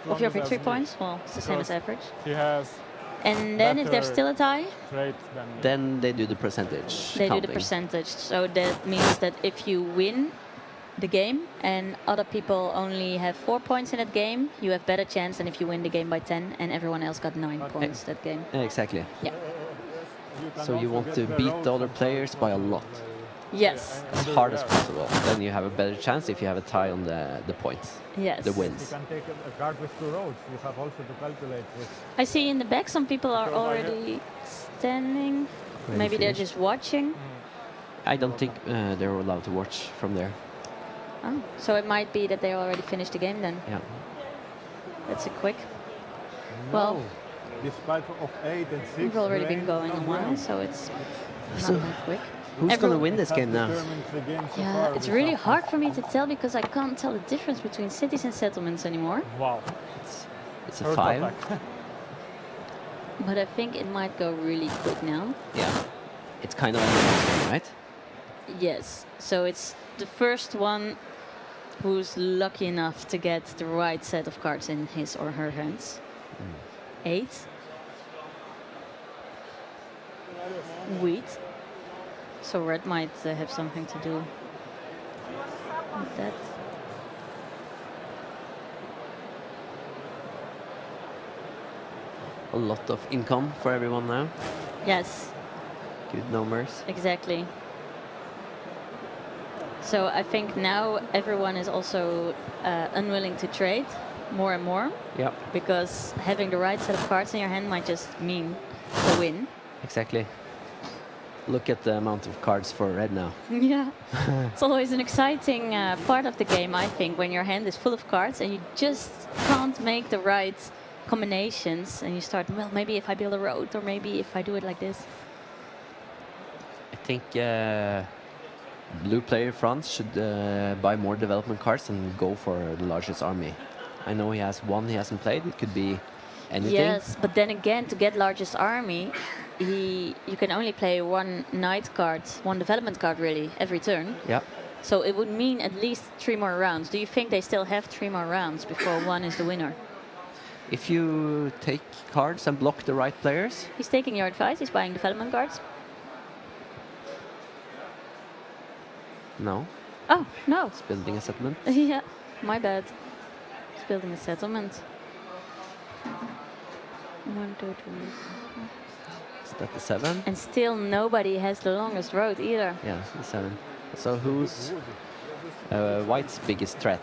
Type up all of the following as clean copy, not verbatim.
of your victory points. Well, it's the same as average. He has. And then if there's still a tie, then they do the percentage. They counting. do the percentage. So that means that if you win the game and other people only have 4 points in that game, you have better chance than if you win the game by 10 and everyone else got 9 points that game. Exactly. Yeah. So you want to beat the other players by a lot. Yes. As hard as possible. Then you have a better chance if you have a tie on the points. Yes. The wins. You can take a card with 2 roads. You have also to calculate with. I see in the back some people are already standing. Maybe they're just watching. I don't think they're allowed to watch from there. Oh, so it might be that they already finished the game then. Yeah. That's a quick. No. Well, despite of 8 and 6. we've already been going a while, so it's not that quick. Who's going to win this game now? Yeah, it's really hard for me to tell because I can't tell the difference between cities and settlements anymore. Wow. It's a 5. But I think it might go really quick now. Yeah. It's kind of a right? Yes. So it's the first one who's lucky enough to get the right set of cards in his or her hands. 8. Wheat. So red might have something to do with that. A lot of income for everyone now. Yes. Good numbers. Exactly. So I think now everyone is also unwilling to trade more and more. Yeah. Because having the right set of cards in your hand might just mean a win. Exactly. Look at the amount of cards for red now. Yeah. It's always an exciting part of the game, I think, when your hand is full of cards and you just can't make the right combinations and you start, well, maybe if I build a road or maybe if I do it like this. I think blue player France should buy more development cards and go for the largest army. I know he has one he hasn't played. It could be anything. Yes, but then again, to get largest army, you can only play 1 knight card, 1 development card really, every turn. Yeah. So it would mean at least 3 more rounds. Do you think they still have 3 more rounds before one is the winner? If you take cards and block the right players. He's taking your advice, he's buying development cards. No. Oh, no. It's building a settlement. Yeah, my bad. He's building a settlement. 1, 2, 3. Is that the 7? And still nobody has the longest road either. Yeah, the 7. So who's white's biggest threat?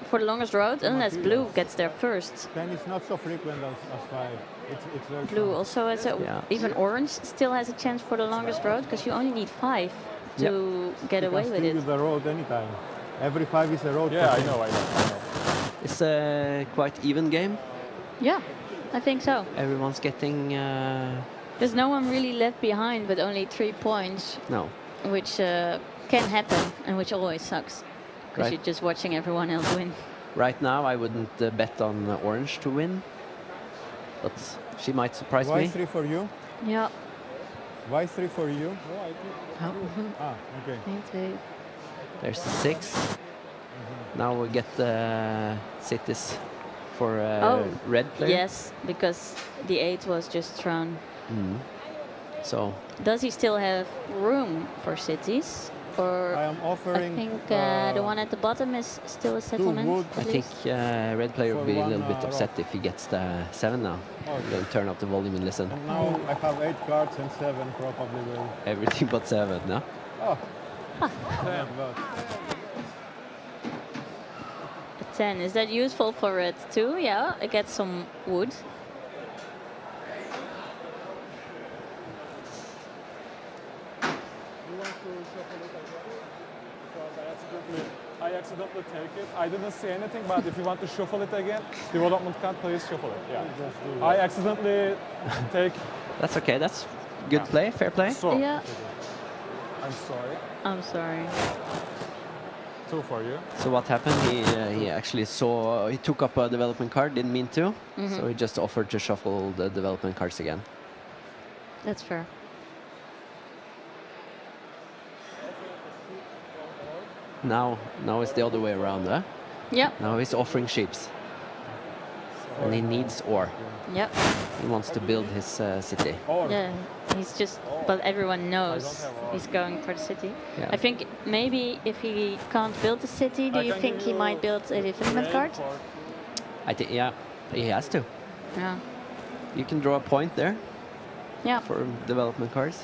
For the longest road, unless blue gets there first. Then it's not so frequent as 5. It's very Blue strong. also has a, even orange still has a chance for the longest road because you only need 5 to get away with it. You can the road anytime. Every 5 is a road. Yeah, I know. It's a quite even game. Yeah, I think so. Everyone's getting... There's no one really left behind with only 3 points. No. Which can happen and which always sucks. Because you're just watching everyone else win. Right now I wouldn't bet on orange to win. But she might surprise me. Why 3 for you? Yeah. Why 3 for you? Oh. Okay. There's 6. Now we get the cities for red player. Yes, because the 8 was just thrown. So does he still have room for cities? Or I am offering. I think the one at the bottom is still a settlement. I think red player will be a little bit upset if he gets the 7 now. He'll turn up the volume and listen. And now I have 8 cards and 7 probably will. Everything but 7, no? Oh. A 10. Is that useful for red too? Yeah, I get some wood. I accidentally take it. I didn't see anything, but if you want to shuffle it again, development card, please shuffle it. Yeah. I accidentally take. That's okay. That's good play, fair play. So, yeah. I'm sorry. I'm sorry. 2 for you. So what happened? He actually saw he took up a development card, didn't mean to, so he just offered to shuffle the development cards again. That's fair. Now it's the other way around, huh? Yeah. Now he's offering sheeps. and he needs ore. Yep. He wants to build his city. Or Yeah. He's just, but everyone knows he's going for the city. Yeah. I think maybe if he can't build the city, do I you can think give he you might build a development card? I think, yeah, he has to. Yeah. You can draw a point there Yeah. for development cards,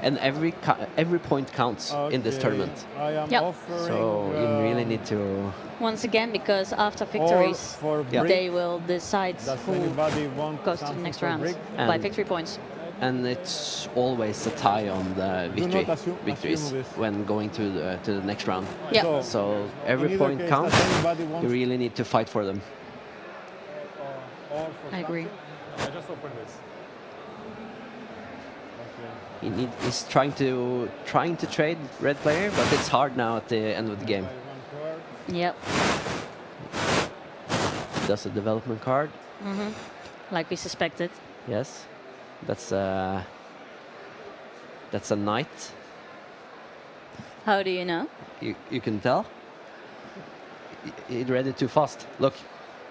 and every point counts in this Okay, tournament. I am Yep. offering. So you really need to. Once again, because after or victories, for Yeah. brick. they will decide Does who anybody want goes to the something next for round brick? by And- victory points. And it's always a tie on the victories assume this. when going to the next round. Yeah. So every in either point case, counts. does anybody want You really need to fight for them. or for I agree. something. I just opened this. Okay. He's trying to trade red player, but it's hard now at the end of the game. Buy one card. Yep. He does a development card. Like we suspected. Yes, that's a knight. How do you know? You can tell. He read it too fast. Look,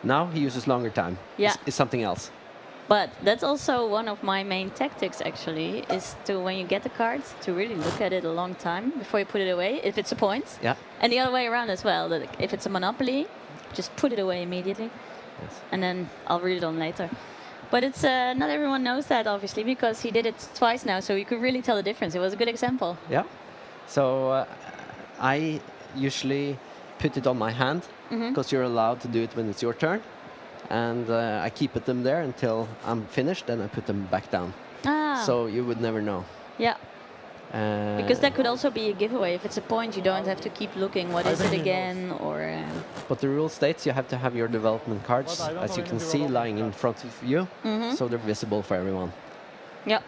now he uses longer time. Yeah. It's something else. But that's also one of my main tactics, actually, is to, when you get the cards, to really look at it a long time before you put it away, if it's a point. Yeah. And the other way around as well, that if it's a monopoly, just put it away immediately. Yes. And then I'll read it on later. But it's not everyone knows that, obviously, because he did it twice now, so you could really tell the difference. It was a good example. Yeah. So I usually put it on my hand because you're allowed to do it when it's your turn, and I keep them there until I'm finished, and I put them back down. Ah. So you would never know. Yeah. Because that could also be a giveaway. If it's a point, you don't have to keep looking. What is it again? Or But the rule states you have to have your development cards, But I don't as you know can any see, development lying in front of you, so they're visible for everyone. yeah.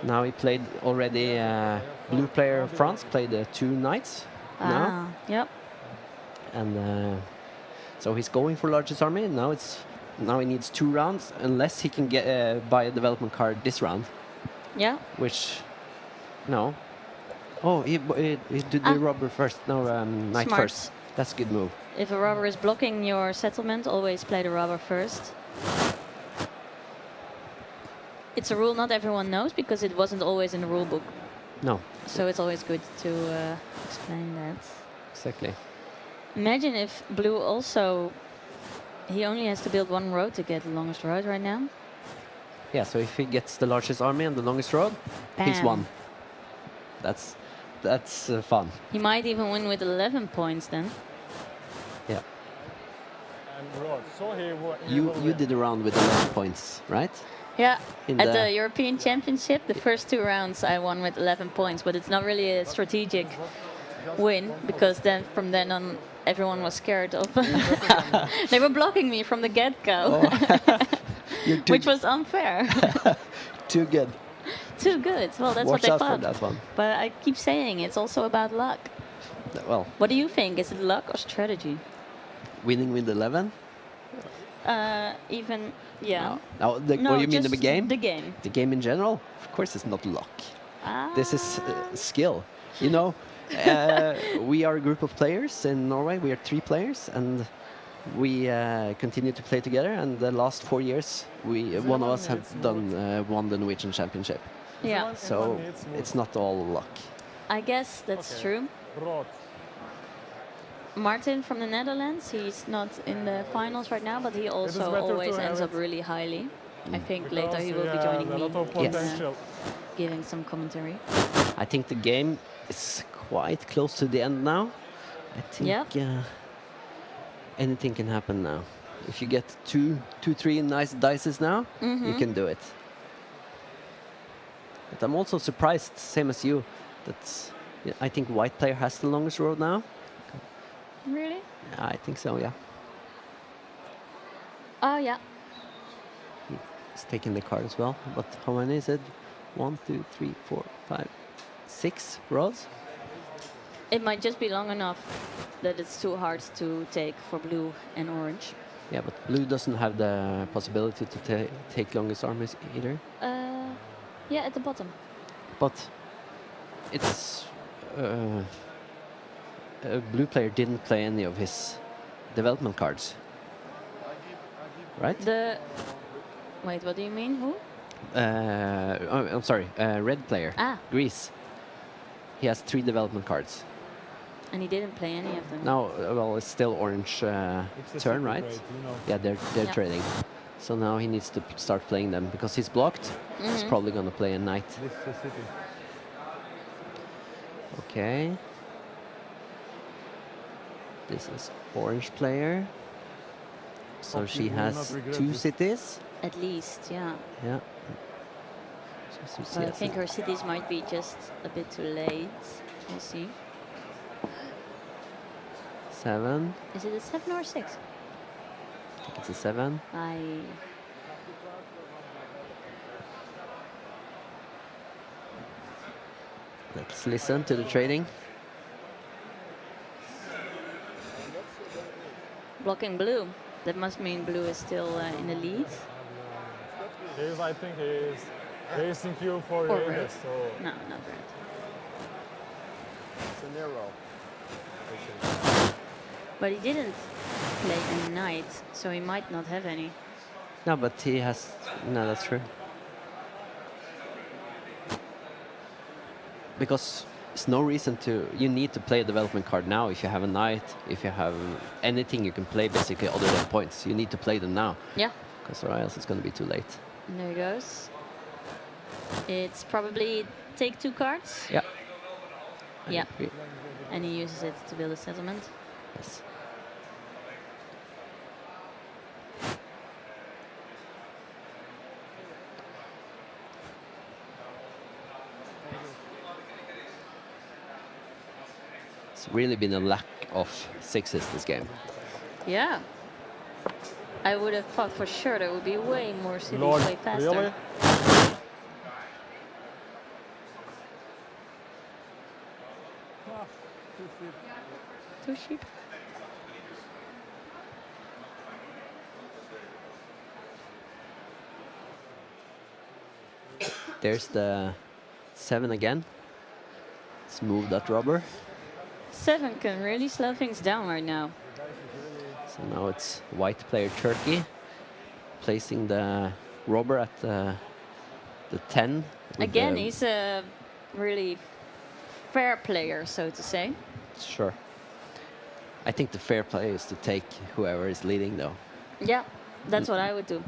Now he played already. Blue player France played 2 knights now, Ah. Yep. and so he's going for largest army. Now he needs 2 rounds, unless he can get buy a development card this round, Yeah. which no. Oh, he did the robber first. No, knight Smart. first. That's a good move. If a robber is blocking your settlement, always play the robber first. It's a rule not everyone knows because it wasn't always in the rule book. No, So it's always good to explain that. exactly. Imagine if blue also, he only has to build 1 road to get the longest road right now. Yeah, so if he gets the largest army and the longest road, he's Bam. won. That's fun. He might even win with 11 points then. Yeah. And road. So he You will win. did a round with 11 points, right? Yeah, In at the- the European Championship, the first 2 rounds I won with 11 points, but it's not really a strategic win because then from then on everyone was scared of. They were blocking me from the get-go, You're too, which was unfair. too good. Too good. Well, that's what Watch they out for thought. that one. But I keep saying it's also about luck. Well, What do you think? Is it luck or strategy? winning with 11? Even, yeah. No, what you mean the just game? The game. The game in general? Of course, it's not luck. This is skill. You know, we are a group of players in Norway. We are 3 players, and we continue to play together. And the last 4 years, one of us have won the Norwegian Championship. Yeah, So it's not all luck. I guess that's Okay. true. Road. Martin from the Netherlands, he's not in the finals right now, but he also better to always have ends it. up really highly. I think later Because he will be has joining a me lot of in potential. giving some commentary. I think the game is quite close to the end now. I think anything can happen now. If you get two, 3 nice dices now, you can do it. But I'm also surprised, same as you, that I think white player has the longest road now. Really? I think so, yeah. Oh, yeah. He's taking the card as well. But how many is it? 1, 2, 3, 4, 5, 6 roads? It might just be long enough that it's too hard to take for blue and orange. Yeah, but blue doesn't have the possibility to take longest armies either. Yeah, at the bottom. But it's a blue player didn't play any of his development cards. right? Wait, what do you mean? Who? Oh, I'm sorry, red player, Ah, Greece. He has 3 development cards. and he didn't play any of them. Now, well, it's still orange It's a turn, city right? trade, you know. Yeah, they're Yeah. trading. So now he needs to start playing them because he's blocked. He's probably going to play a knight. This is a city. Okay. This is orange player. So Hope she you will has not regret 2 this. cities. At least, yeah. Yeah. So I think her cities might be just a bit too late. We'll see. 7. Is it a 7 or a 6? I think it's a 7. Let's listen to the trading. Blocking blue. That must mean blue is still in the lead. I think he is racing you for Or Raiders, red. so No, not red. It's a narrow. But he didn't play a knight, so he might not have any. No, but he has... No, that's true. Because there's no reason to... You need to play a development card now if you have a knight, if you have anything you can play basically other than points. You need to play them now, Yeah, because or else it's going to be too late. and there he goes. It's probably take 2 cards. Yeah. I Yeah. agree. And he uses it to build a settlement. Yes. It's really been a lack of 6s this game. Yeah. I would have thought for sure there would be way more cities Lord, way faster. really? Two sheep. There's the 7 again. Let's move that robber. 7 can really slow things down right now. So now it's white player Turkey, placing the robber at the 10. with Again, the- he's a really fair player, so to say. Sure. I think the fair play is to take whoever is leading, though. Yeah, that's what I would do.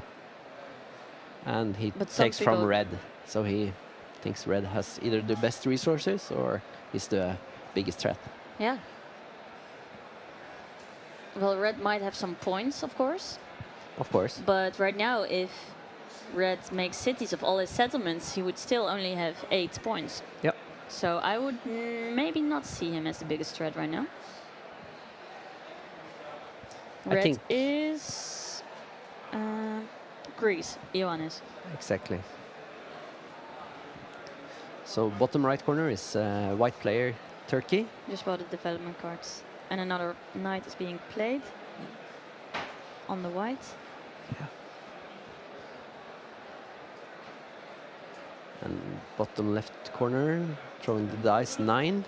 And he But some takes from people- red, so he thinks red has either the best resources or is the biggest threat. Yeah. Well, red might have some points, of course. Of course. But right now, if red makes cities of all his settlements, he would still only have 8 points. Yep. So I would maybe not see him as the biggest threat right now. I Red think- is Greece, Ioannis. Exactly. So bottom right corner is white player Turkey. Just bought the development cards. And another knight is being played on the white. And bottom left corner, throwing the dice 9.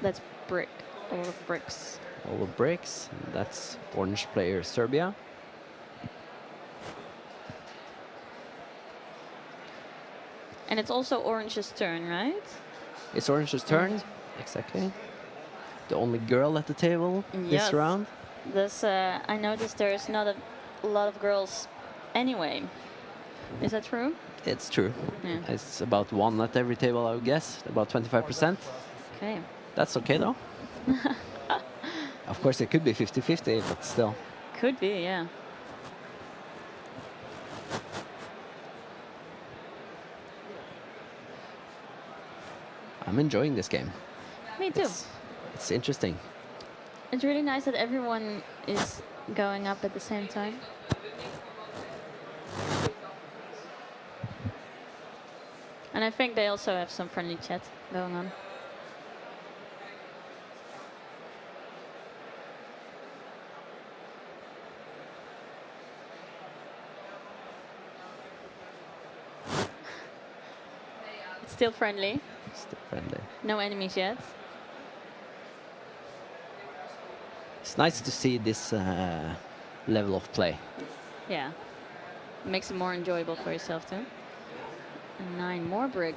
That's brick, a lot of bricks. All of bricks. That's orange player Serbia. And it's also Orange's turn, right? It's orange's turn. Exactly. The only girl at the table Yes. this round. This, I noticed there's not a lot of girls anyway. Is that true? It's true. Yeah. It's about 1 at every table, I would guess. About 25%. Okay. That's okay, though. Of course, it could be 50-50, but still. Could be, yeah. I'm enjoying this game. Me too. It's interesting. It's really nice that everyone is going up at the same time. And I think they also have some friendly chat going on. It's still friendly. Still friendly. No enemies yet. It's nice to see this level of play. Yeah. Makes it more enjoyable for yourself too. And 9 more brick.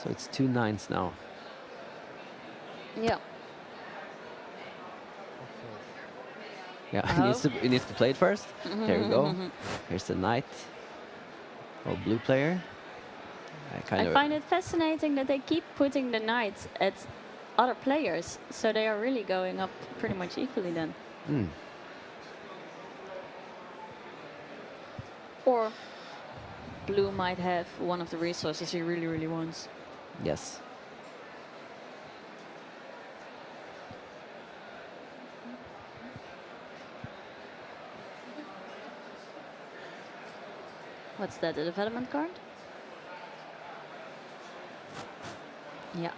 So it's 2 9s now. Yeah. Yeah, Oh. he needs to play it first. There we go. Here's the knight. Oh, blue player. I find it fascinating that they keep putting the knights at other players, so they are really going up pretty much equally then. Or blue might have one of the resources he really, really wants. Yes. What's that, a development card? Yeah.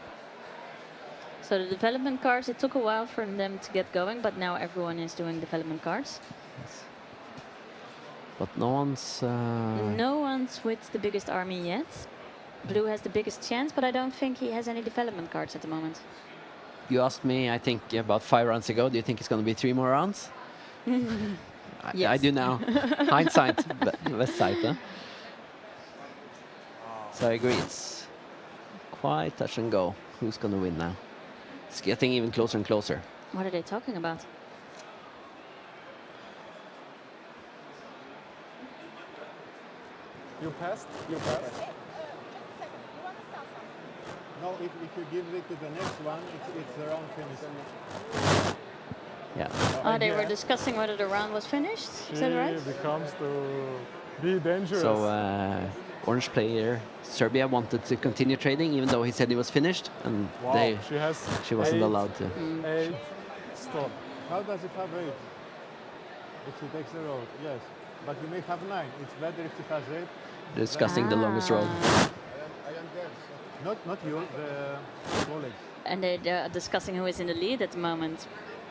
So the development cards, it took a while for them to get going, but now everyone is doing development cards. Yes. But no one's... No one's with the biggest army yet. Blue has the biggest chance, but I don't think he has any development cards at the moment. You asked me, I think, about 5 rounds ago, do you think it's going to be 3 more rounds? I Yes. do now. Hindsight, best sight, huh? So I agree, it's quite touch and go. Who's going to win now? It's getting even closer and closer. What are they talking about? You passed? You passed? No, if you give it to the next one, it's the round finish. Yeah. They were discussing whether the round was finished. Is that right? She becomes to be dangerous. So orange player Serbia wanted to continue trading, even though he said he was finished, and wow, she wasn't allowed to. 8 stop. How does it have 8? If she takes the road, yes. But you may have 9. It's better if she has 8. Discussing the longest road. Not you, the college. And they're discussing who is in the lead at the moment.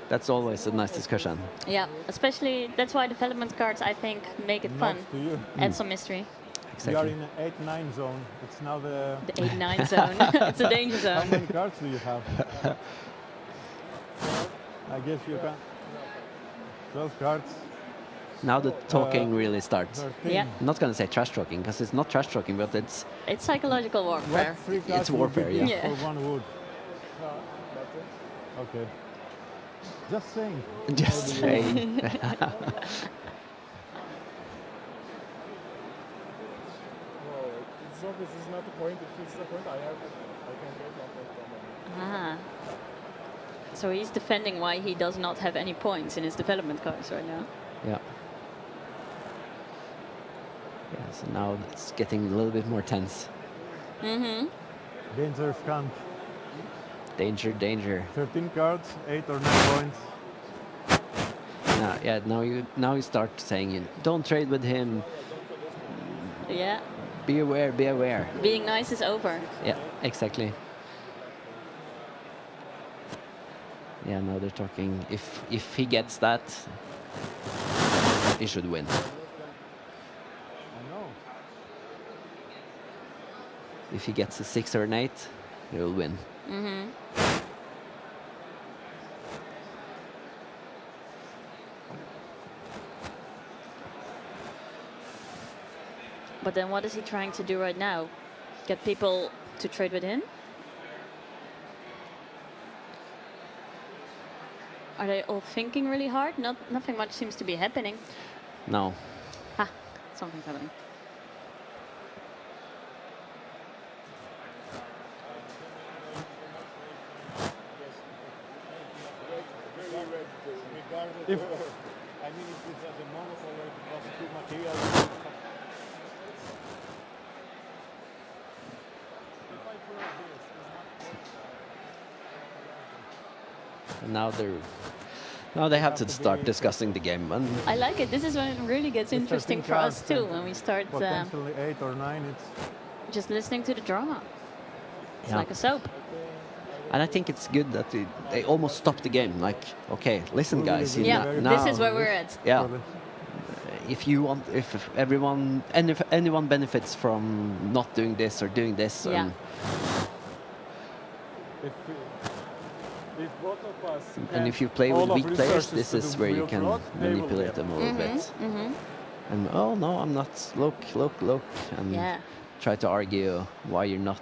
That's always a nice discussion. Yeah, especially that's why development cards, I think, make it fun. To you. Add some mystery. We are Exactly. in an 8-9 zone. It's now the... The 8-9 zone. It's a danger How zone. many cards do you have? I guess you can... 12 cards. Now the talking really starts. 13. Yeah. I'm not going to say trash talking, because it's not trash talking, but it's It's psychological warfare. What 3 cards It's warfare, would you give yeah. for 1 wood? Okay. Just saying. just saying. It's obvious it's not a point. If it's a point, I can get 1 point from him. Ah. So he's defending why he does not have any points in his development cards right now. Yeah. Yeah, so now it's getting a little bit more tense. Dangerous camp. Danger, danger. 13 cards, 8 or 9 points. Now you start saying, don't trade with him. Yeah. Be aware, be aware. Being nice is over. Yeah, exactly. Yeah, now they're talking. If he gets that, he should win. I know. If he gets a 6 or an 8, he will win. But then what is he trying to do right now? Get people to trade with him? Are they all thinking really hard? Nothing much seems to be happening. No. Ha, something's happening. If I mean, if it's as a monocolor, it was two materials. And now they have to start discussing the game. And I like it. This is when it really gets interesting for us too, when we start Potentially 8 or 9. It's just listening to the drama. It's Yeah. like a soap. I think it's good that they almost stopped the game. Like, okay, listen, guys. Yeah, now, this is where we're at. Yeah. probably. If anyone benefits from not doing this or doing this, Yeah. if both of And if you play with all of weak players, research this to is the where you real can fraud, they will manipulate win. them a little bit. And oh no, I'm not. Look, and Yeah. try to argue why you're not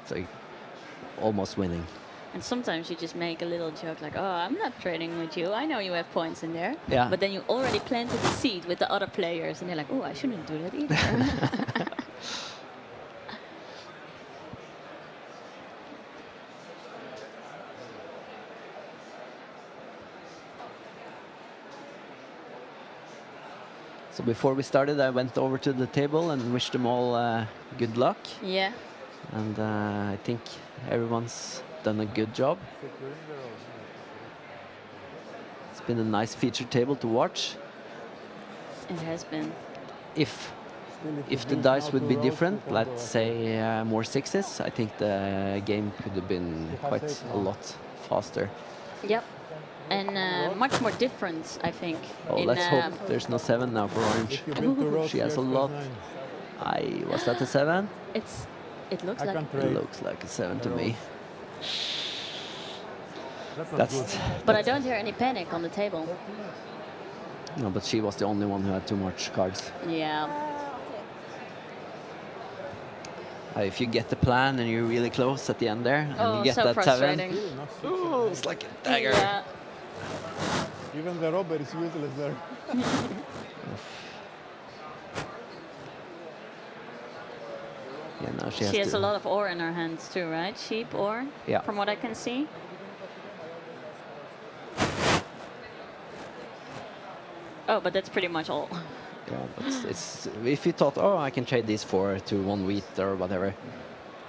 almost winning. And sometimes you just make a little joke like, oh, I'm not trading with you. I know you have points in there. Yeah. But then you already planted the seed with the other players. And they're like, oh, I shouldn't do that either. So before we started, I went over to the table and wished them all good luck. Yeah. And I think everyone's done a good job. Securing the road. It's been a nice feature table to watch. It has been. If Still, the you dice build would now be two different, roads, you can let's go say more sixes, I think the game could have been quite a lot faster. Yep. And much more different, I think. Oh, in, let's hope there's no 7 now for Orange. If you build two roads, She has a you lot. have +9. Was that a 7? it looks I like. can It trade. looks like a 7 to Hello. me. That was That's good. But I don't hear any panic on the table. no, but she was the only one who had too much cards. Yeah. If you get the plan and you're really close at the end there, and Oh, you get so that 7, frustrating. Really not six. oh, it's like a dagger. Yeah. Even the robber is useless there. Yeah, now She has a lot of ore in her hands too, right? Sheep ore, Yeah. from what I can see. Oh, but that's pretty much all. Yeah, but it's if you thought, oh, I can trade these 4 to 1 wheat or whatever,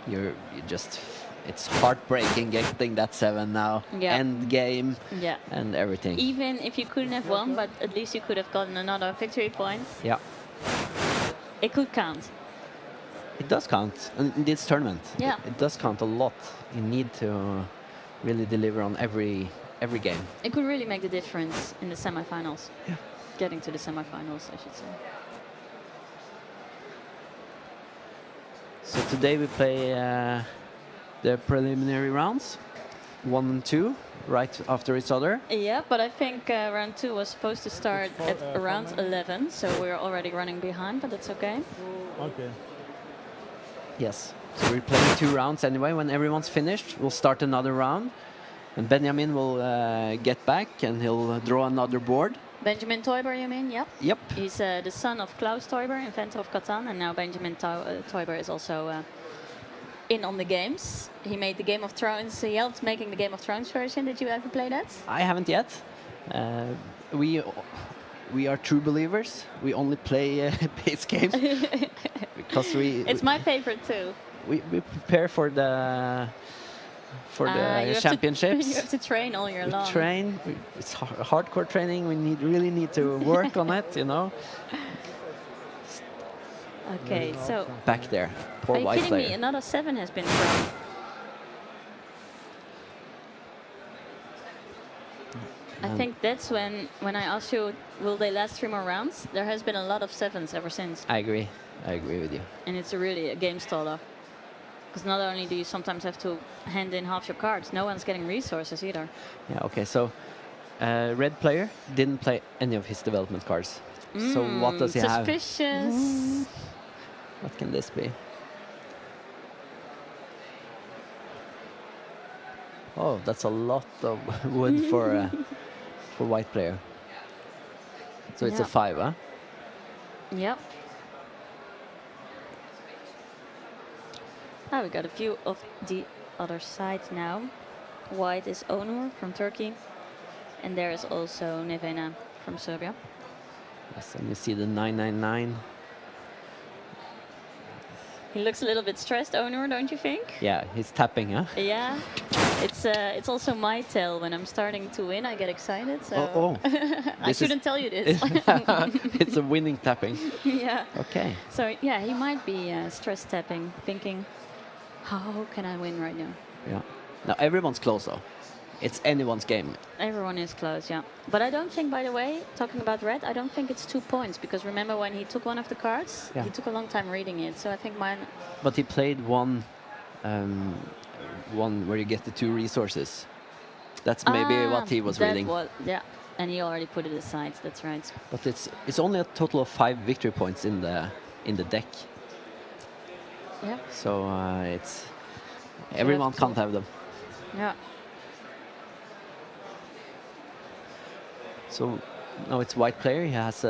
you just it's heartbreaking getting that 7 now. Yeah. End game Yeah. and everything. Even if you couldn't have won, but at least you could have gotten another victory points. Yeah, It could count. it does count in this tournament. Yeah. It does count a lot. You need to really deliver on every game. It could really make the difference in the semifinals. Yeah. Getting to the semifinals, I should say. So today we play the preliminary rounds, 1 and 2, right after each other. Yeah, but I think round 2 was supposed to start at around 11, so we're already running behind, but that's okay. Okay. Yes. So we're playing 2 rounds anyway. When everyone's finished, we'll start another round. And Benjamin will get back and he'll draw another board. Benjamin Teuber, you mean? Yep. Yep. He's the son of Klaus Teuber, inventor of Catan, and now Benjamin Teuber is also in on the games. He made the Game of Thrones. He helped making the Game of Thrones version. Did you ever play that? I haven't yet. We are true believers. We only play base games because It's my favorite too. we prepare for the You have championships. you have to train all year We long. train. It's hardcore training. We really need to work on it. You know. Okay, so Back there, poor are you white kidding me? player. Another 7 has been thrown. I think that's when I asked you, will they last 3 more rounds? There has been a lot of 7s ever since, I agree. I agree with you. and it's really a game staller. Because not only do you sometimes have to hand in half your cards, no one's getting resources either. Yeah. Okay. So, red player didn't play any of his development cards. So what does he have? Suspicious. What can this be? Oh, that's a lot of wood for white player. So it's a Yeah. 5, huh? Yep. Ah, we got a few of the other side now. White is Onur from Turkey, and there is also Nevena from Serbia. Yes, and you see the 999. He looks a little bit stressed, Onur, don't you think? Yeah, he's tapping, huh? Yeah. It's also my tell. When I'm starting to win, I get excited. So I This is- shouldn't tell you this. It's a winning tapping. Yeah. Okay. So yeah, he might be stress tapping, thinking, how can I win right now? Yeah. Now everyone's close though. It's anyone's game. Everyone is close, yeah. But I don't think, by the way, talking about red, I don't think it's 2 points, because remember when he took one of the cards, Yeah. he took a long time reading it. So I think mine. But he played one where you get the 2 resources. That's maybe what he was reading. Yeah, and he already put it aside. That's right. But it's only a total of 5 victory points in the deck. Yeah. So it's everyone can't have them. Yeah. So now it's white player. He has.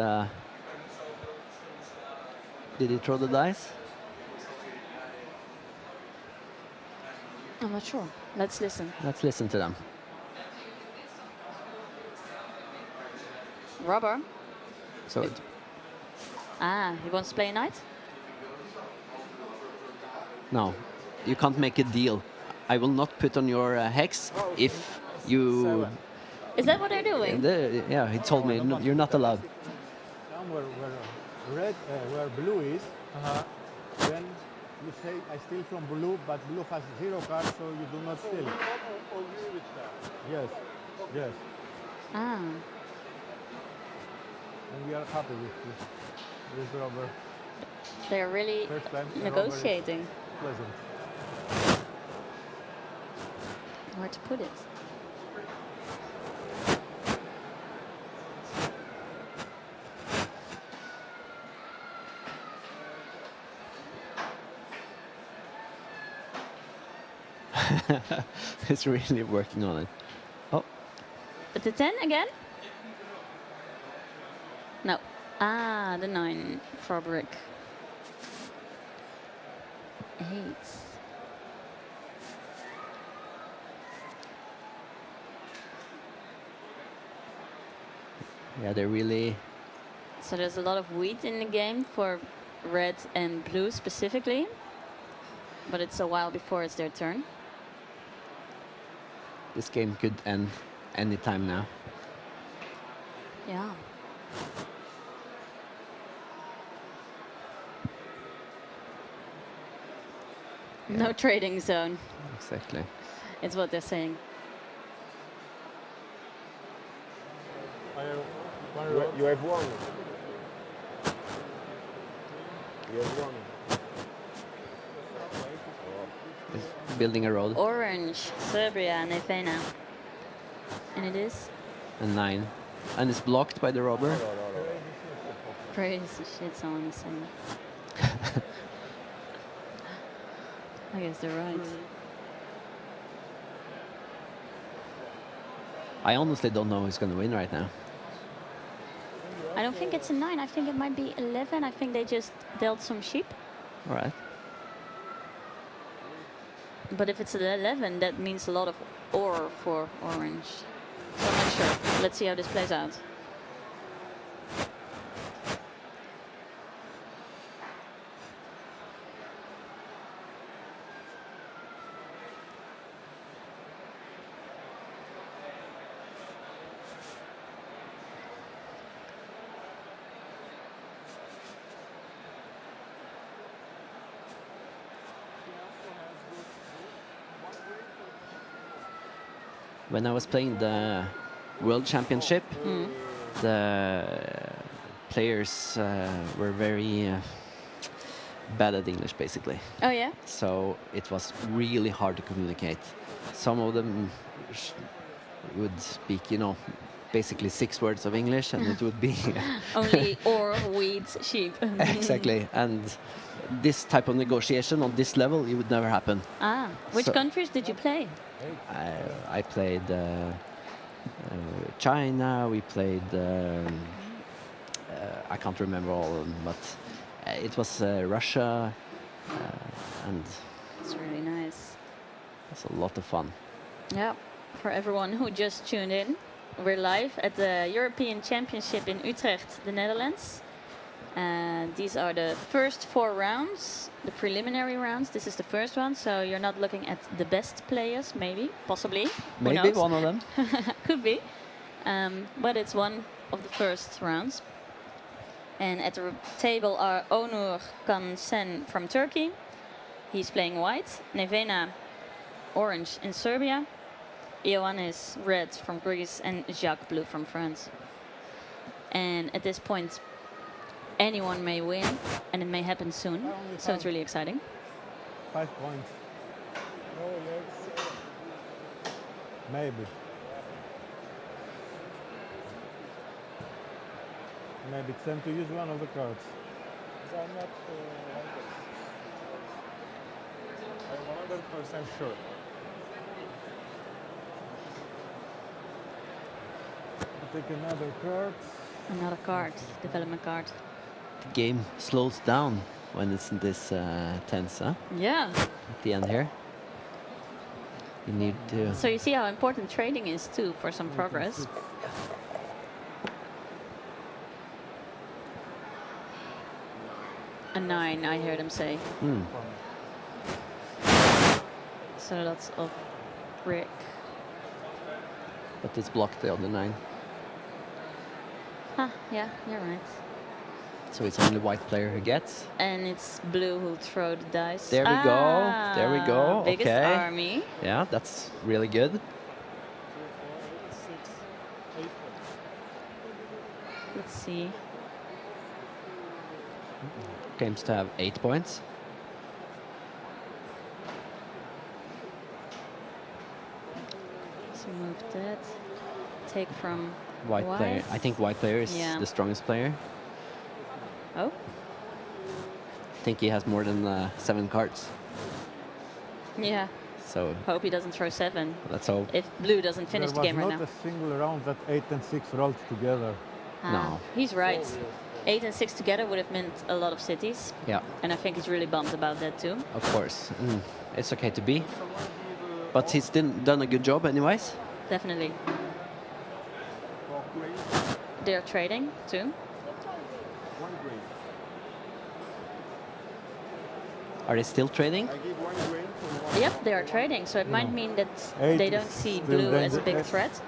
Did he throw the dice? I'm not sure. Let's listen. Let's listen to them. Rubber. So He wants to play a knight? no, you can't make a deal. I will not put on your hex if you. Is that what they're doing? Yeah, he told me you're not allowed. Down where blue is, then you say I steal from blue, but blue has 0 cards, so you do not steal. Yes, yes. And we are happy with this rubber. They're really First time negotiating. Pleasant. Where to put it? He's really working on it. Oh, But the 10 again? No. The 9 for brick. 8. yeah, they're really. So there's a lot of wheat in the game for red and blue specifically. But it's a while before it's their turn. This game could end any time now. Yeah. No trading zone. Exactly. It's what they're saying. You have one. You have one. He's building a road. Orange, Serbia, Nevena. And it is A 9. And it's blocked by the robber. crazy shit someone is saying. I guess they're right. I honestly don't know who's going to win right now. I don't think it's a 9. I think it might be 11. I think they just dealt some sheep. All right. But if it's an 11, that means a lot of ore for orange. So I'm not sure. Let's see how this plays out. When I was playing the World Championship, the players were very bad at English, basically. Oh yeah? So it was really hard to communicate. Some of them would speak, you know, basically 6 words of English, and it would be Only ore, wheat, sheep. exactly. And this type of negotiation on this level, it would never happen. Which So- countries did you play? I played China. We played. I can't remember all of them, but it was Russia, and It's really nice. it's a lot of fun. Yeah, for everyone who just tuned in, we're live at the European Championship in Utrecht, the Netherlands. These are the first 4 rounds, the preliminary rounds. This is the first one, so you're not looking at the best players, maybe, possibly. Who Maybe knows? one of them. Could be. But it's one of the first rounds. And at the table are Onur Kansen from Turkey. He's playing white. Nevena, orange in Serbia. Ioannis, red from Greece. And Jacques, blue from France. And at this point, anyone may win, and it may happen soon. So it's really exciting. 5 points. Maybe. maybe it's time to use one of the cards. I'm not 100% sure. Take another card. Another card, development card. The game slows down when it's in this tense, huh? Yeah. At the end here. You need to... So you see how important trading is too for some progress. A 9, I heard him say. So lots of brick. But it's blocked the other 9. Huh, yeah, you're right. So it's only white player who gets. And it's blue who'll throw the dice. There we go. There we go. Biggest Okay. army. Yeah, that's really good. 2, 4, 6, 8. Let's see. Claims to have 8 points. So move that. Take from White player. I think white player is Yeah. the strongest player. Oh, I think he has more than 7 cards. yeah. So Hope he doesn't throw 7. let's hope. If blue doesn't finish the There game was right not now. a single round that 8 and 6 rolled together. No. He's right. 8 and 6 together would have meant a lot of cities. Yeah, And I think he's really bummed about that too. of course. It's okay to be. But he's still done a good job anyways. Definitely. They're trading too. Are they still trading? Yep, they are trading. So it might mean that 8 they is don't see still blue as a big dangerous. threat.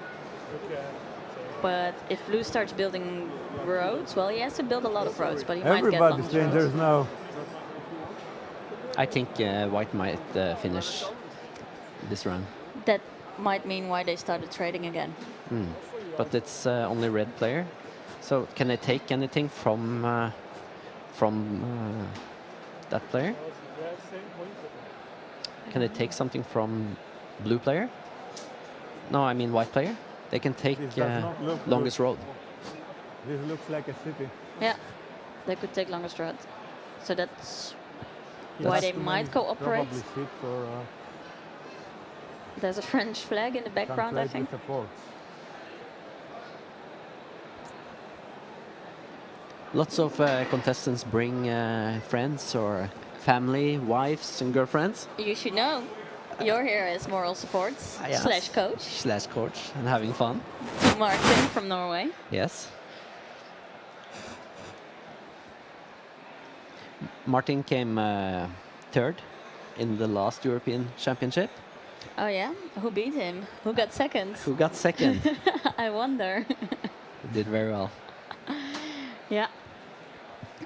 But if blue starts building roads, well, he has to build a lot of roads, but he might get Everybody's long dangerous roads. now. I think white might finish this round. That might mean why they started trading again. But it's only red player. So can they take anything from that player? Can they take something from blue player? No, I mean white player. They can take This does not look longest good. road. This looks like a city. Yeah, they could take longest road. So that's why That's they Too might many cooperate. Probably sit for There's a French flag in the background, I translate think. with the ports. Lots of contestants bring friends or family, wives and girlfriends. You should know. You're here as moral support Yes. slash coach Slash coach and having fun. to Martin from Norway. Yes. Martin came third in the last European Championship. Oh yeah? Who beat him? Who got second? Who got second? I wonder. Did very well. Yeah.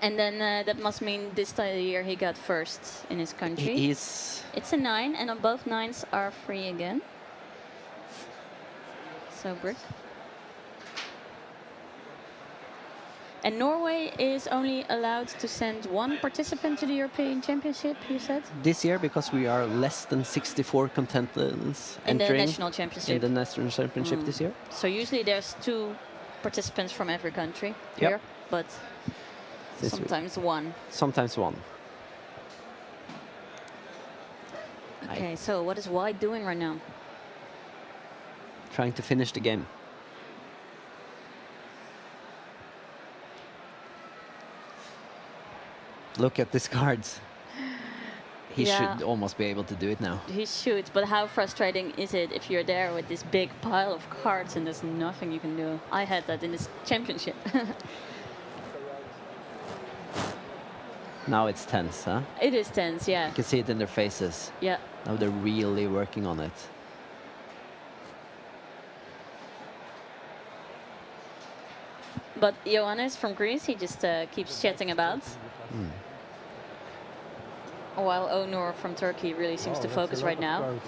And then that must mean this time of the year he got first in his country. He's It's a 9, and on both 9s are free again. So brick. And Norway is only allowed to send 1 participant to the European Championship, you said? this year because we are less than 64 contestants In the entering national in championship. the national championship this year. So usually there's 2 participants from every country Yep. here, but This week. sometimes 1. Sometimes one. Okay, so what is White doing right now? Trying to finish the game. Look at these cards. He Yeah. should almost be able to do it now. He shoots, but how frustrating is it if you're there with this big pile of cards and there's nothing you can do? I had that in this championship. Now it's tense, huh? It is tense, yeah. You can see it in their faces. Yeah. Now they're really working on it. But Johannes from Greece, he just keeps chatting about. While Onur from Turkey really seems to That's focus a lot right of now. cards.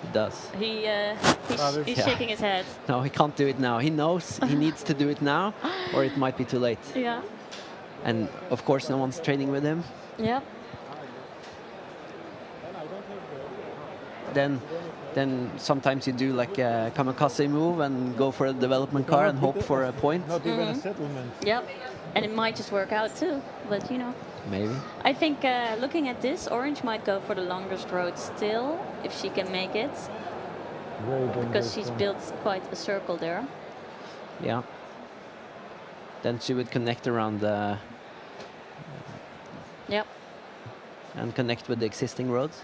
He does. He's Yeah. shaking his head. No, he can't do it now. He knows he needs to do it now, or it might be too late. Yeah. And of course, no one's trading with him. Yeah. then sometimes you do like a kamikaze move and go for a development car and hope for a point. Not even a settlement. Yep. And it might just work out too, but you know. Maybe. I think looking at this, Orange might go for the longest road still, if she can make it, because she's built quite a circle there. Yeah. Then she would connect around the Yep. and connect with the existing roads.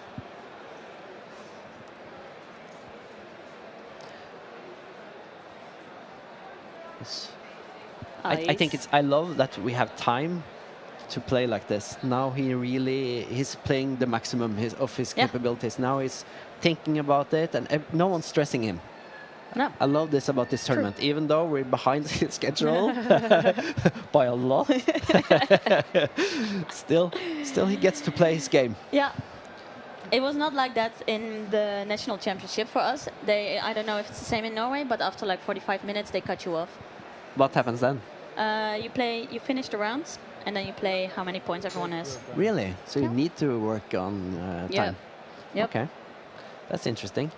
Yes. I think I love that we have time to play like this. Now he's playing the maximum of his capabilities. Now he's thinking about it, and no one's stressing him. No. I love this about this tournament, even though we're behind schedule by a lot. still he gets to play his game. Yeah. It was not like that in the national championship for us. I don't know if it's the same in Norway, but after like 45 minutes they cut you off. What happens then? You finish the rounds, and then you play how many points everyone has. Really? So you need to work on time. Yep. Okay, that's interesting.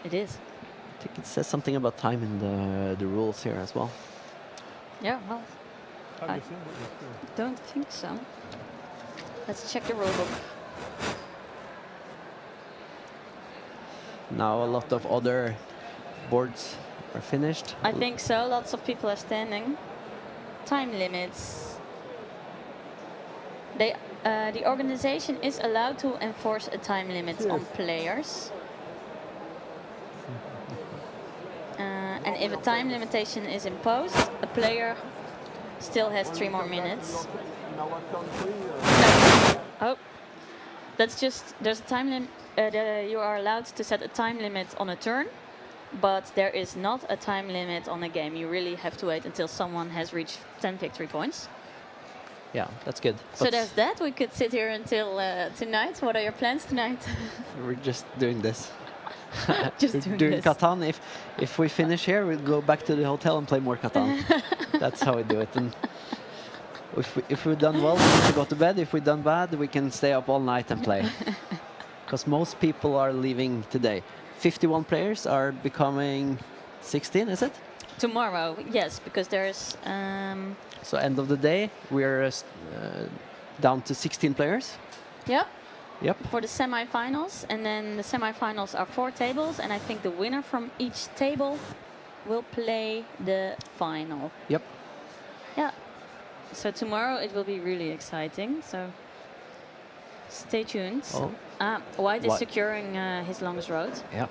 It is. I think it says something about time in the rules here as well. Yeah, well, Have I you seen it? don't think so. Let's check the rulebook. Now a lot of other boards are finished. I think so. Lots of people are standing. Time limits. The organization is allowed to enforce a time limit on players. And if a time limitation is imposed, a player still has 3 more minutes. Oh, that's just, there's a time limit. You are allowed to set a time limit on a turn, but there is not a time limit on a game. You really have to wait until someone has reached 10 victory points. Yeah, that's good. So But there's that. We could sit here until tonight. What are your plans tonight? we're just doing this. Just We're doing doing this. Catan. If we finish here, we'll go back to the hotel and play more Catan. That's how we do it. And if we've done well, we need to go to bed. If we've done bad, we can stay up all night and play. Because most people are leaving today. 51 players are becoming 16, is it? Tomorrow, yes, because there's So end of the day, we're down to 16 players. yeah, Yep. for the semi-finals, and then the semi-finals are 4 tables, and I think the winner from each table will play the final. Yep. Yeah. So tomorrow it will be really exciting. So stay tuned. Oh. White is White. securing his longest road Yeah.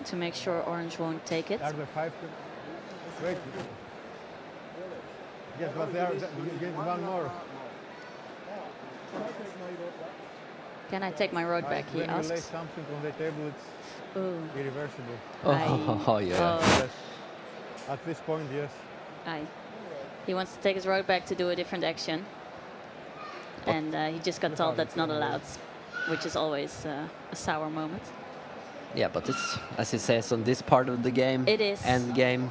to make sure Orange won't take it. Are the 5? Wait. Yes, but there you get one more. Can I take my road back? He When you lay asks. something on the table, it's Ooh. irreversible. Oh, yeah. Yes. At this point, yes. Aye. He wants to take his road back to do a different action. And he just got told that's not allowed, which is always a sour moment. Yeah, but it's, as he says, on this part of the game, It is. end game.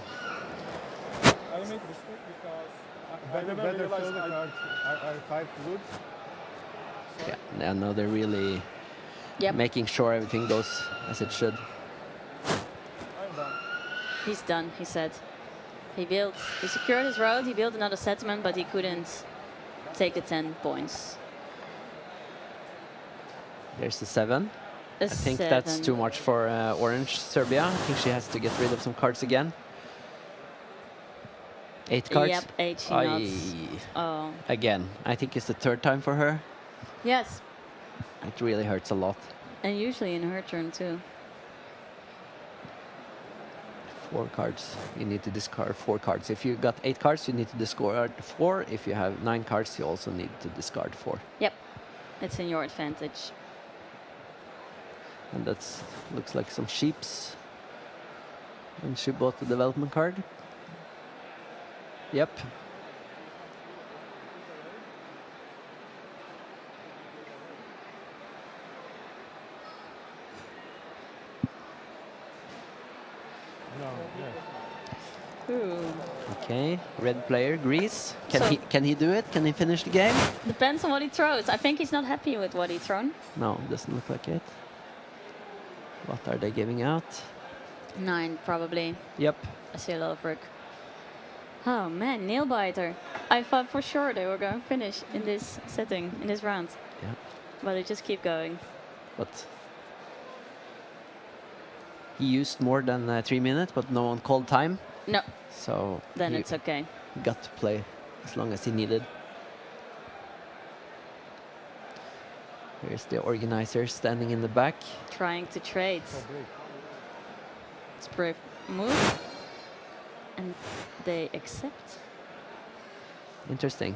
I make mistake because I Better never realized silver cards are 5 good. Yeah, and now they're really Yep. making sure everything goes as it should. I'm done. He's done, he said. He secured his road, he built another settlement, but he couldn't take the 10 points. There's the 7. I think that's too much for Orange Serbia. I think she has to get rid of some cards again. 8 cards. Yep, 8 she nods. Oh. Again, I think it's the 3rd time for her. Yes, It really hurts a lot. and usually in her turn too. 4 cards. You need to discard 4 cards. If you got 8 cards, you need to discard 4. If you have 9 cards, you also need to discard 4. Yep, it's in your advantage. And that looks like some sheeps. And she bought the development card. Yep. No, yes. Ooh. Okay, red player, Greece. So- Can he do it? Can he finish the game? Depends on what he throws. I think he's not happy with what he's thrown. No, doesn't look like it. What are they giving out? 9 probably. Yep. I see a lot of rook. Oh man, nail biter. I thought for sure they were going to finish in this setting, in this round. Yeah. But they just keep going. But he used more than 3 minutes, but no one called time. No, So then he it's okay. got to play as long as he needed. Here's the organizer standing in the back. Trying to trade. It's a brave move. And they accept. Interesting.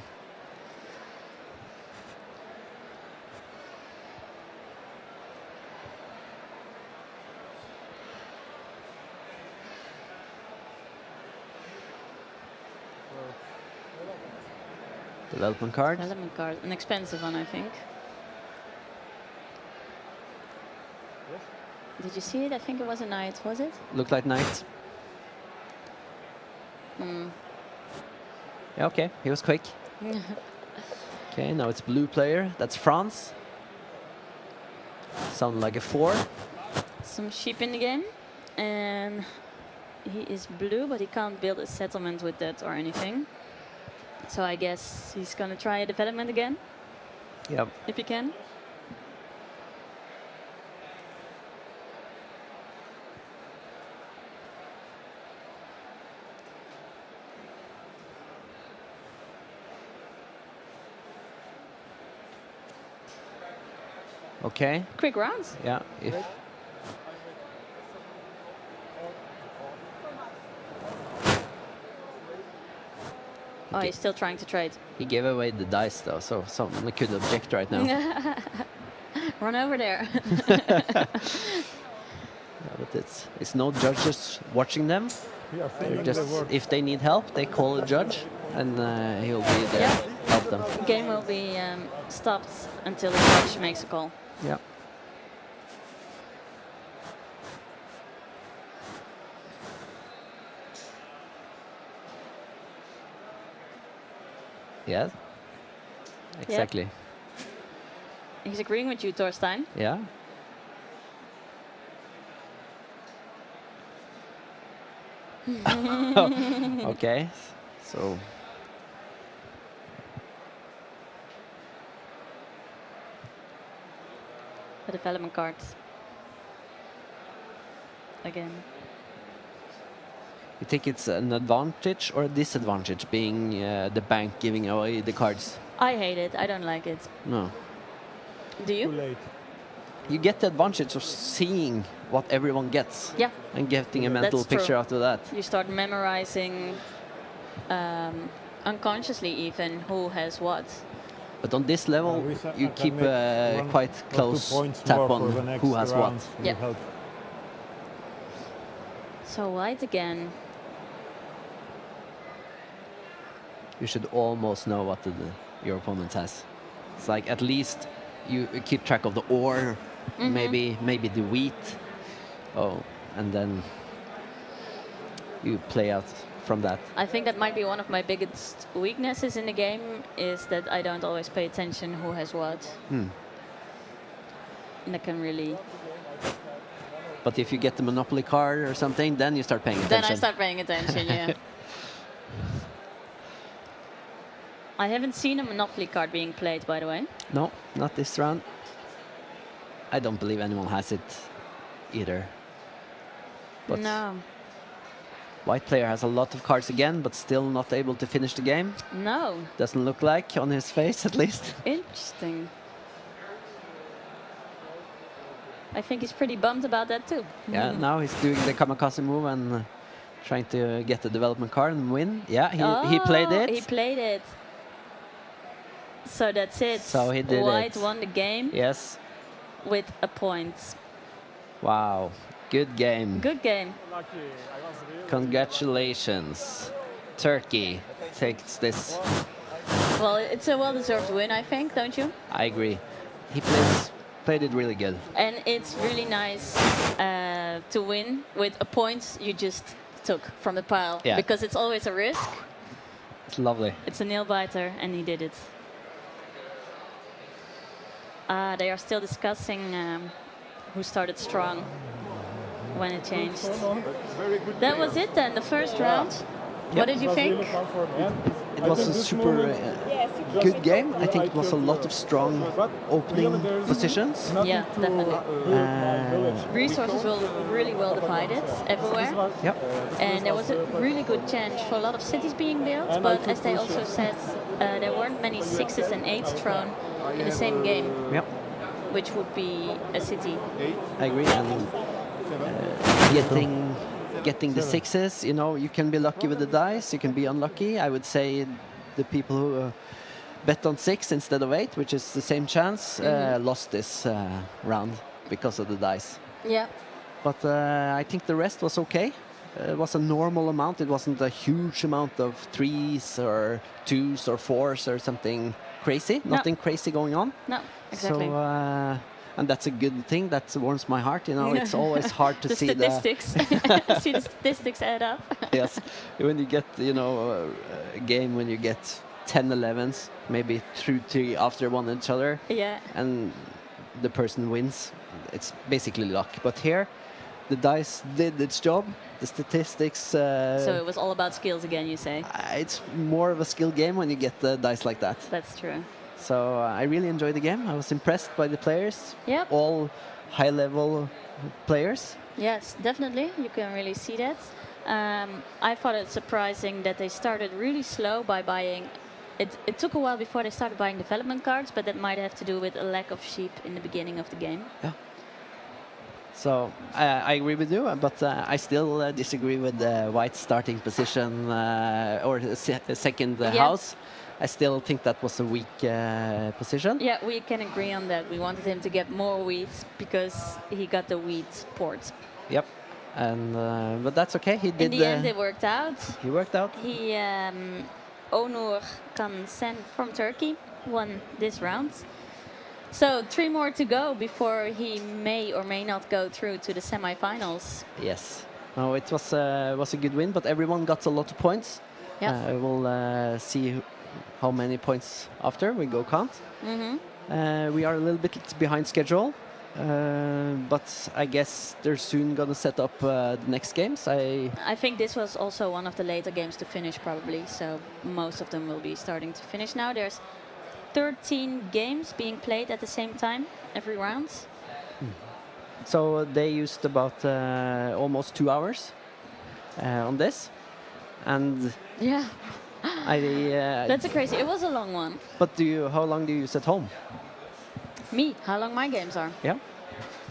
Development card. Development card, an expensive one, I think. Did you see it? I think it was a knight, was it? Looked like knight. Yeah, okay, he was quick. Okay, now it's blue player. That's France. Sound like a 4. Some sheep in the game. And he is blue, but he can't build a settlement with that or anything. So I guess he's gonna try a development again, Yep. if he can. Okay. Quick rounds. Yeah. If Oh, he's still trying to trade. he gave away the dice though, so someone could object right now. Run over there. Yeah, but it's no judges watching them. We are They're filling just the work. if they need help, they call a judge, and he'll be there Yeah. to help them. Game will be stopped until the judge makes a call. Yeah. Yes. Exactly. He's agreeing with you, Thorstein. Yeah. Okay. So The development cards. Again. you think it's an advantage or a disadvantage being the bank giving away the cards? I hate it. I don't like it. No. Do Too you? late. You get the advantage of seeing what everyone gets Yeah. and getting a mental That's true. picture after that. You start memorizing unconsciously even who has what. But on this level, you keep one quite or 2 close points tap more on for the next who has round what. will Yep. help. So white again. You should almost know what your opponent has. It's like at least you keep track of the ore, maybe the wheat. Oh, and then you play out from that. I think that might be one of my biggest weaknesses in the game is that I don't always pay attention who has what. And that can really... But if you get the Monopoly card or something, then you start paying attention. Then I start paying attention, yeah. I haven't seen a Monopoly card being played, by the way. No, not this round. I don't believe anyone has it either. But No. white player has a lot of cards again, but still not able to finish the game. No. Doesn't look like on his face, at least. Interesting. I think he's pretty bummed about that too. Yeah, now he's doing the kamikaze move and trying to get the development card and win. Yeah, he played it. He played it. So that's it. So he did White it. won the game Yes. with a point. Wow. Good game. Good game. Lucky. I was really Congratulations. Turkey takes this. Well, it's a well-deserved win, I think, don't you? I agree. He played it really good. And it's really nice to win with a point you just took from the pile. Yeah. Because it's always a risk. It's lovely. It's a nail biter, and he did it. They are still discussing who started strong. when it changed. Very good. That was it then, the first round. What did you It was think? really fun for me. And It I was think a this super moment, good game. I think I it was a lot of strong but opening really there's positions. nothing Yeah, to definitely. build my village. Resources were really well divided everywhere. Yep. And there was a really good chance for a lot of cities being built, And I but took as they two also shots. said, there weren't many 6s and 8s thrown in the same game, Yep. which would be a city. I agree. And getting the 6s, you know, you can be lucky with the dice, you can be unlucky. I would say the people who bet on 6 instead of 8, which is the same chance, lost this round because of the dice. Yeah. But I think the rest was okay. It was a normal amount. It wasn't a huge amount of 3s or 2s or 4s or something crazy. Nothing crazy going on. No, exactly. So, and that's a good thing. That warms my heart. You know, it's always hard to the see statistics. See the statistics add up. Yes, when you get, you know, a game when you get 10 11s, maybe 3 after one each other, Yeah. and the person wins. It's basically luck. But here, the dice did its job. The statistics. So it was all about skills again, you say? It's more of a skill game when you get the dice like that. That's true. So I really enjoyed the game. I was impressed by the players. Yep. All high-level players. Yes, definitely. You can really see that. I thought it surprising that they started really slow by buying. It took a while before they started buying development cards, but that might have to do with a lack of sheep in the beginning of the game. Yeah. So I agree with you, but I still disagree with the white starting position or the second house. I still think that was a weak position. Yeah, we can agree on that. We wanted him to get more wheat because he got the wheat port. Yep, and but that's okay. He did. In the end, it worked out. He worked out. He Onur Kansen from Turkey won this round. So 3 more to go before he may or may not go through to the semi-finals. Yes. No, it was a good win, but everyone got a lot of points. Yeah. We'll see how many points after we go count. We are a little bit behind schedule, but I guess they're soon gonna set up the next games. I think this was also one of the later games to finish probably, so most of them will be starting to finish now. There's 13 games being played at the same time every round. So they used about almost 2 hours on this, and Yeah. That's a crazy. It was a long one. But how long do you use at home? Me, how long my games are? Yeah.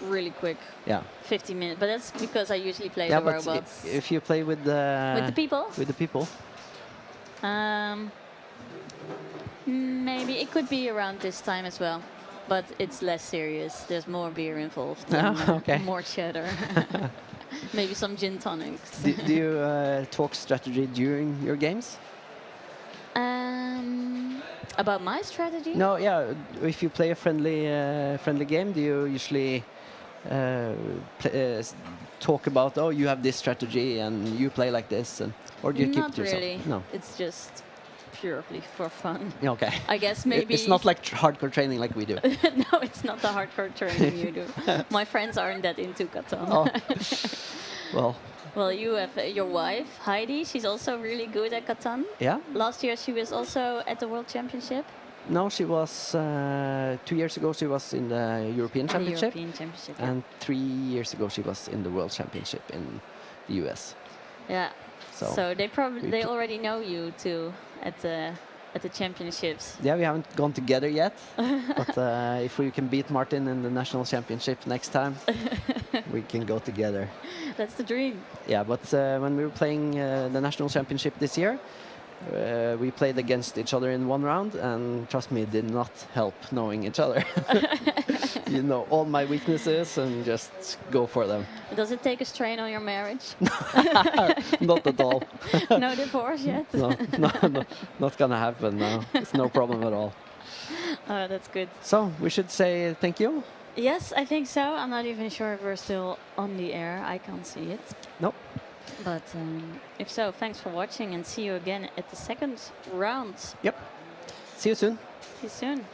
Really quick. Yeah. 50 minutes, but that's because I usually play Yeah, the but robots. if you play with the people? With the people. Maybe it could be around this time as well, but it's less serious. There's more beer involved. Okay. More cheddar. Maybe some gin tonics. Do you talk strategy during your games? About my strategy? No, yeah. If you play a friendly game, do you usually talk about, oh, you have this strategy and you play like this, or do you keep it to yourself? Not really. No. It's just purely for fun. Okay. I guess maybe It's not like hardcore training like we do. No, it's not the hardcore training you do. My friends aren't that into Catan. Oh. Well. Well, you have your wife, Heidi. She's also really good at Catan. Yeah. Last year she was also at the World Championship. No, she was 2 years ago. She was in the European Championship. The European Championship. And 3 years ago, she was in the World Championship in the US. Yeah. So they already know you too at the championships. Yeah, we haven't gone together yet, but if we can beat Martin in the national championship next time, we can go together. That's the dream. Yeah, but when we were playing the national championship this year, we played against each other in one round, and trust me, it did not help knowing each other. You know all my weaknesses and just go for them. Does it take a strain on your marriage? Not at all. No divorce yet? No, not gonna happen. No, it's no problem at all. Oh, that's good. So we should say thank you. Yes, I think so. I'm not even sure if we're still on the air. I can't see it. Nope. But if so, thanks for watching and see you again at the second round. Yep. See you soon. See you soon.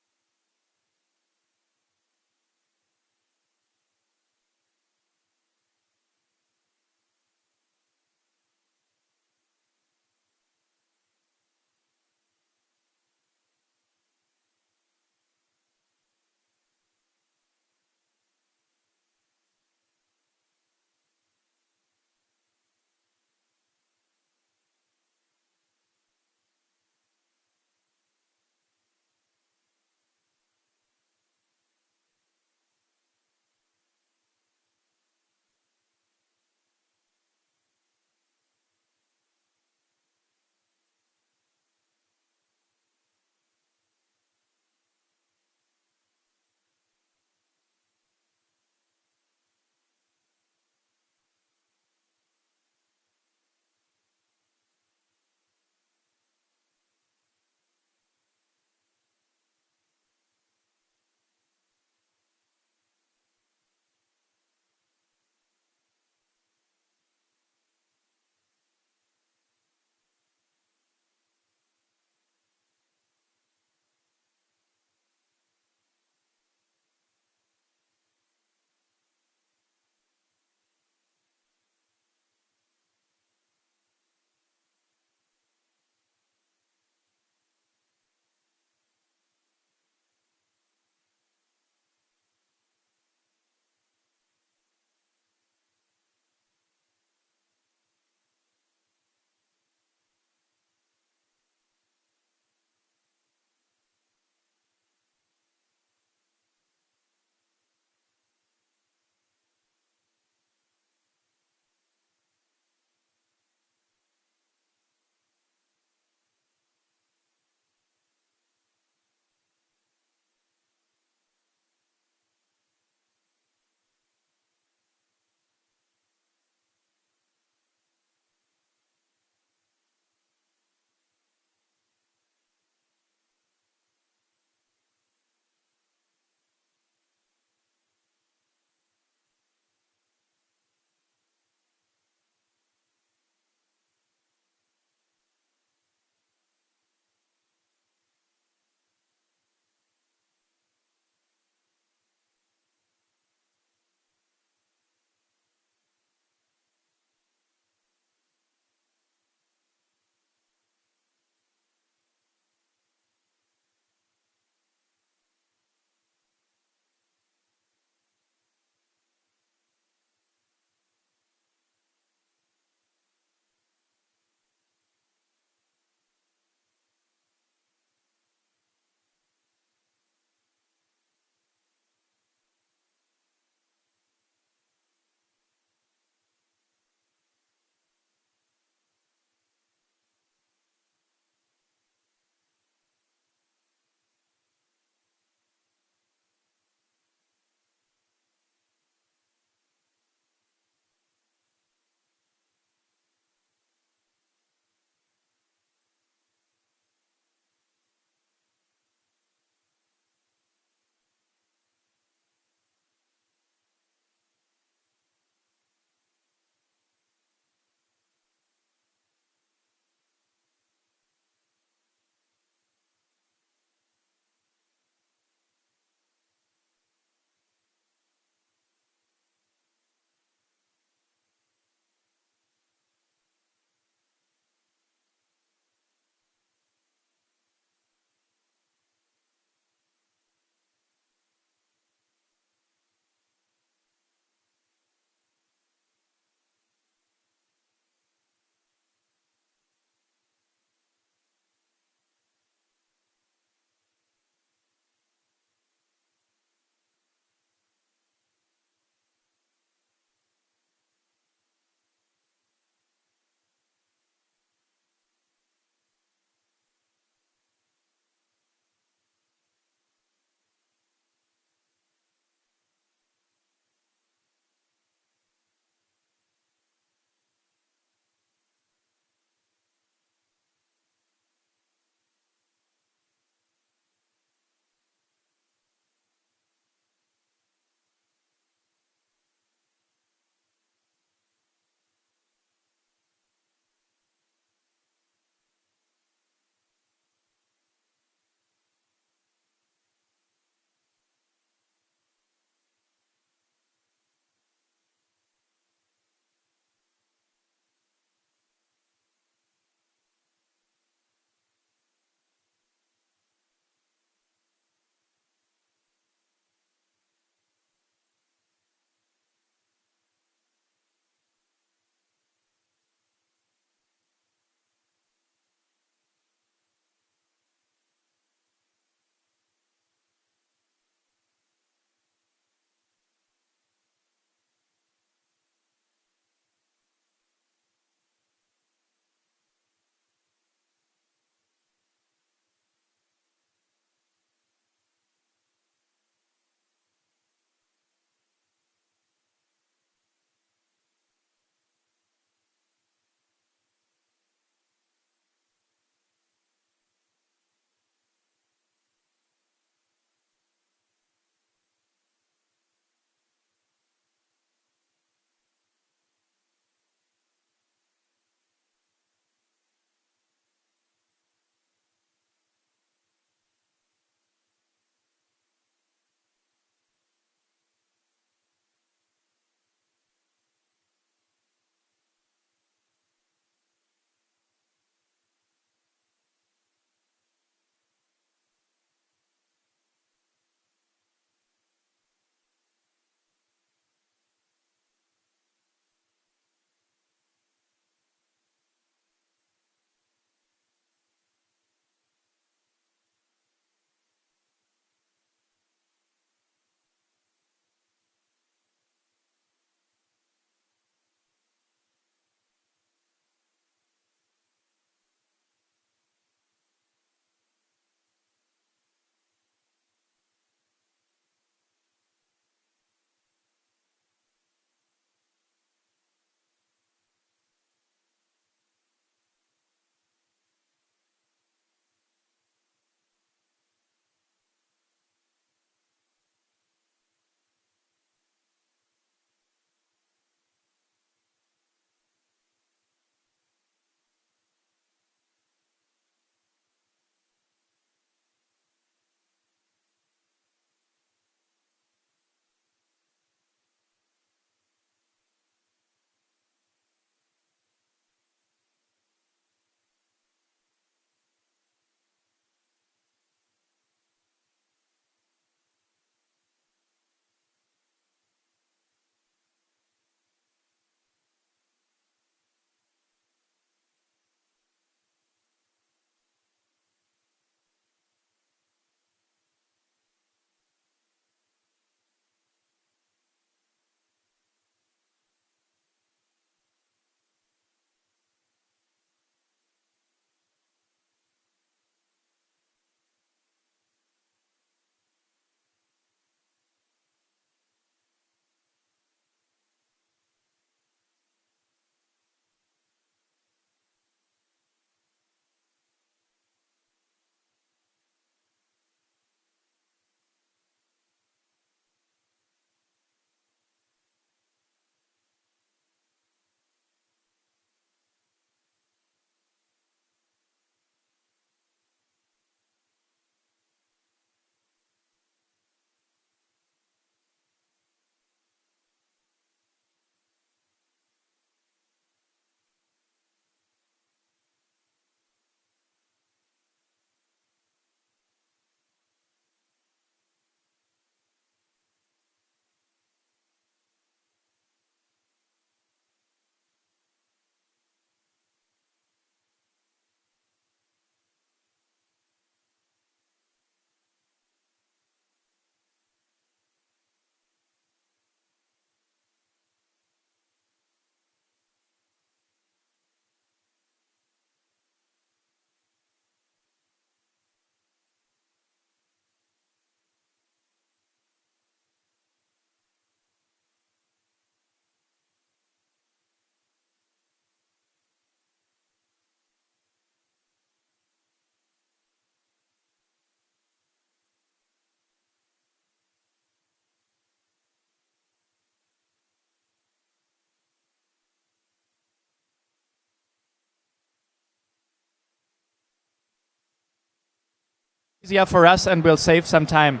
Easier for us, and we'll save some time.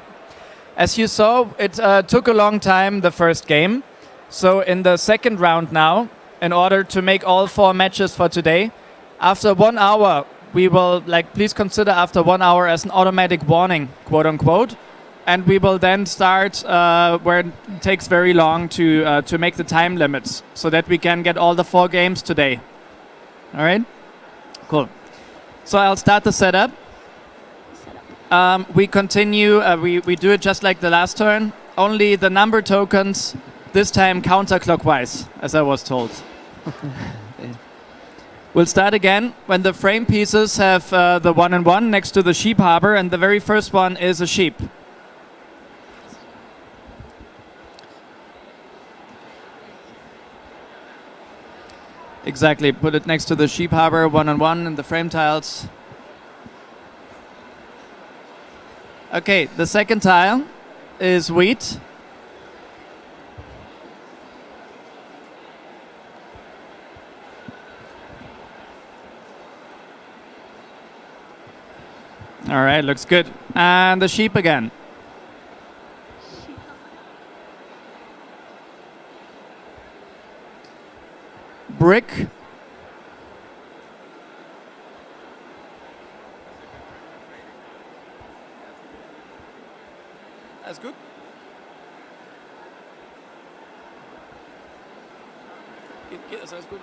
As you saw, it took a long time, the first game. So in the second round now, in order to make all 4 matches for today, after 1 hour, we will, please consider after 1 hour as an automatic warning, quote unquote. And we will then start where it takes very long to make the time limits so that we can get all the 4 games today. All right? Cool. So I'll start the setup. We continue, we do it just like the last turn, only the number tokens, this time counterclockwise, as I was told. We'll start again when the frame pieces have the 1 and 1 next to the sheep harbor, and the very first one is a sheep. Exactly, put it next to the sheep harbor, 1 and 1 in the frame tiles. Okay, the second tile is wheat. All right, looks good. And the sheep again. Brick. That's good. That's good.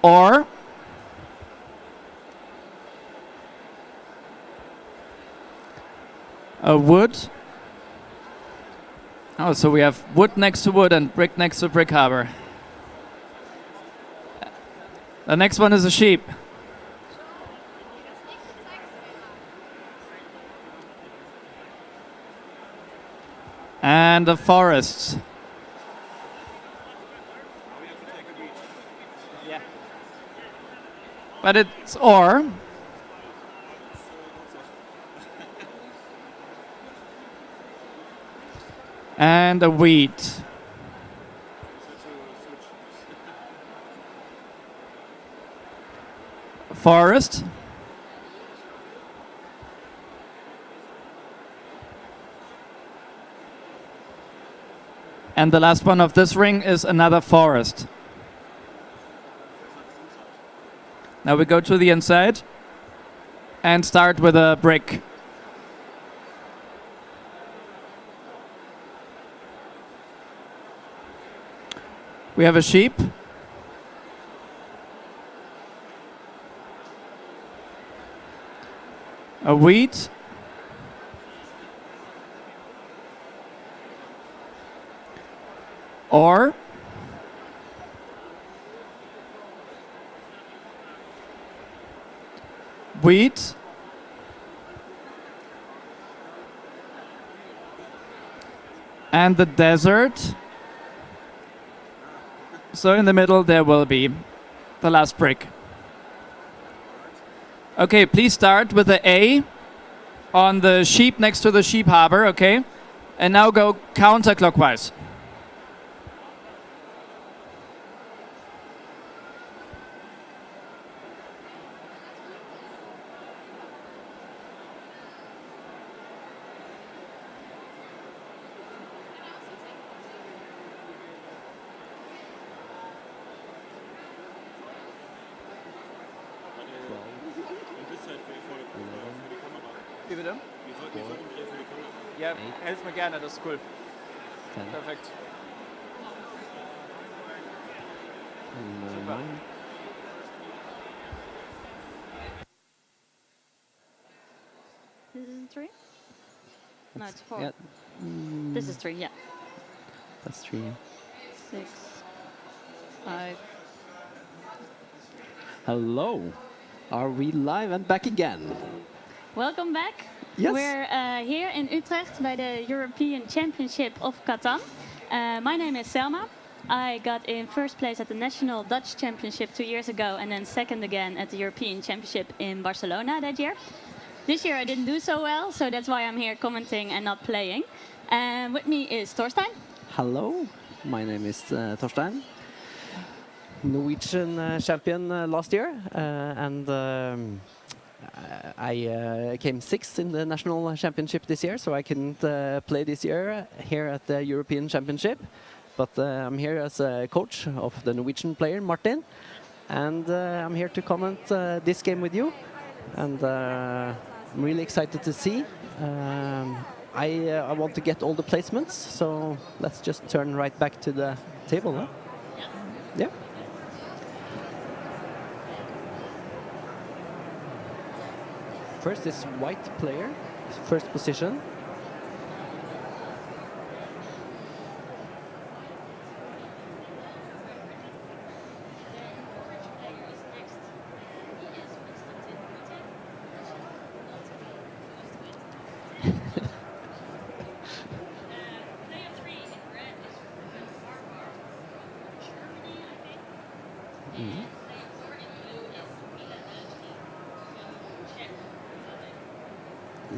Or a wood. Oh, so we have wood next to wood and brick next to brick harbor. The next one is a sheep. And a forest. Yeah. But it's or. And a wheat. Forest. And the last one of this ring is another forest. Now we go to the inside and start with a brick. We have a sheep. A wheat. Or wheat. And the desert. So in the middle there will be the last brick. Okay, please start with the A on the sheep next to the sheep harbor, okay? And now go counterclockwise. Wie bitte? Ja, helf mir gerne, das ist cool. Perfekt. Super. This is 3? No, it's 4. Yeah. This is 3, yeah. That's 3. 6, 5. Hello. Are we live and back again? Welcome back. Yes. We're here in Utrecht by the European Championship of Catan. My name is Selma. I got in first place at the National Dutch Championship 2 years ago and then second again at the European Championship in Barcelona that year. This year I didn't do so well, so that's why I'm here commenting and not playing. And with me is Thorstein. Hello. My name is Thorstein. Norwegian champion last year and I came sixth in the national championship this year, so I couldn't play this year here at the European Championship. But I'm here as a coach of the Norwegian player Martin, and I'm here to comment this game with you. And I'm really excited to see. I want to get all the placements, so let's just turn right back to the table. Huh? Yeah. First is white player, first position.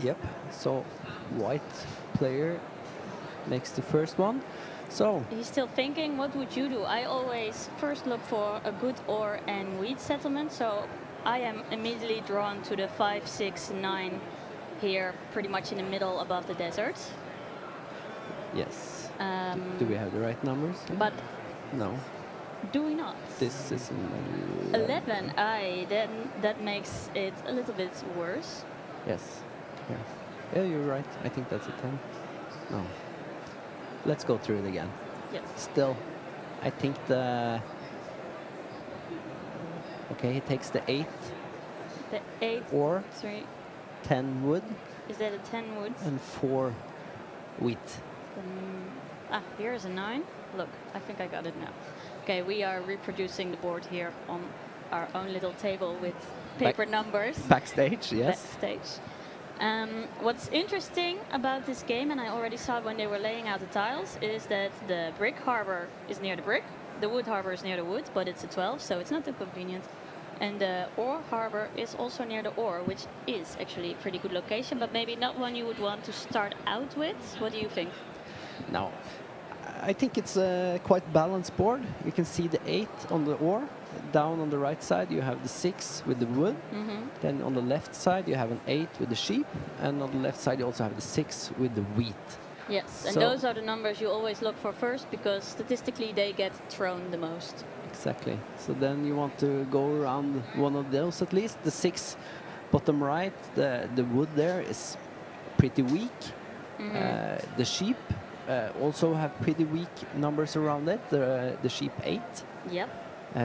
Yep, so white player makes the first one. So He's still thinking, what would you do? I always first look for a good ore and wheat settlement, so I am immediately drawn to the 5, 6, 9 here, pretty much in the middle above the desert. yes, do we have the right numbers? But No, do we not? this is 11, then that makes it a little bit worse. Yes, yeah, you're right. I think that's a 10. No, let's go through it again. Yes. Still, I think okay, he takes the 8 The 8, or 3, 10 wood is that a 10 wood? and 4 wheat. Here's a 9. Look, I think I got it now. Okay, we are reproducing the board here on our own little table with paper numbers. Backstage, yes. Backstage. What's interesting about this game, and I already saw it when they were laying out the tiles, is that the brick harbor is near the brick, the wood harbor is near the wood, but it's a 12, so it's not too convenient. And the ore harbor is also near the ore, which is actually a pretty good location, but maybe not one you would want to start out with. What do you think? No, I think it's a quite balanced board. You can see the 8 on the ore. Down on the right side you have the 6 with the wood. Then on the left side you have an 8 with the sheep, and on the left side you also have the 6 with the wheat. Yes, and So- those are the numbers you always look for first, because statistically they get thrown the most. Exactly. So then you want to go around one of those at least. The 6 bottom right, the wood there is pretty weak. The sheep also have pretty weak numbers around it. The sheep 8. Yep.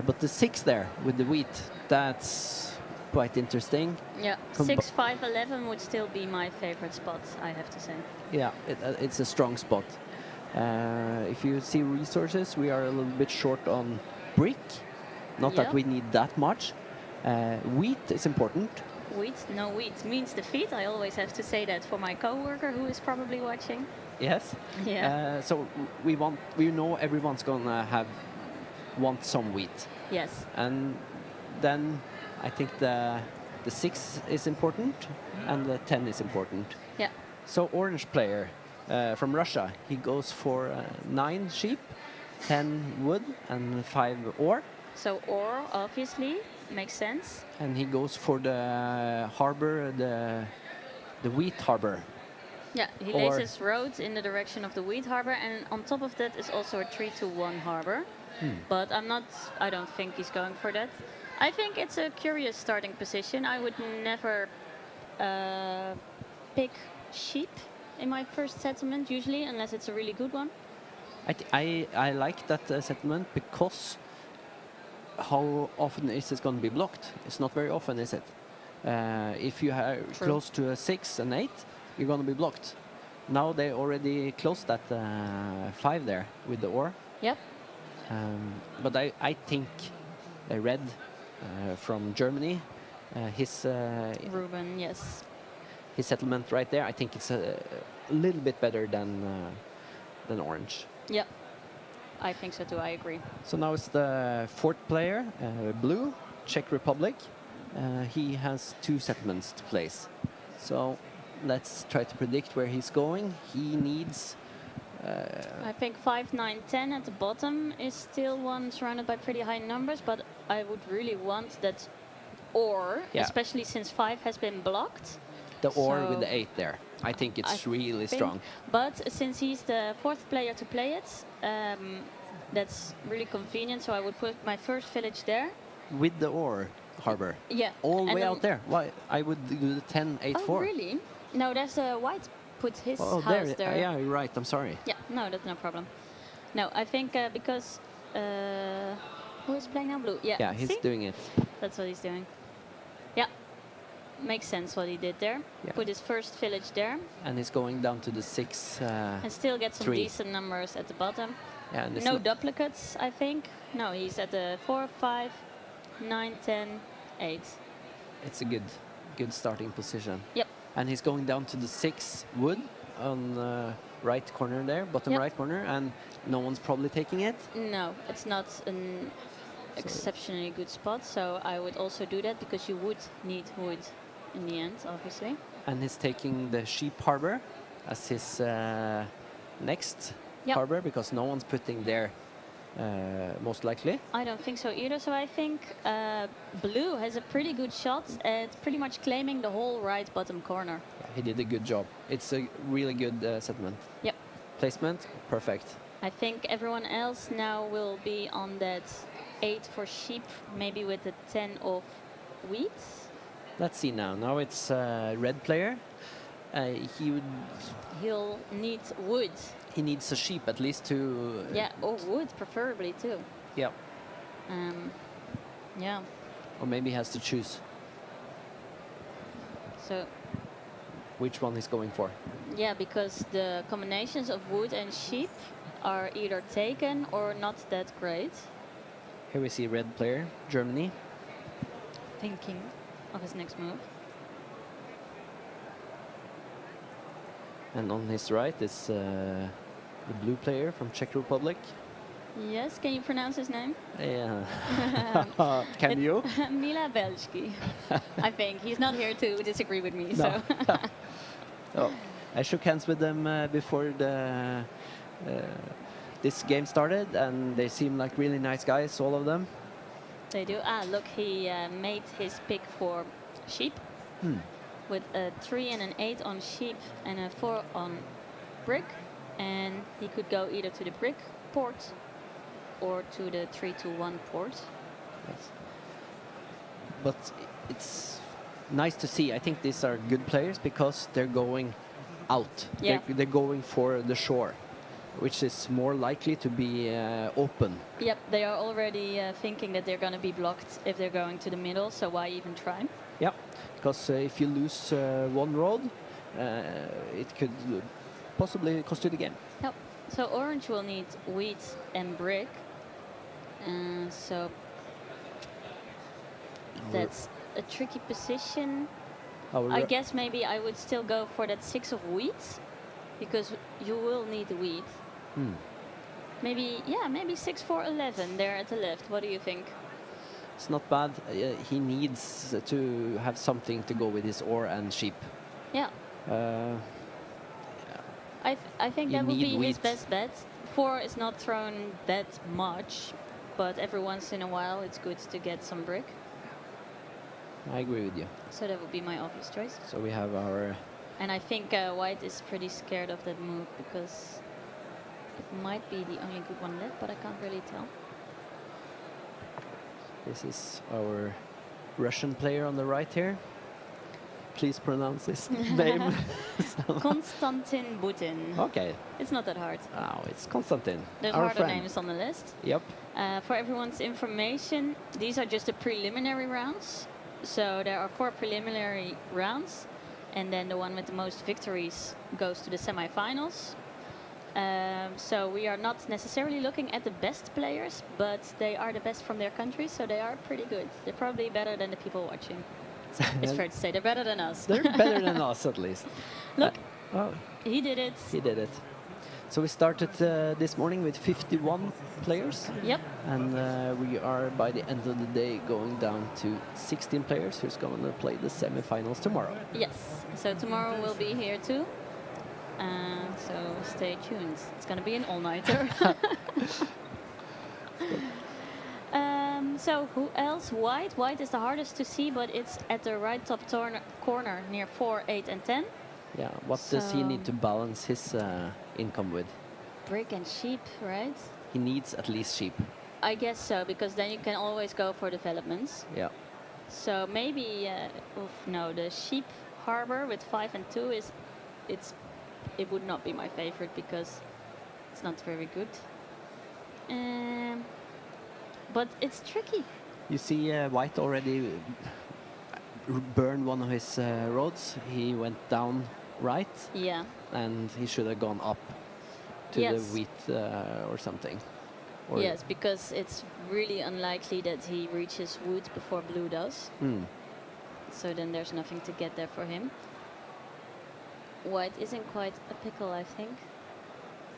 But the 6 there with the wheat, that's quite interesting. Yeah, Combi- 6, 5, 11 would still be my favorite spot, I have to say. Yeah, it's a strong spot. If you see resources, we are a little bit short on brick. Not Yeah. that we need that much. Wheat is important. Wheat, no wheat means defeat. I always have to say that for my coworker who is probably watching. Yes. Yeah. So we know everyone's gonna want some wheat, Yes. and then I think the 6 is important and the 10 is important. Yeah. So orange player from Russia, he goes for 9 sheep, 10 wood and 5 ore, So ore obviously makes sense. and he goes for the harbor, the wheat harbor. Yeah, he lays his roads in the direction of the wheat harbor, and on top of that is also a 3-2-1 harbor. But I don't think he's going for that. I think it's a curious starting position. I would never pick sheep in my first settlement usually, unless it's a really good one. I like that settlement because how often is it going to be blocked? It's not very often, is it? If you are True. close to a 6 and 8, you're going to be blocked. Now they already closed that 5 there with the ore. Yep. But I think Red from Germany, his Ruben, yes. his settlement right there, I think it's a little bit better than orange. Yep. I think so too, I agree. So now it's the 4th player, blue, Czech Republic. He has 2 settlements to place. So let's try to predict where he's going. He needs... I think 5, 9, 10 at the bottom is still one surrounded by pretty high numbers, but I would really want that or, Yeah. especially since 5 has been blocked. The or with So the 8 there. I think it's I really think- strong. But since he's the 4th player to play it, that's really convenient. So I would put my first village there. With the or, Harbor. Yeah. All the and way then- out there. Why? I would do the 10, 8, Oh, 4. really? No, there's a white put his Oh, house there. there. Yeah, you're right. I'm sorry. Yeah, no, that's no problem. No, I think because who is playing now? Blue. Yeah. Yeah, he's See? doing it. That's what he's doing. Yeah, makes sense what he did there. Yeah. Put his first village there And he's going down to the 6. and still get some 3. decent numbers at the bottom. Yeah, and it's No not- duplicates, I think. No, he's at the 4, 5, 9, 10, 8. it's a good starting position. Yep. And he's going down to the 6 wood on right corner there, bottom Yep. right corner, and no one's probably taking it. No, it's not an exceptionally good spot, so I would also do that because you would need wood in the end, obviously. And he's taking the sheep harbor as his next Yep. harbor because no one's putting there most likely. I don't think so either, so I think Blue has a pretty good shot at pretty much claiming the whole right bottom corner. He did a good job. It's a really good settlement. Yep. Placement, perfect. I think everyone else now will be on that 8 for sheep, maybe with the 10 of wheat. Let's see now. Now it's red player. He would. He'll need wood. He needs a sheep at least to. Yeah, or wood preferably too. Yeah. Yeah, Or maybe he has to choose so which one he's going for. yeah, because the combinations of wood and sheep are either taken or not that great. Here we see red player, Germany. Thinking of his next move. And on his right is the blue player from Czech Republic. Yes, can you pronounce his name? Yeah. Can you? Mila Belski. I think he's not here to disagree with me. So Oh, I shook hands with them before the this game started, and they seem like really nice guys, all of them. they do. Ah, look, he made his pick for sheep with a 3 and an 8 on sheep and a 4 on brick, and he could go either to the brick port or to the 3-1 port. Yes. But it's nice to see. I think these are good players because they're going out. Yeah. They're going for the shore, which is more likely to be open. Yep, they are already thinking that they're going to be blocked if they're going to the middle, so why even try? Yeah, because if you lose one road, it could possibly cost you the game. Yep. So orange will need wheat and brick. So that's a tricky position. I guess maybe I would still go for that 6 of wheat because you will need wheat. Maybe, yeah, maybe 6 for 11 there at the left. What do you think? It's not bad. He needs to have something to go with his ore and sheep. Yeah. I think You that would need be his wheat. best bet. 4 is not thrown that much, but every once in a while it's good to get some brick. I agree with you. So that would be my obvious choice. So we have our. And I think white is pretty scared of that move because it might be the only good one left, but I can't really tell. This is our Russian player on the right here. Please pronounce his name. Konstantin Butin. Okay. It's not that hard. Oh, it's Konstantin. There's our harder friend. names on the list. Yep. For everyone's information, these are just the preliminary rounds. So there are 4 preliminary rounds, and then the one with the most victories goes to the semifinals. So we are not necessarily looking at the best players, but they are the best from their country, so they are pretty good. They're probably better than the people watching. It's fair to say they're better than us. They're better than us, at least. Look, Oh, he did it. he did it. So we started this morning with 51 players, Yep. and we are by the end of the day going down to 16 players who's going to play the semifinals tomorrow. Yes. So tomorrow we'll be here too. So stay tuned. It's going to be an all-nighter. So who else? White. White is the hardest to see, but it's at the right top corner near 4, 8, and 10. Yeah. What does he need So- to balance his income with? Brick and sheep, right? He needs at least sheep. I guess so, because then you can always go for developments. Yeah. So maybe, no, the sheep harbor with 5 and 2 it would not be my favorite because it's not very good. But it's tricky. You see, White already burned one of his roads. He went down right, Yeah. and he should have gone up to Yes. the wheat or something. Or Yes, because it's really unlikely that he reaches wood before blue does. Hmm. So then there's nothing to get there for him. White is in quite a pickle, I think.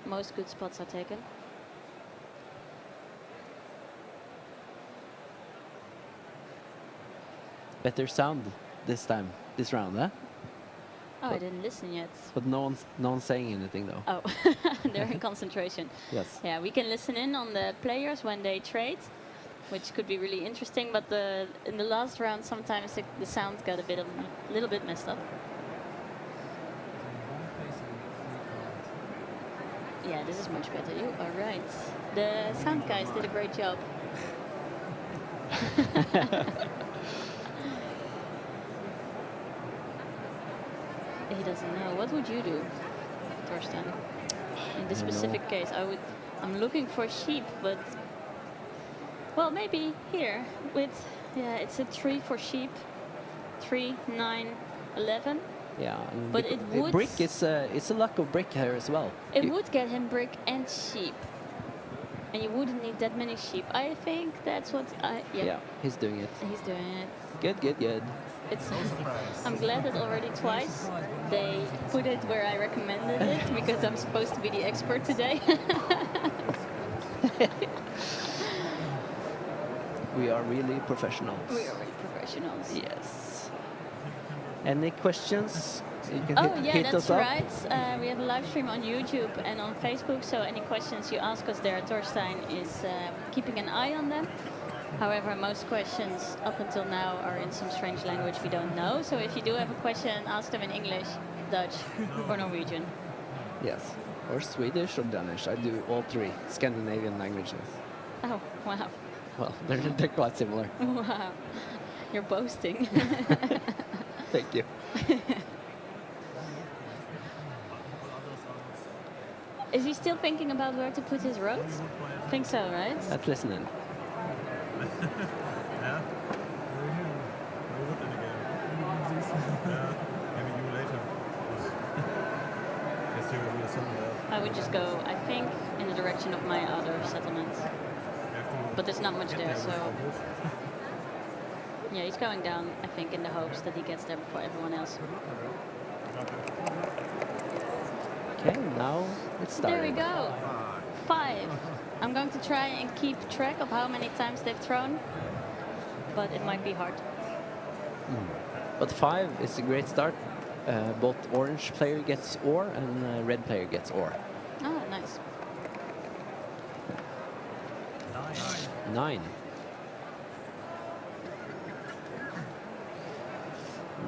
Most good spots are taken. Better sound this time, this round, huh? Oh, I didn't listen yet. But no one's saying anything though. Oh, they're in concentration. Yes. Yeah, we can listen in on the players when they trade, which could be really interesting. But in the last round, sometimes the sound got a little bit messed up. Yeah, this is much better. You are right. The sound guys did a great job. He doesn't know. What would you do, Torsten? In this I don't know. specific case, I'm looking for sheep, but well, maybe here with it's a 3 for sheep, 3, 9, 11. Yeah. And But it would- brick is it's a lack of brick here as well. It You- would get him brick and sheep, and you wouldn't need that many sheep. I think that's what Yeah, he's doing it. he's doing it. Good, good, good. It's. I'm glad that already twice they put it where I recommended it because I'm supposed to be the expert today. We are really professionals. We are really professionals. Yes. Any questions? You can Oh yeah, hit that's us up. right. We have a live stream on YouTube and on Facebook, so any questions you ask us there, Torstein is keeping an eye on them. However, most questions up until now are in some strange language we don't know. So if you do have a question, ask them in English, Dutch, or Norwegian. Yes. Or Swedish or Danish. I do all three Scandinavian languages. Oh, wow. Well, they're quite similar. Wow. You're boasting. Thank you. Is he still thinking about where to put his roads? Think so, right? Let's listen in. Ja? Wo wird denn again? Siehst du? Ja, maybe you later. Yes, you will do something there. I would just go, I think, in the direction of my other settlements. You have to But there's not much get there, with so all this. yeah, he's going down, I think, in the hopes that he gets there before everyone else. Okay, now it's started. There we go. 5. I'm going to try and keep track of how many times they've thrown, but it might be hard. But 5 is a great start. Both orange player gets ore and red player gets ore. Oh, nice. 9.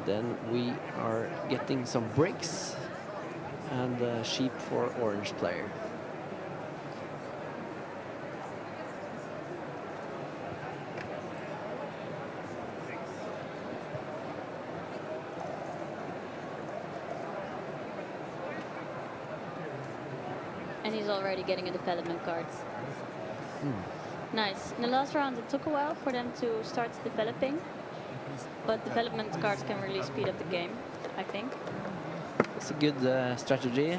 Then we are getting some bricks and sheep for orange player. And he's already getting a development card. Nice. In the last round, it took a while for them to start developing, but development cards can really speed up the game, I think. It's a good strategy,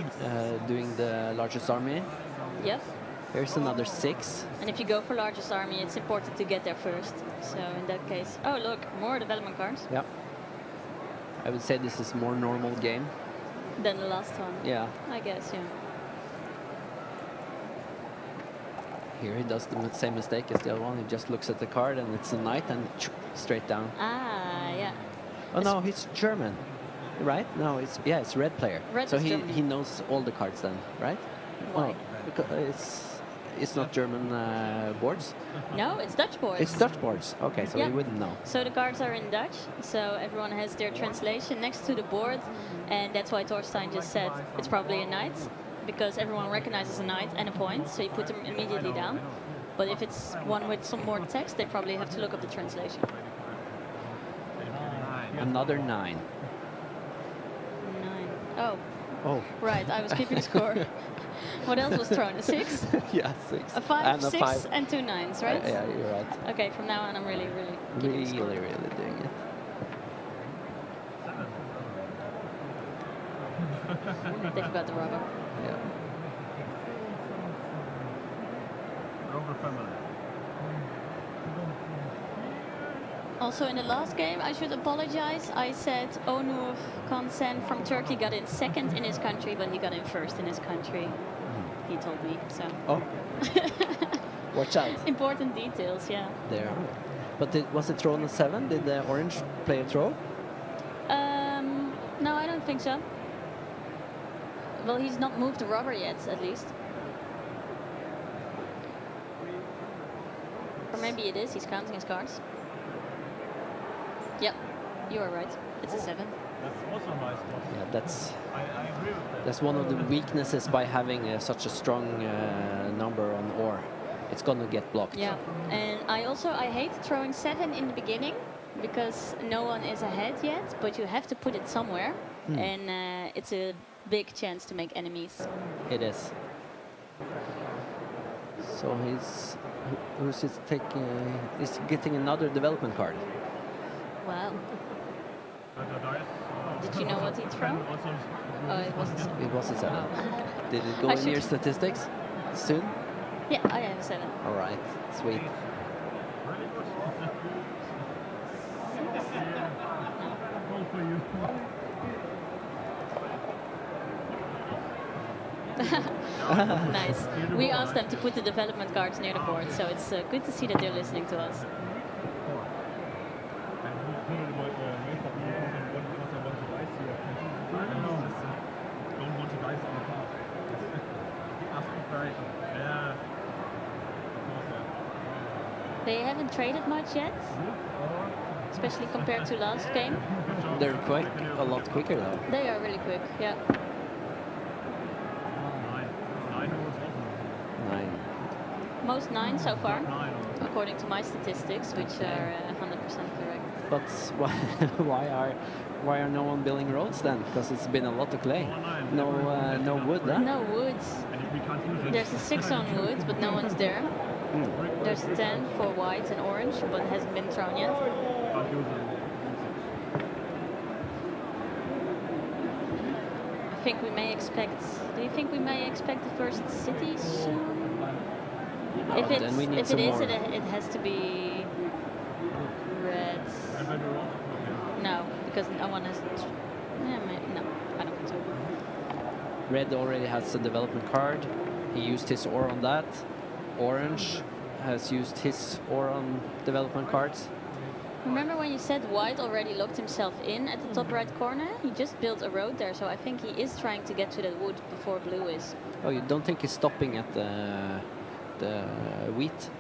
doing the largest army. Yep. Here's another 6. And if you go for largest army, it's important to get there first. So in that case, oh look, more development cards Yeah. I would say this is more normal game. than the last one. Yeah. I guess, yeah. Here he does the same mistake as the other one. He just looks at the card and it's a knight and straight down. Ah, yeah. Oh no, he's German, right? No, it's red player. Red so is he Germany. he knows all the cards then, right? Why? Oh, because it's not German boards. No, it's Dutch boards. It's Dutch boards. Okay, so Yeah. we wouldn't know. So the cards are in Dutch, so everyone has their translation next to the board, and that's why Torstein just said it's probably a knight, because everyone recognizes a knight and a point, so you put them immediately down. But if it's one with some more text, they probably have to look up the translation. Another 9. 9. Oh, Oh. right, I was keeping score. What else was thrown? A 6? Yeah, 6. A 5, and 6, a 5. and 2 9s, right? Yeah, you're right. Okay, from now on I'm really keeping score. Really doing it. They forgot the rubber. Yeah. Rubber family. Also in the last game, I should apologize. I said Onur Kansen from Turkey got in second in his country, but he got in first in his country. He told me, so. Oh. Watch out. Important details, yeah. There. But was it thrown a 7? Did the orange player throw? No, I don't think so. Well, he's not moved the rubber yet, at least. Or maybe it is, he's counting his cards. Yep, you are right. It's a 7. That's also nice. Yeah, that's I agree with that. that's one of the weaknesses by having such a strong number on or. It's gonna get blocked. Yeah, and I hate throwing 7 in the beginning because no one is ahead yet, but you have to put it somewhere, and it's a big chance to make enemies. It is. So who's taking? Is getting another development card. Wow. The dice. Did you know what he'd thrown? Also, Oh, it wasn't 7. It was a 7. Oh. Did it go I in your should- statistics soon? Yeah, I have a 7. All right, sweet. really good. Goal for you. Nice. We asked them to put the development cards near the board, so it's good to see that they're listening to us. Don't want to dice on the card. Yeah. They haven't traded much yet, especially compared to last game. They're quick, a lot quicker though. They are really quick, yeah. 9. Most 9 so far, 9. according to my statistics, which are 100% correct. But why are no one building roads then? Because it's been a lot of clay. No wood, huh? No woods. There's a 6 on wood, but no one's there. There's 10 for white and orange, but it hasn't been thrown yet. I think we may expect. Do you think we may expect the first city soon? If then we need it some is, more. it has to be red. No, because no one has. Yeah, no, I don't think so. Red already has a development card. He used his ore on that. Orange has used his ore on development cards. Remember when you said white already locked himself in at the top right corner? He just built a road there, so I think he is trying to get to that wood before blue is. Oh, you don't think he's stopping at the wheat?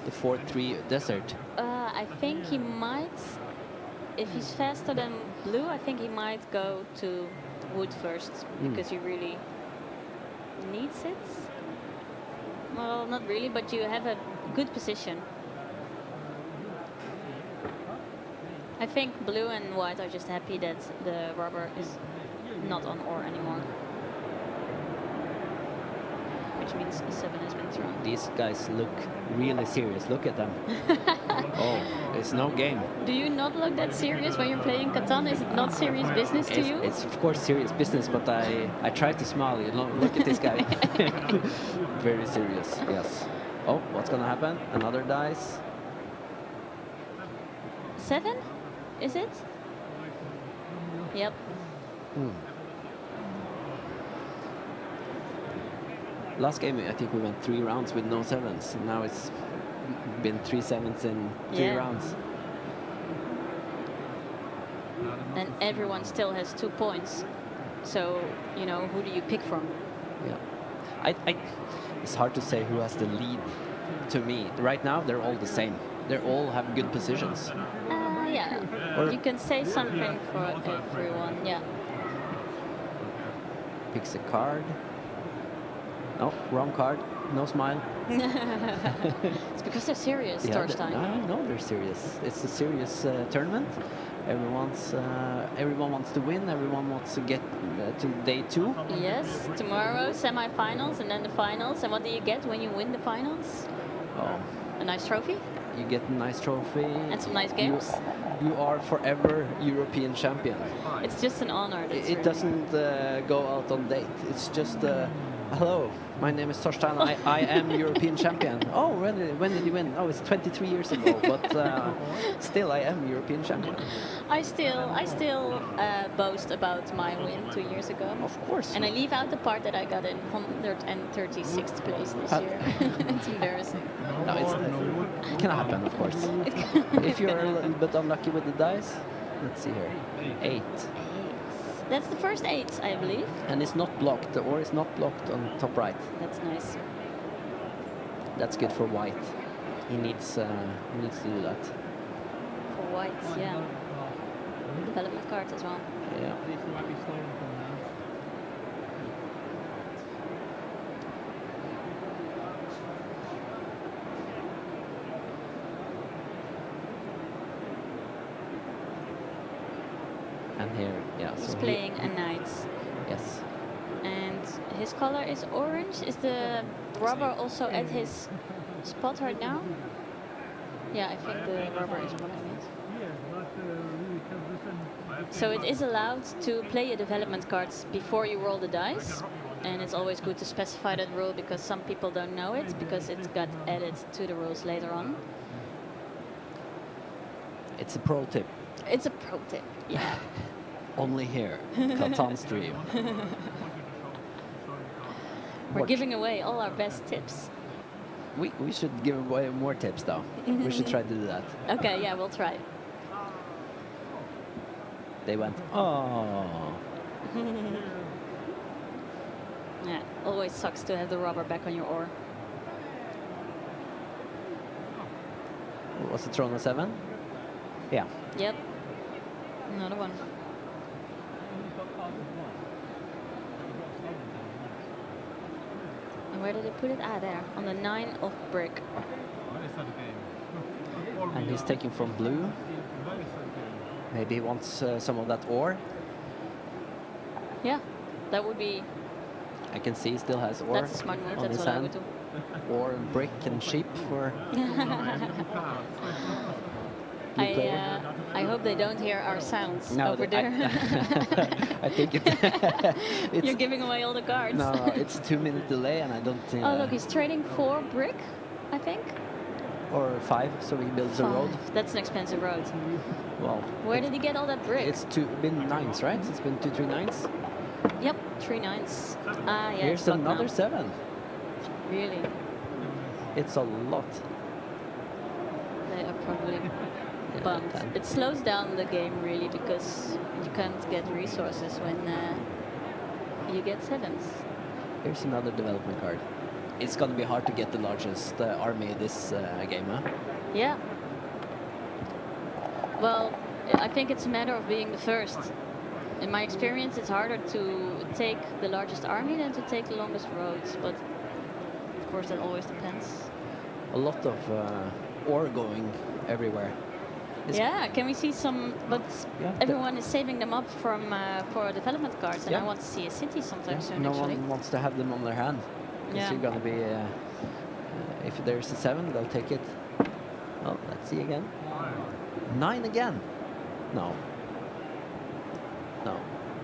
The 4-3 desert? I think he might, if he's faster than blue, I think he might go to wood first, because he really needs it. Well, not really, but you have a good position. I think blue and white are just happy that the rubber is not on ore anymore. Which means a 7 has been thrown. These guys look really serious. Look at them. Oh, it's no game. Do you not look that serious when you're playing Catan? Is it not serious business to you? It's of course serious business, but I try to smile. You know, look at this guy. Very serious. Yes. Oh, what's gonna happen? Another dice. 7? Is it? Yep. Last game, I think we went 3 rounds with no 7s. Now it's been 3 7s in 3 Yeah. rounds. And everyone still has 2 points. So, you know, who do you pick from? Yeah. it's hard to say who has the lead. To me, right now they're all the same. They all have good positions. Yeah, Or- you can say something for everyone. Yeah. Picks a card. No, wrong card. No smile. It's because they're serious, Torstein. No, they're serious. It's a serious tournament. Everyone wants to win. Everyone wants to get to day 2. Yes, tomorrow semi-finals and then the finals. And what do you get when you win the finals? Oh, A nice trophy you get a nice trophy. and some nice games. You are forever European champion. It's just an honor. That's It really- doesn't go out on date. It's just, hello, my name is Torstein. I am European champion. Oh, when did you win? Oh, it's 23 years ago, but still I am European champion. I still boast about my win 2 years ago. Of course. And I leave out the part that I got in 136th place this year. It's embarrassing. No, it can happen, of course. If you're a little bit unlucky with the dice, let's see here. 8. That's the first 8, I believe. And it's not blocked, the ore is not blocked on top right. That's nice. That's good for white. He needs to do that. For white, yeah. Development card as well. Yeah. And here, yeah. He's so playing a knight. Yes. And his color is orange. Is the rubber also at his spot right now? Yeah, I think the rubber is what I meant. So it is allowed to play your development cards before you roll the dice. And it's always good to specify that rule because some people don't know it because it got added to the rules later on. It's a pro tip. It's a pro tip, yeah. Only here, Catan stream. We're Watch. giving away all our best tips. We should give away more tips though. We should try to do that. Okay, yeah, we'll try. They went, oh. Yeah, always sucks to have the rubber back on your oar. Was it thrown a 7? Yeah. Yep. Another one. And where did they put it? Ah, there. On the 9 of brick. And he's taking from blue. Maybe he wants some of that ore. Yeah, that would be... I can see he still has ore That's a smart move. on That's his what I would hand. do. Ore, brick and sheep for blue player. I hope they don't hear our sounds No, over there. I think it's You're giving away all the cards. no, it's a 2-minute delay, and I don't think. Oh, look, he's trading 4 brick, I think. Or 5, so he builds a road. 5. That's an expensive road. Well, Where did he get all that brick? it's been 9s, right? It's been 2, 3 9s. Yep, 3 9s. Ah, yeah. Here's it's blocked another now. 7. Really? It's a lot. They are probably Yeah, bummed. 10. It slows down the game really because you can't get resources when you get 7s. Here's another development card. It's gonna be hard to get the largest army this game, huh? Yeah. Well, I think it's a matter of being the first. In my experience, it's harder to take the largest army than to take the longest roads, but of course that always depends. A lot of ore going everywhere. Yeah, can we see some? But Yeah, everyone is saving them up from for development cards, and Yeah. I want to see a city sometime soon. No actually. one wants to have them on their hand. Because Yeah. you're gonna be, if there's a 7, they'll take it. Oh, let's see again. 9 again. No. No.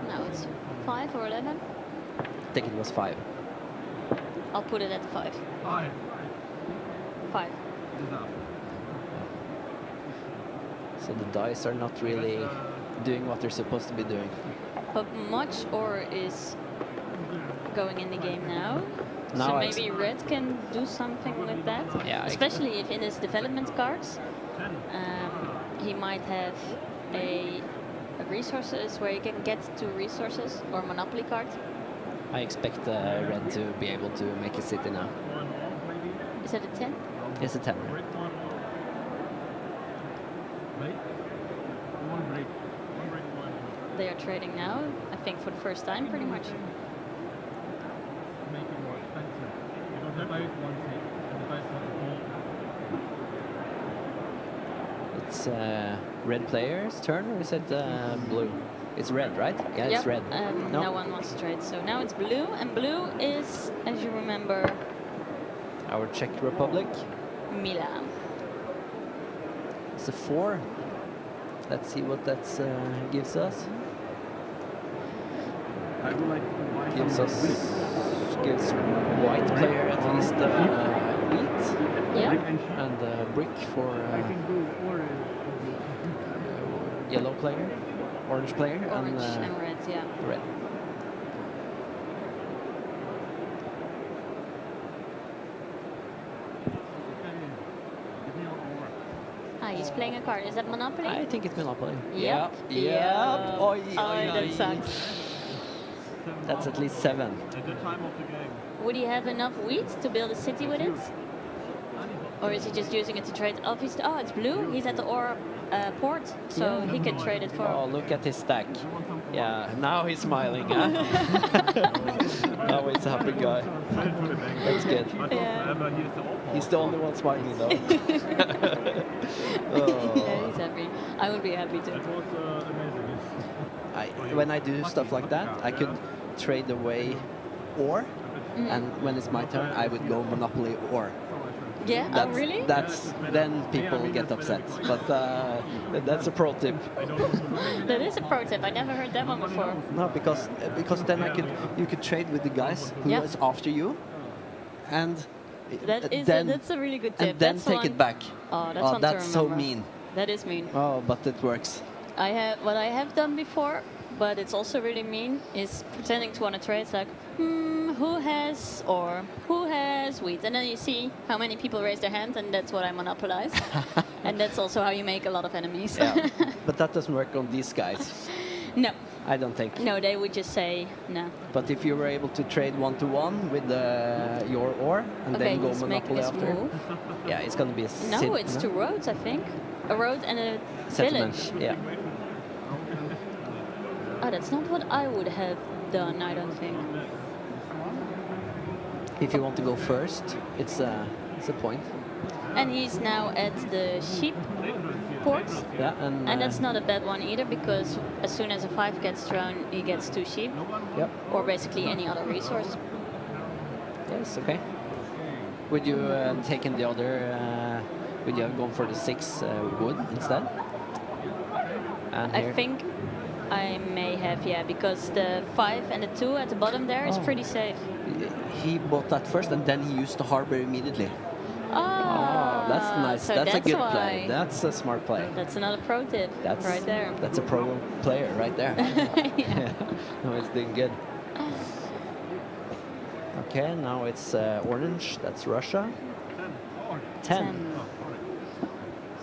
No, it's 5 or 11. I think it was 5. I'll put it at 5. 5. So the dice are not really doing what they're supposed to be doing. But much ore is going in the game now. Now So I maybe red can do something with that. Yeah, Especially if in his development cards, he might have a resources where you can get 2 resources or monopoly card. I expect red to be able to make a city now. Is that a 10? It's a 10. Break one. Break? One break. One break, one. They are trading now, I think for the first time, pretty much. Make it more expensive. You don't have to one take. And the dice have It's red player's turn, or is it blue? It's red, right? Yeah, it's red. No? No one wants to trade, so now it's blue, and blue is, as you remember, Our Czech Republic. Milan. It's a 4. Let's see what that gives us. I would like to buy Gives some gives white player at least wheat Yeah. and brick for I can do yellow player, orange player, Orange and and red, yeah. red. Ah, he's playing a card. Is that Monopoly? I think it's Monopoly. Yep. Yep. Oi, That sucks. That's at least 7. At the time of the game. Would he have enough wheat to build a city with it? Or is he just using it to trade? Obviously, oh, it's blue. He's at the ore port, so he can trade it for. Oh, look at his stack. Yeah, now he's smiling, huh? Now he's a happy guy. That's good. Yeah. He's the only one smiling though. Yeah, he's happy. I would be happy too. That was amazing. When I do stuff like that, I could trade away ore, and when it's my turn, I would go Monopoly ore. Yeah, oh, really? That's then people get upset. But that's a pro tip. That is a pro tip. I never heard that one before. No, because then you could trade with the guys who Yeah. is after you, and That's a really good tip. and then That's take one, it back. Oh, that's one to that's so remember. mean. That is mean. Oh, but it works. What I have done before, but it's also really mean, is pretending to want to trade. It's like, who has or who has wheat? And then you see how many people raise their hand, and that's what I monopolize. And that's also how you make a lot of enemies. Yeah, but that doesn't work on these guys. No, I don't think. no, they would just say no. But if you were able to trade 1-to-1 with your ore and Okay, then go he's making Monopoly his after, move. yeah, it's gonna be a No, it's 2 roads, I think. A road and a settlement. village. Yeah. Oh, that's not what I would have done, I don't think. If you want to go first, it's a point. And he's now at the sheep port. Yeah, And that's not a bad one either, because as soon as a 5 gets thrown, he gets 2 sheep, yep. or basically any other resource. Yes, okay. Would you taken the other? Would you have gone for the 6 wood instead? And I here- think I may have, yeah, because the 5 and the 2 at the bottom there is Oh. pretty safe. he bought that first, and then he used the harbor immediately. Oh, That's nice. So that's a good why. play. That's a smart play. That's another pro tip That's right there. That's a pro player right there. Yeah. No, it's doing good. Okay, now it's orange. That's Russia. 10.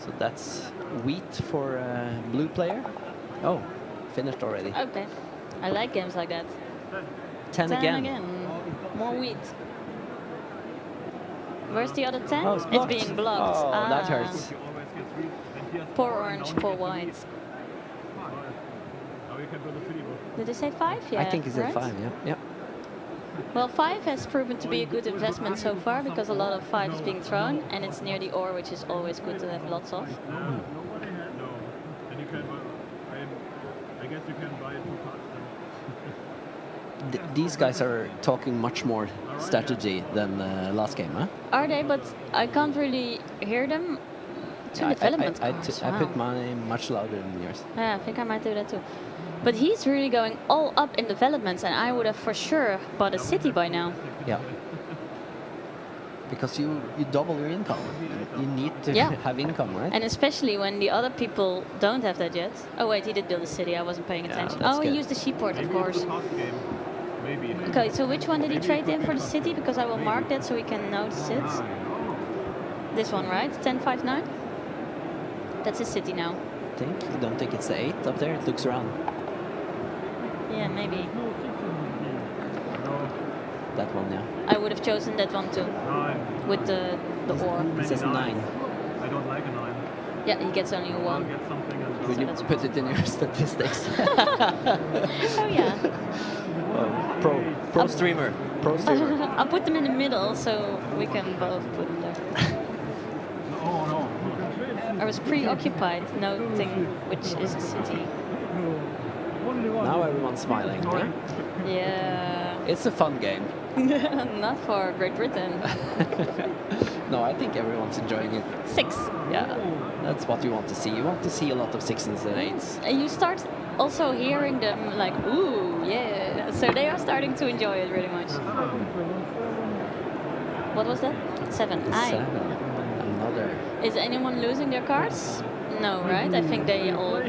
So that's wheat for blue player. Oh, finished already. Okay. I like games like that. 10 again. More wheat. Where's the other 10? Oh, it's blocked. being blocked. Oh, that Ah. hurts. Poor orange, poor white. Now you can build a city book. Did they say 5? Yeah. I think it's right? at 5. Yeah. Yeah. Well, 5 has proven to be a good investment so far, because a lot of 5 is being thrown, and it's near the ore, which is always good to have lots of. No. And you can buy, I guess you can buy 2 cards. These guys are talking much more strategy than last game, huh? Are they? But I can't really hear them. 2 development I cards. I put Wow. mine much louder than yours. Yeah, I think I might do that too. But he's really going all up in developments, and I would have for sure bought a city by now. Yeah. Because you double your income. You need to Yeah. have income, right? And especially when the other people don't have that yet. Oh wait, he did build a city, I wasn't paying attention. that's Oh, he good. used the seaport, of Maybe course. it's a card game. Maybe. Okay, so which one did he trade in for the city? Because I will mark that so we can notice it. This one, right? 1059? That's his city now. You don't think it's the 8 up there? It looks around. Yeah, maybe. that one, yeah. I would have chosen that one too, Nine. with the ore. It says 9. I don't like a 9. Yeah, he gets only a I'll 1. get something and Will you that's put it in your statistics? Oh yeah. Pro streamer. Pro streamer. I'll put them in the middle so we can both put them there. Oh no. I was preoccupied noting which is a city. Now everyone's smiling. Yeah? Yeah. It's a fun game. Not for Great Britain. No, I think everyone's enjoying it. 6. Yeah, that's what you want to see. You want to see a lot of 6s and 8s. And you start also hearing them like, ooh, yeah. So they are starting to enjoy it really much. What was that? 7. Aye. 7. Another. Is anyone losing their cards? No, right? I think they all...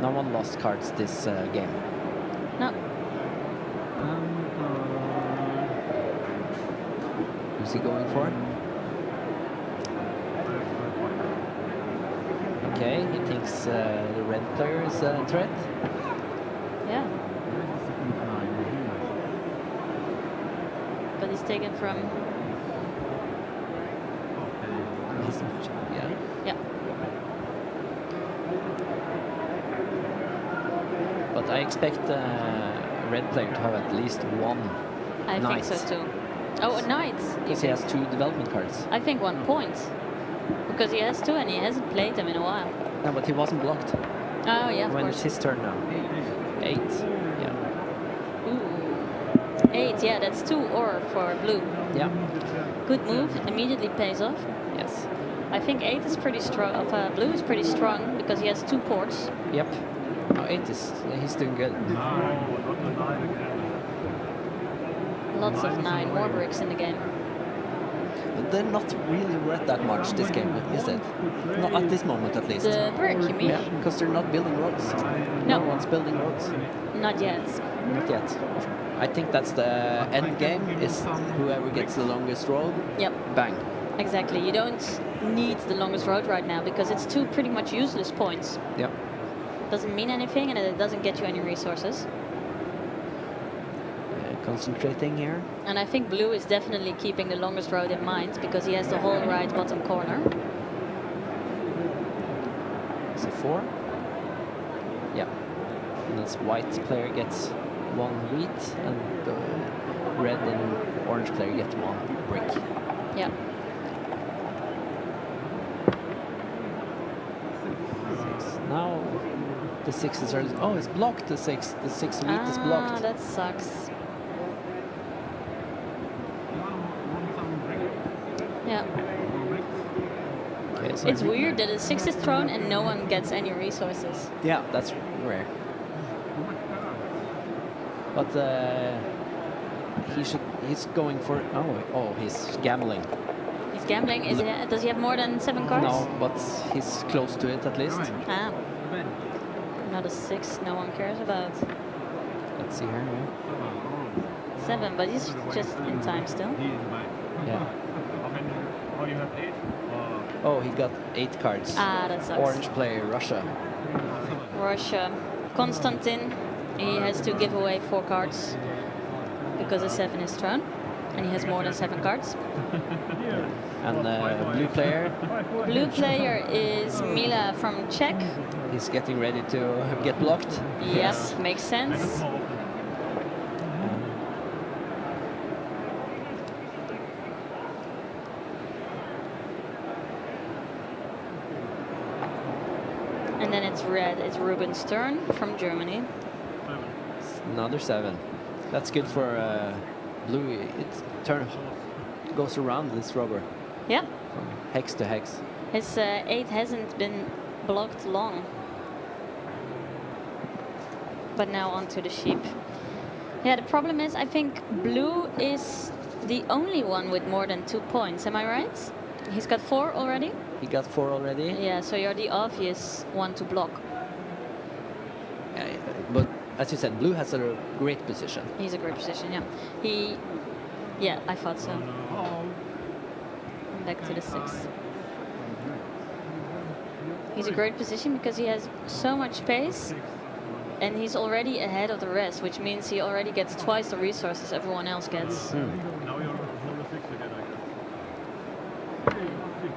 No one lost cards this game. No. Who's he going for? Okay, he thinks the red player is a threat. Yeah. But he's taken from... Yeah. Yeah. But I expect a red player to have at least one I knight. think so too. Oh, a knight. Because he has 2 development cards. I think 1 point. Because he has 2 and he hasn't played them in a while. No, but he wasn't blocked. Oh, yeah, of When course. it's his turn now. 8. Yeah. Ooh. 8, yeah, that's 2 ore for blue. Yeah. Good move, immediately pays off. Yes. I think 8 is pretty strong. Blue is pretty strong because he has 2 ports. Yep. Oh, 8 is... He's doing good. No, not the 9 again. Lots of 9 more bricks in the game. But they're not really worth that much this game, is it? Not at this moment, at least. The brick, you mean? Yeah, because they're not building roads. No. No one's building roads. Not yet. Not yet. I think that's the end game, is whoever gets the longest road, Yep, bang. exactly. You don't need the longest road right now because it's 2 pretty much useless points. Yep. Doesn't mean anything and it doesn't get you any resources. Concentrating here. And I think blue is definitely keeping the longest road in mind because he has the whole right bottom corner. It's a 4. Yeah. And this white player gets 1 wheat and the red and orange player get 1 brick. Yeah. 6. Now the 6s are... Oh, it's blocked, the 6. The 6 wheat is blocked. That sucks. Yeah. Okay, so It's weird that a 6 is thrown and no one gets any resources. yeah, that's rare. But he's going for... Oh, he's gambling. He's gambling. Does he have more than 7 cards? No, but he's close to it at least. Ah. Not a 6 no one cares about. Let's see here. Yeah. 7, but he's just in time still. Yeah. Oh, you have 8? Oh, he got 8 cards. Ah, that sucks. Orange player, Russia. Russia. Konstantin, he has to give away 4 cards because a 7 is thrown. And he has more than 7 cards. And blue player, Blue player is Mila from Czech. he's getting ready to get blocked. Yes, makes sense. And then it's red, it's Ruben's turn from Germany. Another 7. That's good for blue. It goes around this rubber Yeah, from hex to hex. his 8 hasn't been blocked long. But now onto the sheep. Yeah, the problem is I think blue is the only one with more than 2 points. Am I right? He's got 4 already? He got 4 already. Yeah, so you're the obvious one to block. But as you said, blue has a great position. He's a great position, yeah. Yeah, I thought so. Back to the 6. He's a great position because he has so much space And he's already ahead of the rest, which means he already gets twice the resources everyone else gets. Now you're number 6 again, I guess. 6.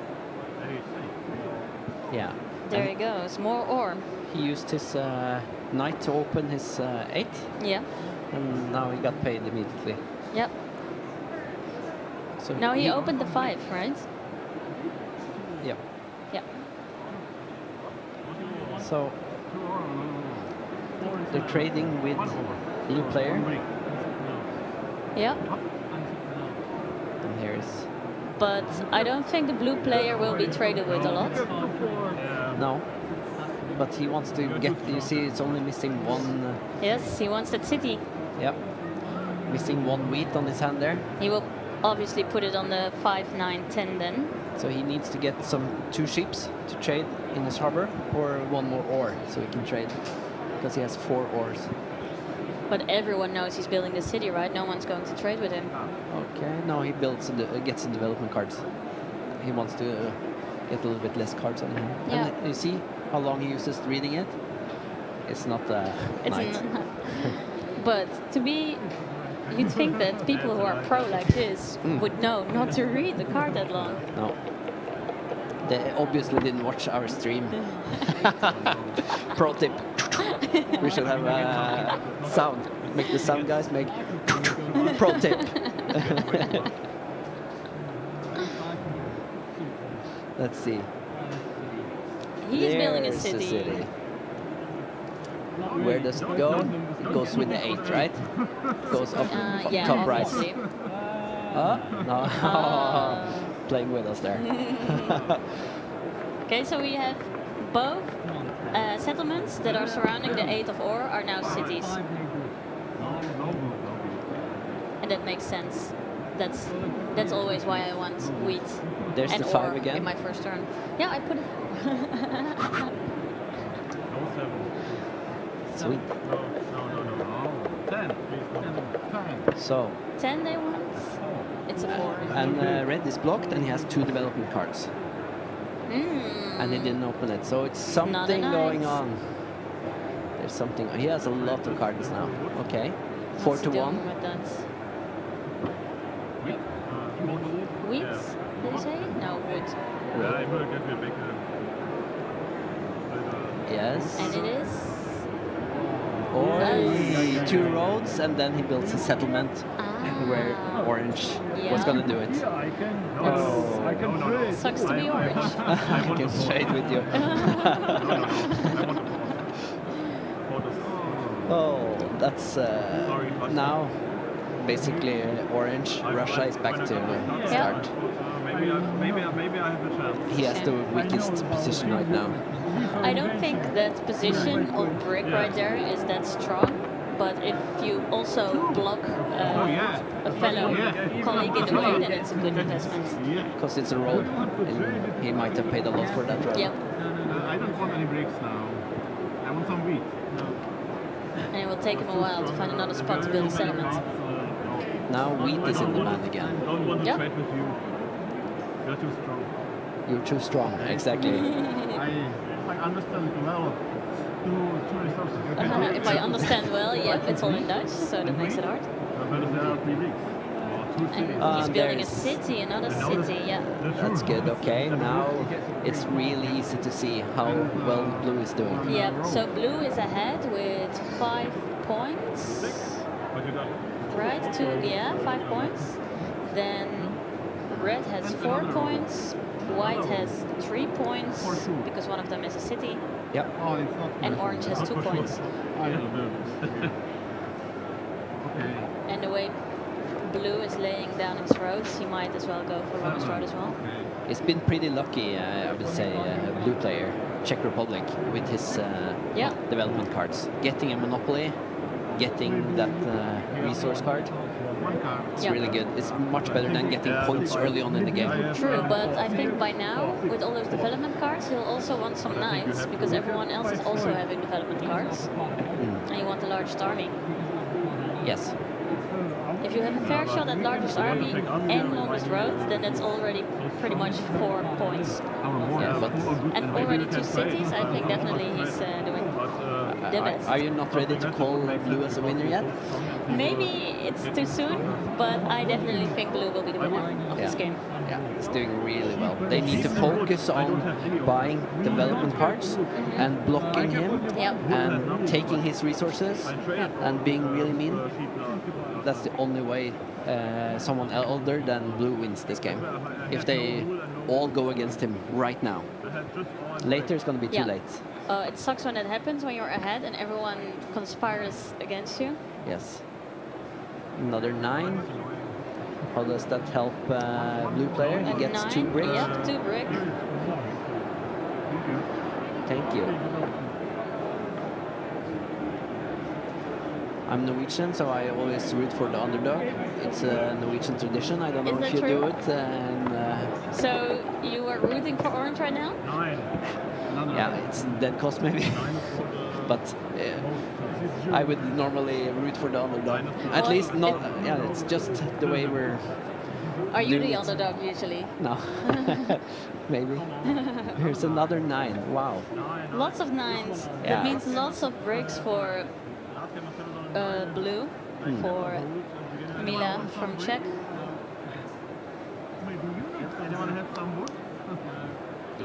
And he's 6. Yeah. There And he goes, more ore. he used his knight to open his 8, Yeah, and now he got paid immediately. yep. So Now he opened the 5, right? Yeah. Yeah. So they're trading with blue player, Yeah. and here's But I don't think the blue player will be traded with a lot. no. But he wants to get. You see, it's only missing one. Yes, he wants that city. Yep. Missing one wheat on his hand there. He will obviously put it on the 5, 9, 10 then. So he needs to get 2 ships to trade in his harbor, or 1 more ore so he can trade, because he has 4 ores. But everyone knows he's building the city, right? No one's going to trade with him. Okay. No, he builds gets the development cards. He wants to get a little bit less cards on him. Yeah. And you see how long he uses reading it. It's not a It's night. But to be, you'd think that people who are pro like this would know not to read the card that long. No. They obviously didn't watch our stream. Pro tip. We should have sound. Make the sound guys make pro tip. Let's see. He's building a There's the city. Where does it go? It goes with the 8, right? Goes up Yeah, top right. obviously. No. Playing with us there. Okay, so we have both settlements that are surrounding the 8 of ore are now cities. And that makes sense. That's always why I want wheat There's and the 5 ore again. in my first turn. Yeah, I put it. Sweet. No. 10. Please, 10. So, 10 they want. It's a 4. and red is blocked, and he has 2 development cards, and he didn't open it. So it's Not a something going nice. on. There's something. He has a lot of cards now. Okay, 4 What's to he 1. doing with that? Wheat? Did you say? No, wood. Yeah, I will get me a big Yes. And it is. Oh, 2 roads, and then he builds a settlement where orange was Yeah. gonna do it. I can. Oh. I can trade. Sucks to be orange. I can trade with you. Oh, that's now basically orange. Russia is back to start. Maybe I have a chance. He has the weakest position right now. I don't think that position of brick right there is that strong. But if you also block a fellow colleague in the way, then it's a good investment. Because it's a road, and he might have paid a lot for that road. Yep. I don't want any bricks now. I want some wheat. And it will take him a while to find another spot to build a settlement. Now wheat is in demand again. I don't want to Yeah. trade with you. You're too strong. You're too strong, exactly. I understand well. Two resources. You can do it. If I understand well, yep, it's all in Dutch, so that makes it hard. But there are 3 bricks. Or 2 cities. And he's building a there's- city, another city, yeah. That's good. Okay, now it's really easy to see how well blue is doing. Yeah, so blue is ahead with 5 points. But you got Right, 5 points. Then red has 4 points, white has 3 points, because one of them is a city, Yep. Oh, it's not. and orange has 2 points. I don't know. Okay. And the way blue is laying down its roads, he might as well go for lowest road as well. He's been pretty lucky, I would say, blue player, Czech Republic, with his Yeah. development cards. Getting a monopoly, getting that resource card, One card. it's Yeah. really good. It's much better than getting points early on in the game. True, but I think by now, with all those development cards, he'll also want some knights, because everyone else is also having development cards. And you want a large army. Yes. If you have a fair shot at largest army and longest road, then that's already pretty much 4 points. Yeah, but And already 2 cities, I think definitely he's doing the best. are you not ready to call Blue as a winner yet? Maybe it's too soon, but I definitely think Blue will be the winner of this game. Yeah, he's doing really well. They need to focus on buying development cards and blocking him Yep. and taking his resources and being really mean. That's the only way someone older than Blue wins this game. If they all go against him right now. Later it's going to be too late. It sucks when that happens, when you're ahead and everyone conspires against you. Yes. Another 9. How does that help Blue player? He gets 2 9, brick. Yep, 2 brick. Thank you. I'm Norwegian, so I always root for the underdog. It's a Norwegian tradition. I don't know Is if that you do true? it. And, So you are rooting for Orange right now? yeah, it's dead cost maybe. But I would normally root for the underdog. At Well, least not. Yeah, it's just the way we're. Are you doing the it. underdog usually? No, maybe. Here's another 9. Wow. Lots of 9s. Yeah. That means lots of bricks for Blue, for Mila from Czech.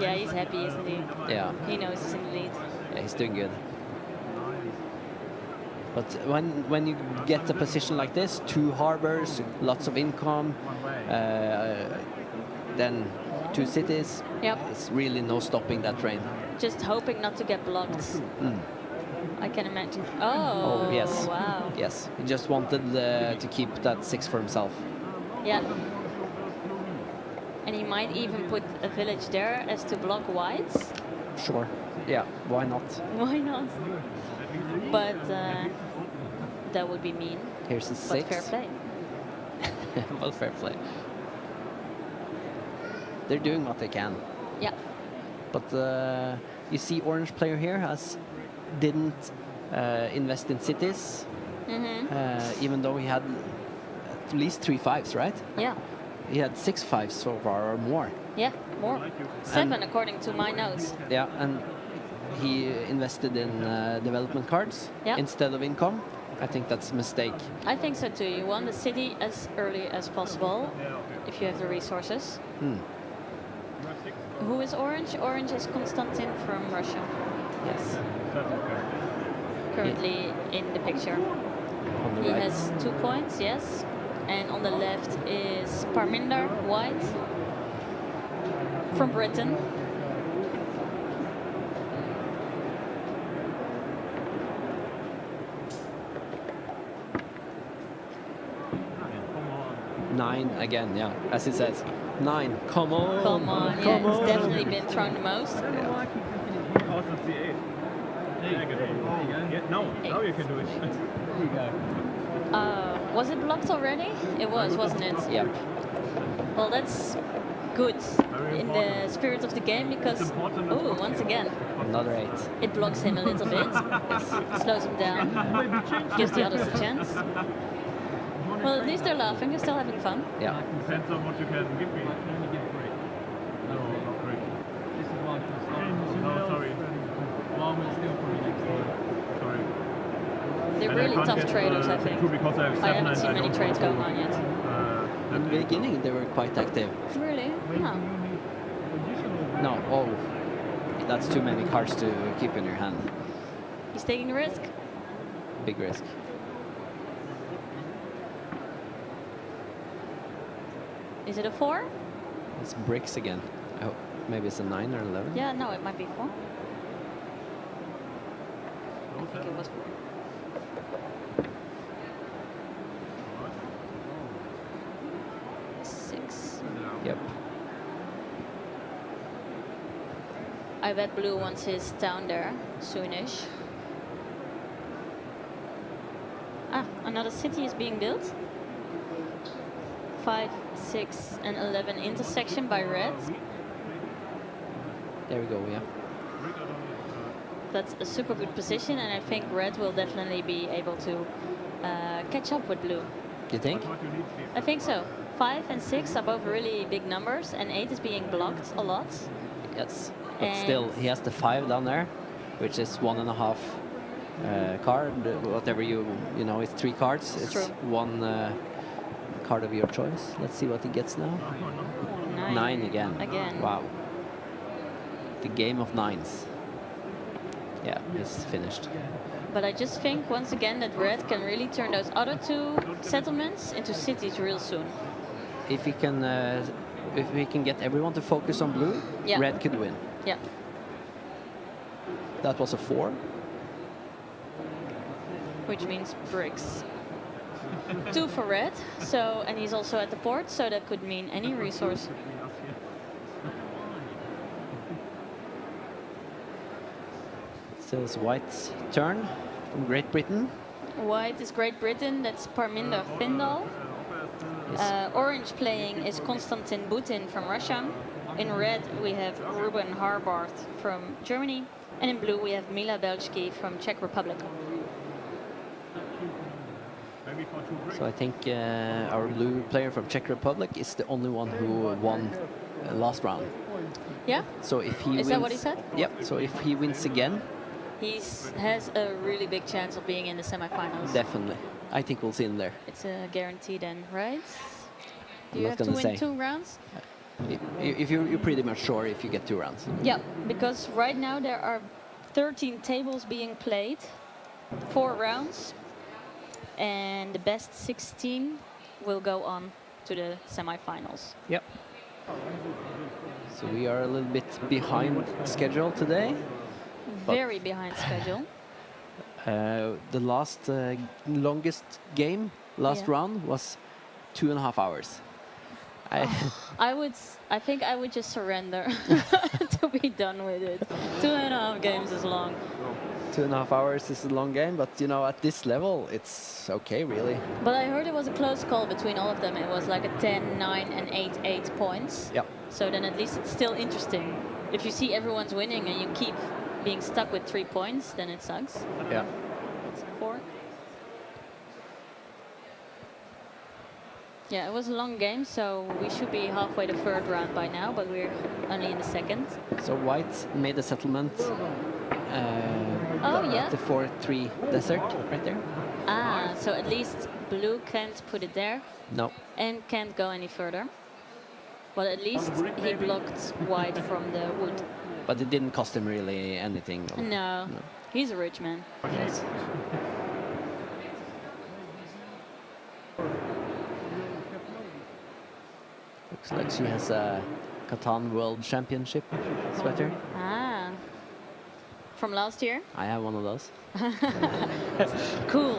Yeah, he's happy, isn't he? Yeah. He knows he's in the lead. Yeah, he's doing good. But when you get a position like this, 2 harbors, lots of income, then 2 cities, Yep. it's really no stopping that train. Just hoping not to get blocked. I can imagine. Oh, Oh, yes. Wow. Yes, he just wanted to keep that 6 for himself. Yeah. And he might even put a village there as to block whites. Sure. Yeah, why not? Why not? But that would be mean. Here's a But 6. fair play. Well, fair play. They're doing what they can. Yeah. But you see orange player here didn't invest in cities, even though he had at least 3 5s, right? Yeah. He had 6 5s so far or more. Yeah. More. 7 according to my notes. Yeah, and he invested in development cards Yeah. instead of income. I think that's a mistake. I think so too. You want the city as early as possible if you have the resources. Who is orange? Orange is Konstantin from Russia. Yes. Currently in the picture. On the He right. has 2 points, yes. And on the left is Parminder, white, from Britain. Nine again, yeah. As he says, 9. Come on. Come on, yeah, Come it's on. definitely been thrown the most. Now you can do it. Was it blocked already? It was, wasn't it? Yep. Well, that's good in the spirit of the game because, oh, once again, Another 8. it blocks him a little bit, slows him down, gives the others a chance. Well, at least they're laughing, they're still having fun. Yeah. Depends on what you can give me. No, not break. No, sorry. Sorry. They're And I really can't tough get, traders, I think. two because I have 7 I haven't and seen I many don't trades want going on yet. In the beginning, they were quite active. Really? No. No, oh, that's too many cards to keep in your hand. He's taking the risk. Big risk. Is it a 4? It's bricks again. Oh, maybe it's a 9 or 11. Yeah, no, it might be 4. I think it was 4. Yep. I bet Blue wants his town there soonish. Ah, another city is being built. 5, 6, and 11 intersection by red. There we go, yeah. That's a super good position, and I think red will definitely be able to catch up with blue. You think? What you need here. I think so. 5 and 6 are both really big numbers, and 8 is being blocked a lot. Yes. But And- still, he has the 5 down there, which is 1.5 card. Whatever you know, it's 3 cards. It's true. 1 card of your choice. Let's see what he gets now. 9 again. Again. Wow. The game of 9s. Yeah, he's finished. But I just think once again that red can really turn those other 2 settlements into cities real soon. If we can get everyone to focus on blue, Yeah. red could win. Yeah. That was a 4. Which means bricks. 2 for red, so, and he's also at the port, so that could mean any resource. So it's White's turn from Great Britain. White is Great Britain, that's Parminder Findal. Orange playing is Konstantin Butin from Russia. In red we have Ruben Harbart from Germany. And in blue we have Mila Belchki from Czech Republic. Maybe for 2 bricks. So I think our blue player from Czech Republic is the only one who won last round. Yeah, So if he wins, Is that what he said? Yep. So if he wins again, he has a really big chance of being in the semifinals. definitely, I think we'll see him there. It's a guarantee then, right? Do I'm you not have to gonna win say. 2 rounds? If you're pretty much sure if you get 2 rounds. Yeah, because right now there are 13 tables being played, 4 rounds, and the best 16 will go on to the semifinals. Yep. So we are a little bit behind schedule today. Very behind schedule. The last longest game last Yeah. round was 2.5 hours. I think I would just surrender to be done with it. 2.5 games is long. 2.5 hours is a long game, but you know, at this level, it's okay, really. But I heard it was a close call between all of them. It was like a 10, 9 and 8 points. Yep. So then at least it's still interesting. If you see everyone's winning and you keep being stuck with 3 points, then it sucks. Yeah. It's 4. Yeah, it was a long game, so we should be halfway the 3rd round by now, but we're only in the 2nd. So White made a settlement. Oh, yeah. The 4-3 desert right there. Ah, so at least blue can't put it there No. and can't go any further. But at least he blocked white from the wood. But it didn't cost him really anything. No, he's a rich man. Yes. Looks like she has a Catan World Championship sweater. Ah, from last year? I have one of those. Cool.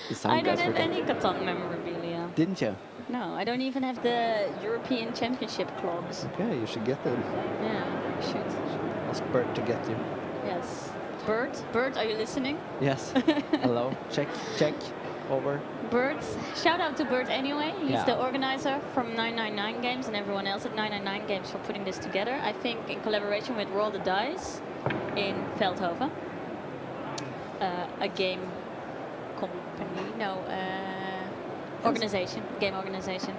The sound I don't guys have forgot. any Catan memorabilia. Didn't you? No, I don't even have the European Championship clogs. Okay, you should get them. Yeah, I should. Ask Bert to get you. Yes. Bert, Bert, are you listening? Yes. Hello. Check. Over. Bert, shout out to Bert anyway. He's Yeah. the organizer from 999 Games and everyone else at 999 Games for putting this together. I think in collaboration with Roll the Dice in Veldhoven. A game company, no, organization, game organization.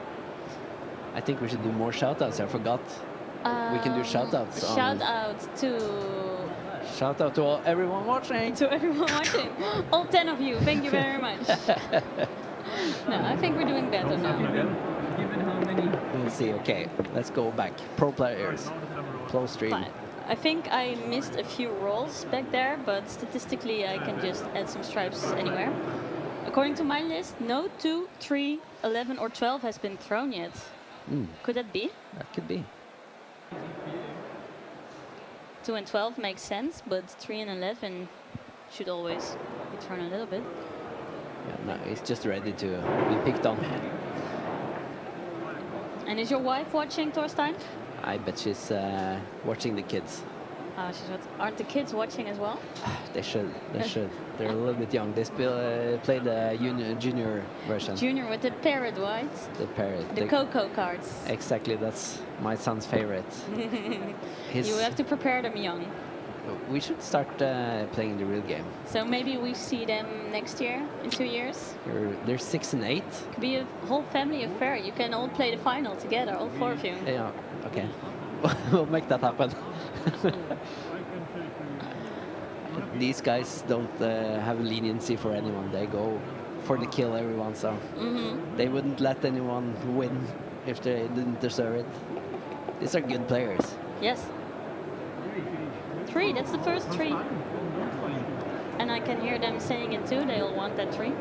I think we should do more shout-outs. I forgot. We can do shout-outs on- Shout out Shout out to everyone watching. to everyone watching. All 10 of you, thank you very much. No, I think we're doing better now. We'll see. Okay, let's go back. Pro players. Close stream. Fine. I think I missed a few rolls back there, but statistically I can just add some stripes anywhere. According to my list, no 2, 3, 11 or 12 has been thrown yet. Could that be? That could be. 2 and 12 makes sense, but 3 and 11 should always be thrown a little bit. Yeah, no, he's just ready to be picked on. And is your wife watching, Thorstein? I bet she's watching the kids. Aren't the kids watching as well? They should. They should. They're a little bit young. They play the junior version. Junior with the parrot, right? The parrot. The Coco cards. Exactly. That's my son's favorite. You have to prepare them young. We should start playing the real game. So maybe we see them next year, in 2 years. They're 6 and 8. Could be a whole family affair. You can all play the final together, all 4 of you. Yeah, okay. We'll make that happen. These guys don't have leniency for anyone. They go for the kill everyone, so they wouldn't let anyone win if they didn't deserve it. These are good players. Yes. 3, that's the first 3. And I can hear them saying it too, they all want that 3.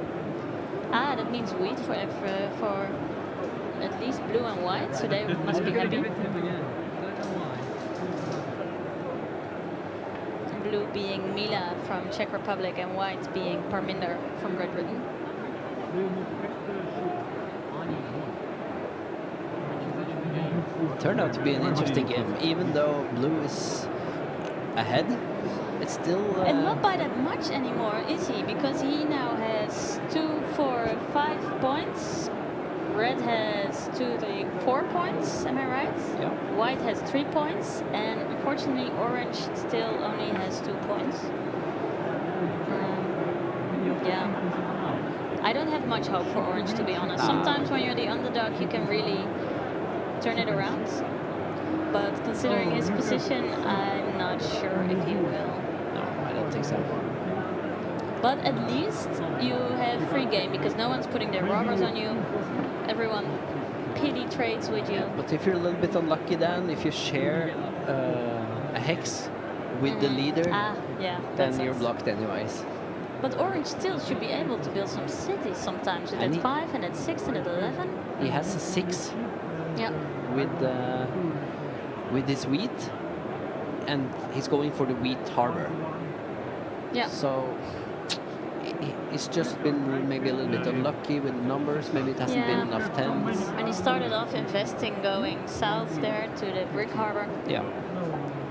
Ah, that means wheat for at least blue and white, so they must be happy. Blue being Mila from Czech Republic and white being Parminder from Great Britain. Turned out to be an interesting game, even though blue is ahead. It's still And not by that much anymore, is he? Because he now has 2, 4, 5 points. Red has 2, 3, 4 points, am I right? Yeah. White has 3 points, and unfortunately orange still only has 2 points. Yeah. I don't have much hope for orange, to be honest. Sometimes when you're the underdog, you can really turn it around. But considering his position, I'm not sure if he will. No, I don't think so. But at least you have free game because no one's putting their robbers on you. Everyone pity trades with you. But if you're a little bit unlucky then, if you share a hex with the leader, Yeah, then you're blocked anyways. But orange still should be able to build some cities sometimes with And at 5 and at 6 and at 11. He has a 6 Yeah. with his wheat, and he's going for the wheat harbor. Yeah. So he's just been maybe a little bit unlucky with the numbers. Maybe it hasn't been enough 10s. And he started off investing going south there to the brick harbor. Yeah.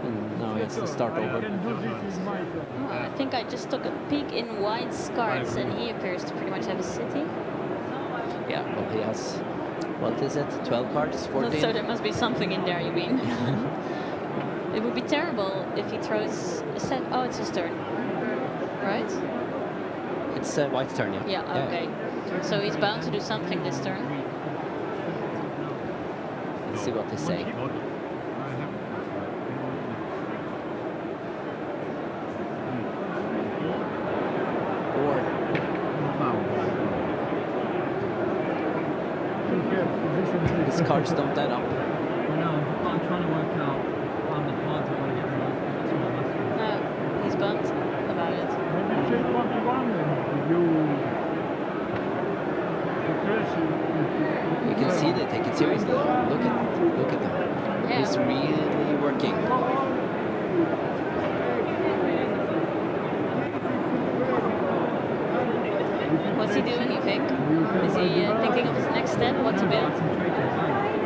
And now he has to start over. Oh, I think I just took a peek in White's cards and he appears to pretty much have a city. Yeah, well, he has, what is it, 12 cards, 14? So there must be something in there, you mean? It would be terrible if he throws a set. Oh, it's his turn. Right? It's White's turn, yeah. Yeah, okay. So he's bound to do something this turn. Let's see what they say. His cards don't add up. I'm trying to work out how many cards I want to get rid of. That's what I'm asking. No, he's bummed about it. You can see they take it seriously. Look at them. Yeah. He's really working. What's he doing, you think? Is he thinking of his next step, what to build?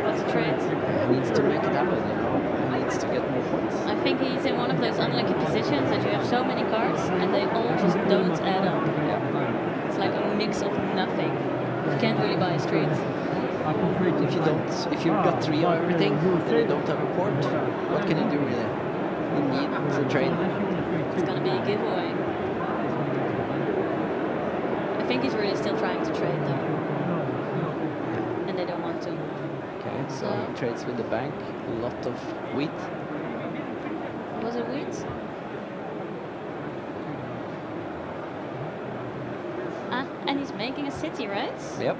What to trade? He needs to make it happen, you know. He needs to get more points. I think he's in one of those unlucky positions that you have so many cards and they all just don't add up. It's like a mix of nothing. You can't really buy a street. If you've got 3 of everything and you don't have a port, what can you do really? You need to trade. It's gonna be a giveaway. I think he's really still trying to trade though. And they don't want to. Okay, so he trades with the bank, a lot of wheat. Was it wheat? Ah, and he's making a city, right? Yep.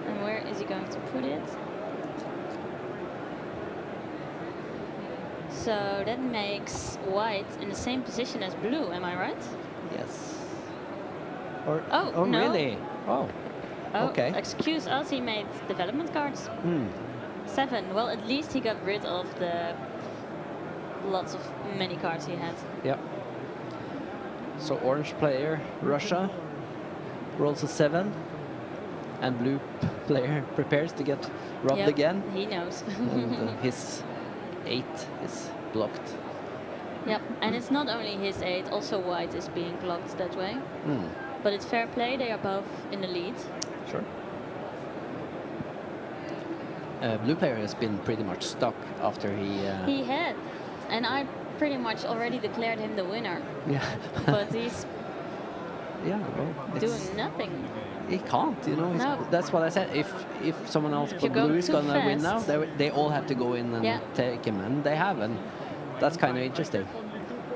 And where is he going to put it? So that makes white in the same position as blue, am I right? Yes. Or, Oh, no. Really? Oh, Oh, okay. excuse us, he made development cards. 7. Well, at least he got rid of the lots of many cards he had. Yep. So orange player, Russia, rolls a 7. And blue player prepares to get robbed Yep, again. He knows. And his 8 is blocked. Yep, and it's not only his 8, also white is being blocked that way. But it's fair play, they are both in the lead. Sure. Blue player has been pretty much stuck after he... He had, and I pretty much already declared him the winner, Yeah. but he's Yeah, well, doing nothing. he can't, you know. No. That's what I said. If someone else If but you go Blue is too gonna win now, fast. they all have to go in and Yeah. take him, and they have, and that's kind of interesting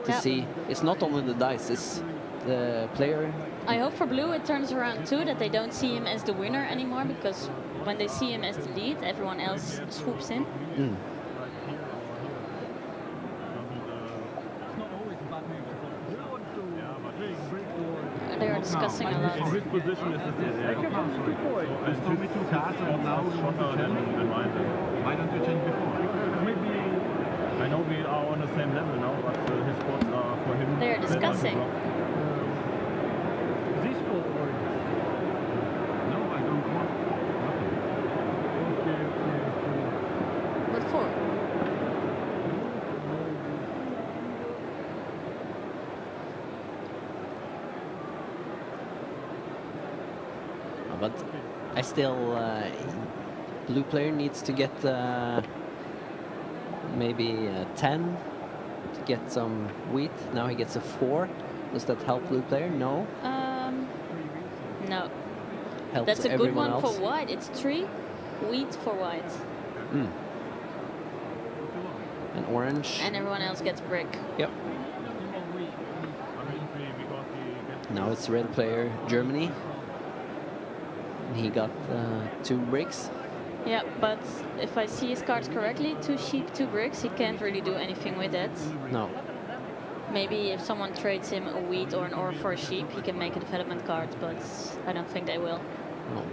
to Yeah. see. It's not only the dice; it's the player. I hope for Blue it turns around too, that they don't see him as the winner anymore, because when they see him as the lead, everyone else swoops in. Mm. They are discussing a lot. In which position is it? Yeah. So, and told me 2 cards and now shorter than mine. Why don't you change before? Maybe I know we are on the same level now, but his spots are for him. They are discussing. This for orange? No, I don't want. Okay. What for? But I still, Blue player needs to get maybe 10 to get some wheat. Now he gets a 4. Does that help Blue player? No. No. Helps That's a good everyone one else. for white. It's 3 wheat for white. Mm. And orange. And everyone else gets brick. Yep. Now it's red player Germany. And he got 2 bricks. Yeah, but if I see his cards correctly, 2 sheep, 2 bricks, he can't really do anything with it. No. Maybe if someone trades him a wheat or an ore for a sheep, he can make a development card, but I don't think they will. No.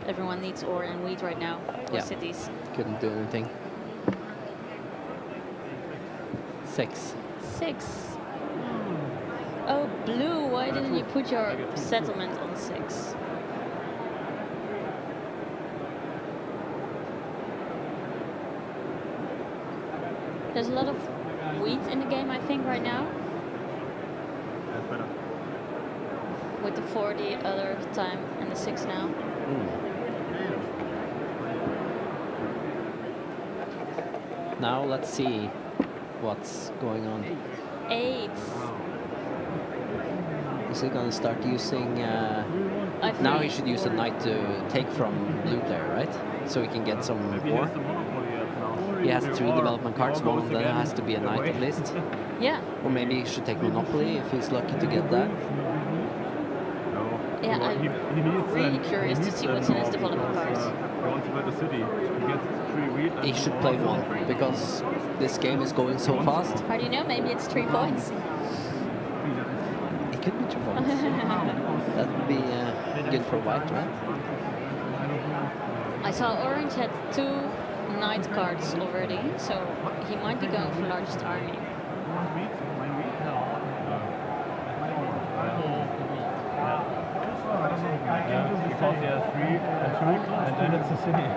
Everyone needs ore and wheat right now for Yeah. cities. Couldn't do anything. 6. 6. Oh, Blue, why didn't you put your settlement on 6? There's a lot of wheat in the game, I think, right now. That's better. With the 4 the other time and the 6 now. Now let's see what's going on. 8. Is he gonna start using? I Now he think. should use a knight to take from Blue player, right? So he can get some Maybe he more. has the monopoly now. He has 3 development cards. One of them has to be a knight at least. Yeah, Or maybe he should take Monopoly if he's lucky to get that. No. yeah, Well, I'm he needs really an- curious he to needs see what's in his an development because, cards. He wants to buy the city. He gets 3 wheat. and He should play more. 1 because this game is going so fast. How do you know? Maybe it's 3 points. It could be 2 points. That would be good for white, right? I saw Orange had 2 knight cards already, so he might be going for largest army. Because he has 3 and then it's a city.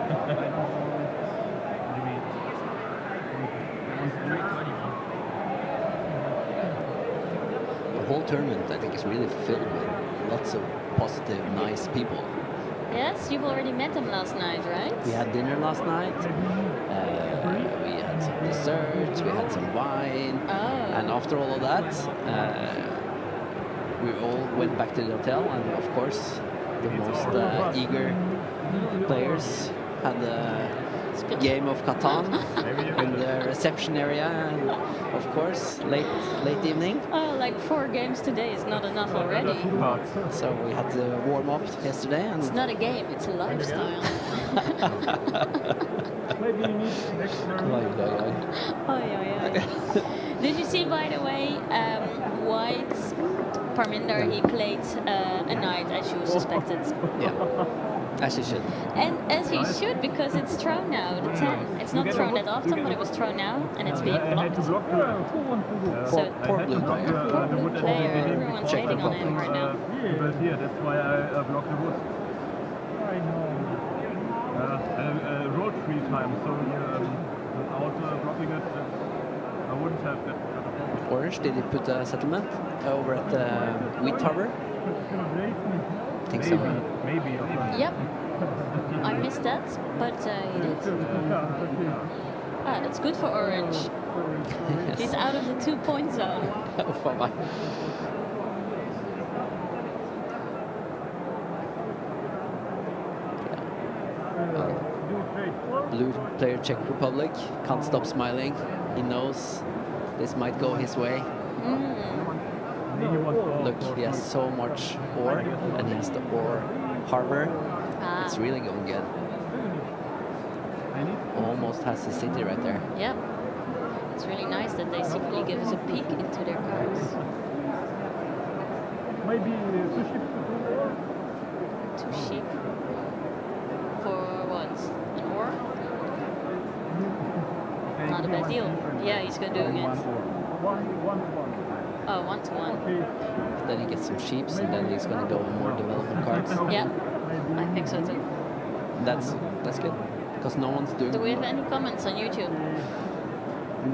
The whole tournament, I think, is really filled with lots of positive, nice people. Yes, you've already met them last night, right? We had dinner last night. We had some desserts. We had some wine. Oh. And after all of that, we all went back to the hotel. And of course, the most eager players had a game of Catan in the reception area. And of course, late evening. Oh, like 4 games today is not enough already. So we had to warm up yesterday. And It's not a game, it's a lifestyle. Maybe you need extra. Oh, yeah. Did you see, by the way, White Parminder, he played a knight as you suspected. yeah, as he should. And as he should, because it's thrown now, the 10. It's not thrown that often, but it was thrown now, and it's being I had to blocked. block So, Poor Blue player. poor Blue player, everyone's Check hating the on him right now. But yeah, that's why I blocked the wood. I know. Rolled 3 times, so without blocking it, I wouldn't have that problem. Orange, did he put a settlement over at the Wheat Harbor? I think so. Maybe. Yep. I missed that, but he did. Ah, that's good for Orange. These out of the 2-point zone. For my- Blue player Czech Republic can't stop smiling. He knows this might go his way. Look, he has so much ore, and he has the ore harbor. It's really going good. Almost has the city right there. Yep. It's really nice that they simply give us a peek into their cards. Maybe 2 ships to 2 ore? 2 sheep. For what? An ore? Not a bad deal. Yeah, he's good doing it. 1-1. Oh, 1-1. Then he gets some sheeps, and then he's going to go with more development cards. Yeah, I think so too. That's good, because no one's doing. Do we have any comments on YouTube?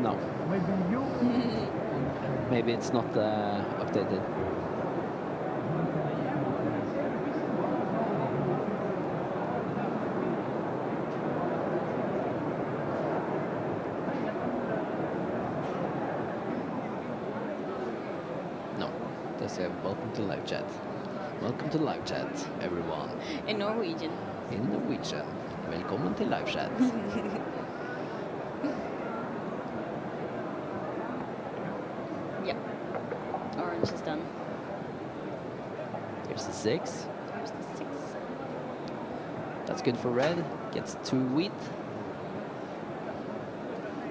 No. Maybe you? Maybe it's not updated. No. They say welcome to live chat. Welcome to live chat, everyone. In Norwegian. In Norwegian. Velkommen til live chat. Yep. Orange is done. Here's the 6. Here's the 6. That's good for red. Gets 2 wheat.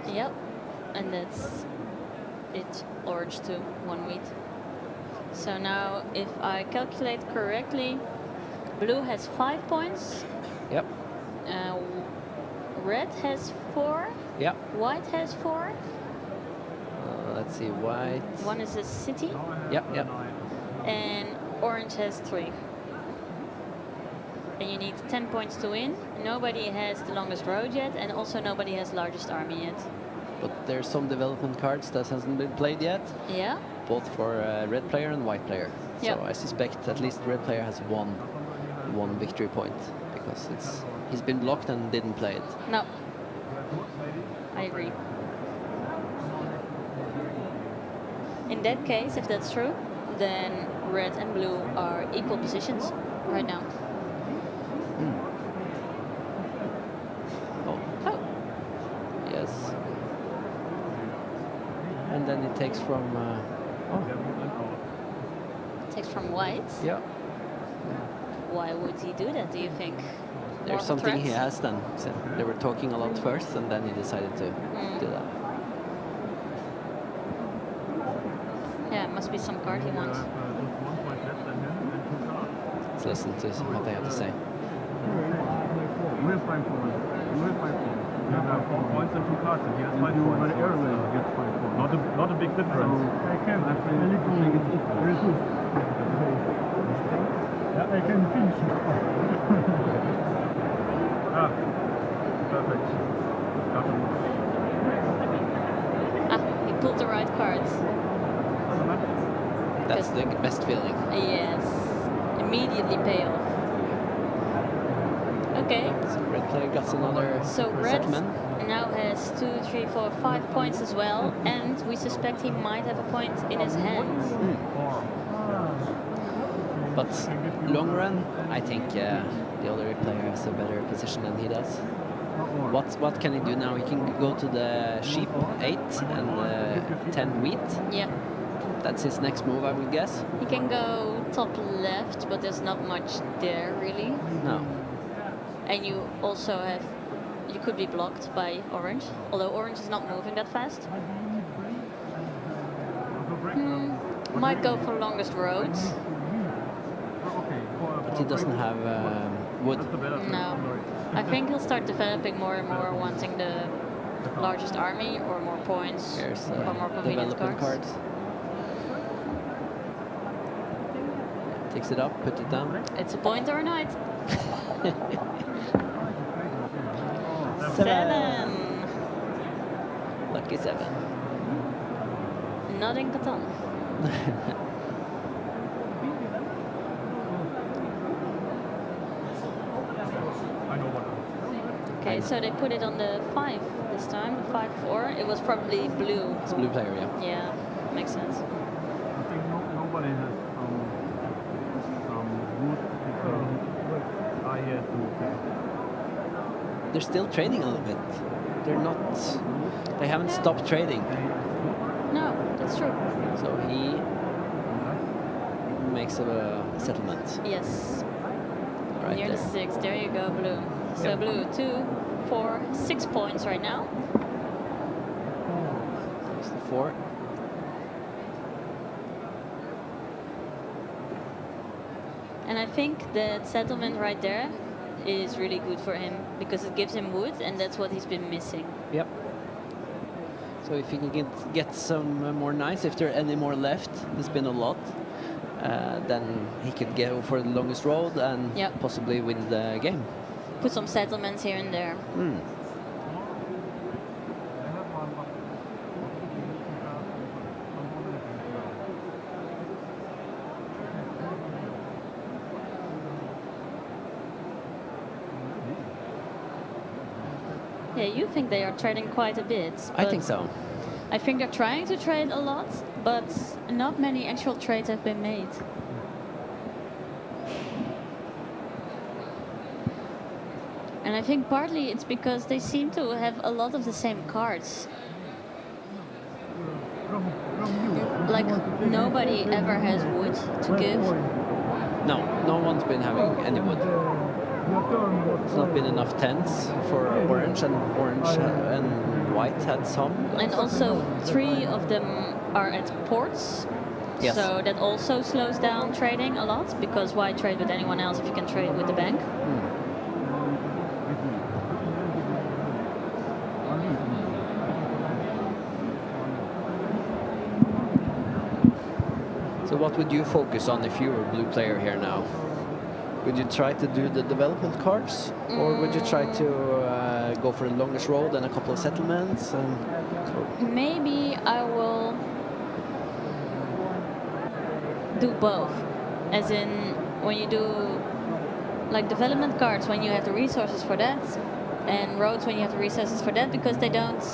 Yep. And that's it. Orange too. 1 wheat. So now, if I calculate correctly, blue has 5 points. Yep. Red has 4. Yep. White has 4. Let's see, white. 1 is a city. Yep, yep. And orange has 3. And you need 10 points to win. Nobody has the longest road yet, and also nobody has largest army yet. But there's some development cards that hasn't been played yet, Yeah. both for red player and white player. Yep. So I suspect at least red player has one victory point, because he's been blocked and didn't play it. No. I agree. In that case, if that's true, then red and blue are equal positions right now. Oh, Oh, yes. And then it takes from. takes from white. Yeah. Why would he do that, do you think? There's More of a something he threat? has then. So they were talking a lot first, and then he decided to do that. Yeah, it must be some card he wants. Just 1 point less than him and 2 cards. Let's listen to what they have to say. You have 5 points. You have 4 points and 2 cards, and he has 5 points. But airway gets 5 points. Not a big difference. I can. I can finish it. Perfect. Got him. He pulled the right cards. That's the best feeling. Yes. Immediately pay off. Okay. So red player got another So red settlement. now has 2, 3, 4, 5 points as well, and we suspect he might have a point in his hand. But long run, I think the other player has a better position than he does. What can he do now? He can go to the sheep 8 and 10 wheat. Yeah. That's his next move, I would guess. He can go top left, but there's not much there really. No. And you also have, you could be blocked by orange, although orange is not moving that fast. Might go for longest roads. But he doesn't have wood. No. I think he'll start developing more and more, wanting the largest army or more points Here's or more convenient development cards. cards. Takes it up, put it down. It's a point or a knight. 7. 7. Lucky 7. Not in Catan. I know what. Okay, so they put it on the 5 this time, the 5-4. It was probably blue. It's a blue player, yeah. Yeah, makes sense. I think nobody has some good idea to play. They're still trading a little bit. They haven't stopped trading. No, that's true. So he makes a settlement. Yes. Right Near the there. 6. There you go, blue. So Yep. blue, 2, 4, 6 points right now. There's the 4. And I think that settlement right there is really good for him because it gives him wood, and that's what he's been missing. Yep. So if he can get some more knights, if there are any more left, there's been a lot, then he could go for the longest road and Yep. possibly win the game. Put some settlements here and there. Hmm. Yeah, you think they are trading quite a bit. I but think so. I think they're trying to trade a lot, but not many actual trades have been made. And I think partly it's because they seem to have a lot of the same cards. Like, nobody ever has wood to give. No, no one's been having any wood. It's not been enough tents for orange, and white had some. And also 3 of them are at ports. Yes. So that also slows down trading a lot, because why trade with anyone else if you can trade with the bank? So what would you focus on if you were a blue player here now? Would you try to do the development cards, or would you try to go for the longest road and a couple of settlements? Maybe I will do both. As in, when you do like development cards, when you have the resources for that, and roads when you have the resources for that, because they don't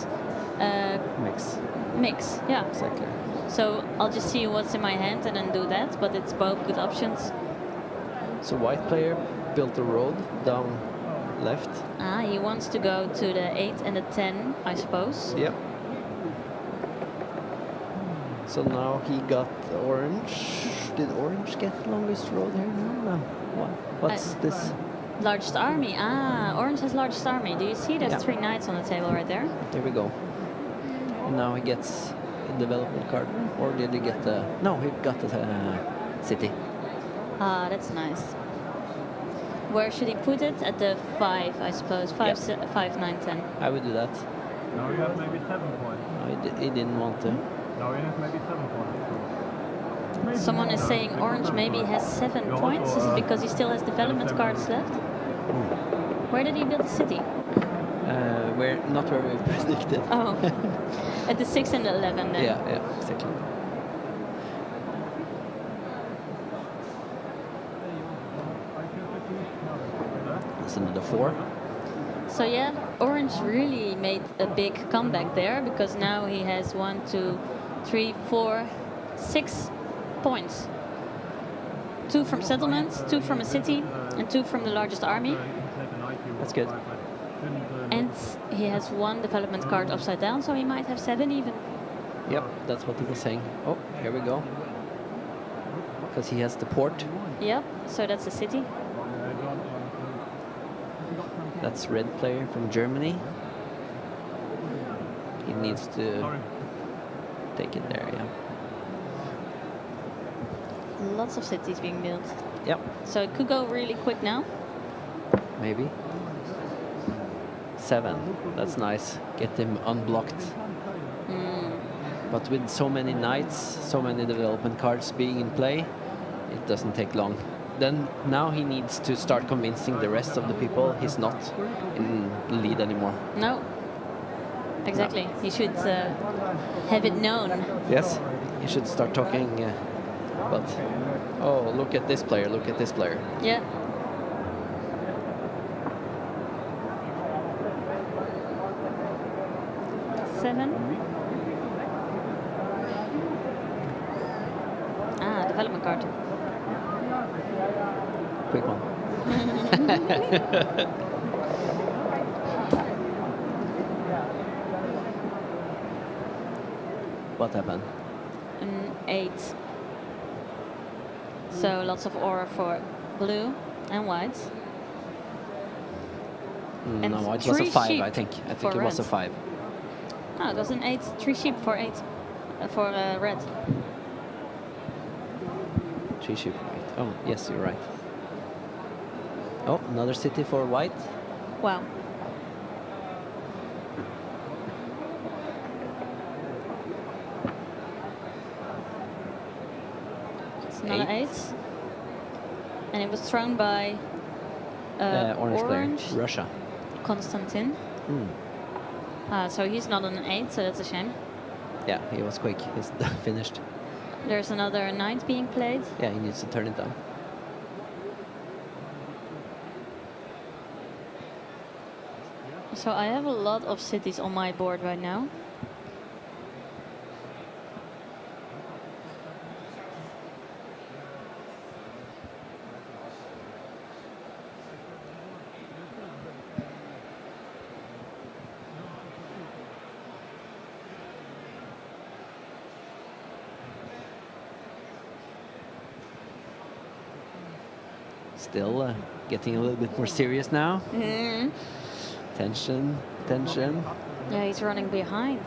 mix. Yeah. Exactly. So I'll just see what's in my hand and then do that, but it's both good options. So white player built a road down left. Ah, he wants to go to the 8 and the 10, I suppose. Yep. So now he got orange. Did orange get longest road here? No. What's this? Largest army. Ah, orange has largest army. Do you see? There's Yeah. 3 knights on the table right there. There we go. And now he gets a development card. Or did he get the... No, he got the city. Ah, that's nice. Where should he put it? At the 5, I suppose. 5, Yeah. 5, 9, 10. I would do that. Now you have maybe 7 points. No, he didn't want to. Now you have maybe 7 points. Someone is saying orange maybe has 7 points. Is it because he still has development cards left? Where did he build the city? Not where we predicted. Oh, at the 6 and the 11 then. Yeah, exactly. That's another 4. So yeah, orange really made a big comeback there, because now he has 1, 2, 3, 4, 6 points. 2 from settlements, 2 from a city, and 2 from the largest army. That's good. And he has 1 development card upside down, so he might have 7 even. Yep, that's what he was saying. Oh, here we go. Because he has the port. Yep, so that's a city. That's red player from Germany. He needs to take it there, yeah. Lots of cities being built. Yep, So it could go really quick now. maybe. 7, that's nice. Get him unblocked. But with so many knights, so many development cards being in play, it doesn't take long. Then now he needs to start convincing the rest of the people he's not in the lead anymore. No. Exactly. He should have it known. Yes, he should start talking about, oh, look at this player, look at this player. Yeah. 7. Ah, development card. Quick one. What happened? An 8. So lots of aura for blue and white. And No, it was a 3 5, sheep I think. I for think it was a red. 5. No, it was an 8. 3 sheep for 8. For red. 3 sheep for 8. Oh, yes, you're right. Oh, another city for white. Wow. It's another 8. And it was thrown by Orange player. Orange Russia. Konstantin. So he's not on an 8, so that's a shame. Yeah, he was quick. He's finished. There's another 9 being played. Yeah, he needs to turn it down. So I have a lot of cities on my board right now. Still getting a little bit more serious now. Tension, tension. Yeah, he's running behind.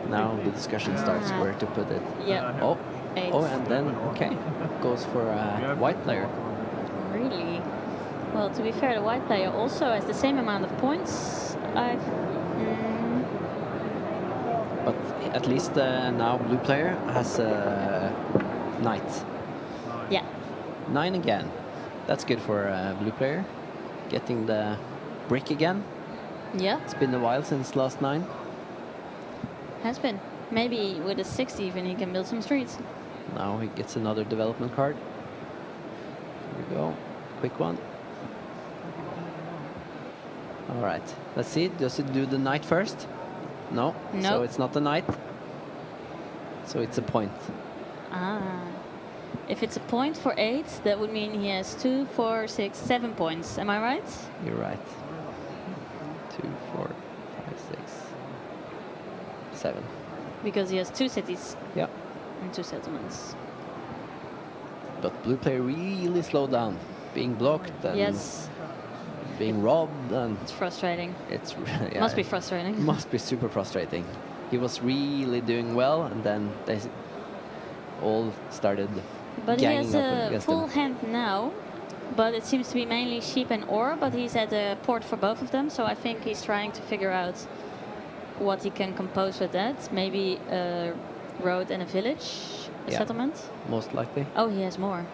Now the discussion starts where to put it. Yeah. Oh, 8. oh, and then okay, goes for a white player. Really? Well, to be fair, the white player also has the same amount of points. But at least now blue player has a knight. Yeah. 9 again. That's good for blue player. Getting the brick again. Yeah, It's been a while since last 9. has been. Maybe with a 6 even he can build some streets. Now he gets another development card. Here we go. Quick one. All right. Let's see. Does it do the knight first? No. So Nope. it's not the knight. So it's a point. Ah. If it's a point for 8, that would mean he has 2, 4, 6, 7 points. Am I right? You're right. 2, 4, 5, 6, 7. Because he has 2 cities Yeah. and 2 settlements. But blue player really slowed down, being blocked and Yes, being robbed, and it's frustrating. it's yeah, Must be frustrating. must be super frustrating. He was really doing well, and then they all started But he ganging has up a against full him. hand now. But it seems to be mainly sheep and ore, but he's at a port for both of them, so I think he's trying to figure out what he can compose with that. Maybe a road and a village, a Yeah. settlement. Most likely. Oh, he has more.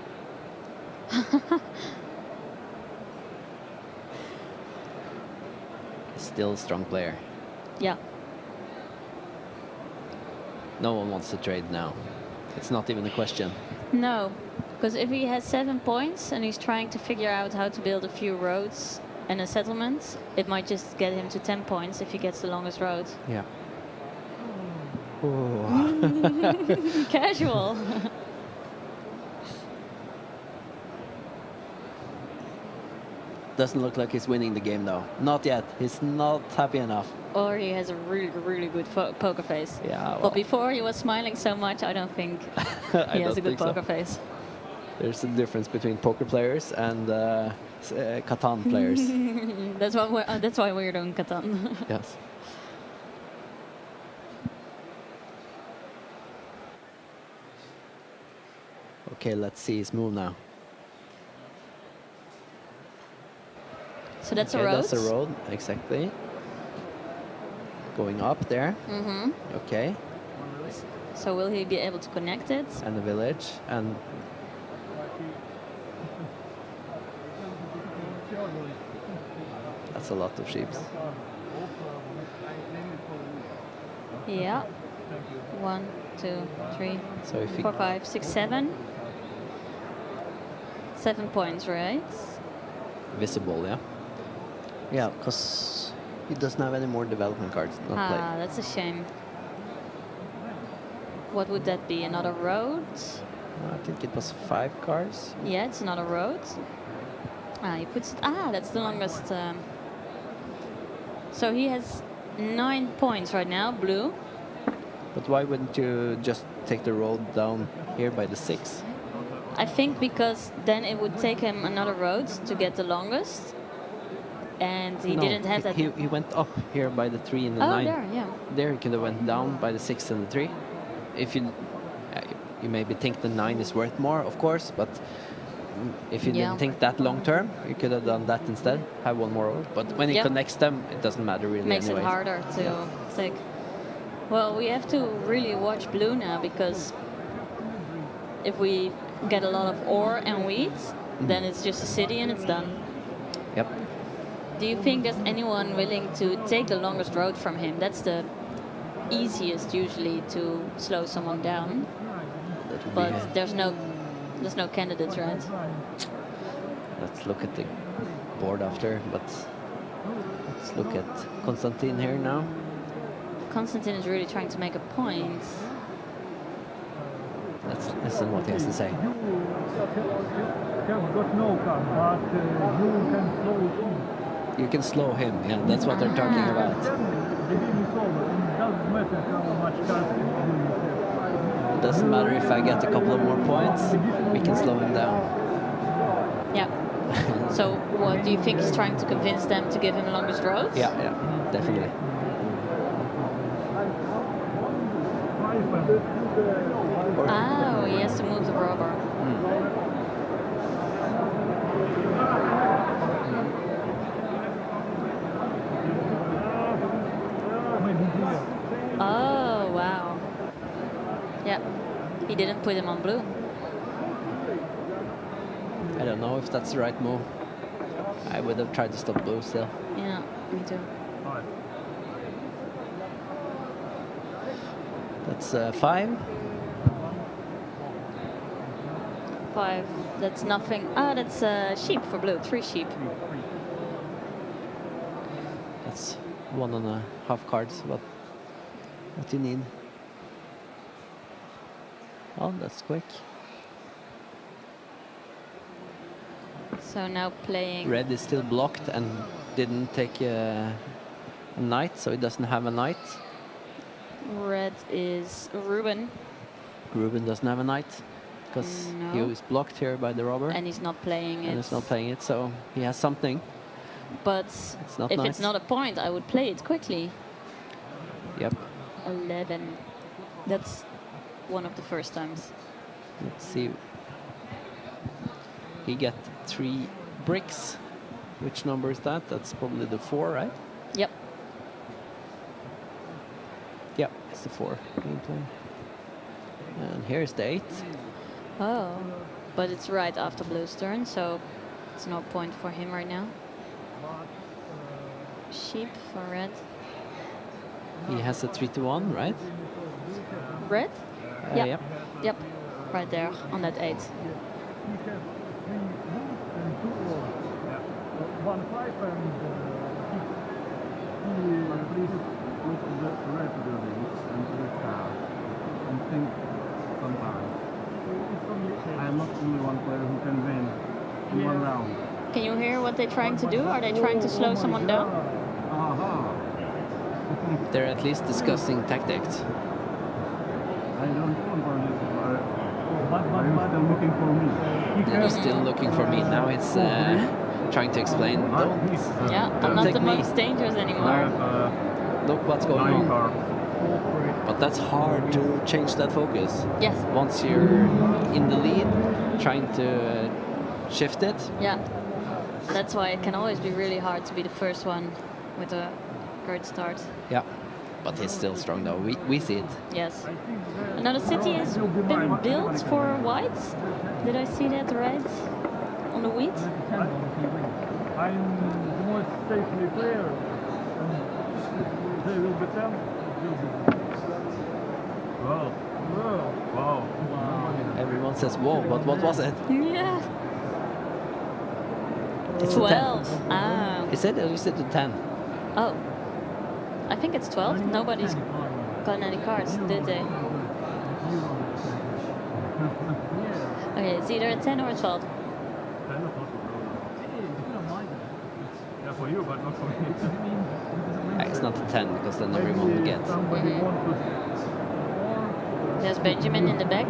Still a strong player. Yeah. No one wants to trade now. It's not even a question. No, because if he has 7 points and he's trying to figure out how to build a few roads and a settlement, it might just get him to 10 points if he gets the longest road. Yeah. Casual. Doesn't look like he's winning the game though. Not yet. He's not happy enough. Or he has a really, really good poker face. Yeah. Well, But before he was smiling so much, I don't think I he has don't a good think so. poker face. There's a difference between poker players and Catan players. That's why we're doing Catan. Yes. Okay, let's see his move now. So that's Okay, a road. that's a road, exactly. Going up there. Mm-hmm. Okay, So will he be able to connect it? and a village, and that's a lot of sheep. Yeah. 1, 2, 3, So if he 4, 5, 6, 7. 7 points, right? visible, yeah. Yeah, because he doesn't have any more development cards. Not Ah, play. that's a shame. What would that be? Another road? I think it was 5 cards. Yeah, it's another road. Ah, he puts it. Ah, that's the longest. So he has 9 points right now, blue. But why wouldn't you just take the road down here by the 6? I think because then it would take him another road to get the longest. And he No, didn't have that. He went up here by the 3 and the Oh, 9. there, yeah. There he could have went down by the 6 and the 3. If you maybe think the 9 is worth more, of course, but if you Yeah. didn't think that long term, you could have done that instead. Have one more road. But when he Yeah. connects them, it doesn't matter really. Makes anyways. it harder to take. Well, we have to really watch blue now because if we get a lot of ore and weeds, then it's just a city and it's done. Yep. Do you think there's anyone willing to take the longest road from him? That's the easiest usually to slow someone down. That would But be, there's no candidates, right? let's look at the board after. But let's look at Konstantin here now. Konstantin is really trying to make a point. Let's listen what he has to say. You have got no card, but you can slow him. You can slow him. Yeah, that's what they're talking about. The game is over. It doesn't matter how much cards you have. Doesn't matter if I get a couple of more points. We can slow him down. Yeah. So what do you think he's trying to convince them to give him the longest road? Yeah, definitely. Oh, he has to move the rubber. Oh, wow. Yeah, he didn't put him on blue. I don't know if that's the right move. I would have tried to stop blue still. Yeah, me too. That's 5. 5. That's nothing. Ah, that's sheep for blue. 3 sheep. That's 1.5 cards. What you need? Oh, that's quick. So now playing. Red is still blocked and didn't take a knight, so he doesn't have a knight. Red is Ruben, Ruben doesn't have a knight because he No. was blocked here by the robber, and he's not playing it. and he's not playing it, so he has something. But It's not if nice. it's not a point, I would play it quickly. Yep. 11. That's one of the first times. Let's see. He get 3 bricks. Which number is that? That's probably the 4, right? Yep. Yep, it's the 4 gameplay. And here's the 8. Oh, but it's right after blue's turn, so it's no point for him right now. Sheep for red. He has a 3-1, right? Red? Yeah. Yep. Yep. Right there on that 8. One 5 and please look to the red buildings and to the car and think sometimes. I am not only one player who can win in one round. Can you hear what they're trying to do? Are they trying to slow someone down? Aha! They're at least discussing tactics. I don't want on this, but I'm still looking for me. They're still looking for me. Now it's trying to explain. Don't. Yeah, I'm Don't not take the me. most dangerous anymore. Look what's going on. But that's hard to change that focus. Yes. Once you're in the lead, trying to shift it. Yeah. That's why it can always be really hard to be the first one with a great start. Yeah. But he's still strong though. We see it. Yes. Another city has been built for whites. Did I see that right? On the wheat? I'm the most safely player. They will be 10. Wow. Wow. Everyone says whoa, but what was it? Yeah. It's a 10. 12. Ah. Is it? Or is it a 10? Oh. I think it's 12. Nobody's gotten any cards, did they? Okay, it's either a 10 or a 12. 10 or 12? Yeah, for you, but not for me. It's not a 10 because then everyone will get. There's Benjamin in the back.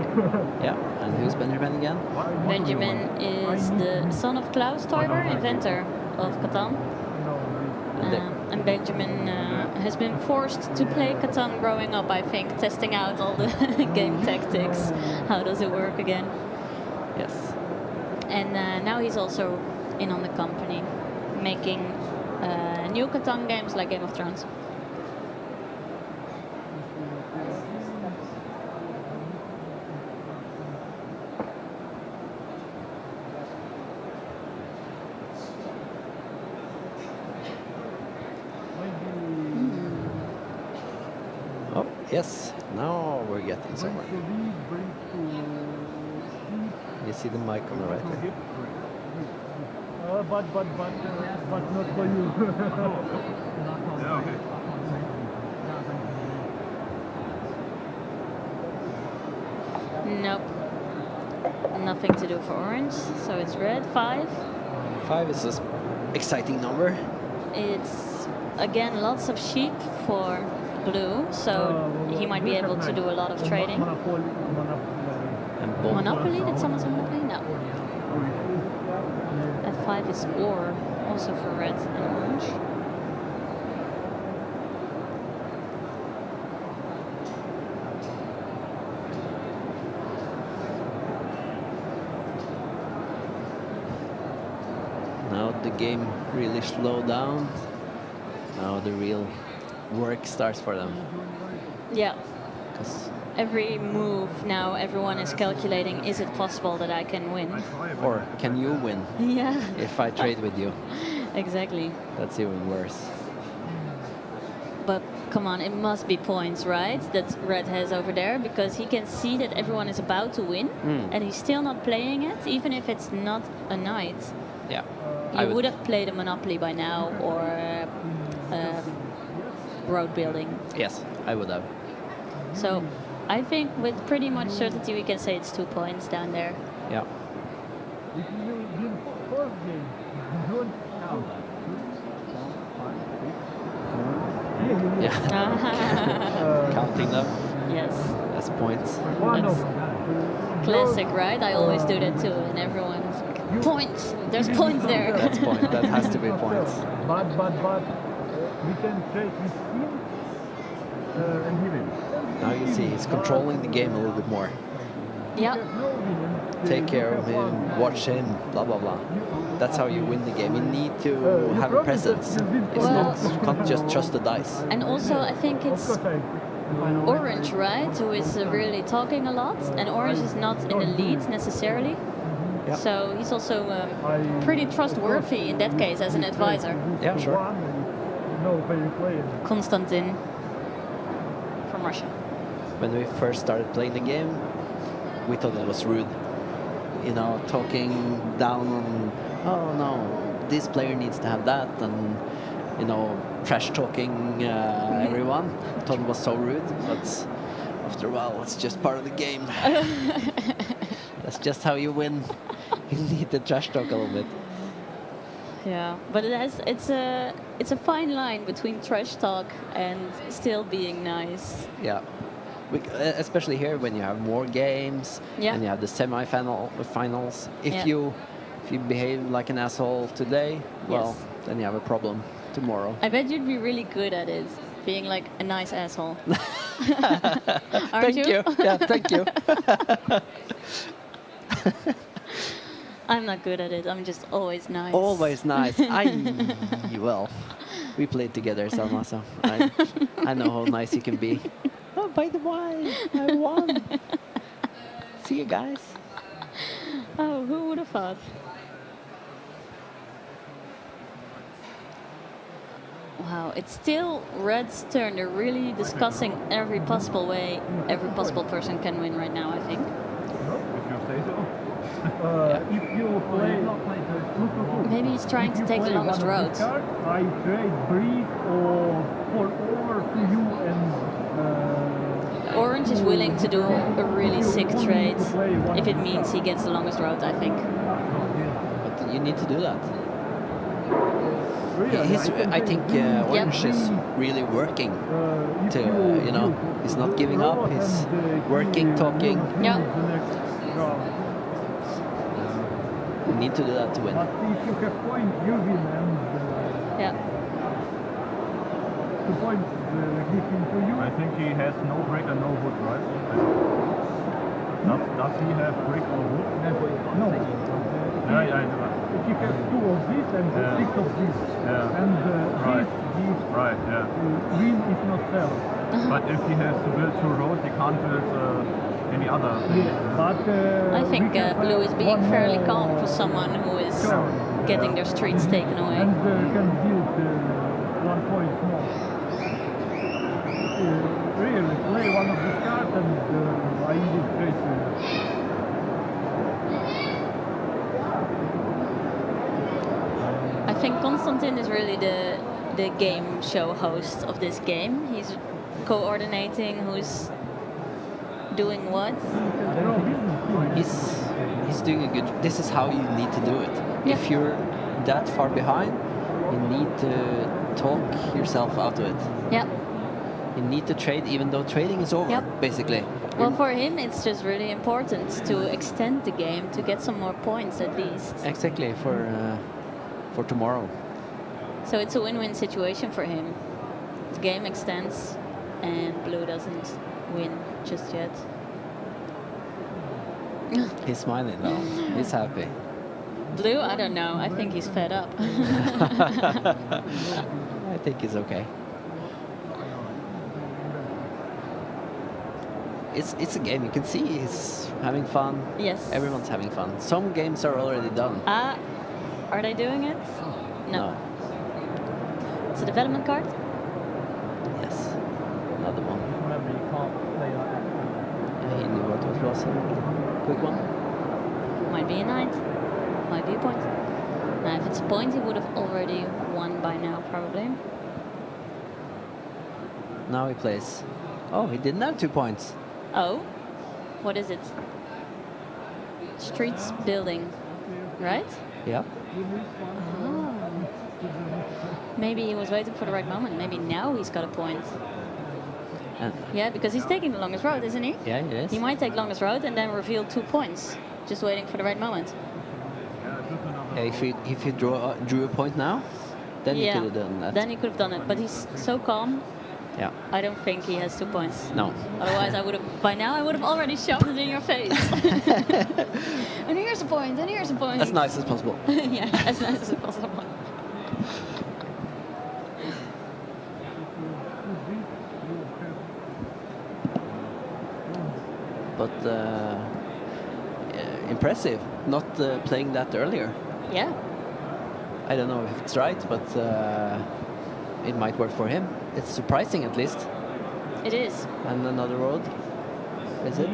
Yeah, and who's Benjamin again? Benjamin is the son of Klaus Teuber, inventor of Catan. And Benjamin has been forced to play Catan growing up, I think, testing out all the game tactics. How does it work again? Yes. And now he's also in on the company, making new Catan games like Game of Thrones. Oh, yes. Now we're getting somewhere. You see the mic on the right there. But not for you. Yeah, okay. Nope. Nothing to do for orange, so it's red. 5. 5 is an exciting number. It's again lots of sheep for blue, so he might be able to do a lot of trading. And both. Monopoly? Did someone say Monopoly? No. F5 is or, also for red and orange. Now the game really slowed down. Now the real work starts for them. Yeah. 'Cause- Every move now, everyone is calculating, is it possible that I can win? or can you win Yeah, if I trade with you? exactly. That's even worse. But come on, it must be points, right? That red has over there, because he can see that everyone is about to win, and he's still not playing it, even if it's not a knight. Yeah. You would have played a Monopoly by now, or road building. Yes, I would have. So I think with pretty much certainty we can say it's 2 points down there. Yeah. Yeah. Counting them Yes. as points. That's classic, right? I always do that too, and everyone's like, points! There's points there! That's point. That has to be points. But we can trade with him and he wins. Now you see he's controlling the game a little bit more. Yeah. Take care of him, watch him, blah blah blah. That's how you win the game. You need to have a presence. It's not, you can't just trust the dice. And also I think it's Orange, right, who is really talking a lot, and Orange is not in the lead necessarily. Yeah. So he's also pretty trustworthy in that case as an advisor. Yeah, sure. Konstantin from Russia. When we first started playing the game, we thought it was rude. You know, talking down on, oh no, this player needs to have that, and you know, trash talking everyone. Thought it was so rude, but after a while, it's just part of the game. That's just how you win. You need to trash talk a little bit. Yeah, but it's a fine line between trash talk and still being nice. Yeah. Especially here when you have more games, Yeah. and you have the finals. If Yeah. you behave like an asshole today, well, then you have a problem tomorrow. I bet you'd be really good at it, being like a nice asshole. Aren't Thank you. Yeah, thank you. I'm not good at it. I'm just always nice. Always nice. Well, we played together, Salma, so I know how nice you can be. Oh, by the way, I won. See you guys. Oh, who would have thought? Wow, it's still Red's turn. They're really discussing every possible way every possible person can win right now, I think. If you say so. If you play Maybe he's trying to take the longest road. I trade brick or for over to you and Orange is willing to do a really sick trade if it means he gets the longest road, I think. But you need to do that. really, I think Orange is really working to, you know, he's not giving up, he's working, talking. Yeah. The next round. You need to do that to win. But if you have points, you win, and Yeah. 2 points given to you. I think he has no brick and no wood, right? Does he have brick or wood? No. Yeah. If you have 2 of this and 6 of this, Yeah. and Right. this gives Right, yeah. win if not sell. But if he has to build 2 roads, he can't build any other thing. Yes, but I think we can Blue is being one fairly more calm for someone who is getting their streets taken away. and can build 1 point more. Really, play one of these cards and I need trade. I think Konstantin is really the game show host of this game. He's coordinating who's doing what. He's doing a good. This is how you need to do it. Yeah. If you're that far behind, you need to talk yourself out of it. Yeah. You need to trade, even though trading is over, Yep. basically. Well, for him, it's just really important to extend the game to get some more points at least. Exactly for tomorrow. So it's a win-win situation for him. The game extends, and Blue doesn't win just yet. He's smiling though. He's happy. Blue, I don't know. I think he's fed up. I think he's okay. It's a game. You can see he's having fun. Yes. Everyone's having fun. Some games are already done. Are they doing it? No. It's a development card? Yes. Another one. Remember, you can't play like that. Yeah, he knew what was quick one. Might be a knight. Might be a point. Now, if it's a point, he would have already won by now, probably. Now he plays. Oh, he didn't have 2 points. Oh, what is it? Streets building, right? Yeah. Oh. Maybe he was waiting for the right moment. Maybe now he's got a point. And Yeah, because he's taking the longest road, isn't he? yeah, it is. He might take longest road and then reveal 2 points. Just waiting for the right moment. Yeah, if he drew a point now, then he Yeah, could have done that. then he could have done it. But he's so calm. Yeah. I don't think he has 2 points. No. Otherwise, I would have. By now, I would have already shoved it in your face. And here's a point. And here's a point. As nice as possible. Yeah, as nice as possible. But impressive. Not playing that earlier. Yeah. I don't know if it's right, but it might work for him. It's surprising at least. It is. And another road. Is it?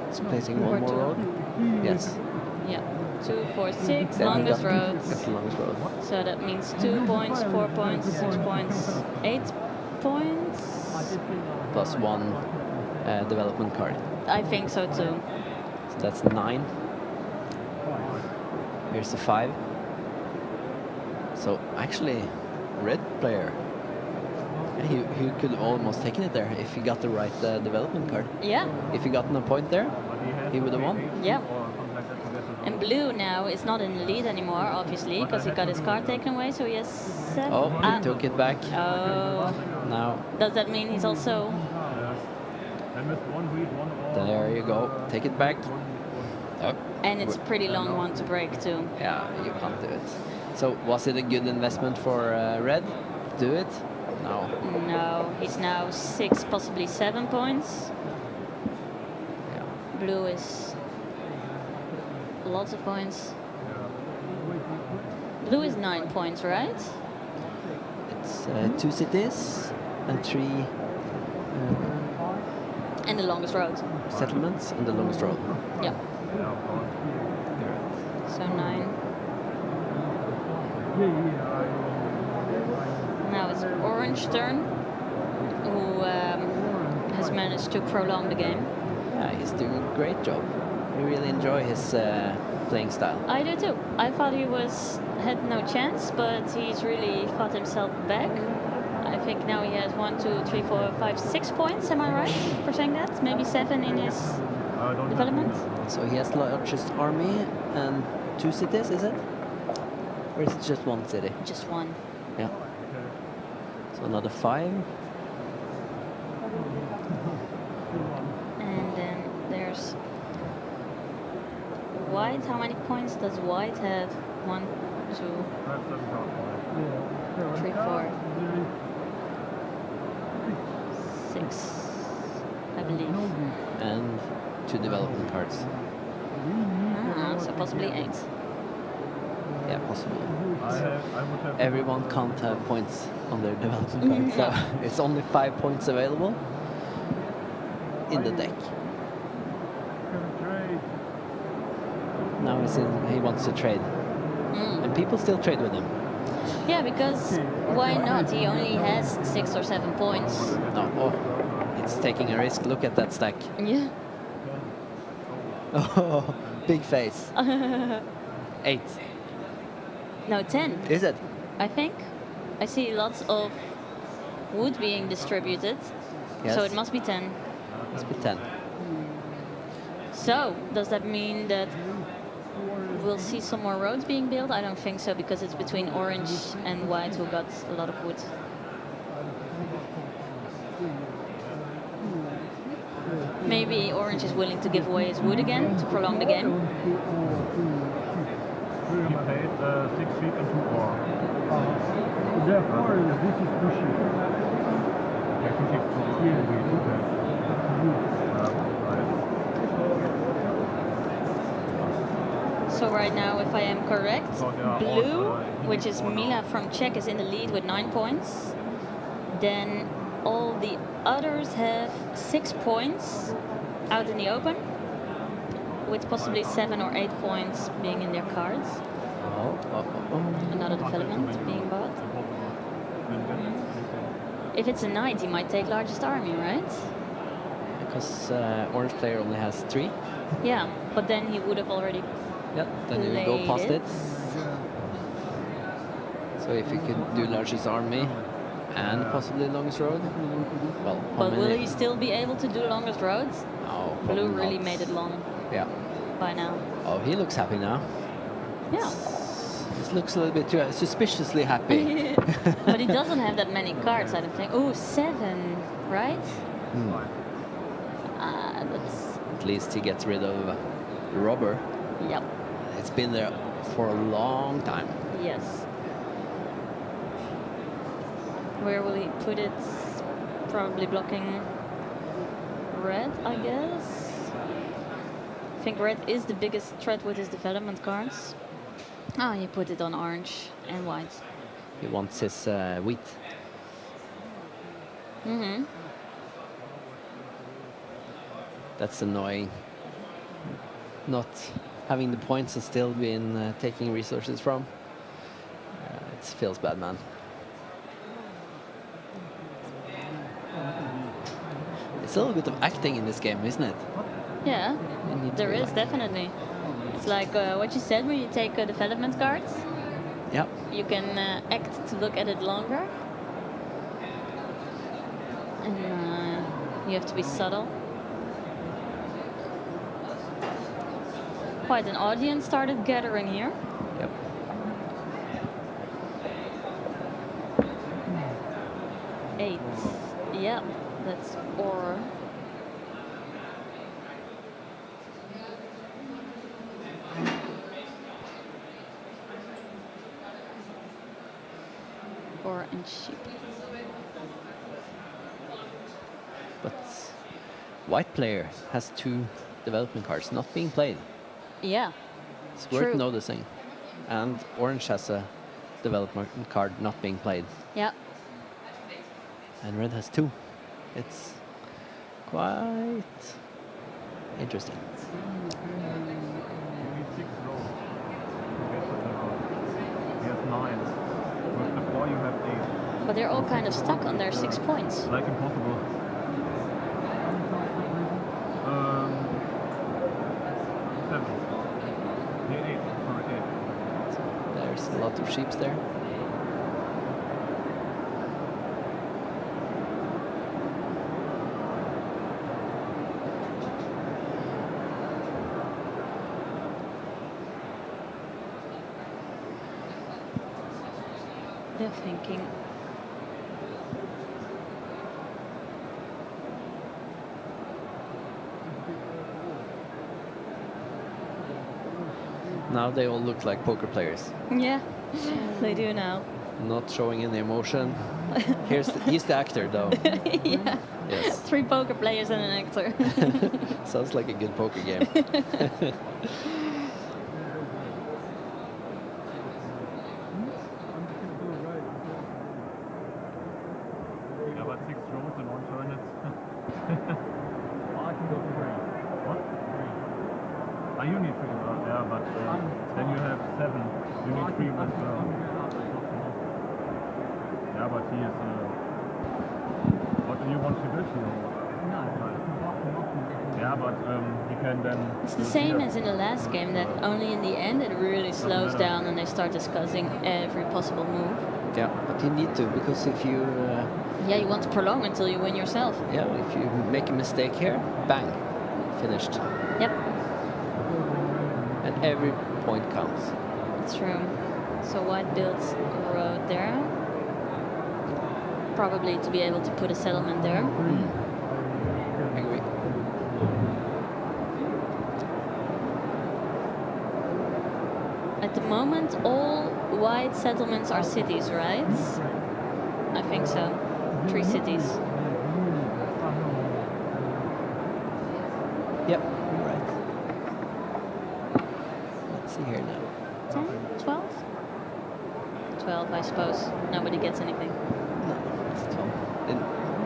It's placing one more road. Yes. Yeah. 2, 4, 6. Then he Longest got roads. the longest road. So that means 2 points, 4 points, 6 points, 8 points. Plus 1 development card. I think so too. So that's 9. Here's a 5. So actually, red player. He could have almost taken it there if he got the right development card. Yeah. If he gotten a point there, he would have won. Yeah. And blue now is not in the lead anymore, obviously, because he got his card taken away, so he has 7. Oh, he took it back. Oh. Now, Does that mean he's also... there you go. Take it back. Oh, And it's a pretty long one to break too. yeah, you can't do it. So was it a good investment for red? Do it? No. No, he's now 6, possibly 7 points. Yeah. Blue is lots of points. Blue is 9 points, right? It's 2 cities and 3 And the longest road. settlements and the longest road. Yeah. So 9. Now it's orange turn, who has managed to prolong the game. Yeah, he's doing a great job. I really enjoy his playing style. I do too. I thought he had no chance, but he's really fought himself back. I think now he has 1, 2, 3, 4, 5, 6 points. Am I right for saying that? Maybe 7 in his development. So he has the largest army and 2 cities, is it? Or is it just 1 city? Just 1. Yeah. So another 5. And then there's white. How many points does white have? 1, 2, 3, 4, 6, I believe. And 2 development cards. So possibly 8. Yeah, possibly. I would have Everyone can't have points on their development card, so it's only 5 points available in the deck. Now he wants to trade. And people still trade with him. Yeah, because why not? He only has 6 or 7 points. No, oh, it's taking a risk. Look at that stack. Yeah. Oh, big face. 8. No, 10. Is it? I think. I see lots of wood being distributed. Yes. So it must be 10. Must be 10. So, does that mean that we'll see some more roads being built? I don't think so, because it's between orange and white who got a lot of wood. Maybe orange is willing to give away his wood again to prolong the game. He played 6 sheep and 2 ore. Therefore, this is pushy. Yeah, 2 sheep, 2 So right now, if I am correct, So there are blue, all, which is Mila from Czech, is in the lead with 9 points. Then all the others have 6 points out in the open, with possibly 7 or 8 points being in their cards. Another development being bought. If it's a knight, he might take largest army, right? Because orange player only has 3. Yeah, but then he would have already. Yeah, then you will go Played past it. it. So if you could do largest army and possibly longest road, well, how But will many? he still be able to do longest roads? No, Blue probably really not. made it long Yeah. by now. Oh, he looks happy now. Yeah. He looks a little bit too suspiciously happy. But he doesn't have that many cards, I don't think. Oh, 7, right? That's. At least he gets rid of robber. Yep. It's been there for a long time. Yes. Where will he put it? Probably blocking red, I guess. I think red is the biggest threat with his development cards. Ah, he put it on orange and white. He wants his wheat. That's annoying. Not having the points and still being taking resources from. It feels bad, man. It's a little bit of acting in this game, isn't it? Yeah, You need to there be is like- definitely. It's like what you said when you take development cards. Yeah. You can act to look at it longer. And you have to be subtle. Quite an audience started gathering here. Yep. Eight. Yeah, that's or. Or and sheep. But white player has 2 development cards not being played. Yeah. It's worth True. noticing. And orange has a development card not being played. Yeah. And red has 2. It's quite interesting. 9. With the 4 you have 8. But they're all kind of stuck on their 6 points. Like impossible. 7. Yeah, 8. Sorry, 8. There's a lot of sheeps there. They're thinking. Now they all look like poker players, Yeah, they do now. not showing any emotion. He's the actor though. Yeah. Yes. 3 poker players and an actor. Sounds like a good poker game. Yeah, but 6 rows in 1 turn, it's... I can go for 3. What? 3. You need 3, yeah, but then you have 7. You need 3 with... yeah, but he is... what do you want to do here? No. Yeah, but he can then... It's the same as in the last game, that only in the end it really slows down and they start discussing every possible move. Yeah, but you need to, because if you Yeah, you want to prolong until you win yourself. yeah, if you make a mistake here, bang, finished, Yep, and every point counts. it's true. So white builds a road there. Probably to be able to put a settlement there. Agree. At the moment, all white settlements are cities, right? I think so. 3 cities. Yep, right. Let's see here now. 10? 12? 12, I suppose. Nobody gets anything. No, it's 12.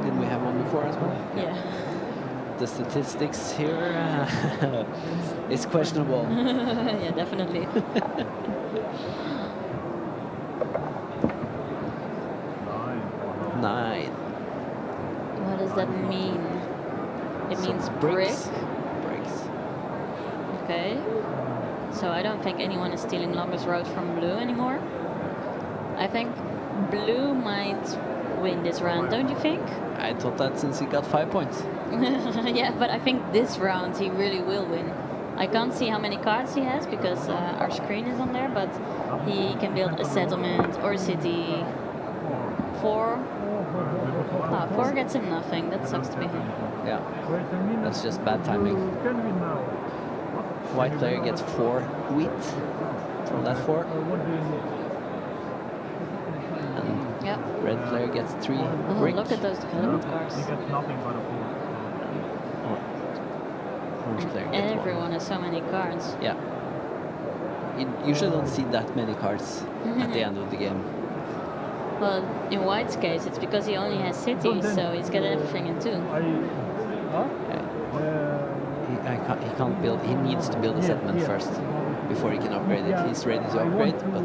Didn't we have one before as well? Yeah. The statistics here is questionable. Yeah, definitely. 9. What does that mean? It So means brick. bricks. Okay. So I don't think anyone is stealing longest road from blue anymore. I think blue might win this round, don't you think? I thought that since he got 5 points. Yeah, but I think this round he really will win. I can't see how many cards he has because our screen is on there, but he can build a settlement or a city. 4. Ah, 4 gets him nothing. That sucks to be him. Yeah, that's just bad timing. White player gets 4 wheat from that 4. And Yep. red player gets 3 Oh, brick. look at those development cards. He gets nothing but a 4. Orange player gets 1. Everyone has so many cards. Yeah. You usually don't see that many cards at the end of the game. Well, in White's case, it's because he only has cities, so he's got everything in 2. He can't build. He needs to build a settlement first before he can upgrade it. He's ready to upgrade, but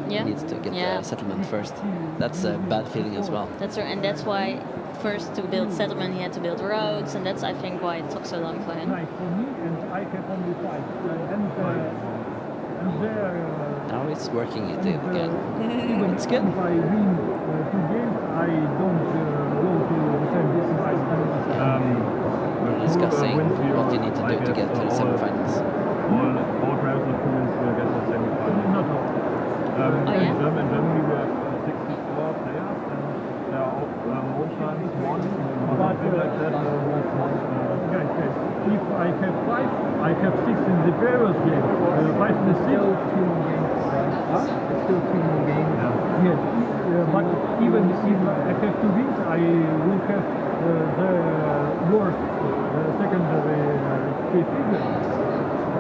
Yeah. he needs to get Yeah. the settlement first. That's a bad feeling as well. That's right, and that's why first to build settlement he had to build roads, and that's I think why it took so long for him. For me, and I have only 5. And there, Now he's working it again. even It's good. if I win 2 games, I don't go to the same distance. We're discussing what you need to do to get to the semifinals. All Travis opponents will get the semi-final. Not all. Oh, yeah? In Germany we have 64 players, and there are most times one or something like that. Guys, if I have 5, I have 6 in the previous game. 5 in the 6. Still 2 more games. Still 2 more games. Yes, but even if I have 2 wins, I will have the worst secondary key figure.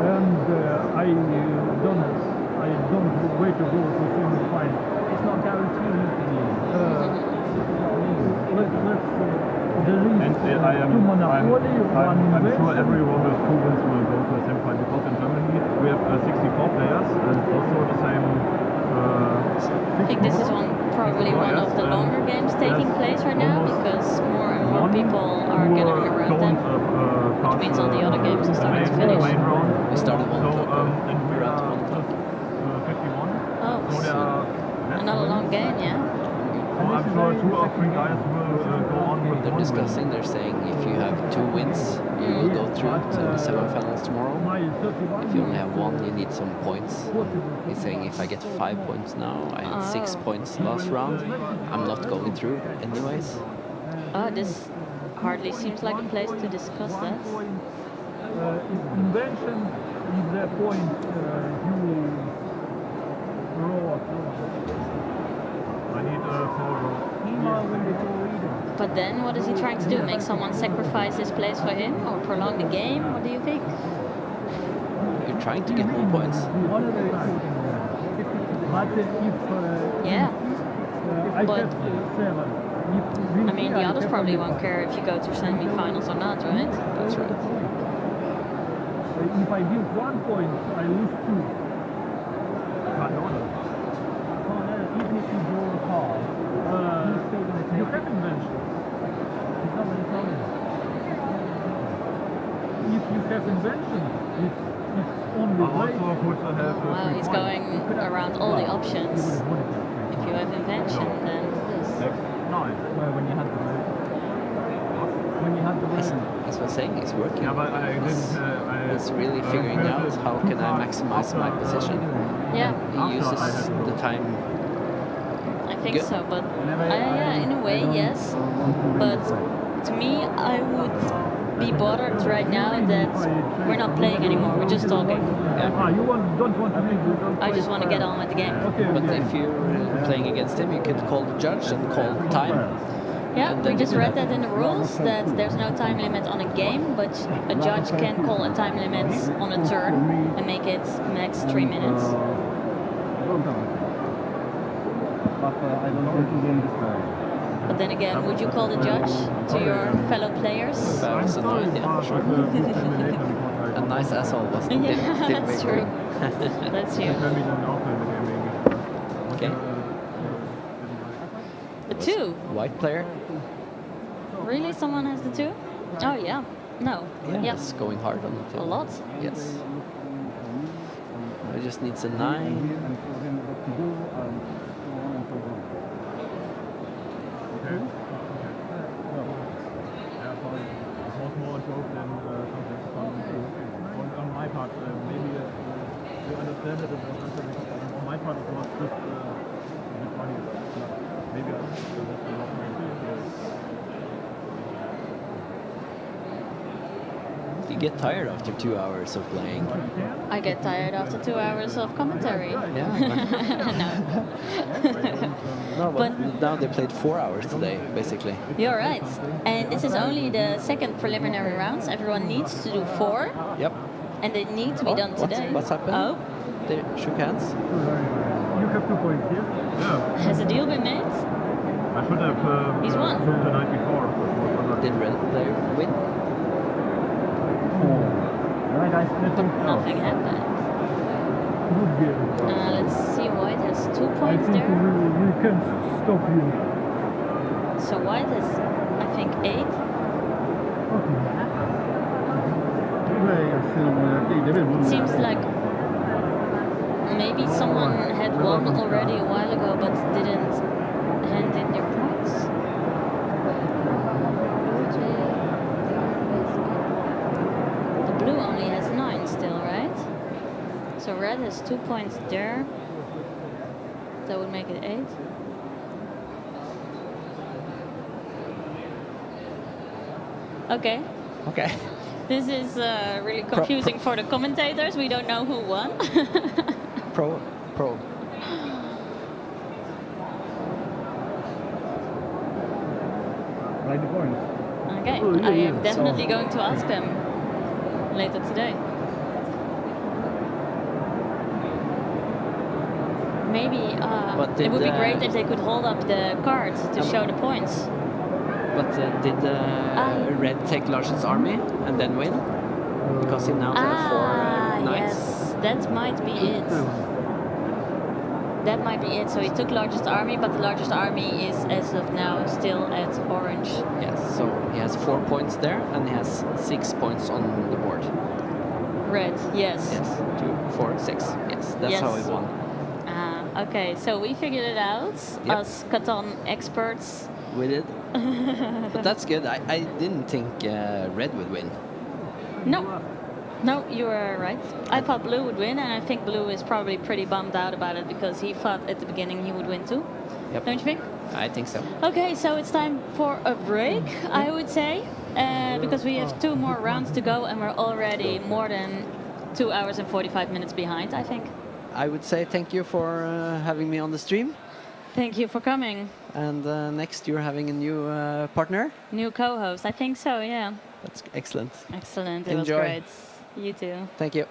And I don't wait to go to semi-final. It's not guaranteed. And I'm sure everyone with 2 wins will go to a semi-final, because in Germany we have 64 players and also the same I think this is probably one of the longer games taking place right now because more and more people are gathering around them, which means all the other games are starting to finish. We started 1 o'clock. and we We're at are 1 o'clock. just 51. Oh, So there are another long game, yeah. So I'm sure 2 or 3 guys will go on with They're one discussing, they're saying if you have 2 wins, you will go through to the semifinals tomorrow. If you only have 1, you need some points. He's saying if I get 5 points now, I had 6 points last round, I'm not going through anyways. Oh, this hardly seems like a place to discuss that. Invention is the point you draw. I need a photo. But then what is he trying to do? Make someone sacrifice his place for him or prolong the game? What do you think? You're trying to get more points. Yeah. But I mean, the others probably won't care if you go to semi-finals or not, right? That's right. If I give 1 point, I lose 2. Even if you draw a card, you have invention. It's not any problem. If you have invention, it's only right. Wow, he's going around all the options. If you have invention, then this. When you had the As I was saying, it's working. Yeah, but I didn't. He's really figuring out how can I maximize my position. Yeah, He uses the time. I think Good. so. But yeah, in a way, yes. But to me, I would be bothered right now that we're not playing anymore. We're just talking. Don't want to make. I just want to get on with the game. But if you're playing against him, you can call the judge and call time. Yeah, And we then just you can read that in the rules that there's no time limit on a game, but a judge can call a time limit on a turn and make it max 3 minutes. But then again, would you call the judge to your fellow players? If I was annoyed, yeah, sure. A nice asshole was Yeah, didn't that's make true. it. That's you. Okay. A 2? White player. Really? Someone has the 2? Oh, yeah. No. Yeah, it's going hard on the A table. lot. Yes. I just needs a 9. On my part, maybe you understand that it was answered because on my part it was just a bit funny. Maybe that's not You get tired after 2 hours of playing. I get tired after 2 hours of commentary. Yeah. No. No, but now they played 4 hours today, basically. You're right. And this is only the second preliminary rounds. Everyone needs to do 4, Yep. and they need to be done today. What's happened? Oh, They shook hands. You have 2 points here? Yeah. has a deal been made? I should have He's won. the night before. Did red player win? Nothing happened. Let's see, White has 2 points there. We can stop you. So White has, I think, 8. It seems like maybe someone had won already a while ago but didn't hand in their points. The blue only has 9 still, right? So red has 2 points there. That would make it 8. Okay. Okay. This is really confusing for the commentators. We don't know who won. Pro. Right the point. Okay, I am definitely going to ask them later today. Maybe But it would be did, great if they could hold up the card to show the points. But did red take Lars's army and then win? Because he now has 4 knights. Yes, that might be it. That might be it. So he took largest army, but the largest army is, as of now, still at orange. Yes, so he has 4 points there, and he has 6 points on the board. Red, yes. Yes, 2, 4, 6. Yes, that's how he won. Okay, so we figured it out, Yep. us Catan experts. We did. But that's good. I didn't think red would win. No, you were right. I thought blue would win, and I think blue is probably pretty bummed out about it because he thought at the beginning he would win too. Yep. Don't you think? I think so. Okay, so it's time for a break, I would say, because we have 2 more rounds to go, and we're already more than 2 hours and 45 minutes behind, I think. I would say thank you for having me on the stream. Thank you for coming. And next you're having a new partner. New co-host, I think so, yeah. That's excellent. Excellent, it Enjoy. was great. You too. Thank you.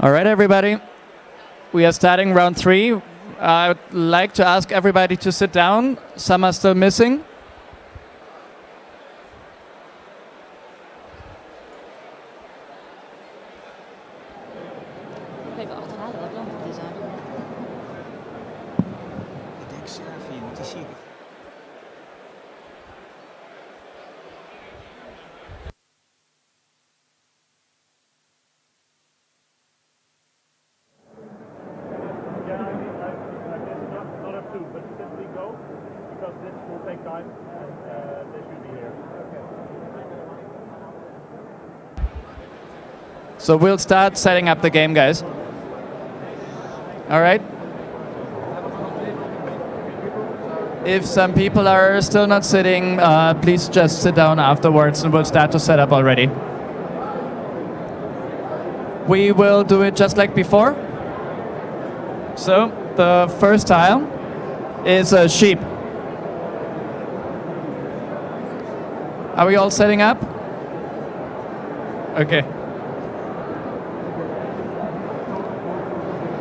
All right, everybody. We are starting round 3. I would like to ask everybody to sit down. Some are still missing. Even achterhalen wat land het is eigenlijk. Ik denk Servië, want die zie ik. Yeah, I mean, I guess not have to, but simply go because this will take time and they should be here. So we'll start setting up the game, guys. All right. If some people are still not sitting, please just sit down afterwards and we'll start to set up already. We will do it just like before. So the first tile is a sheep. Are we all setting up? Okay.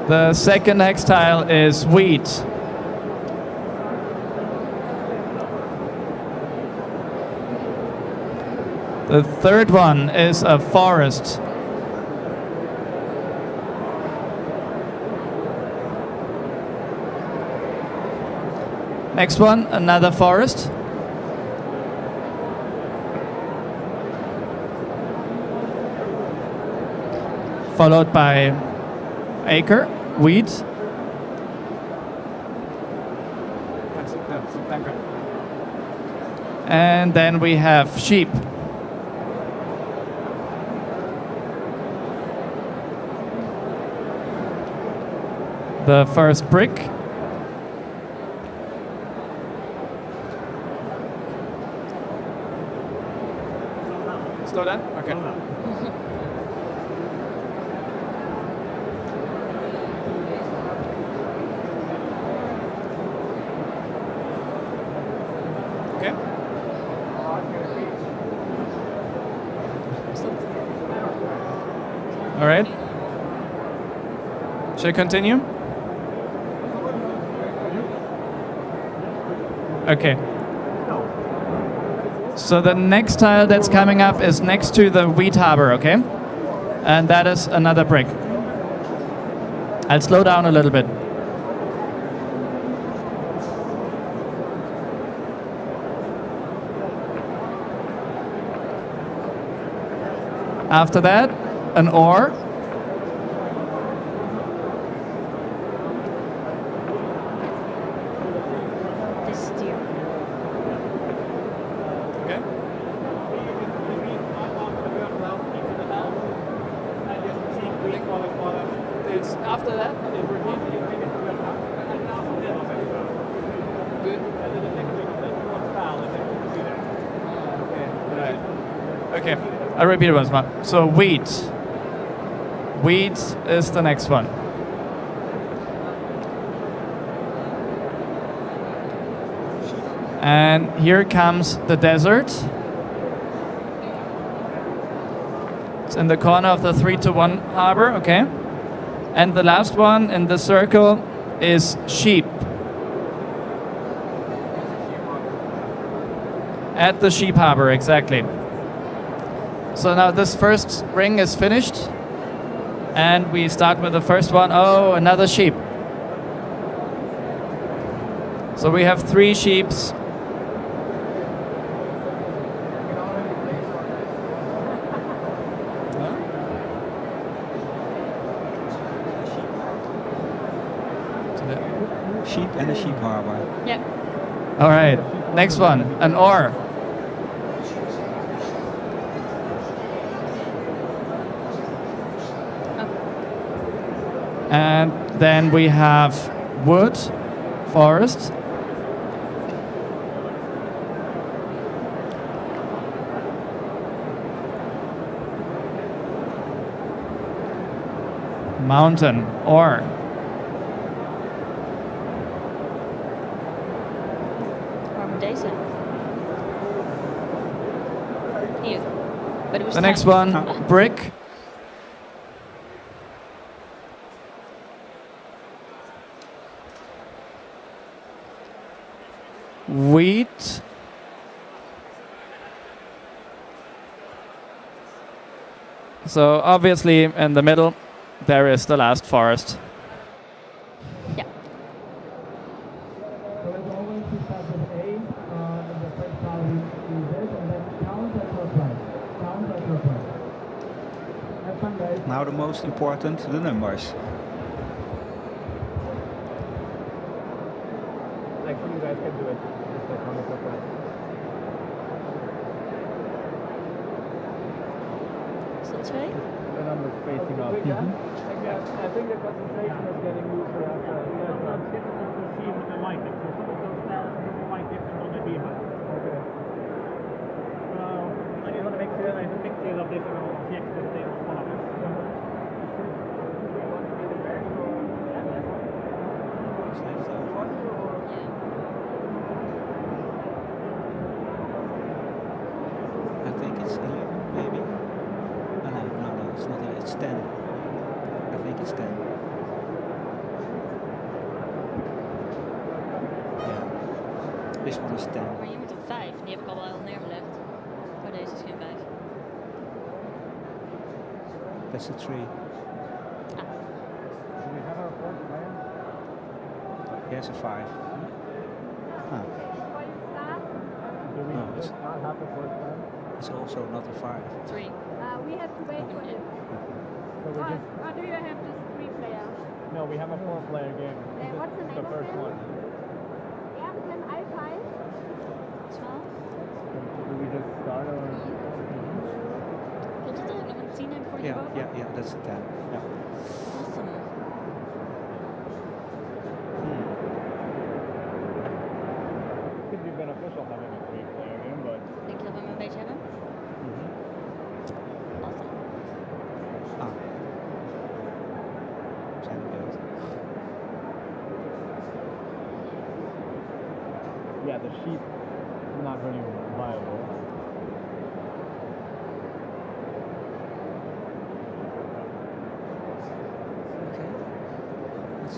The second next tile is wheat. The third one is a forest. Next one, another forest. Followed by acre, wheat. And then we have sheep. The first brick. Slow down? Okay. Okay. All right. Should I continue? Okay. So the next tile that's coming up is next to the wheat harbor, okay? And that is another brick. I'll slow down a little bit. After that, an ore. This is here. Okay. It's after that. Good. Okay. I'll repeat it once more. So wheat. Wheat is the next one. And here comes the desert. It's in the corner of the 3-to-1 harbor, okay? And the last one in the circle is sheep. At the sheep harbor, exactly. So now this first ring is finished. And we start with the first one. Oh, another sheep. So we have 3 sheeps. Sheep and a sheep harbor. Yeah. All right, next one, an ore. And then we have wood, forest. Mountain, ore. Deze. Hier. Bij de The woestijn. next one, brick. wheat. So obviously in the middle there is the last forest. Yeah. Now the most important, the numbers. Actually, you guys can do it. Just like on the top right. Is that twee? The numbers facing up. I think the concentration is getting looser after. It's difficult to see with the light. If some of those styles with the light different on the beamer. Okay. I just want to make sure I have a picture of different objects that they all follow. I think it's 11, maybe. Oh, no, it's not 11, it's 10. I think it's 10. Yeah. This one is 10. Maar je moet een 5. Die heb ik al wel neergelegd. Maar deze is geen 5. That's a 3. Do we have our fourth player? Here's a 5. Ah, Do we No, it's- not have the fourth player? it's also not a 5. 3. We have to wait for it. So we just Or do you have just 3 players? no, we have a four-player game. What's the name The of first them? one. Yeah, we can I5. 12. Do we just start or? Klopt het dat ik nog een 10 heb voor je Yeah, boven? yeah, yeah, that's a 10. Yeah. Awesome. Could be beneficial having a three-player game, but Denk je dat we hem een beetje hebben? Awesome. Ah. Zijn we dood. yeah, the sheep not really viable. Okay. That's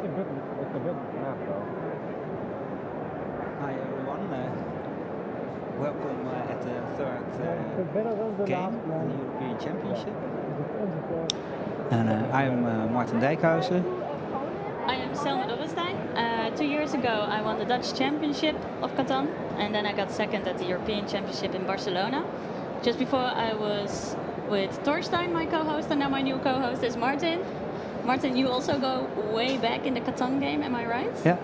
It's a good map though. Hi everyone. Welcome at the third game in the European Championship. And I'm Martin Dijkhuizen. I am Selma Dorrestein. 2 years ago I won the Dutch Championship of Catan and then I got second at the European Championship in Barcelona. Just before I was with Torstein, my co-host, and now my new co-host is Martin. Martin, you also go way back in the Catan game, am I right? Yeah.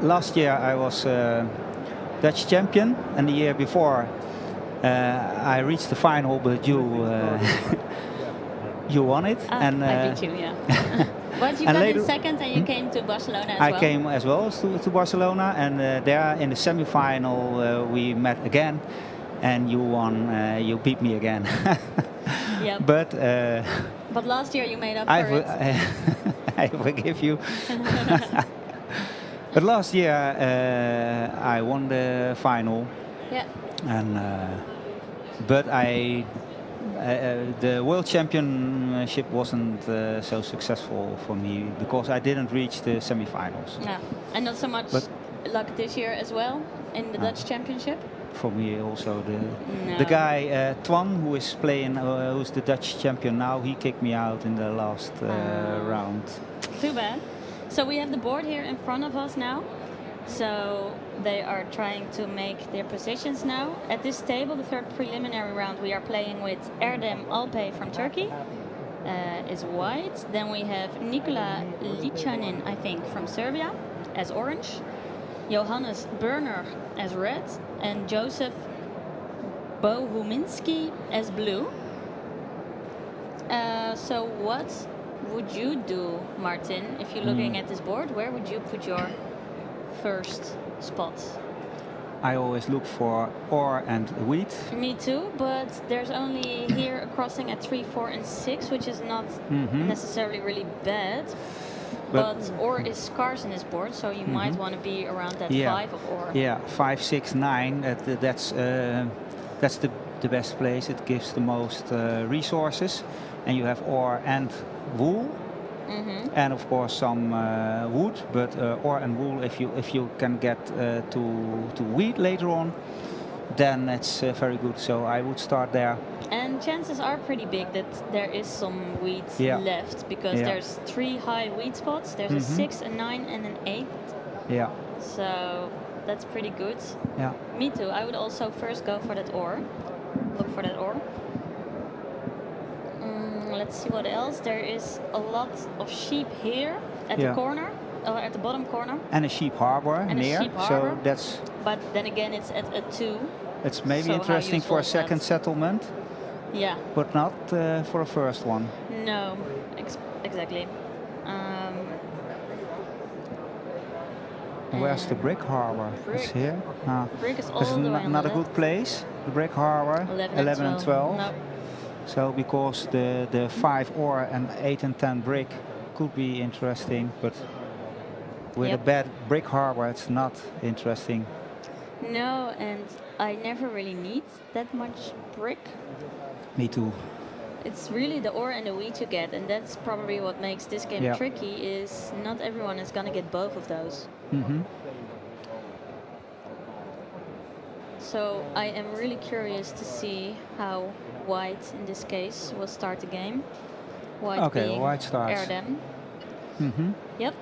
Last year I was Dutch champion, and the year before I reached the final, but you you won it. And I beat you, yeah. But you and got later- in second and you came to Barcelona as I well. came as well to Barcelona, and there in the semi-final we met again, and you won. You beat me again. Yeah. But Last year you made up I for it. I forgive you. But last year I won the final, Yeah. and but the World Championship wasn't so successful for me because I didn't reach the semi-finals. Yeah. And not so much But- luck this year as well in the Dutch Championship. For me also No. the guy Twan, who is playing, who's the Dutch champion now, he kicked me out in the last round. Too bad. So we have the board here in front of us now. So they are trying to make their positions now. At this table, the third preliminary round, we are playing with Erdem Alpay from Turkey. Is white. Then we have Nikola Lichanin, I think, from Serbia as orange. Johannes Berner as red. And Joseph Bohuminski as blue. So what would you do, Martin, if you're looking at this board? Where would you put your first spot? I always look for ore and wheat. Me too, but there's only here a crossing at 3, 4 and 6, which is not necessarily really bad. But ore is scarce in this board, so you might want to be around that 5 of ore. Yeah, 5, 6, 9. That's the best place. It gives the most resources, and you have ore and wool. and of course some wood, but ore and wool. If you can get to wheat later on, then it's very good. So I would start there. And chances are pretty big that there is some wheat left, because there's 3 high wheat spots. There's a 6, a 9, and an 8. Yeah. So that's pretty good. Yeah. Me too. I would also first go for that ore. Look for that ore. Let's see what else. There is a lot of sheep here at the corner, or at the bottom corner. And a sheep harbor and near. A sheep harbor. So that's. But then again, it's at a 2. It's maybe so interesting for a second settlement. Yeah. But not for a first one. No, exactly. Where's the brick harbor? It's here. Brick is all this is the way on not the a good place. The brick harbor. 11 and 12. No. So because the 5 ore and 8 and 10 brick could be interesting, but with a bad brick harbor, it's not interesting. No, and I never really need that much brick. Me too. It's really the ore and the wheat you get, and that's probably what makes this game tricky, is not everyone is going to get both of those. So I am really curious to see how white, in this case, will start the game. White being white starts. Erdem. Yep.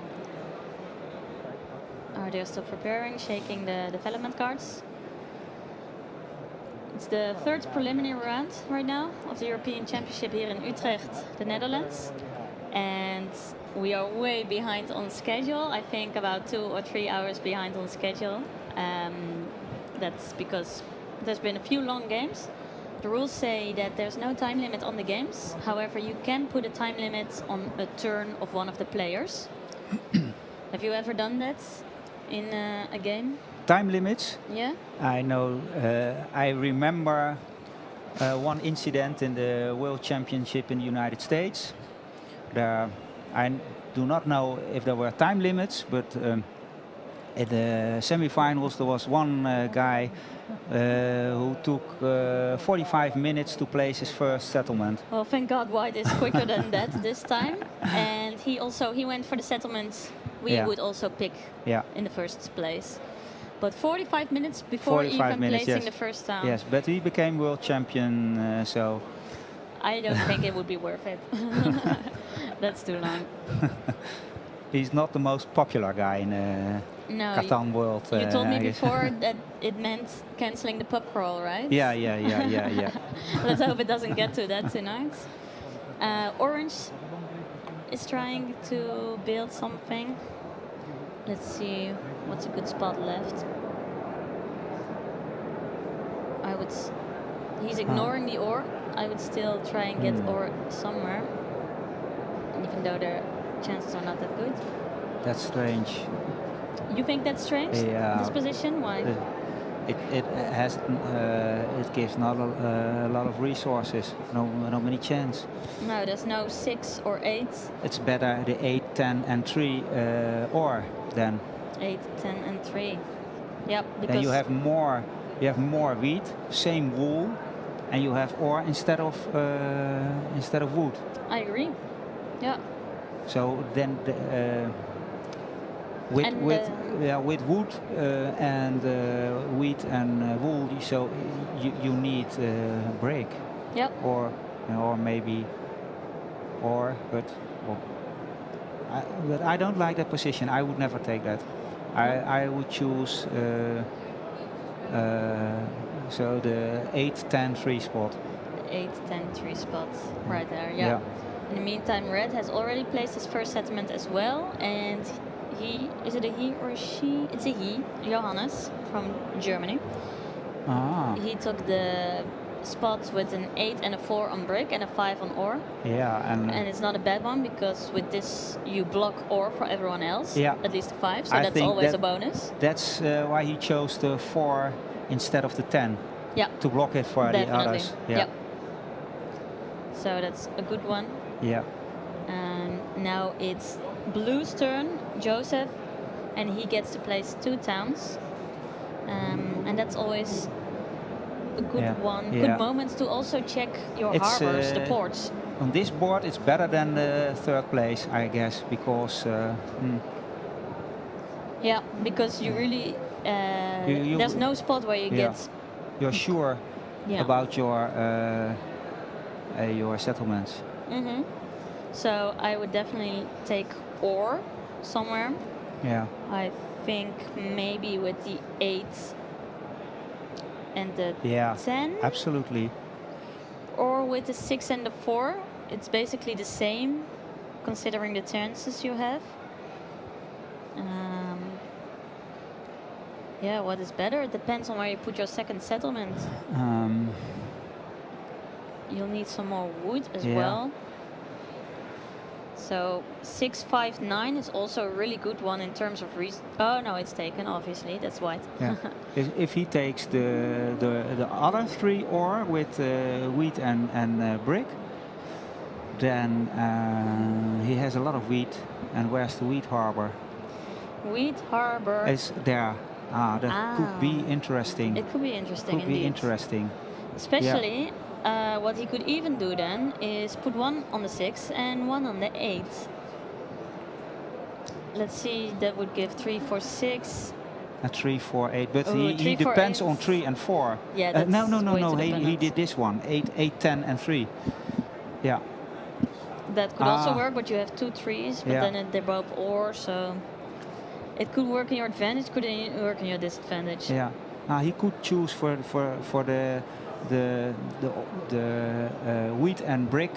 They're still preparing, shaking the development cards. It's the 3rd preliminary round right now of the European Championship here in Utrecht, the Netherlands. And we are way behind on schedule. I think about 2 or 3 hours behind on schedule. That's because there's been a few long games. The rules say that there's no time limit on the games. However, you can put a time limit on a turn of one of the players. Have you ever done that in a game? Time limits? Yeah. I know. I remember one incident in the World Championship in the United States. I do not know if there were time limits, but at the semi-finals there was one guy who took 45 minutes to place his first settlement. Well, thank God White is quicker than that this time. And he went for the settlements we would also pick in the first place. But 45 minutes before even placing the first down. Yes, but he became world champion, so... I don't think it would be worth it. That's too long. He's not the most popular guy in Catan world. You told me before that it meant cancelling the pub crawl, right? Yeah. Let's hope it doesn't get to that tonight. Orange is trying to build something. Let's see what's a good spot left. He's ignoring the ore. I would still try and get ore somewhere, even though the chances are not that good. That's strange. You think that's strange? Yeah. This position? Why? It gives not a lot of resources. Not many chance. No, there's no 6 or 8. It's better the 8, 10, and 3 ore than 8, 10, and 3. Yep. Because then you have more. You have more wheat, same wool, and you have ore instead of wood. I agree. Yeah. So then with wood and wheat and wool, so you need break. Yep. Or maybe but I don't like that position. I would never take that. I would choose so the 8, 10, 3 spot. 8, 10, 3 spot right there. Yeah. In the meantime, Red has already placed his first settlement as well, and is it a he or a she? It's a he, Johannes from Germany. He took the spots with an 8 and a 4 on brick and a 5 on ore. Yeah, and it's not a bad one, because with this you block ore for everyone else. Yeah. At least a 5, so that's always a bonus. That's why he chose the 4 instead of the 10. Yeah. To block it for the others. Yeah. So that's a good one. Yeah. And now it's Blue's turn, Joseph, and he gets to place 2 towns. And that's always a good Yeah. one, Yeah. good moments to also check your It's, harbors, the ports. On this board, it's better than the third place, I guess, because Yeah, because you really You- there's no spot where you yeah. get you're sure yeah. about your settlements. hmm So I would definitely take ore somewhere. Yeah. I think maybe with the 8 and the Yeah. 10, Absolutely. or with the 6 and the 4. It's basically the same, considering the chances you have. Yeah, what is better? It depends on where you put your second settlement. You'll need some more wood as Yeah. well. So 6, 5, 9 is also a really good one in terms of oh no, it's taken, obviously, that's white. Yeah. If he takes the other 3 ore with wheat and brick, then he has a lot of wheat. And where's the wheat harbor? Wheat harbor. It's there. That could be interesting. It could be interesting Could indeed. be interesting. Especially, what he could even do then is put 1 on the 6 and 1 on the 8. Let's see, that would give 3, 4, 6. A 3, 4, 8. But Oh, he 3, 4, depends 8. on 3 and 4. Yeah, No, that's way too He dependent. did this one. 8, 10, and 3. Yeah. That could also work, but you have 2 trees, but Yeah. then they're both ore, so it could work in your advantage, could it work in your disadvantage. Yeah. He could choose for the wheat and brick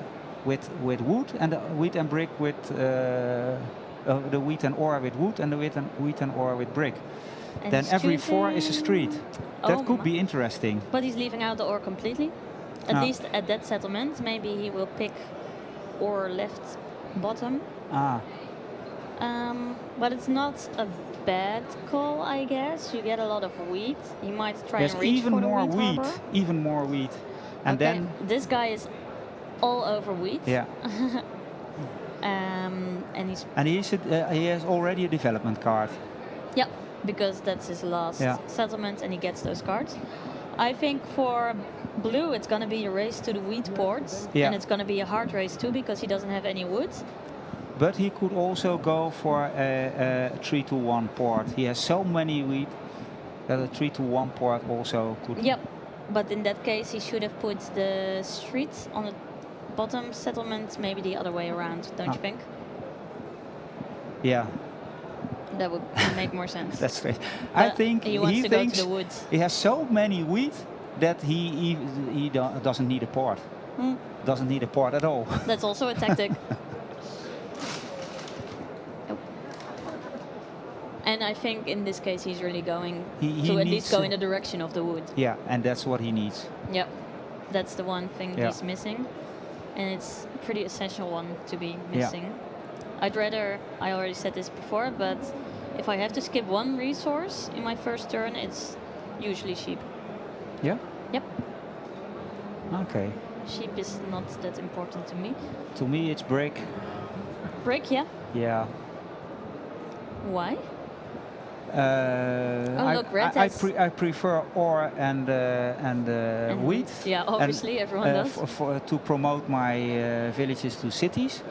with wood, and the wheat and brick with the wheat and ore with wood, and the wheat and ore with brick. And Then he's every 4 is a choosing- street. That Oh could my- be interesting. But he's leaving out the ore completely. At Ah. least at that settlement, maybe he will pick ore left bottom. But it's not a bad call, I guess. You get a lot of wheat. He might try There's and reach even for the more wheat wheat. harbor. Even more wheat. And Okay, then, this guy is all over wheat. yeah. And he's And he has already a development card. yeah, because that's his last Yeah. settlement, and he gets those cards. I think for blue, it's going to be a race to the wheat ports, Yeah. and it's going to be a hard race too because he doesn't have any wood. But he could also go for a 3-1 port. He has so many wheat that a 3-1 port also could. Yep, but in that case, he should have put the street on the bottom settlement, maybe the other way around, don't you think? Yeah, That would make more sense. that's great. I But think he wants to go thinks to the woods. he has so many wheat that he doesn't need a port. Hmm, Doesn't need a port at all. that's also a tactic. Oh. And I think in this case, he's really going He to at needs least go in the direction of the wood. Yeah, and that's what he needs. Yep, that's the one thing Yeah. he's missing, and it's a pretty essential one to be missing. I'd rather, I already said this before, but if I have to skip one resource in my first turn, it's usually sheep. Yeah. Yep, Okay. sheep is not that important to me. To me, it's brick. Brick, yeah. Yeah. Why? I, look, red I, has- I prefer ore and wheat. Yeah, obviously, everyone does. To promote my villages to cities,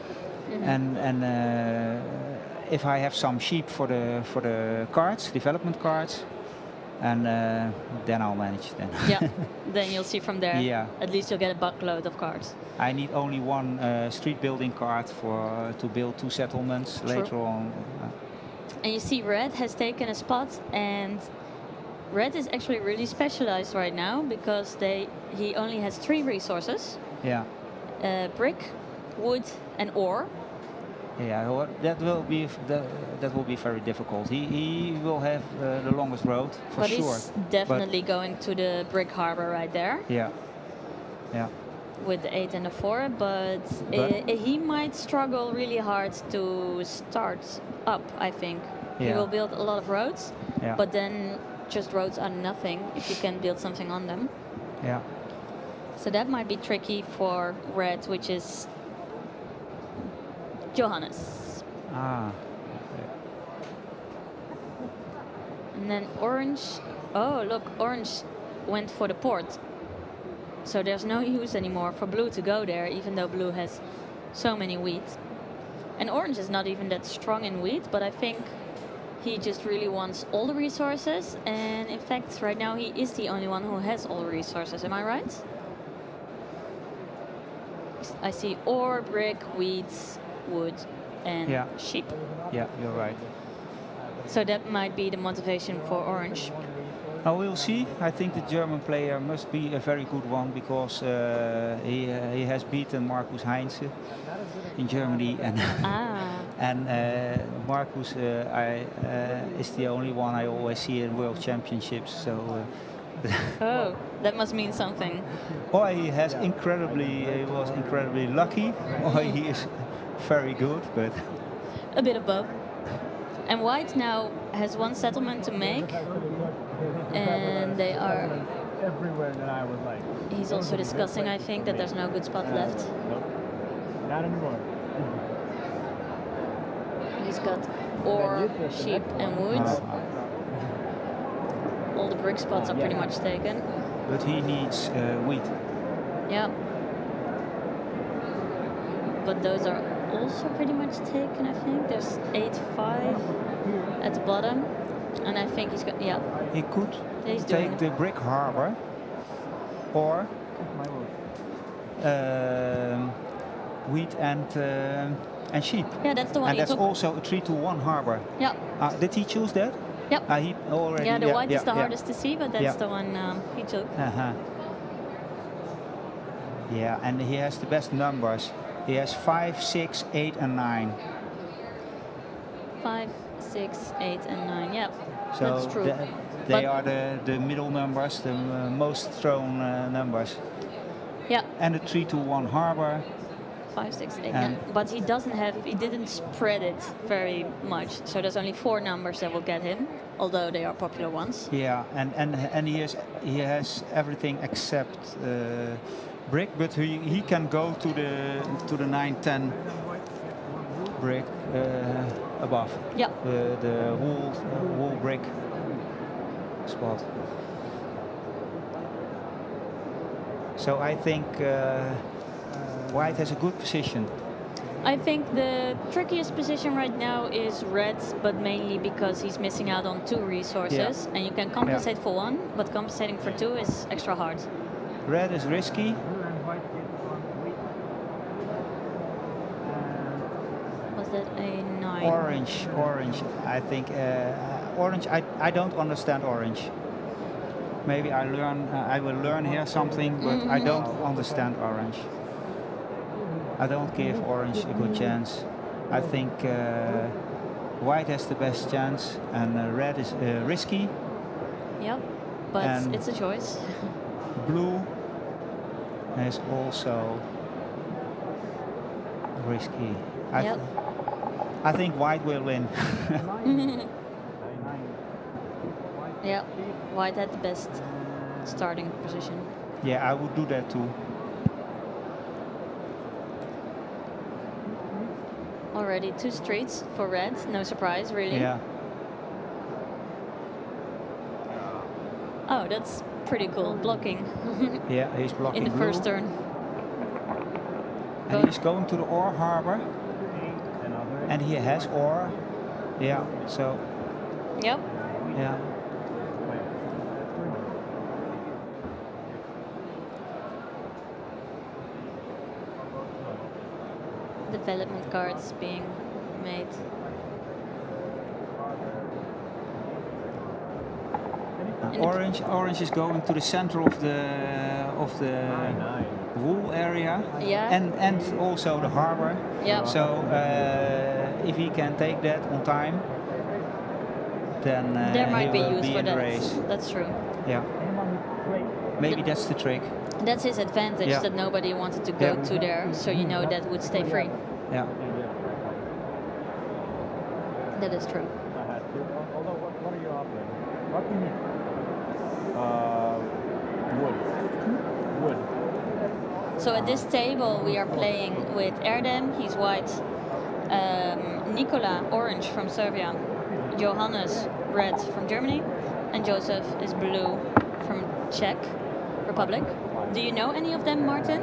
Mm-hmm. and if I have some sheep for the cards, development cards, and then I'll manage then. Yeah, then you'll see from there. Yeah. At least you'll get a buckload of cards. I need only one street building card to build 2 settlements True. later on. And you see red has taken a spot, and red is actually really specialized right now because he only has 3 resources. Yeah. Brick, wood and ore. Yeah, well, that will be very difficult. He will have the longest road for But sure. he's definitely going to the brick harbor right there Yeah, yeah, with the 8 and the 4, but he might struggle really hard to start up, I think. He Yeah. will build a lot of roads, yeah, but then just roads are nothing if you can build something on them. yeah. So that might be tricky for red, which is Johannes. Ah, And then orange, oh look, orange went for the port. So there's no use anymore for blue to go there, even though blue has so many wheat. And orange is not even that strong in wheat, but I think he just really wants all the resources. And in fact, right now he is the only one who has all the resources. Am I right? I see ore, brick, wheat, wood, and Yeah. sheep. Yeah, you're right. So that might be the motivation for orange. We'll see. I think the German player must be a very good one because he has beaten Markus Heinze in Germany, and and Markus is the only one I always see in World Championships. So. Oh, that must mean something. Or he was incredibly lucky, or he is very good, but A bit above. And white now has one settlement to make, and they are. Everywhere that I was like. He's also discussing, I think, that there's no good spot left. Nope. Not anymore. He's got ore, sheep, and wood. All the brick spots are pretty much taken. but he needs wheat. Yeah. But those are also pretty much taken, I think. There's 8-5 at the bottom. And I think he's got, yeah. He could He's take doing the brick harbor or wheat and sheep. Yeah, that's the one And he that's took. also a 3-1 harbor. Yeah. Did he choose that? Yep. He already. Yeah, the white is the hardest to see, but that's Yeah. the one he took. Yeah, and he has the best numbers. He has 5, 6, 8, and 9. 5, 6, 8, and 9. Yeah, So that's true. they But- are the middle numbers, the most thrown numbers. Yeah. And a 3-1 harbor. 5, 6, 8. And- Yeah. But he didn't spread it very much. So there's only 4 numbers that will get him, although they are popular ones. Yeah, and he has everything except brick, but he can go to the 9-10 brick above. Yeah. The whole brick spot. So I think white has a good position. I think the trickiest position right now is red, but mainly because he's missing out on 2 resources. And you can compensate for 1, but compensating for 2 is extra hard. Red is risky. Was that a 9? Orange. I think orange. I don't understand orange. Maybe I will learn here something, but I don't understand orange. I don't give orange a good chance. I think white has the best chance, and red is risky. Yep, but And- it's a choice. Blue is also risky. Yep. I think white will win. Yeah, white had the best starting position. Yeah, I would do that too. Already 2 streets for red, no surprise really. Yeah. Oh, that's pretty cool, blocking Yeah, he's blocking in the blue. first turn. And he's going to the ore harbor. And he has ore. Yeah, so Yep. yeah. Development cards being made. In the- Orange is going to the center of the wool area. Yeah. And also the harbor. Yeah. So if he can take that on time, then There might he be will use be for in the that. race. That's true. Yeah. Maybe that's the trick. That's his advantage, Yeah. that nobody wanted to go Yeah. to there, so you know that would stay free. Yeah. That is true. Although, what are you offering? What do you need? Wood. Wood. So at this table we are playing with Erdem, he's white, Nikola, orange from Serbia, Johannes, red from Germany, and Joseph is blue from Czech Republic. Do you know any of them, Martin?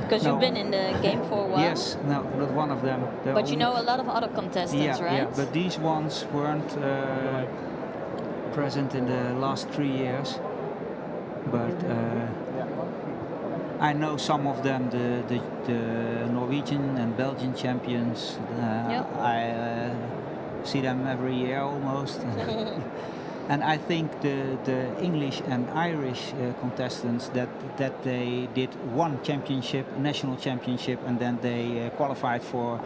Because no. you've been in the game for a while. Yes, no, not one of them. They're But you all- know a lot of other contestants, right? Yeah, but these ones weren't present in the last 3 years. But I know some of them, the Norwegian and Belgian champions. Yep. I see them every year almost. And I think the English and Irish contestants that they did one championship, national championship, and then they qualified for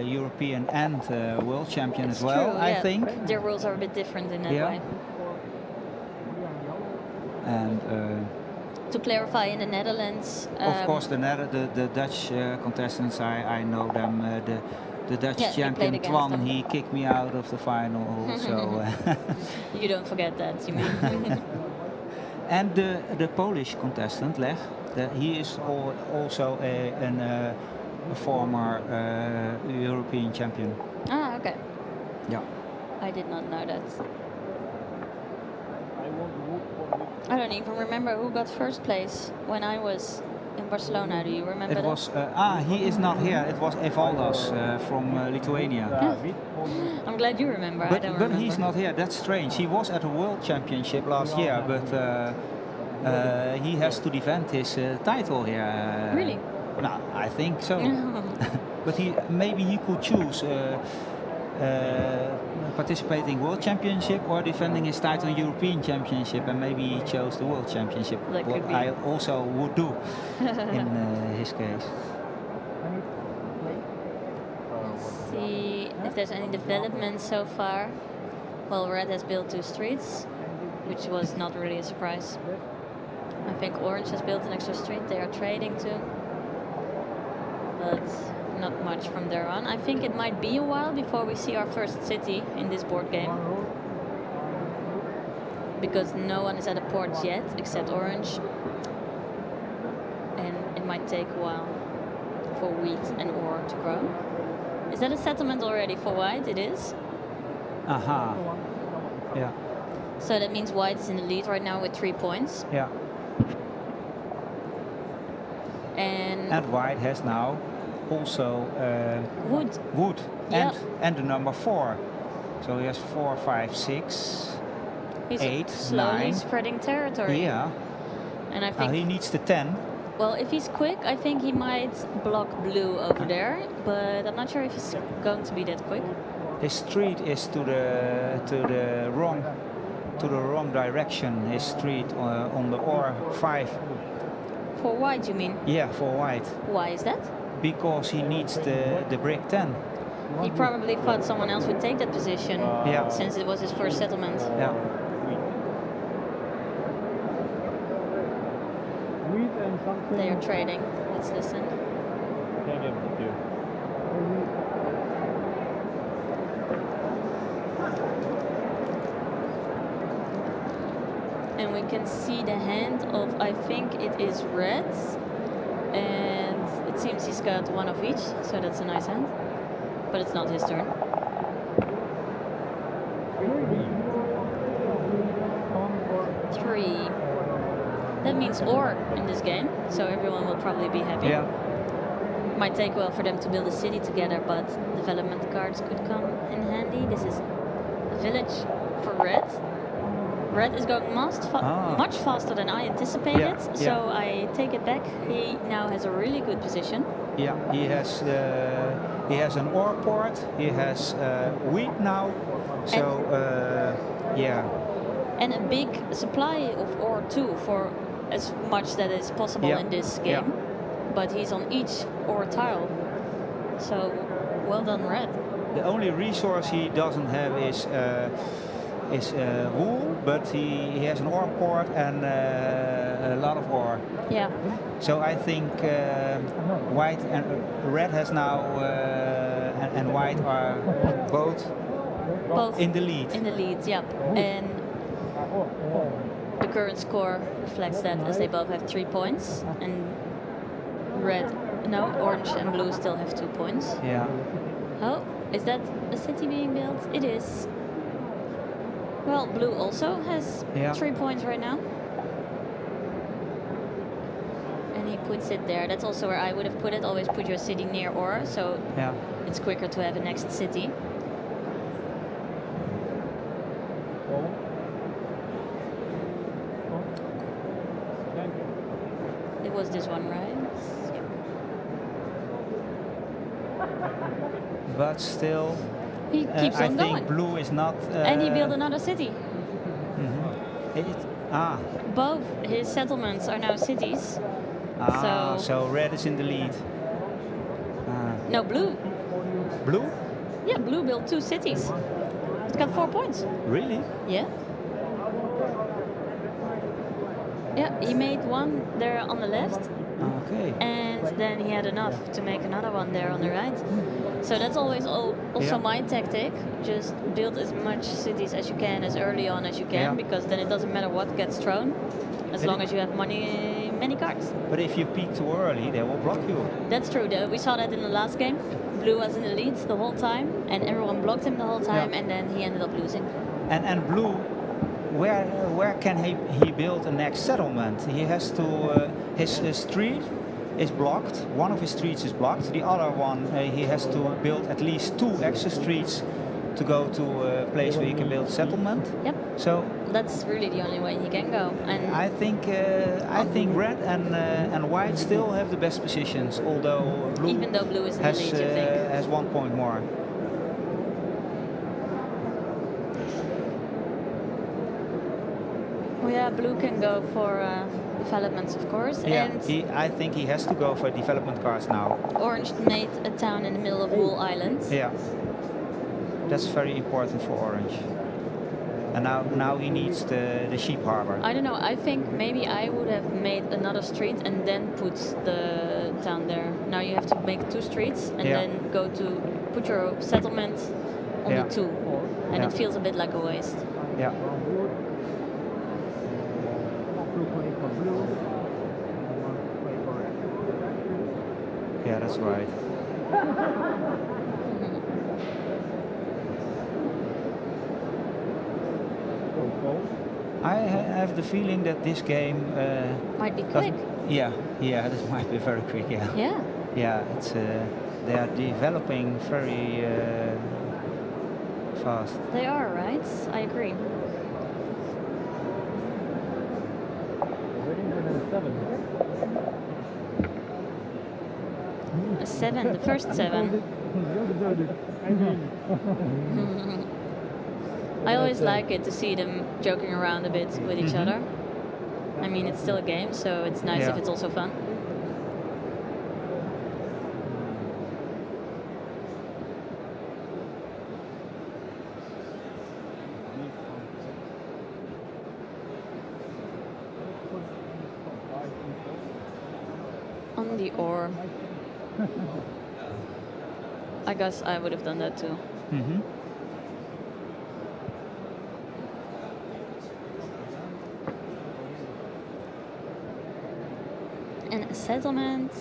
European and world champion It's as well. true, I yeah. think. Their rules are a bit different in that Yeah. way. And To clarify, in the Netherlands, of course the Dutch contestants, I know them. The Dutch Yeah, you played champion against Twan, them. he kicked me out of the final. So. you don't forget that, you mean? And the Polish contestant, Lech, he is also a former European champion. Ah, okay. Yeah. I did not know that. I don't even remember who got first place when I was in Barcelona. Do you remember It that? was, he is not here, it was Evaldas from Lithuania. I'm glad you remember. I don't But remember. he's not here, that's strange. He was at the World Championship last year, but he has to defend his title here. Really? No, I think so. But maybe he could choose participating World Championship or defending his title in European Championship, and maybe he chose the World Championship. That What could be. I also would do in his case. Let's see if there's any development so far. Well, Red has built 2 streets, which was not really a surprise. I think Orange has built an extra street. They are trading too, but not much from there on. I think it might be a while before we see our first city in this board game, because no one is at a port yet except Orange, and it might take a while for wheat and ore to grow. Is that a settlement already for white? It is. Aha. Yeah. So that means white is in the lead right now with 3 points. Yeah. And white has now also wood. Wood. Yeah. And the number 4. So he has 4, 5, 6, He's 8, slowly 9. spreading territory. Yeah. And I Now think, he needs the 10. well, if he's quick, I think he might block blue over there, but I'm not sure if he's going to be that quick. His street is to the wrong direction. His street on the ore 5. For white, you mean? Yeah, for white. Why is that? Because he needs the brick 10. He probably thought someone else would take that position, Yeah. since it was his first settlement. Yeah. They are trading. Let's listen. And we can see the hand of, I think it is red, and it seems he's got 1 of each, so that's a nice hand, but it's not his turn. Three. That means ore in this game, so everyone will probably be happy. Yeah. Might take a while for them to build a city together, but development cards could come in handy. This is a village for red. Red is going much faster than I anticipated, Yeah, so I take it back. He now has a really good position. Yeah, he has an ore port. He has wheat now. So yeah. And a big supply of ore too, for as much that is possible Yeah, in this yeah. game. But he's on each ore tile. So well done, Red. The only resource he doesn't have is wool, but he has an ore port and a lot of ore. Yeah. So I think white and red has now and white are both in the lead. In the lead, yep. And the current score reflects that, as they both have 3 points, and orange and blue still have 2 points. Yeah. Oh, is that a city being built? It is. Well, blue also has Yeah. 3 points right now. And he puts it there. That's also where I would have put it. Always put your city near ore, so Yeah. it's quicker to have a next city. It was this one, right? But still, He keeps I on think going. blue is not. And he built another city. Both his settlements are now cities. so red is in the lead. No, blue. Blue? Yeah, blue built 2 cities. It's got 4 points. Really? Yeah. Yeah, he made one there on the left. Okay. And then he had enough to make another one there on the right. So that's always also my tactic. Just build as much cities as you can as early on as you can, because then it doesn't matter what gets thrown, as long as you have many cards. But if you peak too early, they will block you. That's true. We saw that in the last game. Blue was in the lead the whole time, and everyone blocked him the whole time, and then he ended up losing. And blue, where can he build a next settlement? He has to his street is blocked. One of his streets is blocked. The other one he has to build at least 2 extra streets to go to a place where he can build a settlement. Yep. So that's really the only way he can go. And I think red and white still have the best positions, although blue, even though blue is in the lead, you think? has 1 point more. Well, yeah, blue can go for developments, of course. Yeah, And I think he has to go for development cards now. orange made a town in the middle of Wool Island. Yeah, that's very important for orange. And now he needs the sheep harbor. I don't know, I think maybe I would have made another street and then put the town there. Now you have to make 2 streets and then go to put your settlement on the 2. And it feels a bit like a waste. Yeah. Yeah, that's right. I have the feeling that this game might be quick. Yeah, this might be very quick. Yeah. Yeah. Yeah, it's they are developing very fast. They are, right? I agree. A 7, the first 7. I always like it to see them joking around a bit with each other. I mean, it's still a game, so it's nice if it's also fun. On the ore. I guess I would have done that too. And a settlement.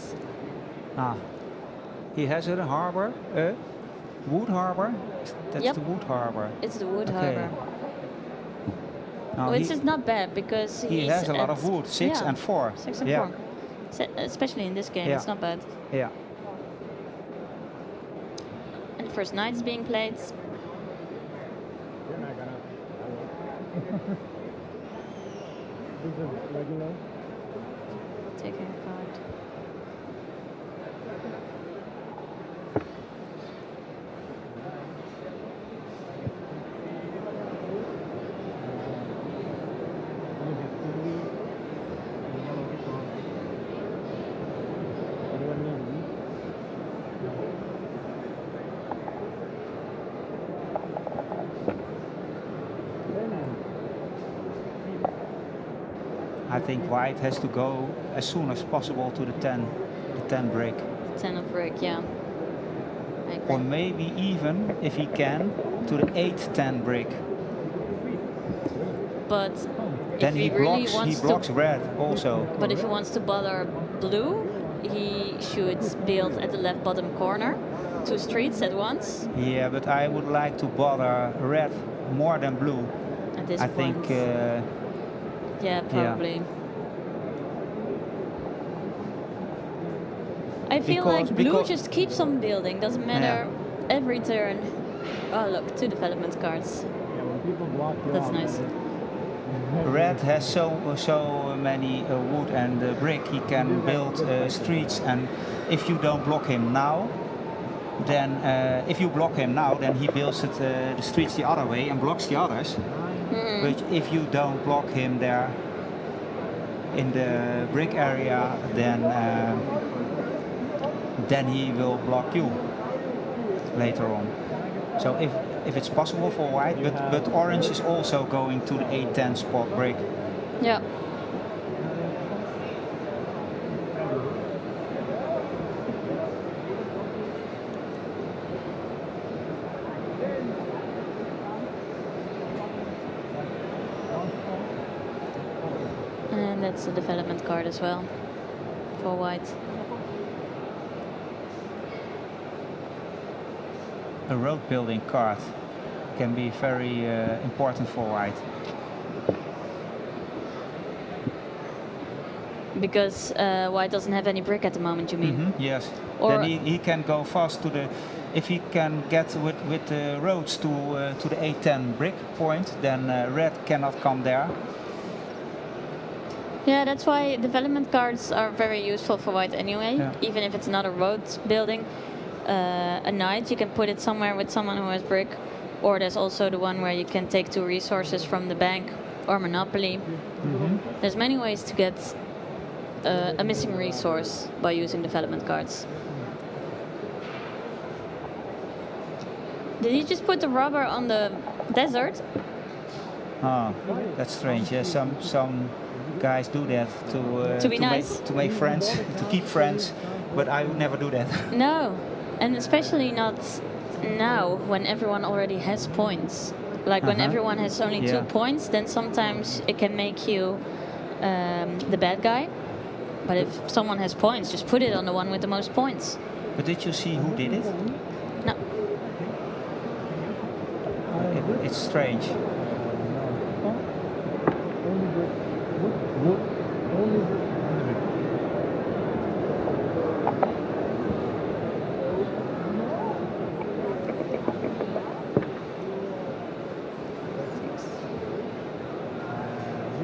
He has a harbor, wood harbor. That's the wood harbor. It's the wood harbor. Well, it's just not bad because he has a lot of wood, 6 and 4. 6 and 4. Especially in this game, it's not bad. Yeah. And the first knight is being played. Taking a card. I think white has to go as soon as possible to the 10 brick. 10 of brick, yeah. Or maybe even, if he can, to the 8-10 brick. But then if he really blocks red also. But if he wants to bother blue, he should build at the left bottom corner 2 streets at once. Yeah, but I would like to bother red more than blue. At this I think. point. Yeah, probably. I feel Because- like blue because- just keeps on building, doesn't matter every turn. Oh look, 2 development cards. That's nice. Red has so many wood and brick. He can build streets, and if you don't block him now, then if you block him now, then he builds it, the streets the other way and blocks the others. But if you don't block him there in the brick area, then he will block you later on. So if it's possible for white, but orange is also going to the 8-10 spot brick. Yeah. And that's a development card as well for white. A road building card can be very important for white. Because white doesn't have any brick at the moment, you mean? Yes. Or- Then he can go fast to the. If he can get with the roads to the 8-10 brick point, then red cannot come there. Yeah, that's why development cards are very useful for white anyway. Yeah. Even if it's not a road building, a knight, you can put it somewhere with someone who has brick. Or there's also the one where you can take 2 resources from the bank, or Monopoly. There's many ways to get a missing resource by using development cards. Did he just put the rubber on the desert? Ah, that's strange. Yeah, some guys do that To be nice. to make friends, to keep friends. But I would never do that. No, and especially not now when everyone already has points. Like when everyone has only 2 Yeah. points, then sometimes it can make you the bad guy. But if someone has points, just put it on the one with the most points. But did you see who did it? No. It's strange.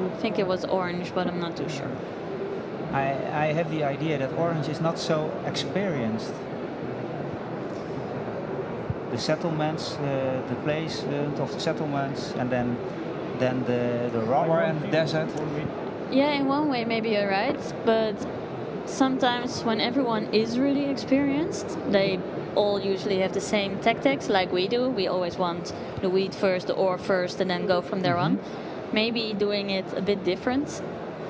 I think it was orange, but I'm not too sure. I have the idea that orange is not so experienced. The settlements, the place of the settlements, and then the rubber and the desert. Yeah, in one way maybe you're right, but sometimes when everyone is really experienced, they all usually have the same tactics like we do. We always want the wheat first, the ore first, and then go from there on. Maybe doing it a bit different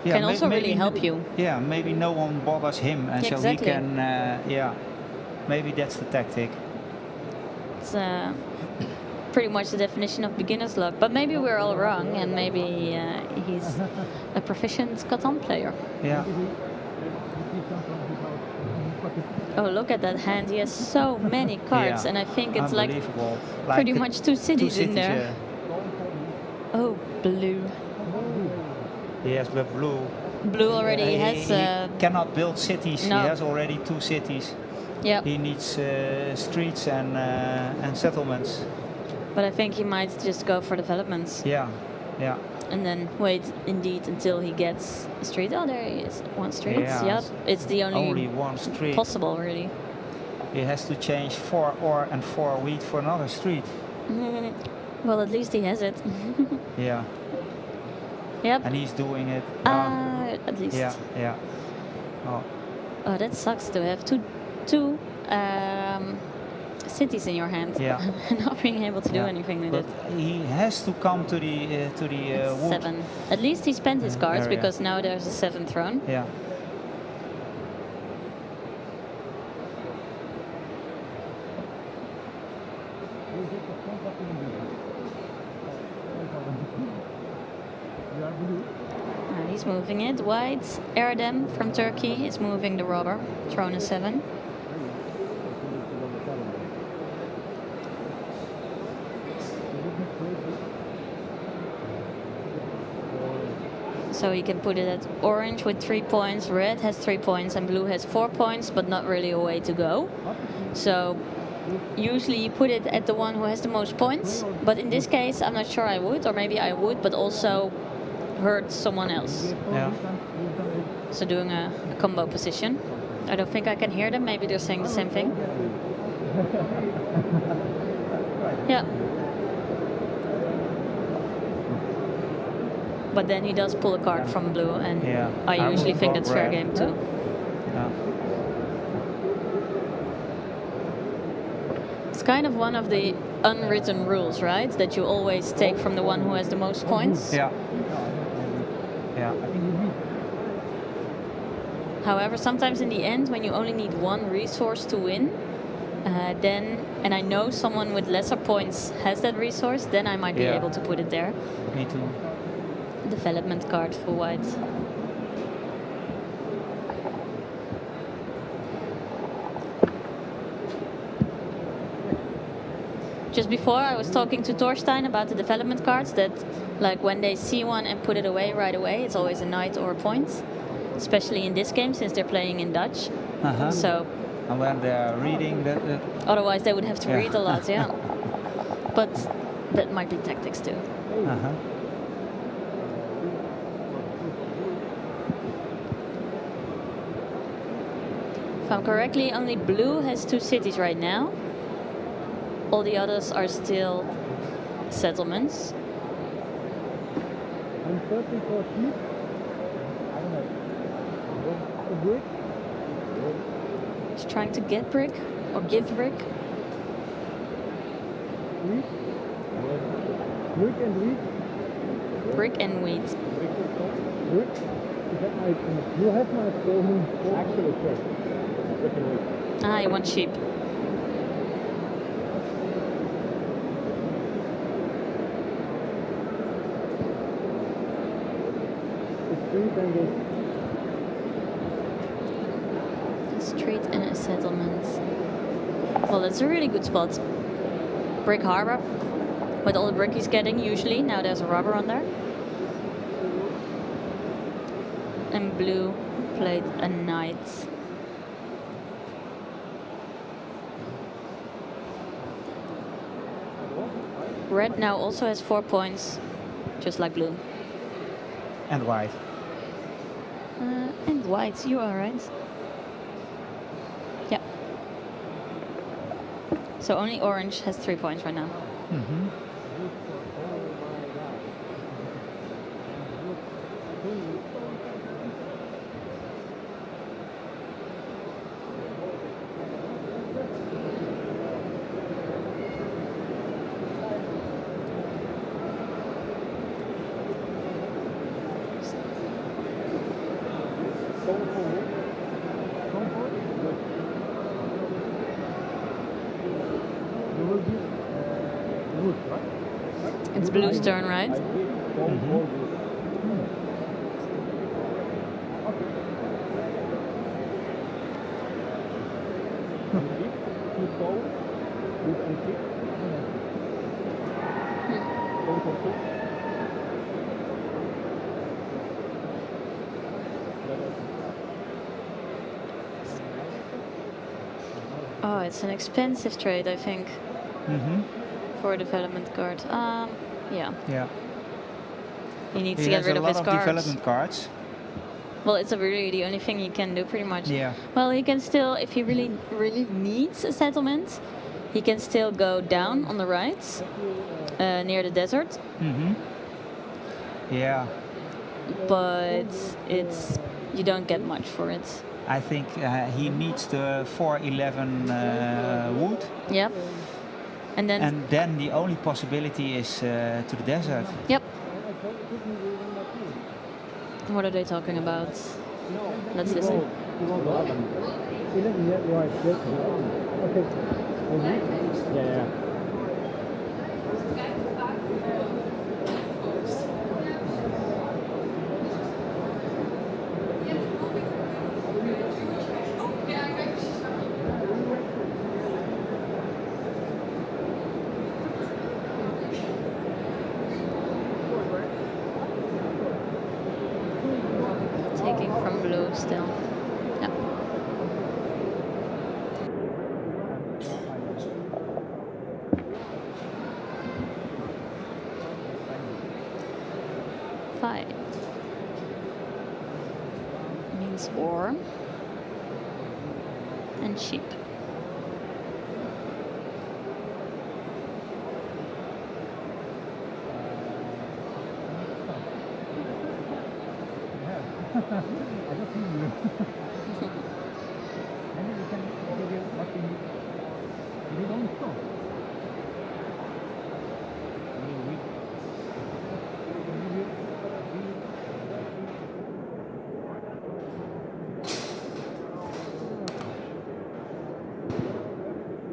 can also really help you. Yeah, maybe no one bothers him, and so he Exactly. can. Yeah, maybe that's the tactic. It's pretty much the definition of beginner's luck. But maybe we're all wrong, and maybe he's a proficient Catan player. Yeah. Oh, look at that hand. He has so many cards, Yeah. and I think it's like Unbelievable. pretty Like, much two cities in there. yeah. Oh, blue. Yes, but blue. Blue already he has. cannot build cities. no. He has already 2 cities. Yeah, He needs streets and settlements. but I think he might just go for developments Yeah, yeah. and then wait indeed until he gets a street. Oh, there he is. 1 street. Yeah. Yep, it's the Only 1 street. possible, really. He has to change 4 ore and 4 wheat for another street. Well, at least he has it. Yeah, Yep. and he's doing it. At least. Yeah, yeah. Oh, Oh, that sucks to have two cities in your hand Yeah. and not being able to do yeah. anything with But it. he has to come to the wood. 7. At least he spent his cards area. because now there's a 7th throne. Yeah. He's moving it. White, Erdem from Turkey is moving the rubber. Throne is 7. So he can put it at orange with 3 points, red has 3 points, and blue has 4 points, but not really a way to go. So usually you put it at the one who has the most points, but in this case I'm not sure I would, or maybe I would, but also hurt someone else. Yeah. So doing a combo position. I don't think I can hear them, maybe they're saying the same thing. Yeah. But then he does pull a card from blue, and Yeah. I usually would think go that's fair red. game too. Yeah. It's kind of one of the unwritten rules, right? That you always take from the one who has the most points. Yeah. Yeah. However, sometimes in the end, when you only need one resource to win, then, and I know someone with lesser points has that resource, then I might be Yeah. able to put it there. Me too. Development card for white. Just before I was talking to Torstein about the development cards, that like when they see one and put it away right away, it's always a knight or a point. Especially in this game since they're playing in Dutch. Uh-huh. So And when they're reading that, otherwise they would have to Yeah. read a lot, yeah. But that might be tactics too. uh-huh. If I'm correctly, only blue has 2 cities right now. All the others are still settlements. I'm searching for sheep. I don't know. A brick? He's trying to get brick or give brick. Wheat? Brick and wheat? Brick and wheat. Brick? You have my stolen actually check. Brick and wheat. Ah, you want sheep. Street and A street and a settlement. Well, that's a really good spot. Brick harbor. With all the brick he's getting usually. Now there's a rubber on there. And blue played a knight. Red now also has 4 points, just like blue. And white. And white, you are right. Yeah. So only orange has 3 points right now. Mm-hmm. It's blue's turn, right? Oh, it's an expensive trade, I think, Mm-hmm. for a development card. Yeah, Yeah. he needs He to get has rid a of lot his of cards. development cards. Well, it's really the only thing he can do, pretty much. Yeah. Well, he can still, if he really needs a settlement, he can still go down on the right, near the desert. Mm-hmm. Yeah. But you don't get much for it. I think he needs the 411 wood. Yep. And then And then the only possibility is to the desert. yep. What are they talking about? Let's listen. Okay. Yeah. blue still. Yeah. Five means ore and sheep.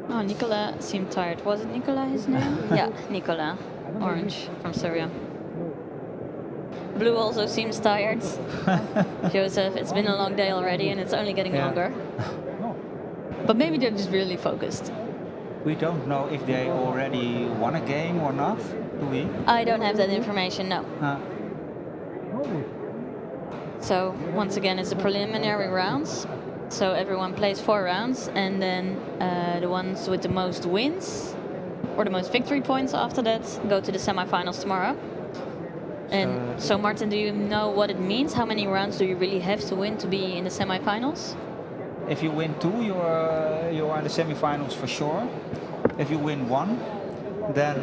Oh, Nicola seemed tired. Was it Nicola his name? Yeah, Nicola. Orange from Syria. Blue also seems tired. Joseph, it's been a long day already and it's only getting longer. But maybe they're just really focused. We don't know if they already won a game or not, do we? I don't have that information, no. So once again, it's the preliminary rounds. So everyone plays 4 rounds, and then the ones with the most wins or the most victory points after that go to the semifinals tomorrow. And so Martin, do you know what it means? How many rounds do you really have to win to be in the semifinals? If you win 2, you are in the semifinals for sure. If you win 1, then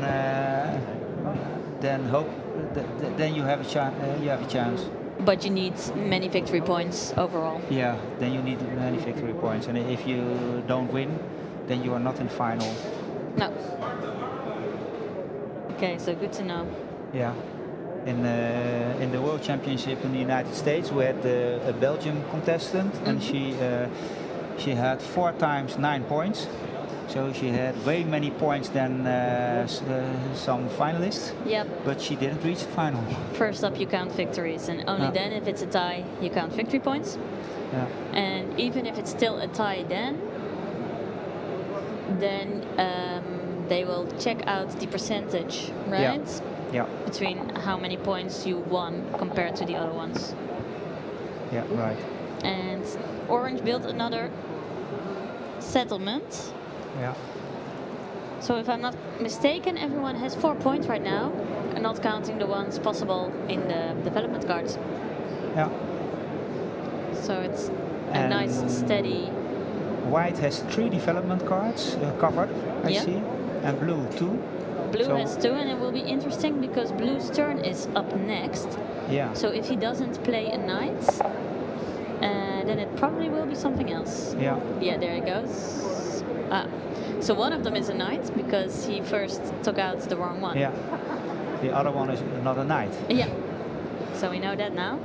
you have a chance. But you need many victory points overall. Yeah, then you need many victory points, and if you don't win, then you are not in final. No. Okay, so good to know. Yeah. In the World Championship in the United States, we had a Belgian contestant, and she had 4 times 9 points. So she had way many points than some finalists. Yep. But she didn't reach the final. First up, you count victories, and only then, if it's a tie, you count victory points. Yeah. And even if it's still a tie, then they will check out the percentage, right? Yeah. Between how many points you won compared to the other ones. Yeah, right. And Orange built another settlement. Yeah. So if I'm not mistaken, everyone has 4 points right now, and not counting the ones possible in the development cards. Yeah. So it's a nice, steady... White has 3 development cards covered, I see, and blue 2. Blue has 2, and it will be interesting because Blue's turn is up next. Yeah. So if he doesn't play a knight, then it probably will be something else. Yeah. Yeah, there it goes. So one of them is a knight because he first took out the wrong one. Yeah. The other one is not a knight. Yeah. So we know that now.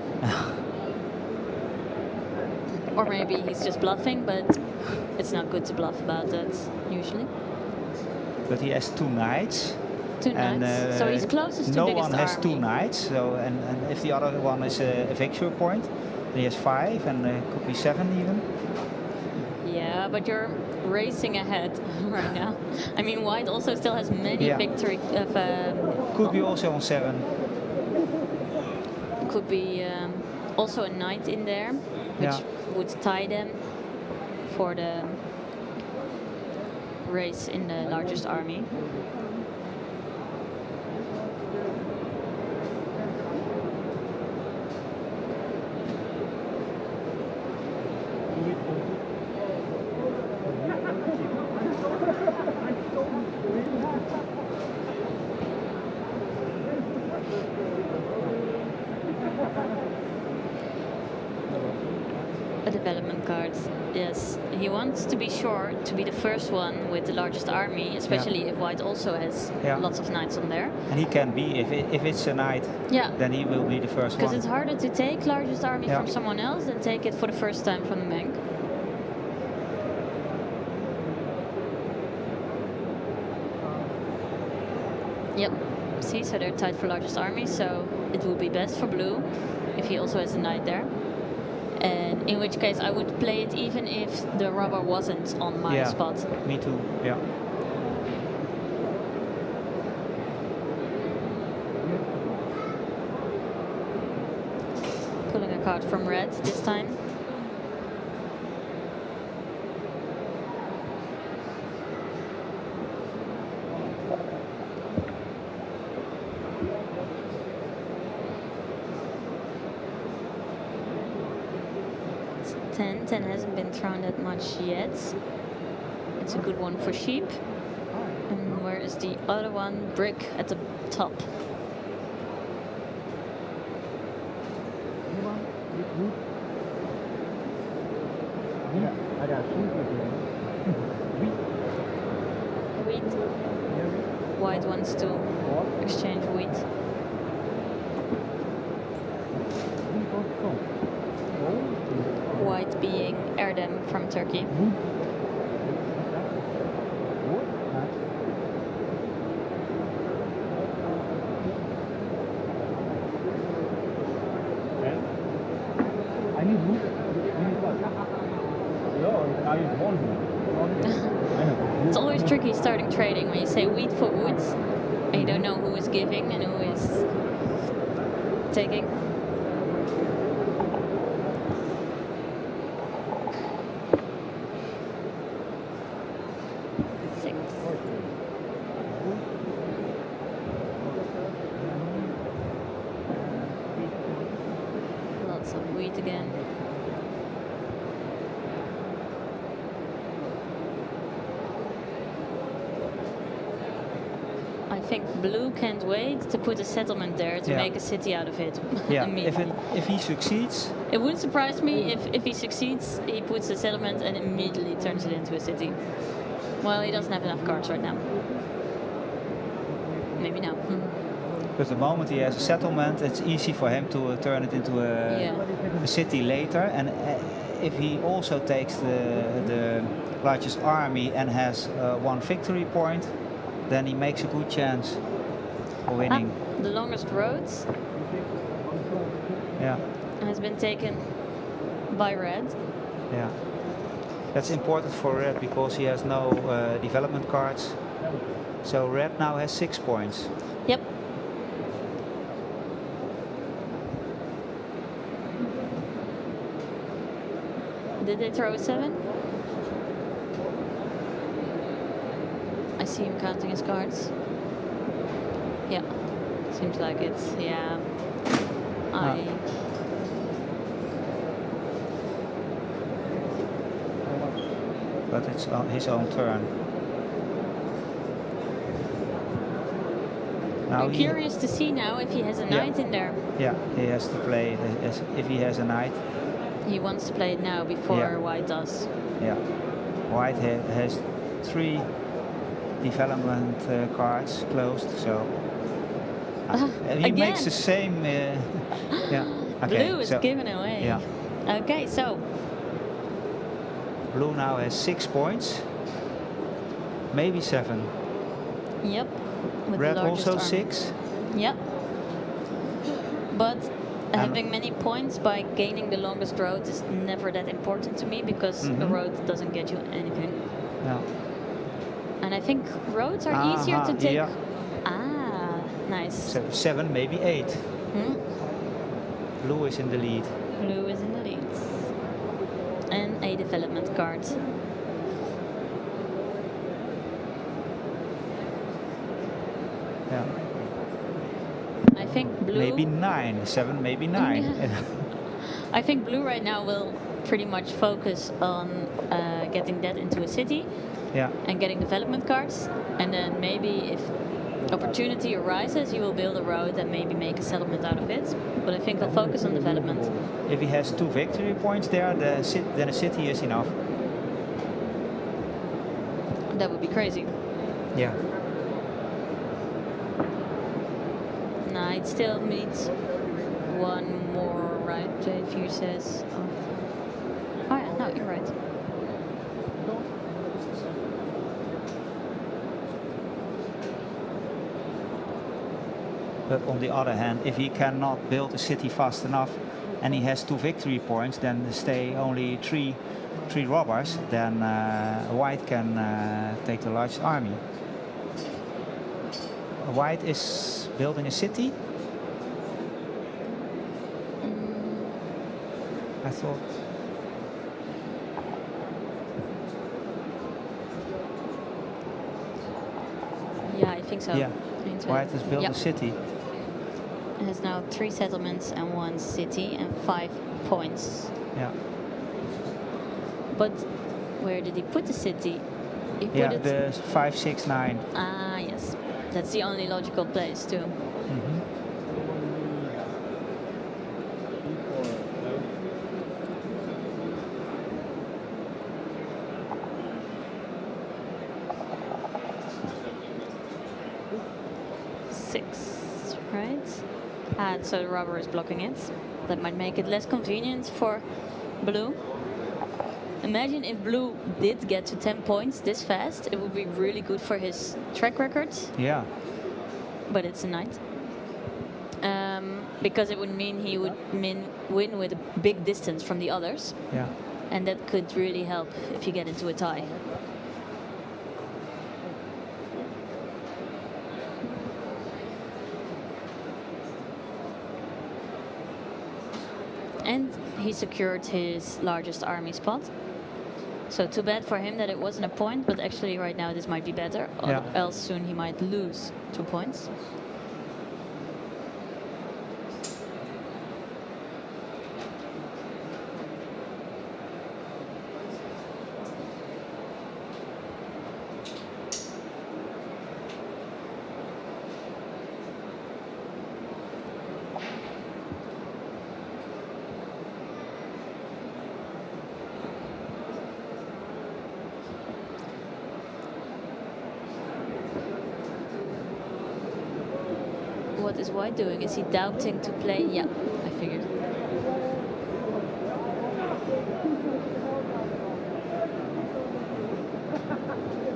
Or maybe he's just bluffing, but it's not good to bluff about that usually. But he has 2 knights. 2 knights. So he's closest to no biggest one has army. 2 knights. So and if the other one is a victory point, then he has 5, and could be 7 even. Yeah, but you're racing ahead right now. I mean, White also still has many victory. Could be also on 7. Could be also a knight in there, which would tie them for the race in the largest army. A development card, yes. He wants to be sure to be the first one with the largest army, especially if White also has lots of knights on there. And he can be, if it's a knight, then he will be the first one. Because it's harder to take largest army from someone else than take it for the first time from the bank. Yep. See, so they're tied for largest army, so it would be best for blue if he also has a knight there. And in which case I would play it even if the rubber wasn't on my spot. Me too, yeah. Pulling a card from red this time. 10. 10 hasn't been thrown that much yet. It's a good one for sheep. And where is the other one? Brick at the top. Wheat. White wants to exchange wheat. White being Erdem from Turkey. I need wood. I need one wood. It's always tricky starting trading when you say wheat for wood and you don't know who is giving and who is taking. Six. Lots of wheat again. I think blue can't wait to put a settlement there to make a city out of it. Yeah, immediately. if he succeeds, It wouldn't surprise me if he succeeds, he puts a settlement and immediately turns it into a city. Well, he doesn't have enough cards right now. Maybe now. because the moment he has a settlement, it's easy for him to turn it into a city later. And if he also takes the largest army and has one victory point, then he makes a good chance for winning. The longest road has been taken by red. Yeah, that's important for red because he has no development cards. So red now has 6 points. Yep. Did they throw a 7? I see him counting his cards. Yeah, seems like it. Yeah. But it's his own turn. Now I'm curious to see now if he has a knight in there. Yeah, he has to play. If he has a knight, he wants to play it now before white does. Yeah, white has 3 development cards closed, so he makes the same. Yeah. Okay. Blue is given away. Yeah. Okay, so blue now has 6 points, maybe 7. Yep. With Red the also army. 6. Yep. But having many points by gaining the longest road is never that important to me because a road doesn't get you anything. Yeah. And I think roads are easier to take. Yeah. Ah, nice. So 7, maybe 8. Blue is in the lead. Blue is in the lead. And a development card. Yeah. I think blue. Maybe 9. 7, maybe 9. Yeah. I think blue right now will pretty much focus on getting that into a city. Yeah. And getting development cards, and then maybe if opportunity arises, he will build a road and maybe make a settlement out of it. But I think he'll focus on development. If he has 2 victory points there, then a city is enough. That would be crazy. Yeah. Nah, it still needs one more, right? J4 says. Oh yeah, no, you're right. But on the other hand, if he cannot build a city fast enough and he has 2 victory points, then stay only 3 robbers, then white can take the largest army. White is building a city. I thought. Yeah, I think so. Yeah, white has built a city. It has now 3 settlements and 1 city and 5 points. Yeah. But where did he put the city? He put Yeah, it. the 5, 6, 9. Ah, yes. That's the only logical place too. Mhm. Six, right? And so the rubber is blocking it. That might make it less convenient for blue. Imagine if blue did get to 10 points this fast, it would be really good for his track record, Yeah. but it's a knight. Because it would mean he would win with a big distance from the others, Yeah. and that could really help if you get into a tie. And he secured his largest army spot. So too bad for him that it wasn't a point, but actually right now this might be better, or Yeah. else soon he might lose 2 points. What is White doing? Is he doubting to play? Yeah, I figured.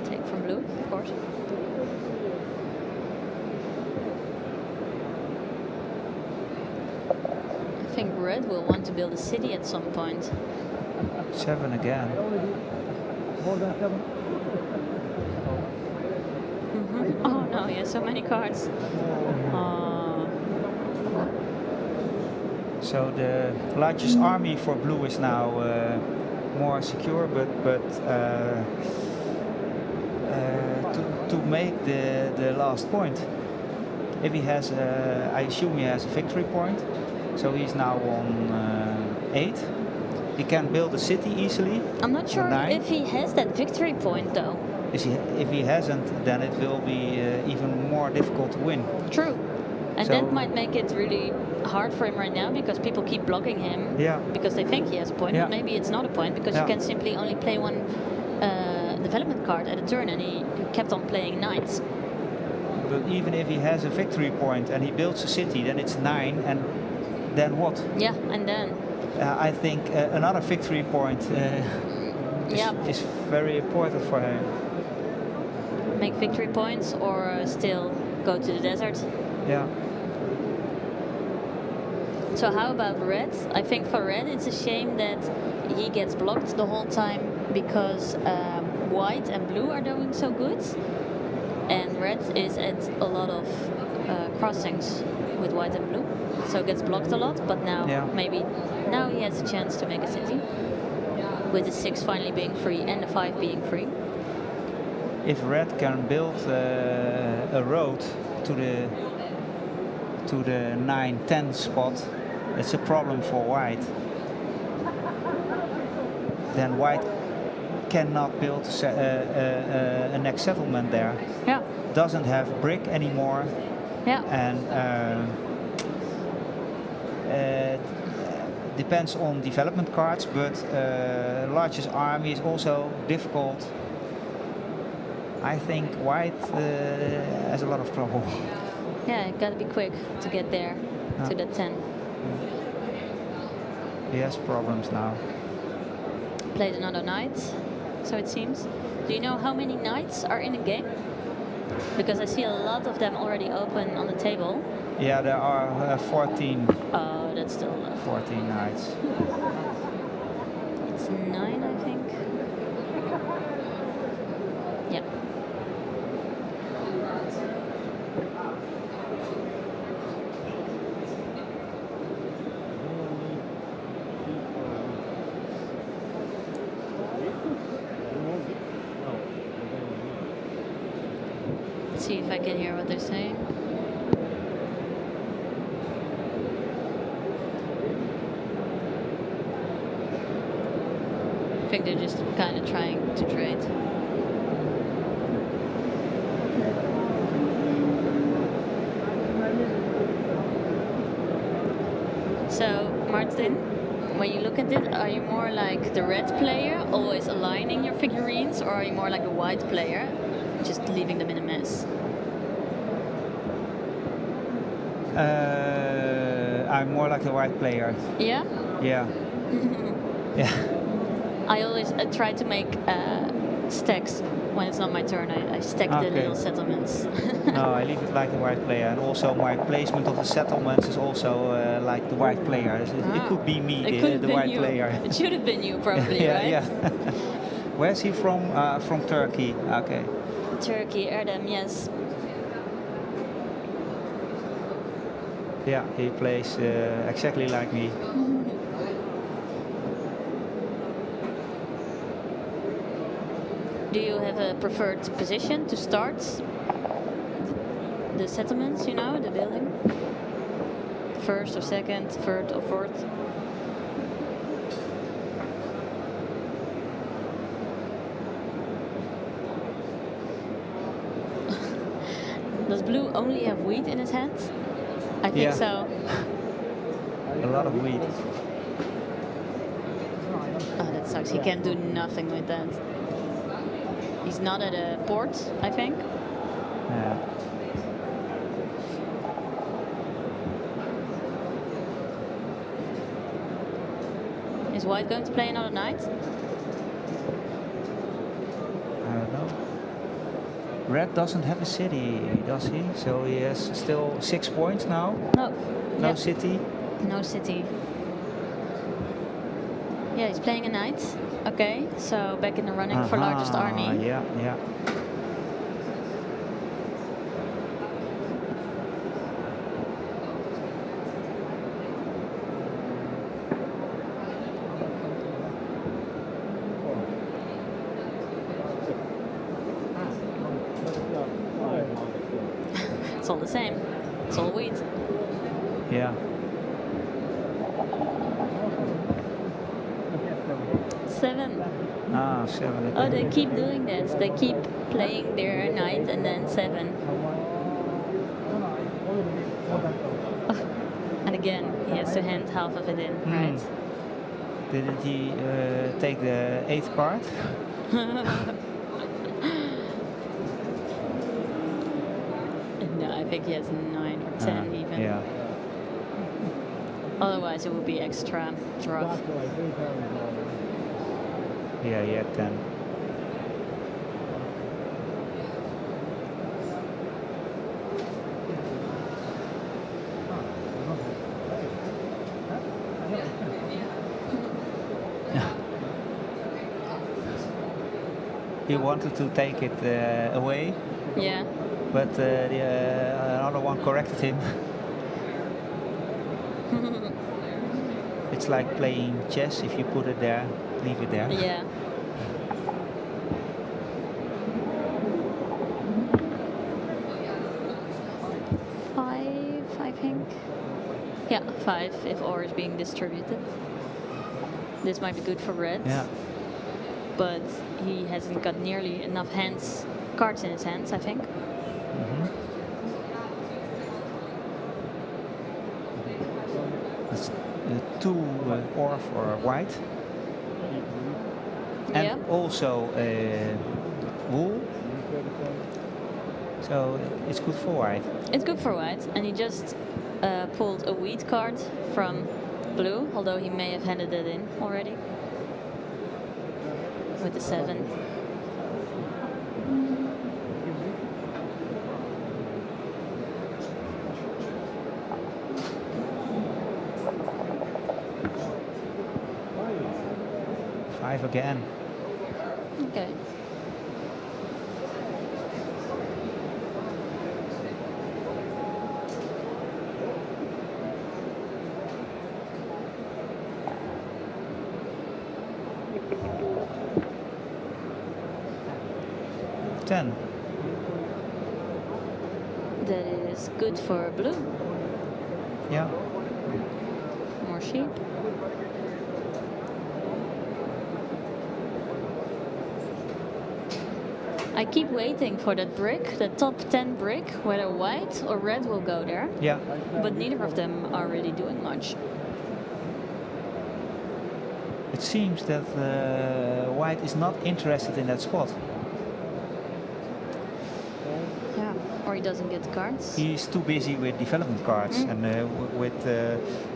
Take from blue, of course. I think red will want to build a city at some point. 7 again. Oh no, he has so many cards. So the largest army for blue is now more secure, but to make the last point, if he has, I assume he has a victory point, so he's now on 8. He can build a city easily. I'm not sure 9. if he has that victory point though. If he hasn't, then it will be even more difficult to win. True. And So- that might make it really hard for him right now because people keep blocking him Yeah. because they think he has a point. Yeah. But maybe it's not a point because Yeah. you can simply only play one development card at a turn, and he kept on playing knights. But even if he has a victory point and he builds a city, then it's 9, and then what? Yeah, and then I think another victory point yeah, is very important for him. make victory points or still go to the desert. Yeah. So how about red? I think for red it's a shame that he gets blocked the whole time because white and blue are doing so good, and red is at a lot of crossings with white and blue, so gets blocked a lot. But now maybe now he has a chance to make a city with the 6 finally being free and the 5 being free. If red can build a road to the 9-10 spot, it's a problem for white. Then white cannot build a next settlement there. Yeah. Doesn't have brick anymore. Yeah. And depends on development cards, but largest army is also difficult. I think white has a lot of trouble. Yeah, gotta be quick to get there to the 10. He has problems now. Played another knight, so it seems. Do you know how many knights are in the game? Because I see a lot of them already open on the table. Yeah, there are 14. Oh, that's still a lot. 14 knights. It's 9, I think. Yep. Let's see if I can hear what they're saying. think they're just kind of trying to trade. So, Martin, when you look at it, are you more like the red player, always aligning your figurines, or are you more like the white player, just leaving them in a mess? I'm more like the white player. Yeah? Yeah. Yeah. I always try to make stacks when it's not my turn. I stack the Okay. little settlements. No, I leave it like the white player, and also my placement of the settlements is also like the white player. It could be me, It could have the been white you. player. It should have been you, probably, Yeah, right? yeah. Where's he from? From Turkey. Okay. Turkey, Erdem, yes. Yeah, he plays exactly like me. Do you have a preferred position to start the settlements, you know, the building? First or second, third or fourth? Does Blue only have wheat in his hands? I think Yeah. so. A lot of wheat. Oh, that sucks. He can't do nothing with that. He's not at a port, I think. Yeah. Is White going to play another night? I don't know. Red doesn't have a city, does he? So he has still 6 points now. No. No Yep. city. No city. Yeah, he's playing a knight. Okay, so back in the running for largest army. Yeah, yeah. It's all the same. It's all wheat. Yeah. 7. 7. Oh, they keep doing that. They keep playing their knight and then 7. And again, he has to hand half of it in, right? Didn't he take the 8th card? No, I think he has 9 or 10 even. Yeah. Otherwise, it would be extra rough. Yeah, he had 10. He wanted to take it away, Yeah. but another one corrected him. It's like playing chess. If you put it there, leave it there. Yeah. Five, I think. Yeah, 5 if ore is being distributed. This might be good for red. Yeah. But he hasn't got nearly enough cards in his hands, I think. That's 2 ore for white. And Yeah. also wool. So it's good for white. It's good for white, and he just pulled a wheat card from blue, although he may have handed it in already with the 7. Five again. Okay. Ten. That is good for blue. Yeah. More sheep. I keep waiting for that brick, the top 10 brick, whether white or red will go there. Yeah. But neither of them are really doing much. It seems that white is not interested in that spot. Yeah, or he doesn't get cards. He's too busy with development cards and with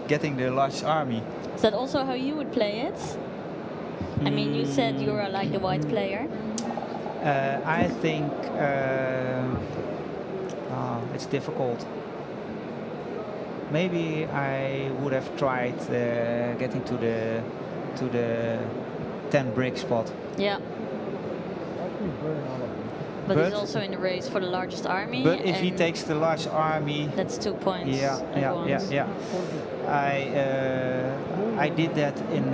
getting the large army. Is that also how you would play it? I mean, you said you are like the white player. I think it's difficult. Maybe I would have tried getting to the 10 brick spot. Yeah. But he's also in the race for the largest army. But if he takes the large army, that's 2 points. Yeah. I did that in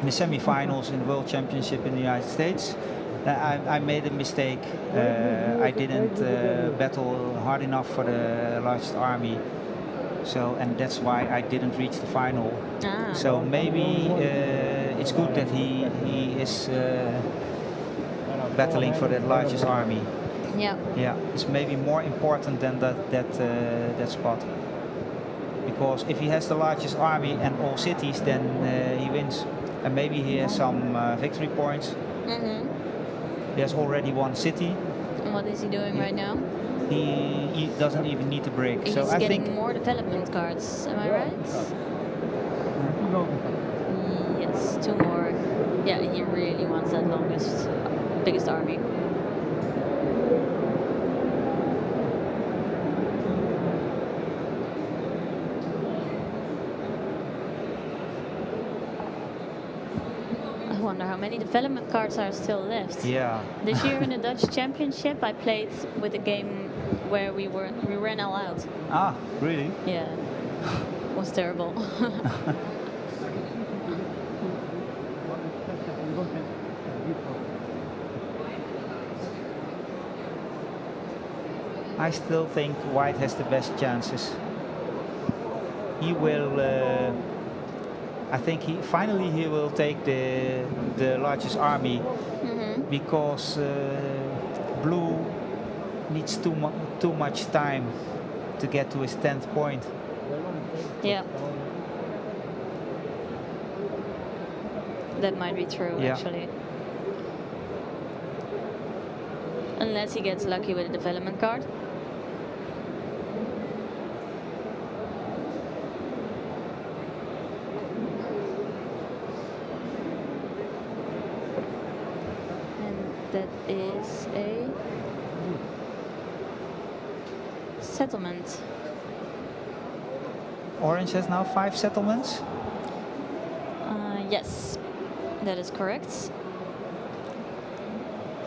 the semi-finals in the World Championship in the United States. I made a mistake. I didn't battle hard enough for the largest army. So, and that's why I didn't reach the final. So maybe it's good that he is battling for the largest army. Yeah, it's maybe more important than that spot. Because if he has the largest army and all cities, then he wins. And maybe he has some victory points. He has already one city. And what is he doing right now? He doesn't even need to break. He's so I getting think more development cards, am I right? Yes, 2 more. Yeah, he really wants that biggest army. I wonder how many development cards are still left. Yeah. This year in the Dutch Championship, I played with a game where we ran all out. Ah, really? Yeah, it was terrible. I still think white has the best chances. He will. I think he will take the largest army because blue needs too much time to get to his 10th point. Yeah. That might be true, actually. Unless he gets lucky with a development card. That is a settlement. Orange has now 5 settlements? Yes, that is correct.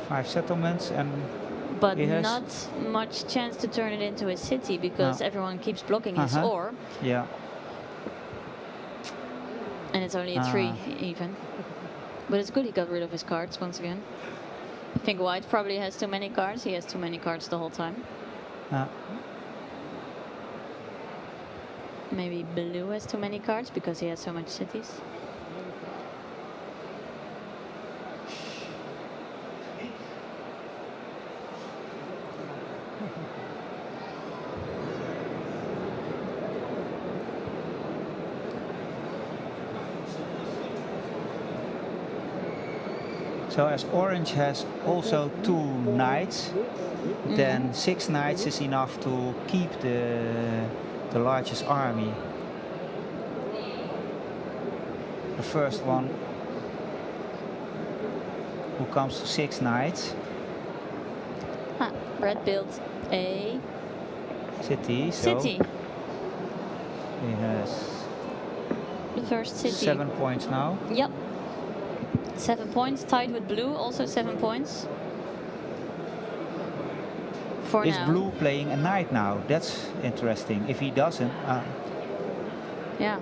5 settlements but not much chance to turn it into a city because everyone keeps blocking his ore. Yeah. And it's only a 3 even. But it's good he got rid of his cards once again. I think white probably has too many cards. He has too many cards the whole time. Maybe blue has too many cards because he has so much cities. So as orange has also 2 knights, then 6 knights is enough to keep the largest army. The first one who comes to 6 knights. Red built a city. City. He has the first city. 7 points now. Yep. 7 points, tied with blue, also 7 points. For Is now. blue playing a knight now? That's interesting. If he doesn't, yeah.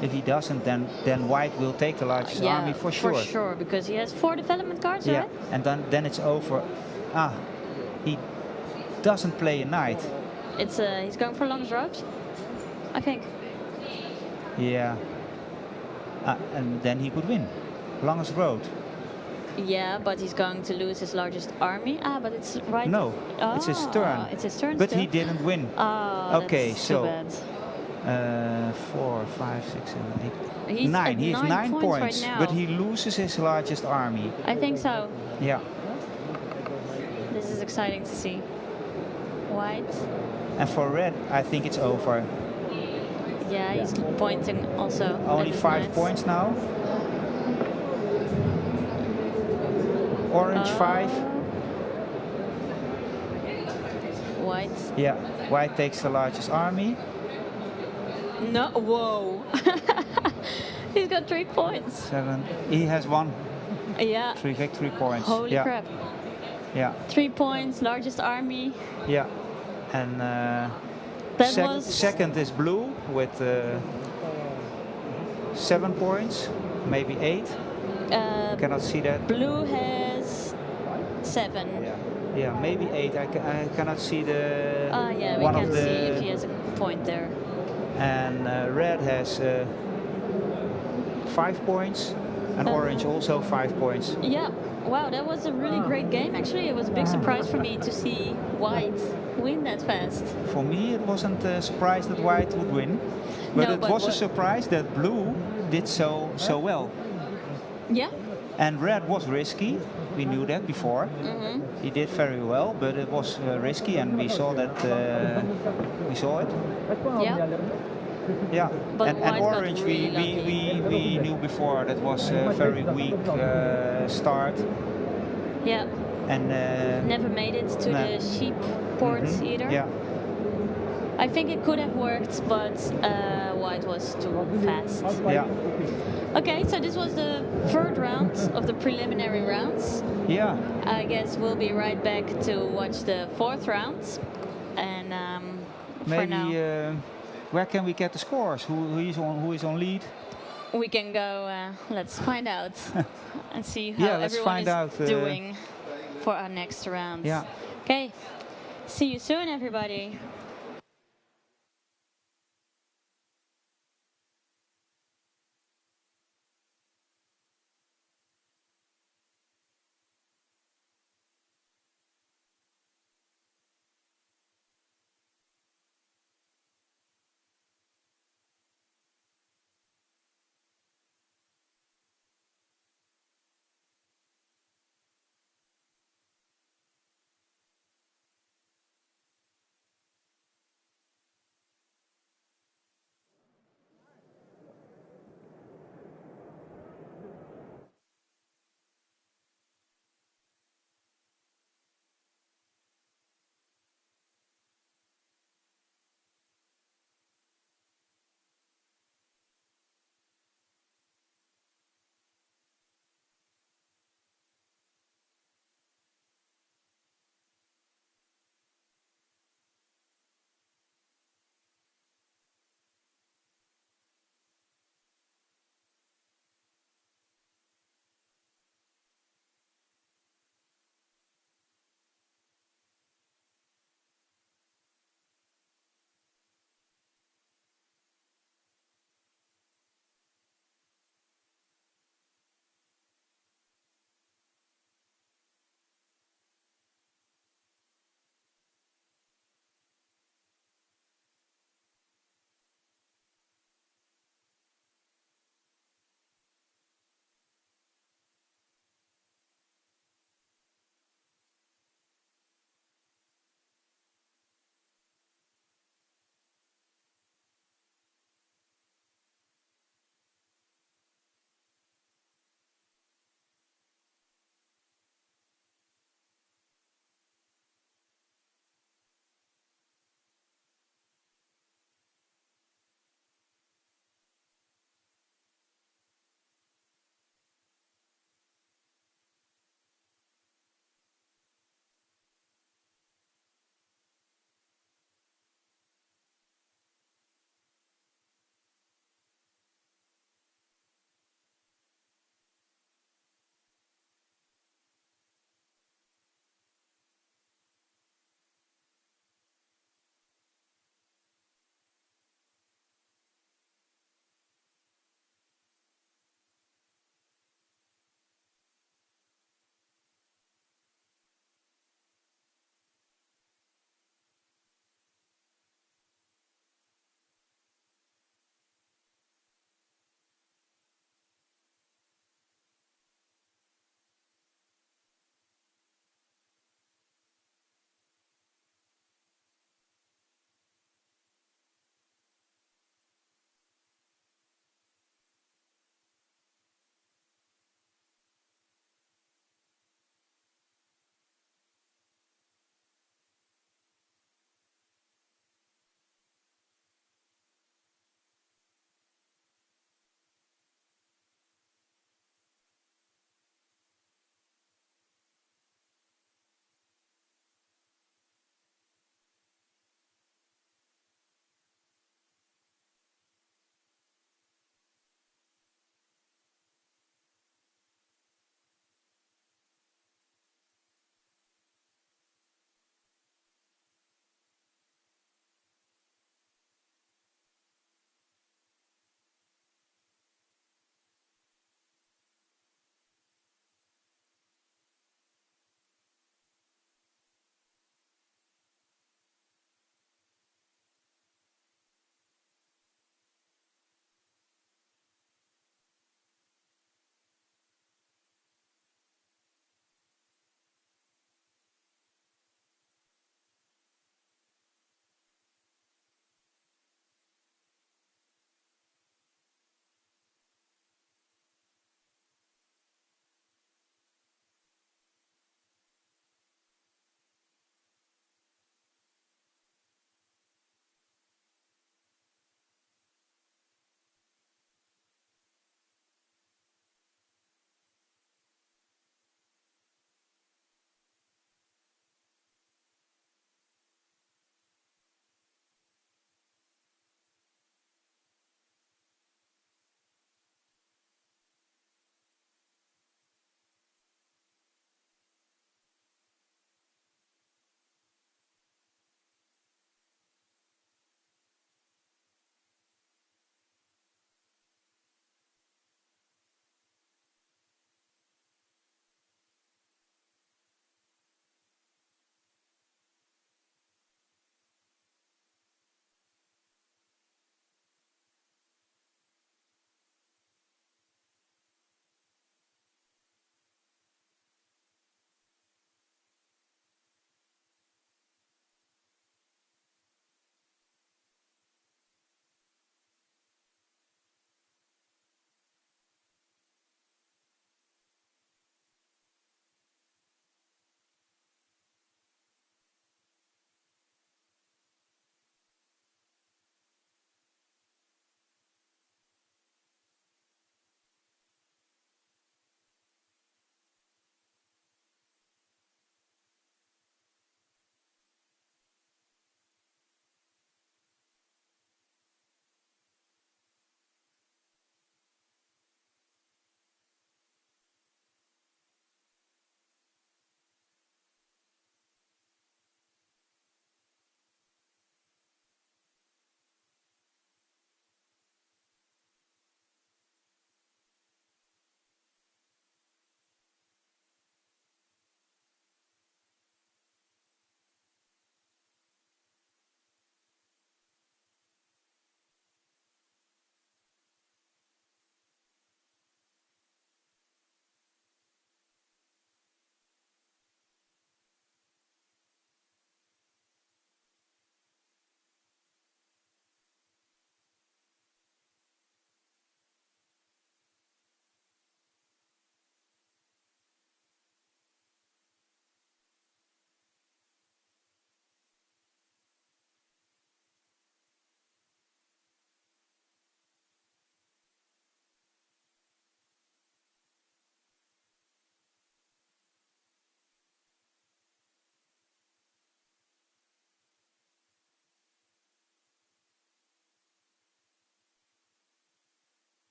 If he doesn't, then white will take the largest army for sure. For sure, because he has 4 development cards, right? And then it's over. He doesn't play a knight. It's he's going for longest road, I think. Yeah. And then he could win. Longest road. Yeah, but he's going to lose his largest army. Ah, but it's right. No, it's his turn. It's his turn But still. he didn't win. Oh, Okay, that's so too bad. 4, 5, 6, 7, 8, He's 9. at He has 9 9 points points, right now. but he loses his largest army. I think so. Yeah. This is exciting to see. White. And for red, I think it's over. Yeah, he's pointing also. Only at his 5 knights. points now. Orange 5. White. Yeah. White takes the largest army. No, whoa. He's got 3 points. 7. He has 1. Yeah. 3 victory points. Holy yeah. crap. Yeah. 3 points, largest army. Yeah. And That was second is blue with 7 points, maybe 8. Cannot see that. Blue has 7. Yeah, maybe 8. I cannot see the Yeah, we one can of the. see if he has a point there. And red has 5 points, and orange also 5 points. Yeah. Wow, that was a really great game actually. It was a big surprise for me to see white win that fast. For me, it wasn't a surprise that white would win, but No, it but was a what- surprise that blue did so well. Yeah. And red was risky. We knew that before. He did very well, but it was risky, and we saw that. We saw it. Yeah. Yeah. But and white got orange, really we knew before that was a very weak start. Yeah. And Never made it to the sheep port either. yeah. I think it could have worked, but white was too fast. Yeah. Okay, so this was the third round of the preliminary rounds. Yeah. I guess we'll be right back to watch the fourth round. And for now, Maybe where can we get the scores? Who is on lead? we can go. Let's find out and see how Yeah, let's everyone find is out, doing for our next round. Yeah. Okay. See you soon, everybody.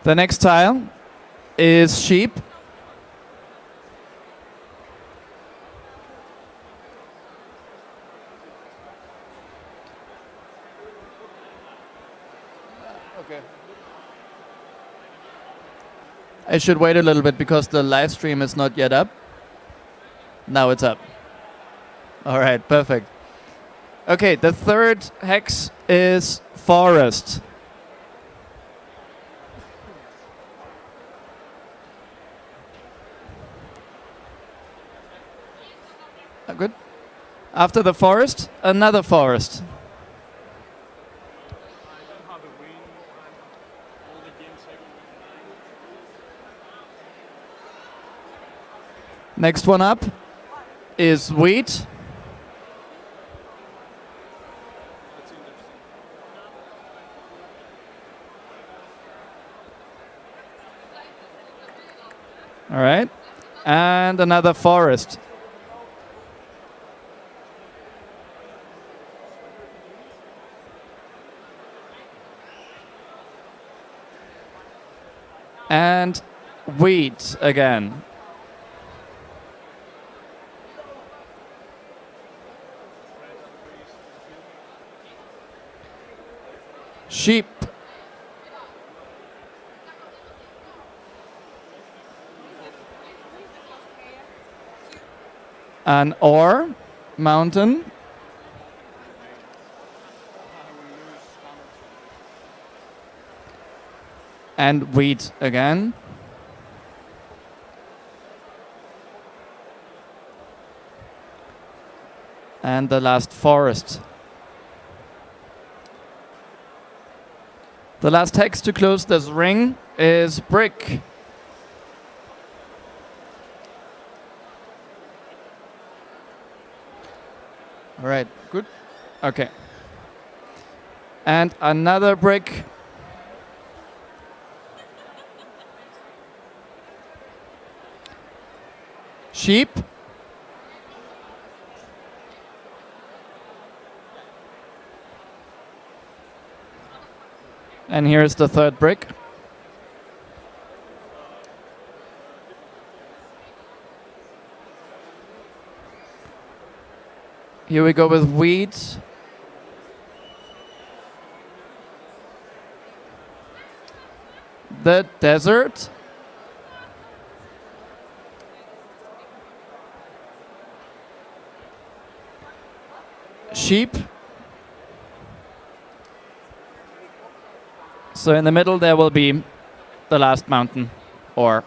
The next tile is sheep. Okay. I should wait a little bit because the live stream is not yet up. Now it's up. All right, perfect. Okay, the third hex is forest. Good. After the forest, another forest. Next one up is wheat. All right. And another forest. And wheat again. Sheep. An ore, mountain. And wheat again. And the last forest. The last hex to close this ring is brick. All right, good. Okay. And another brick. Sheep. And here's the third brick. Here we go with wheat. The desert. Sheep. So in the middle there will be the last mountain, or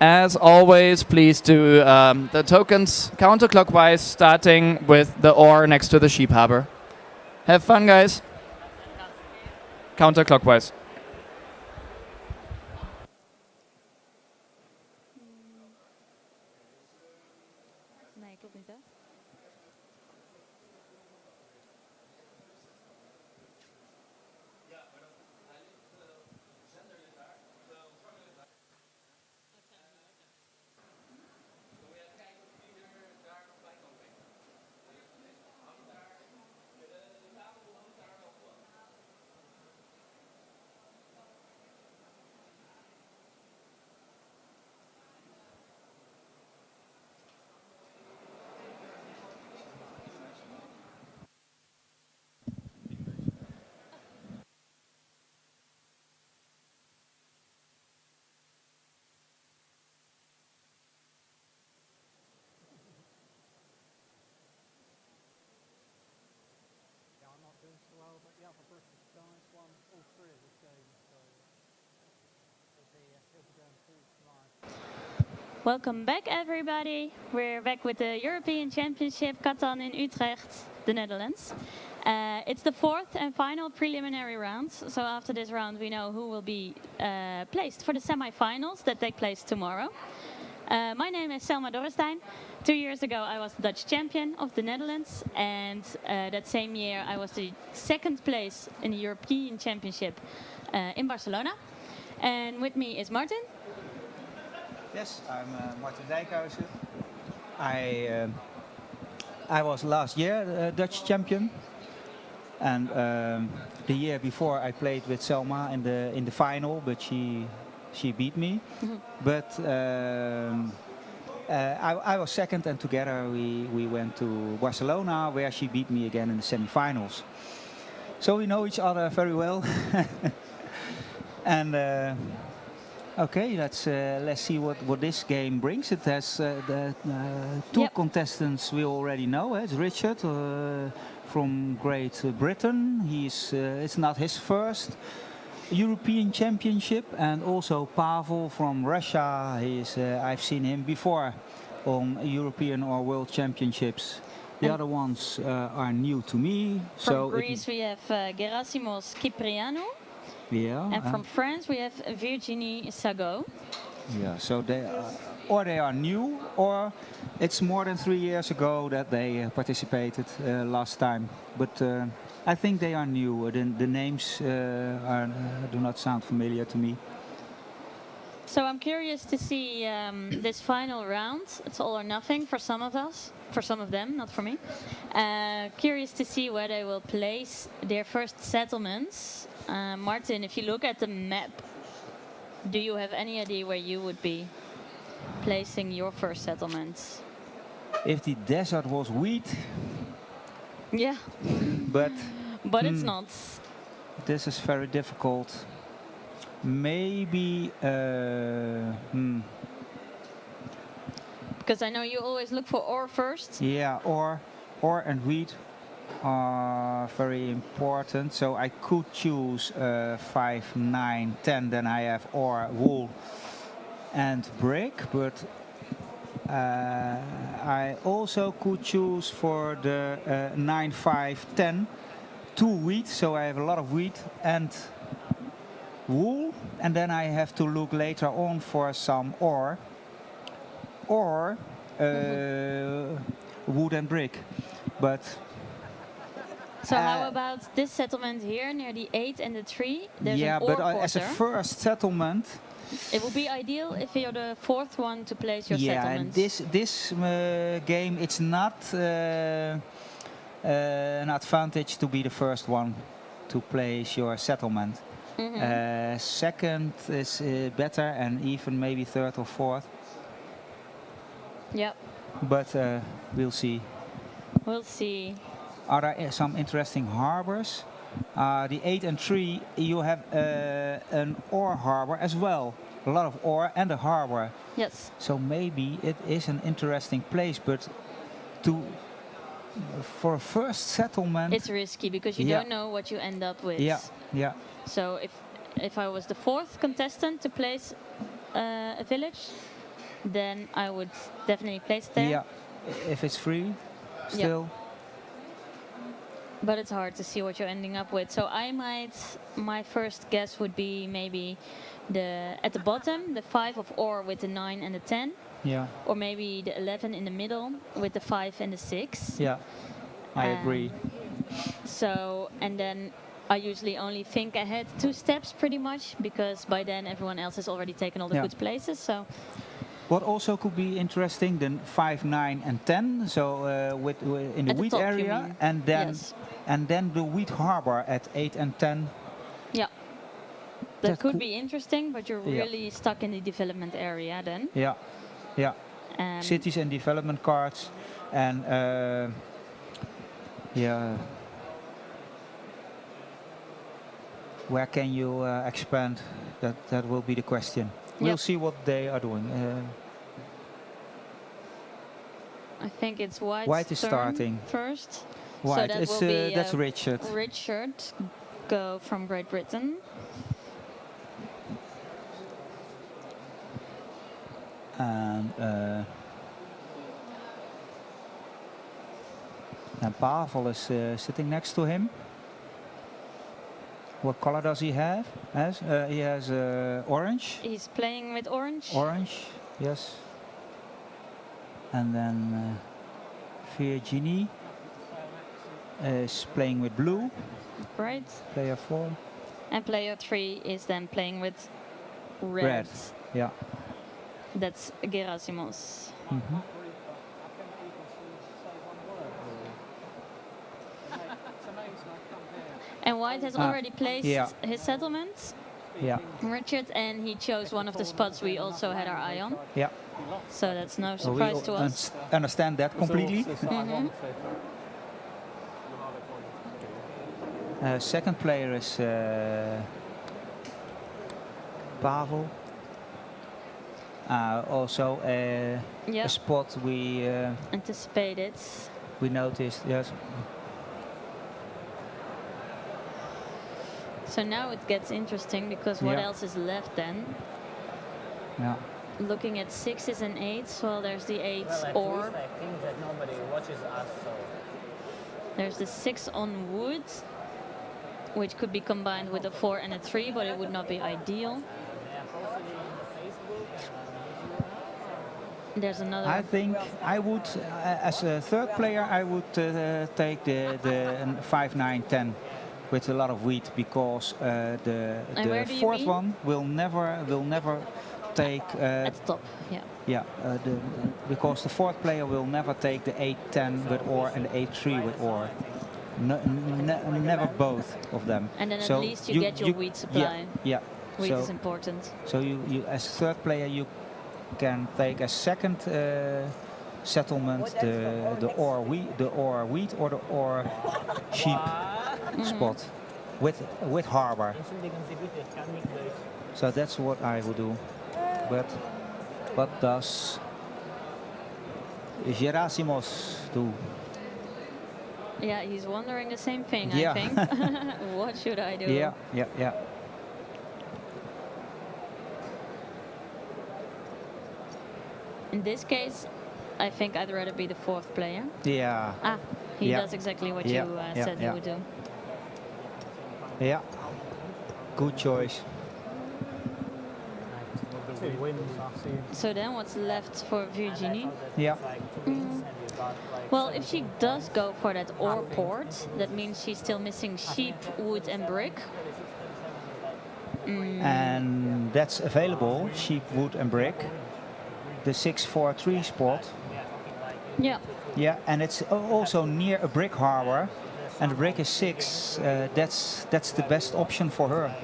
as always, please do the tokens counterclockwise, starting with the ore next to the sheep harbor. Have fun, guys. Counterclockwise. Nee, klopt niet, hè? Welcome back, everybody. We're back with the European Championship Catan in Utrecht, the Netherlands. It's the fourth and final preliminary round. So after this round, we know who will be placed for the semi-finals that take place tomorrow. My name is Selma Dorrestein. 2 years ago, I was the Dutch champion of the Netherlands, and that same year, I was the second place in the European Championship in Barcelona. And with me is Martin. Yes, I'm Martin Dijkhuizen. I was last year Dutch champion. And the year before I played with Selma in the final, but she beat me. But I was second, and together we went to Barcelona, where she beat me again in the semi-finals. So we know each other very well. And okay, let's see what this game brings. It has the two contestants we already know. It's Richard from Great Britain. It's not his first European Championship, and also Pavel from Russia. I've seen him before on European or World Championships. The other ones are new to me. From Greece we have Gerasimos Kyprianou. Yeah. And from France we have Virginie Sago. Yeah, so they are new, or it's more than 3 years ago that they participated last time. But I think they are new. The names do not sound familiar to me. So I'm curious to see this final round. It's all or nothing for some of us, for some of them, not for me. Curious to see where they will place their first settlements. Martin, if you look at the map, do you have any idea where you would be placing your first settlements? If the desert was wheat, yeah, but it's not. This is very difficult. Maybe because I know you always look for ore first. Yeah, ore and wheat are very important. So I could choose 5, 9, 10. Then I have ore, wool, and brick. But I also could choose for the 9, 5, 10 2 wheat. So I have a lot of wheat and wool, and then I have to look later on for some ore or wood and brick. But so how about this settlement here near the 8 and the 3? There's yeah, an ore but as a first settlement, it would be ideal if you're the fourth one to place your settlement. Yeah, and this game, it's not an advantage to be the first one to place your settlement. Second is better, and even maybe third or fourth. Yep. But we'll see. We'll see. Are there some interesting harbors? The 8 and 3, you have an ore harbor as well. A lot of ore and a harbor. Yes. So maybe it is an interesting place, but for a first settlement, it's risky because you don't know what you end up with. Yeah, yeah. So if I was the fourth contestant to place a village, then I would definitely place there. Yeah, if it's free, still. Yeah. But it's hard to see what you're ending up with. So my first guess would be maybe at the bottom, the 5 of ore with the 9 and the 10. Yeah. Or maybe the 11 in the middle with the 5 and the 6. Yeah, I agree. So, and then I usually only think ahead 2 steps pretty much, because by then everyone else has already taken all the good places. So. What also could be interesting, then 5, 9, and 10. So in the wheat top, area, and then the wheat harbor at 8 and 10. Yeah, that could be interesting, but you're really stuck in the development area then. Yeah, yeah. Cities and development cards, and yeah. Where can you expand? That will be the question. We'll see what they are doing. I think it's White's White is turn starting first. White, so that will be that's Richard. Richard, go from Great Britain. And Pavel is sitting next to him. What color does he have? He has orange. He's playing with orange. Orange, yes. And then Virginie is playing with blue. Right. Player 4. And player 3 is then playing with red. Red, yeah. That's Gerasimos. And White has already placed yeah. his settlements, Yeah, Richard, and he chose one of the spots we also had our eye on. yeah. So that's no We surprise to us. understand that completely. Second player is Pavel. Also a Yep. spot Anticipated. we noticed. Yes. So now it gets interesting because what Yeah. else is left then? Yeah. Looking at 6s and 8s, well, there's the 8 Well, at or least I think that nobody watches us, so there's the 6 on wood, which could be combined with a 4 and a 3, but it would not be ideal. they are posting it on the Facebook and on YouTube. There's another. I think I would, as a third player, I would take the 5, 9, 10 with a lot of wheat because where the do you fourth mean? one will never take. At the top, yeah. Yeah, because the fourth player will never take the 8, 10 with or and the 8, 3 with or. Never both of them. And then at least you get your wheat supply. Yeah. Wheat so, is important. So you as third player you can take a second settlement the or wheat or the or sheep spot with harbor. So that's what I would do. But what does Gerasimos do? Yeah, he's wondering the same thing, Yeah. I think. What should I do? Yeah, yeah, yeah. In this case, I think I'd rather be the fourth player. Yeah. Ah, he Yeah. does exactly what Yeah, you yeah, said he yeah. would do. Yeah. Good choice. So then what's left for Virginie? Yeah. Well, if she does go for that ore port, that means she's still missing sheep, wood and brick. And that's available, sheep, wood and brick. The 643 spot. Yeah. Yeah, and it's also near a brick harbor. And the brick is 6. That's the best option for her.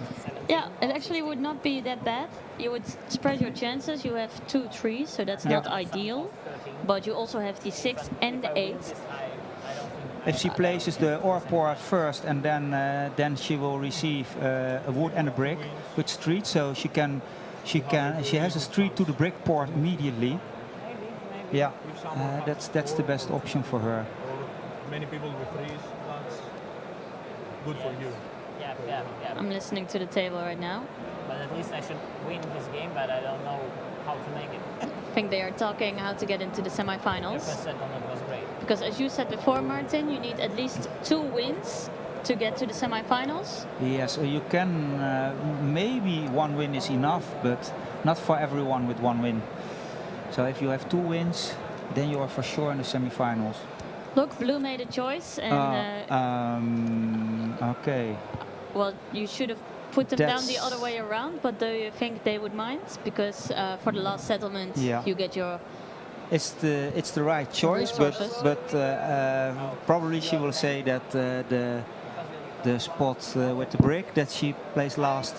Yeah, it actually would not be that bad. You would spread your chances. You have 2 trees, so that's not ideal. But you also have the 6 and the 8. If she places the ore port first, and then she will receive a wood and a brick with street, so she has a street to the brick port immediately. Yeah, that's the best option for her. Many people with freeze, that's good for you. Yeah. I'm listening to the table right now. But at least I should win this game, but I don't know how to make it. I think they are talking how to get into the Your semifinals. first settlement was great. Because as you said before, Martin, you need at least 2 wins to get to the semifinals. Yes, you can, maybe 1 win is enough, but not for everyone with 1 win. So if you have 2 wins, then you are for sure in the semifinals. Look, Blue made a choice, and okay. well, you should have put them down the That's- other way around. But do you think they would mind? Because for the last settlement, Yeah. you get your It's the right choice, but Resources. probably she will say that the spot with the brick that she plays last,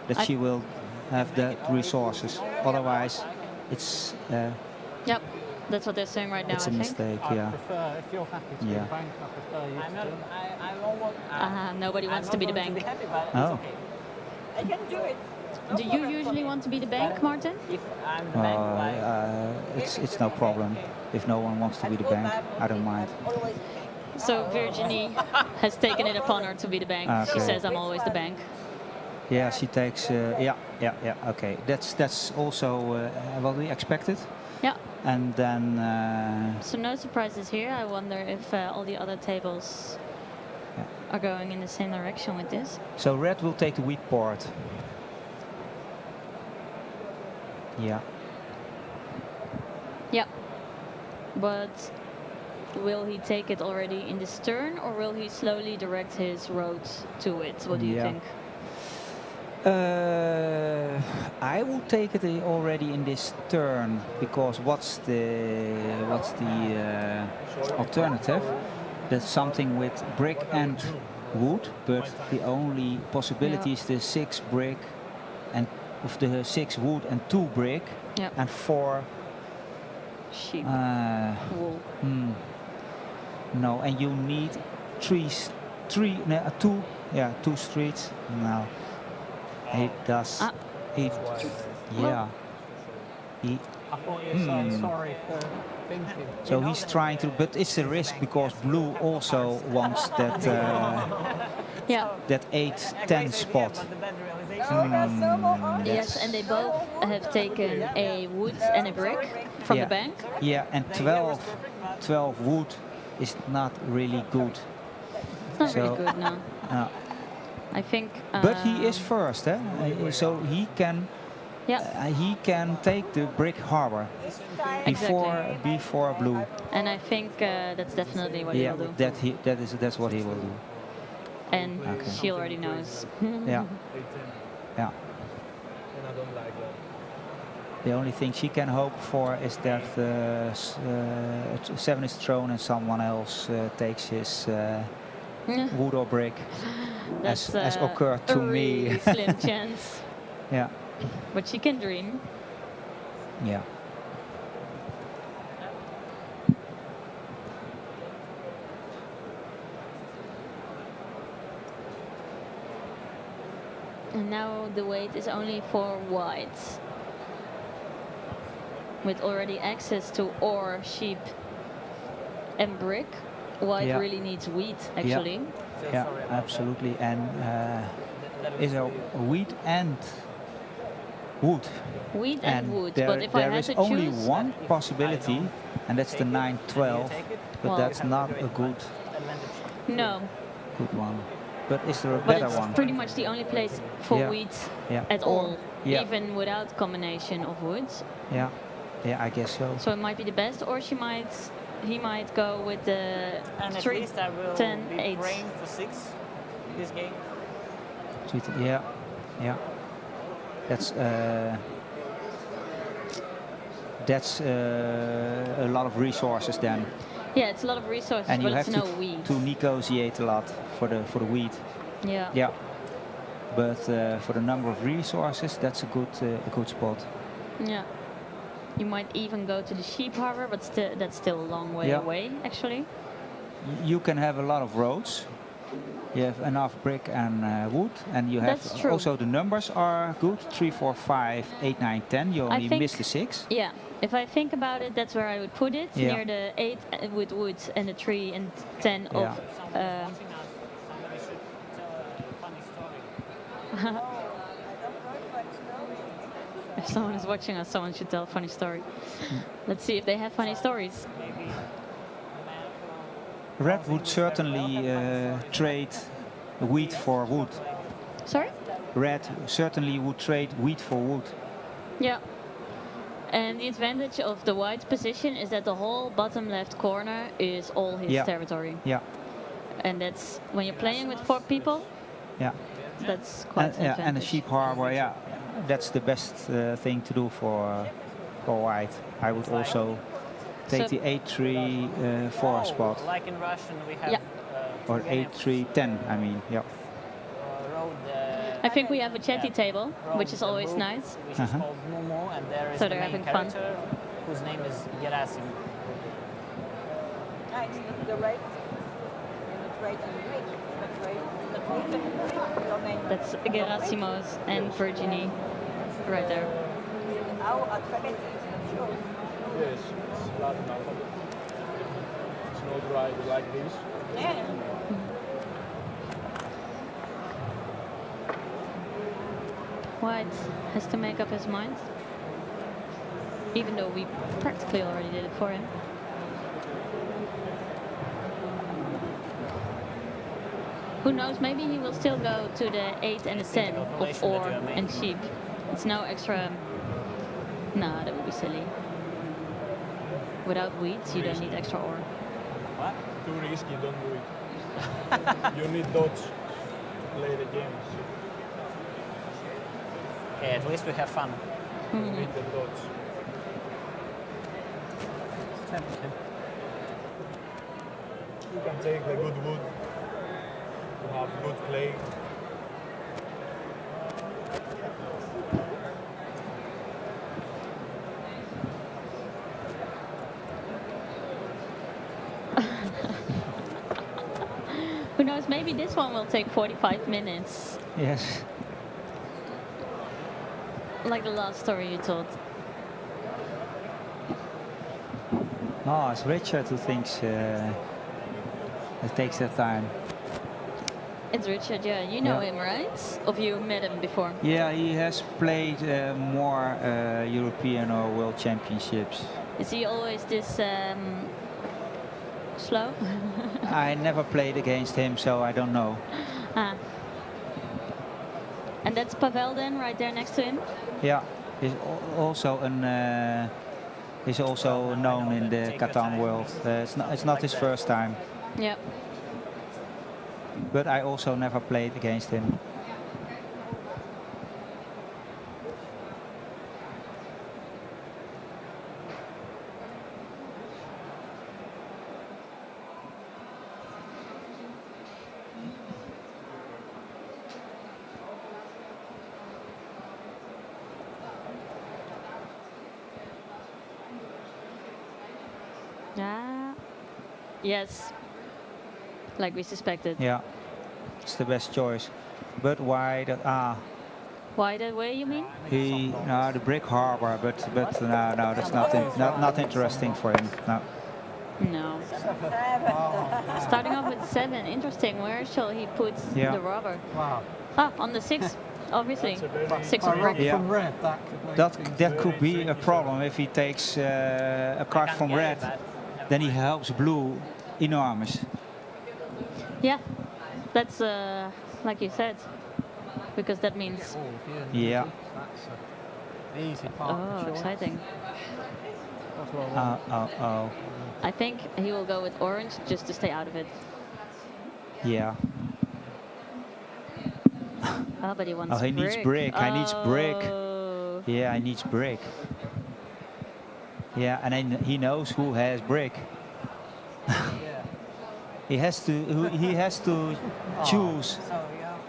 that she will have the resources. Otherwise, it's Yep, that's what they're saying right now. it's a I think. mistake. Yeah. If you're happy to Yeah. be bank, I prefer you I'm not. to. I won't want. Nobody I'm wants not to be the going bank. To be happy, but Oh. it's okay. I can do it. No Do you problem for usually me. want to be the bank, Martin? If I'm the bank, why? It's no problem. If no one wants to be the bank, I don't mind. So Virginie has taken it upon her to be the bank. She Okay. says, "I'm always the bank." Yeah, she takes. Yeah. Okay, that's also what we expected. Yeah. And then So no surprises here. I wonder if all the other tables are going in the same direction with this. so red will take the wheat port. Yeah. Yeah. But will he take it already in this turn, or will he slowly direct his road to it? What do you Yeah. think? I will take it already in this turn because what's the alternative? That's something with brick and wood, but the only possibility is the 6 brick, and of the 6 wood and 2 brick, Yeah. and 4 Sheep. Wool. no, and you need 2 streets. No, he does. He, yeah. He, I thought you were so sorry for thinking. so he's trying to, but it's a risk because blue also wants that Yeah. that 8-10 spot. Yes, and they both have taken a wood and a brick from Yeah. the bank. Yeah, and 12 wood is not really good. It's not really So- good, no. I think. But he is first, eh? So Yeah. he can take the brick harbor before blue. And I think that's definitely what Yeah, he will do. that's what he will do. And she already knows. Yeah. Yeah. The only thing she can hope for is that 7 is thrown and someone else takes his wood or brick, That's as occurred a to really me. slim chance, Yeah. but she can dream. Yeah. And now the weight is only for white, with already access to ore, sheep, and brick. White Yeah. really needs wheat, actually. Yeah, absolutely. And is a wheat and wood. Wheat and wood. There, But if I there had is to only choose, one possibility, and that's the 9-12. But Well, that's not a good no. one. But is there a But better it's one? pretty much the only place for Yeah. wheat Yeah. at Or- all, yeah. even without combination of woods. Yeah. Yeah, I guess so. So it might be the best, or he might go with the And at 3, least I will 10, be 8. praying for 6 this game. Yeah. Yeah. That's a lot of resources then, Yeah, it's a lot of resources, and you but have it's no wheat. to negotiate a lot for the wheat. Yeah. Yeah, but for the number of resources, that's a good spot. Yeah. You might even go to the sheep harbor, but that's still a long way Yeah. away, actually. You can have a lot of roads. You have enough brick and wood, and you have That's true. also the numbers are good. 3, 4, 5, 8, 9, 10. You only think- miss the 6. Yeah. If I think about it, that's where I would put it, Yeah. near the 8 with woods and the 3 and 10 Yeah. of... Somebody should tell a funny story. If someone is watching us, someone should tell a funny story. Let's see if they have funny stories. Maybe Red would certainly trade wheat for wood. Sorry? Red certainly would trade wheat for wood. Yeah. And the advantage of the white position is that the whole bottom left corner is all his Yeah. territory. Yeah, And that's, when you're playing with 4 people, yeah. that's quite an And a advantage. sheep harbor, yeah, that's the best thing to do for white. I would also take So- the 8-3 4 spot, like in Russian we have Yeah. or 8-3 10. I mean, yeah. road. I think we have a chatty table, which is always nice. Which is Uh-huh. called Momo, and there is So the they're main having fun. character whose name is Gerasim. It's not the right. You're not right in Greek. Not right. Not right. Your name. That's Gerasimos and Virginie, right there. Our alphabet is not sure. Yes, it's Latin alphabet. It's not right like this. Yeah. White has to make up his mind, even though we practically already did it for him. Who knows, maybe he will still go to the 8 and the 10 of ore and sheep. It's no extra... Nah, that would be silly. Without weeds, you don't need extra ore. What? Too risky, don't do it. You need dots to play the game. Okay, at least we have fun. You need the dots. You can take the good wood to have good clay. Who knows? Maybe this one will take 45 minutes, Yes. like the last story you told. No, it's Richard who thinks it takes that time. It's Richard, yeah. You know Yeah. him, right? Or you met him before? Yeah, he has played more European or World Championships. Is he always this slow? I never played against him, so I don't know. Ah. And that's Pavel then, right there next to him? Yeah, he's also he's also known in the Catan world. It's not his first time, Yeah. but I also never played against him. Ah. Yes. Like we suspected. Yeah, it's the best choice. But why the Why that way, you mean? the brick harbor? But no, that's not interesting for him. No. No. Starting off with 7. Interesting. Where shall he put Yeah. the rubber? Wow. Ah, on the 6, obviously. 6 of rock. Yeah. From red, that could make That could be a problem if he takes a card from red. Then he helps blue enormous. Yeah. That's like you said. Because that means. Yeah. That's the easy part. Oh, for sure. exciting. That's what I want. Oh. I think he will go with orange just to stay out of it. Yeah. Oh, but he wants Oh, he needs brick. I needs brick. Oh. Yeah, I needs brick. Yeah, and then he knows who has brick. Yeah. He has to choose. So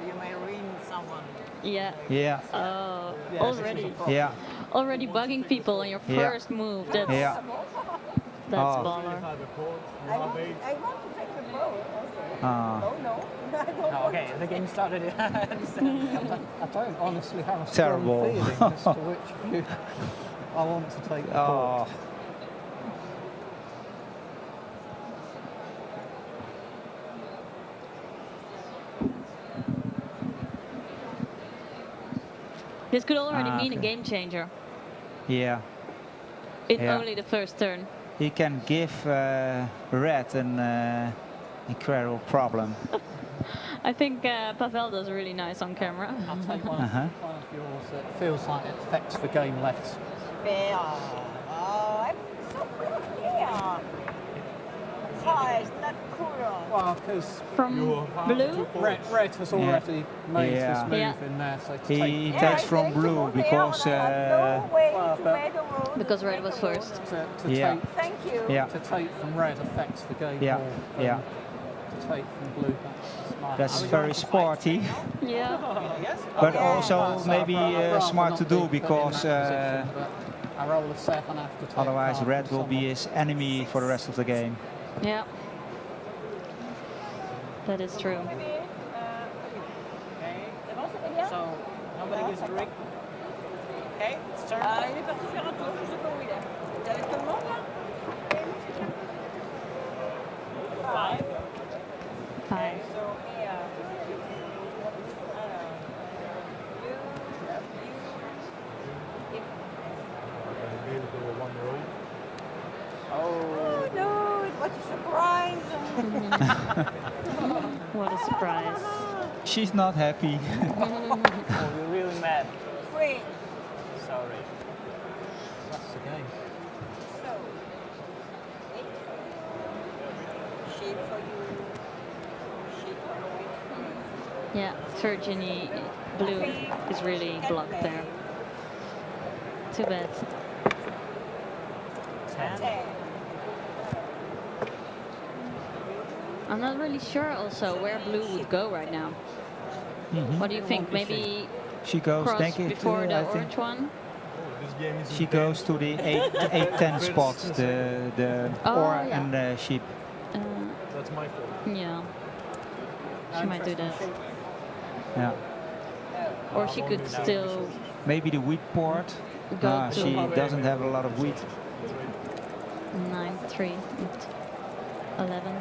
you may ruin someone. Yeah. Yeah. Oh, Yeah, already. Yeah. Already bugging people on your Yeah. first move. That's Yeah. that's Oh. baller. I want to take the ball. Ah. Oh no, I don't Oh, want okay, the game started. I understand. I don't honestly have a strong Terrible. feeling as to which view I want to take the ball. Oh. This could already mean a Okay. game changer Yeah. in Yeah. only the first turn. He can give red an incredible problem. I think Pavel does really nice on camera. I'll take one of yours that feels like it affects the game less. fair. Oh, I'm so good here. Guys, not cool. Well, because From blue? red has already made Yeah. this move Yeah. in there, so to He take takes from blue because no way well, to but- make a road. Because red was first. to Yeah. take Thank you. yeah, to take from red affects the game Yeah, more than yeah. to take from blue. that's very sporty, Yeah. but Yeah. also maybe smart to do because I roll a 7 after take otherwise card red from will be his enemy for the rest of the game. Yeah. That is true. Okay. So nobody gives a rig. Okay, it's turn. Il est parti faire un tour, je sais pas où il est. T'es avec tout le monde là? 5. 5. So here. Oh no, what a surprise! What a surprise. She's not happy. Oh, you're really mad. 3. Sorry. That's the game. So, 8 for you. Sheep for you. Sheep for you. Yeah, Virginie blue is really blocked there. Too bad. 10. I'm not really sure also where blue would go right now. What do you think? Maybe She goes, cross denk ik, before I the think orange one? This game is she goes to the 8-10 spot, the Oh, ore yeah. and the sheep. That's my fault. Yeah. She might do that. Yeah. Or she could still Maybe the wheat port. go to She doesn't have a lot of wheat. 9-3 and 11.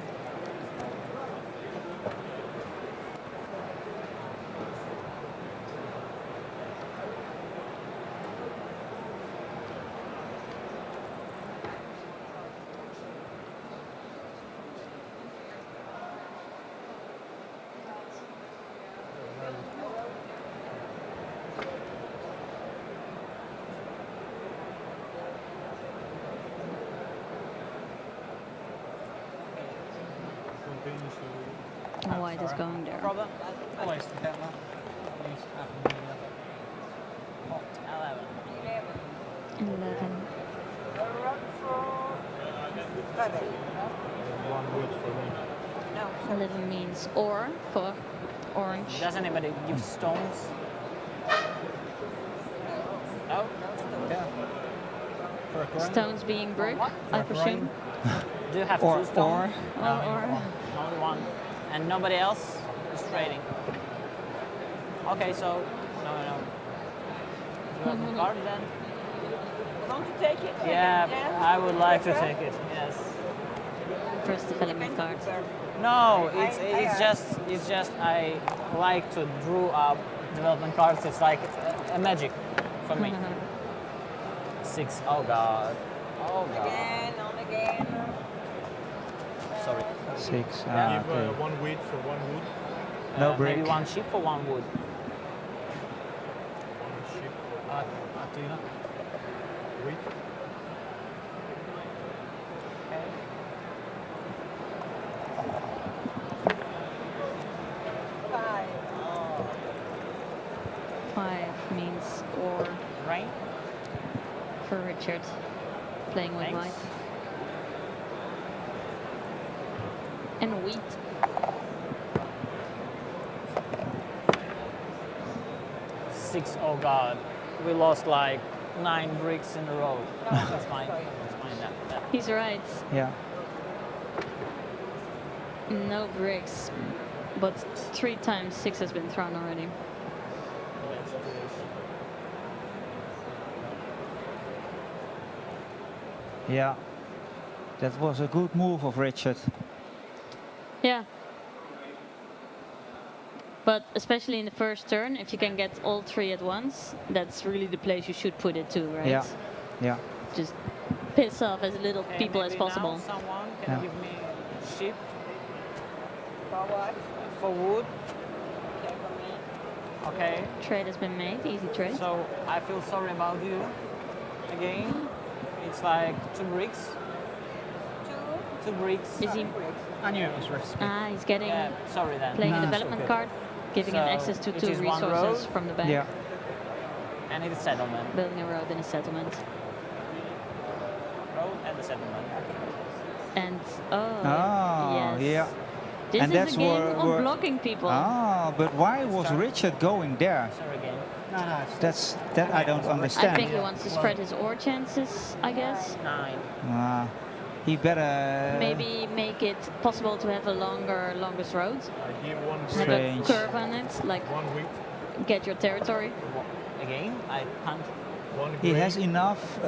Oh, white is going there. Problem? Always the camera. Please, after me. 11. 11. One wood for me. No, 11 means or for orange. Does anybody give stones? No? Yeah. For a coin? Stones being brick, I presume. Do you have Or- two stones? Or Only one. And nobody else is trading. Okay, so no. Development card then? want to take it? Yeah, I would like to take it. Yes. first development card. No, it's just I like to draw up development cards. It's like a magic for me. 6. Oh god. Oh god. Again, on again. Sorry. 6. Give Okay. one wheat for one wood. No brick. Maybe one sheep for one wood. One sheep Athena. wheat. Five. 5 means or Rain. for Richard, playing with Thanks. white. And wheat. Six. Oh god. We lost like 9 bricks in a row. That's fine. That's fine. Yeah. He's right. Yeah. No bricks, but 3 times 6 has been thrown already. Yeah. That was a good move of Richard. Yeah. But especially in the first turn, if you can get all 3 at once, that's really the place you should put it to, right? Yeah. Yeah. Just piss off as little Okay, people as maybe possible. Now someone can Yeah. give me sheep For what? for wood. Okay, for me. Okay. Trade has been made, easy trade. So I feel sorry about you. Again, it's like 2 bricks. Two. 2 bricks. Is he? I knew it was risky. He's getting Yeah, sorry then. playing a Nah, development okay. card, giving him So access to it 2 is one resources road. from the bank. Yeah. And it's settlement. Building a road in a settlement. Road and the settlement. And oh, Oh, yes. yeah. This And is that's a game where- on where- blocking people. Ah, but why was Richard going there? Sorry again. That I don't I understand. think he wants to spread his ore chances, I guess. 9. He better. Maybe make it possible to have a longest road. I give one Have Strange. a curve on it, like one wheat, get your territory. Again, I can't. one He grain, has enough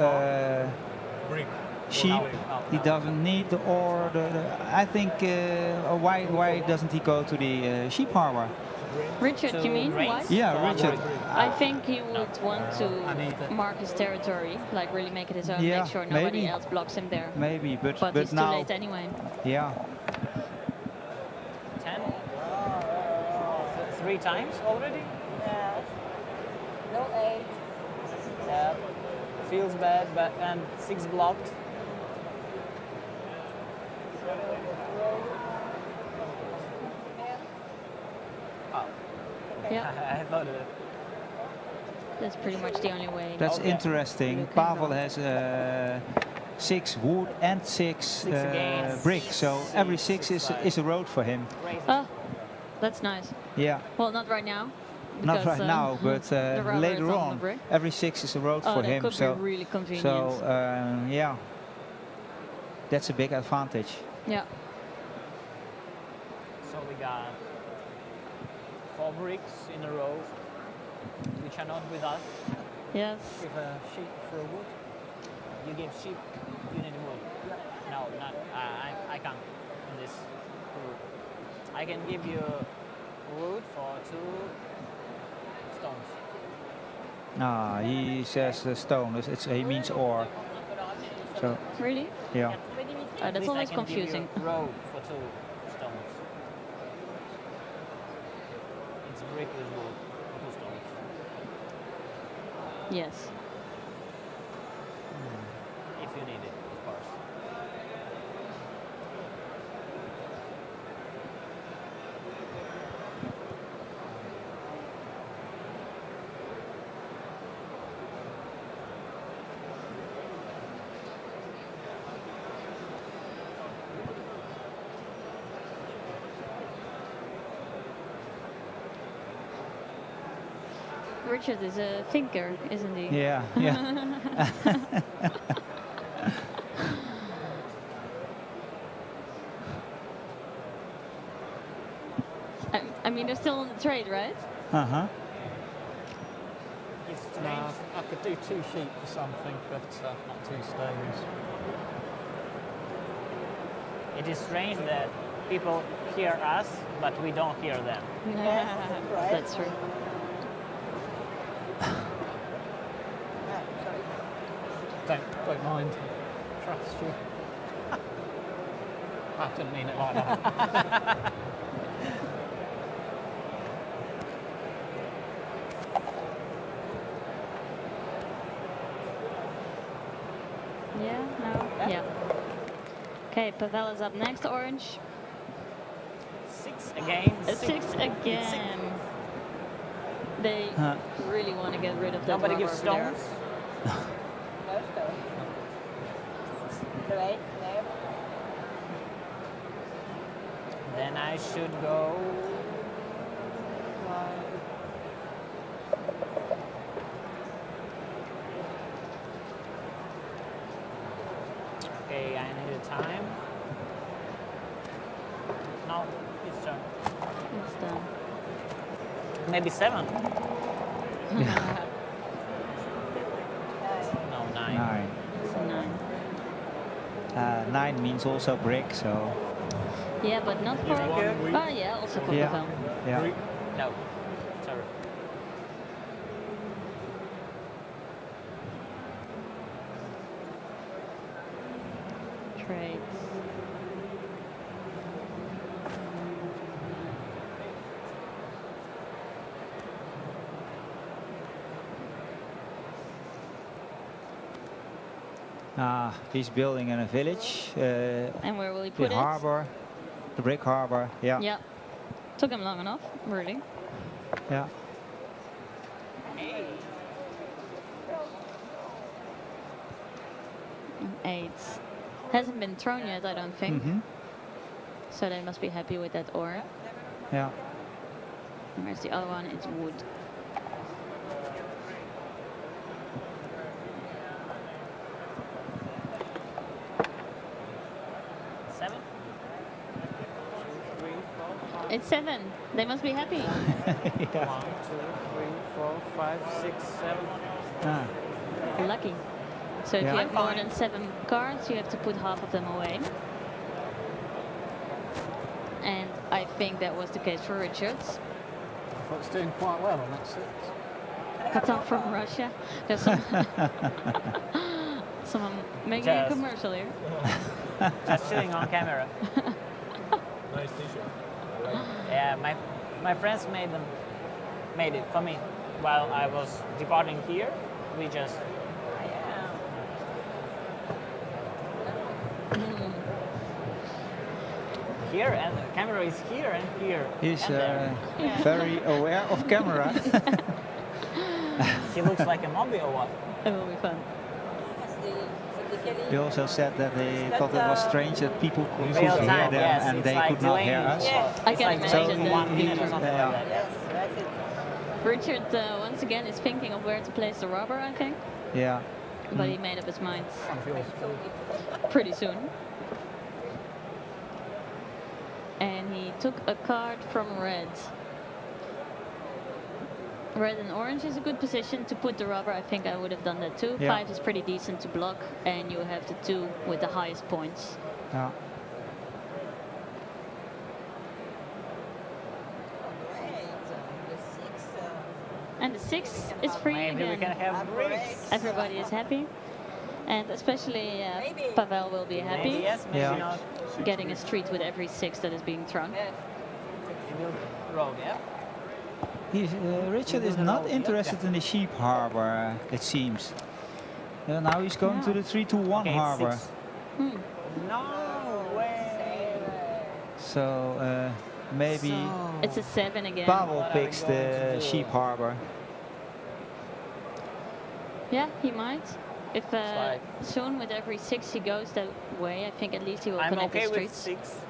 brick. sheep. Oh, He no. doesn't need the ore. I think. Why doesn't he go to the sheep harbor? Richard, To you mean? grains? Why? Yeah, For one Richard. wood. I think he would want to mark his territory, like really make it his own, Yeah, make sure nobody maybe. else blocks him there. Maybe, but But it's too now. late anyway. Yeah. 10. 3 times already? Yeah. No 8. Yeah. Feels bad, but and 6 blocked. Oh, Yeah, I thought of it. that's pretty much the only way. That's Okay. interesting. Okay. Pavel has 6 wood and 6 6 again. brick. So every 6 6, is a road for him. Crazy. Oh, that's nice. Yeah, Well, not right now. not because, right now, but the rubber later is on the on, brick. every 6 is a road Oh, for that him. could So, be really convenient. so yeah, that's a big advantage. yeah. So we got 4 bricks in a row, which are not with us. Yes. Give a sheep for a wood. You give sheep, you need wood. No, not. I can't in this group. I can give you wood for 2 stones. He says stone. He means ore. So Really? yeah. At That's least always I can confusing. Give you a road for 2 stones. It's brick with wood for 2 stones. Yes. If you need it, of course. Richard is a thinker, isn't he? Yeah, yeah. I mean, they're still on the trade, right? Uh-huh. It's No, strange. I could do 2 sheep for something, but not 2 stones. It is strange that people hear us, but we don't hear them. Right. That's true. Don't mind. Trust you. I didn't mean it like that. Yeah, no? Yeah. Okay, Pavel is up next, orange. 6 again. A 6 again. They really want to get rid of that Nobody rubber gives over there. stones. No stone. Right, there. Then I should go. Okay, I need a time. No, it's turn. It's done. Maybe 7. No, 9. 9. It's a 9. 9 means also brick, so Yeah, but not for... Oh, yeah, also for yeah. Pavel. Yeah. No, sorry. Trades. He's building in a village, And where will he the put it? harbor, the brick harbor. Yeah. Yeah. Took him long enough, really. Yeah. An 8. Hasn't been thrown yet, I don't think. Mm-hmm. So they must be happy with that ore. Yeah. And where's the other one? It's wood. It's 7. They must be happy. 1, 2, 3, 4, 5, 6, 7. Ah. Lucky. So if Yeah. you have more than 7 cards, you have to put half of them away. And I think that was the case for Richards. But it's doing quite well on that 6. Catan from Russia. There's some someone making a Just- commercial here. Just chilling on camera. Nice t-shirt. Yeah, my friends made it for me while I was departing here. We just here, and the camera is here and here. He's and there. very aware of camera. He looks like a mobby or what? It will be fun. That's the He also said that they thought it was strange that people could Real hear time, them yes, and it's they like could not hear delaying. us. I can like So imagine he- that. 1 minute or something yeah. like that. Yes, that's it. Richard, once again, is thinking of where to place the rubber, I think. Yeah. But he made up his mind pretty soon. And he took a card from red. Red and orange is a good position to put the rubber. I think I would have done that too. Yeah. 5 is pretty decent to block, and you have the 2 with the highest points. Yeah. And the 6 is free Maybe we again. can have bricks. Everybody is happy. And especially Pavel will be happy. Maybe yes, maybe Yeah. not. Getting a street with every 6 that is being thrown. He will rogue, yeah? Richard is not interested in the sheep harbor, it seems. Now he's going to the 3-2-1 Okay, it's harbor. 6. Hmm. No way. So maybe It's a 7 again. Pavel picks the sheep harbor. Yeah, he might. If like- soon with every 6 he goes that way, I think at least he will I'm connect okay the with streets. 6.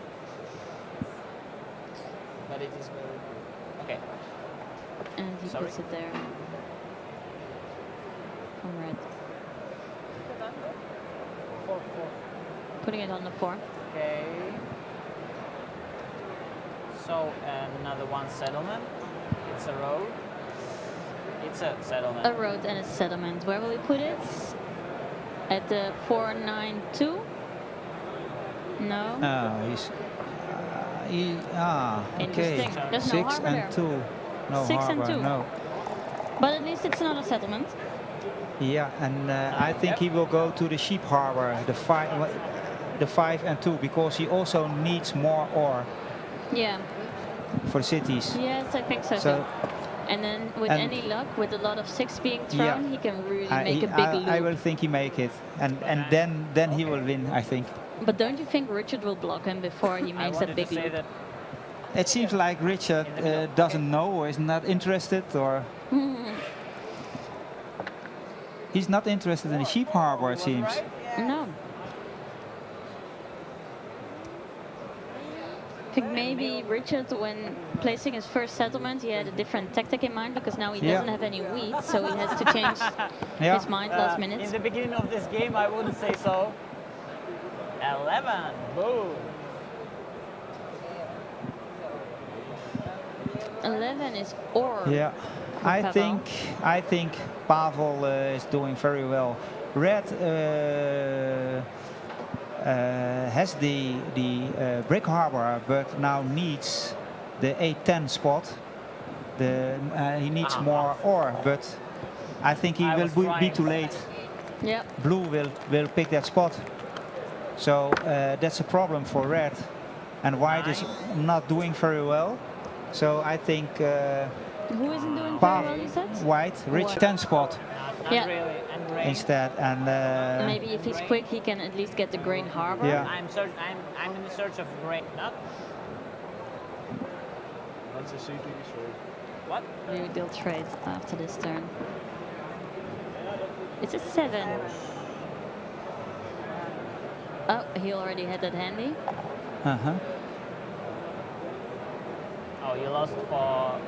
But it is very okay. And he Sorry. puts it there. From red. Putting it on the 4. Okay. So another one settlement. It's a road. It's a settlement. A road and a settlement. Where will we put it? At the 492? No. He's okay. Interesting. There's no 6 harbor and there. 2. No 6 and harbor, 2. no. But at least it's not a settlement. Yeah, and I think he will go to the sheep harbor, the 5 and 2, because he also needs more ore Yeah. for cities. Yes, I think so. So too. And then with and- any luck, with a lot of 6 being thrown, Yeah. he can really I, make he- a big loop. I will think he make it, and then he will win, I think. But don't you think Richard will block him before he I makes wanted that big to say loop? that It seems like Richard In the middle. doesn't know or is not interested, or he's not interested in the sheep harbor, it seems. No. I think maybe Richard, when placing his first settlement, he had a different tactic in mind because now he Yeah. doesn't have any wheat, so he has to change Yeah. his mind last in minute. the beginning of this game, I wouldn't say so. 11. Boom. 11 is ore. Yeah, I Pavel. think Pavel is doing very well. Red has the brick harbor, but now needs the 8-10 spot. He needs more ore, but I think he I will was be trying. too late. Yeah. Blue will pick that spot, so that's a problem for red, and white is not doing very well. So I think Who isn't doing very well, Pavel, you said? white, rich 10 spot Not Yeah. really. And grain. instead, and Maybe if he's quick, he can at least get the grain harbor. Yeah. I'm in the search of grain. Not That's a city, so what? Maybe they'll trade after this turn. It's a 7. Oh, he already had that handy. uh-huh. Oh, you lost for.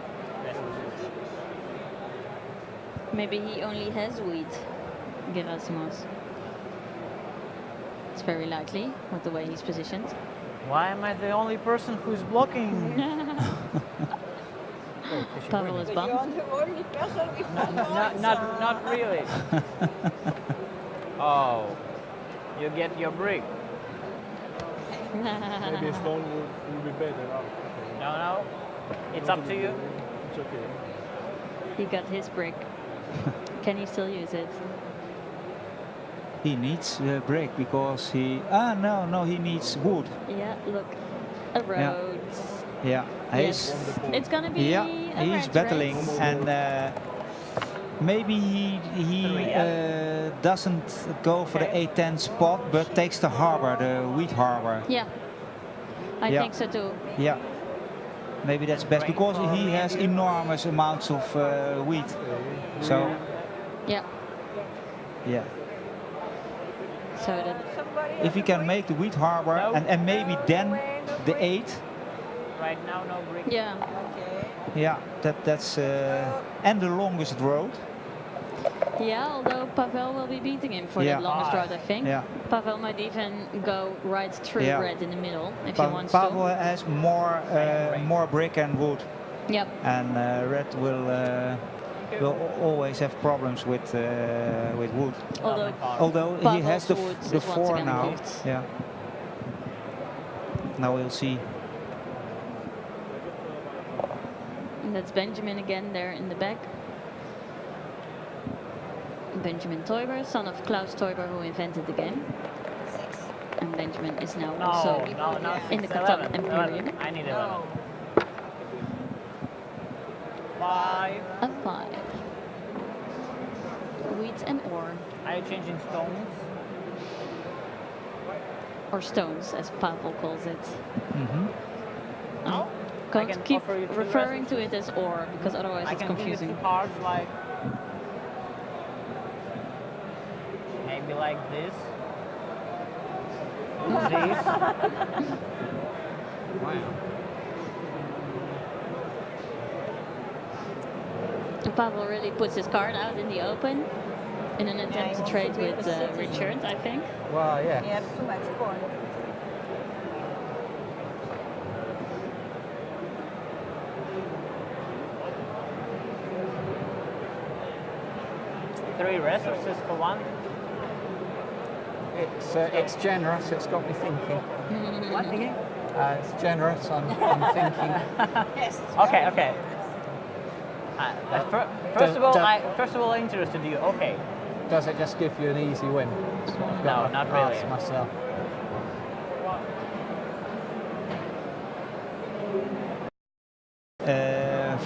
Maybe he only has wheat, Gerasimos. It's very likely with the way he's positioned. Why am I the only person who's blocking? Pavel is You're bummed. the only person we follow. Not really. Oh, you get your brick. maybe a stone will be better now. No, it's up to you. It's okay. He got his brick. Can he still use it? He needs a break because he no he needs wood. Yeah, look. A road. Yeah, Yes. It's gonna be yeah, a he's red battling, race. and maybe he doesn't go for the 8-10 spot, but takes the harbor, the wheat harbor. Yeah. I Yeah. think so too. Yeah, maybe that's best because he has enormous amounts of wheat. So Yeah. yeah, So that If he can make the wheat harbor and maybe then the 8, Right now, no brick. yeah. yeah, that's and the longest road. Yeah, although Pavel will be beating him for Yeah. that longest road, I think. Yeah. Pavel might even go right through Yeah. red in the middle if he wants Pavel to. has more brick and wood, Yep. and red will always have problems with wood. Although he has the Pavel's wood the is once 4 again now. improved. Yeah. Now we'll see. And that's Benjamin again there in the back. Benjamin Teuber, son of Klaus Teuber, who invented the game. And Benjamin is now also in the Catan Imperium. I need 11. 5. A 5. Wheat and ore. Are you changing stones? Or stones, as Pavel calls it. No? Can't can keep offer you 2 referring to it as ore, because otherwise I it's can confusing. give you 2 cards like maybe like this. This. Pavel really puts his card out in the open in an attempt to trade with Richard, I think. Well, He yeah. has too much corn. Three resources for 1. It's generous. It's got me thinking. What again? It's generous. I'm thinking. Yes. It's Okay, very okay. generous. First of all, I interested you. Okay. Does it just give you an easy win? No, not really. Ask myself.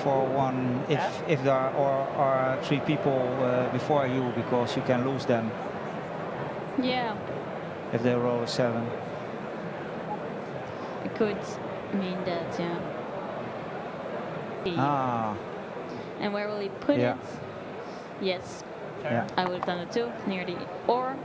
For one, if there are 3 people before you, because you can lose them Yeah, if they roll a 7. it could mean that, yeah. Ah, And where will he put Yeah. it? Yes, yeah. I would have done it too, near the ore.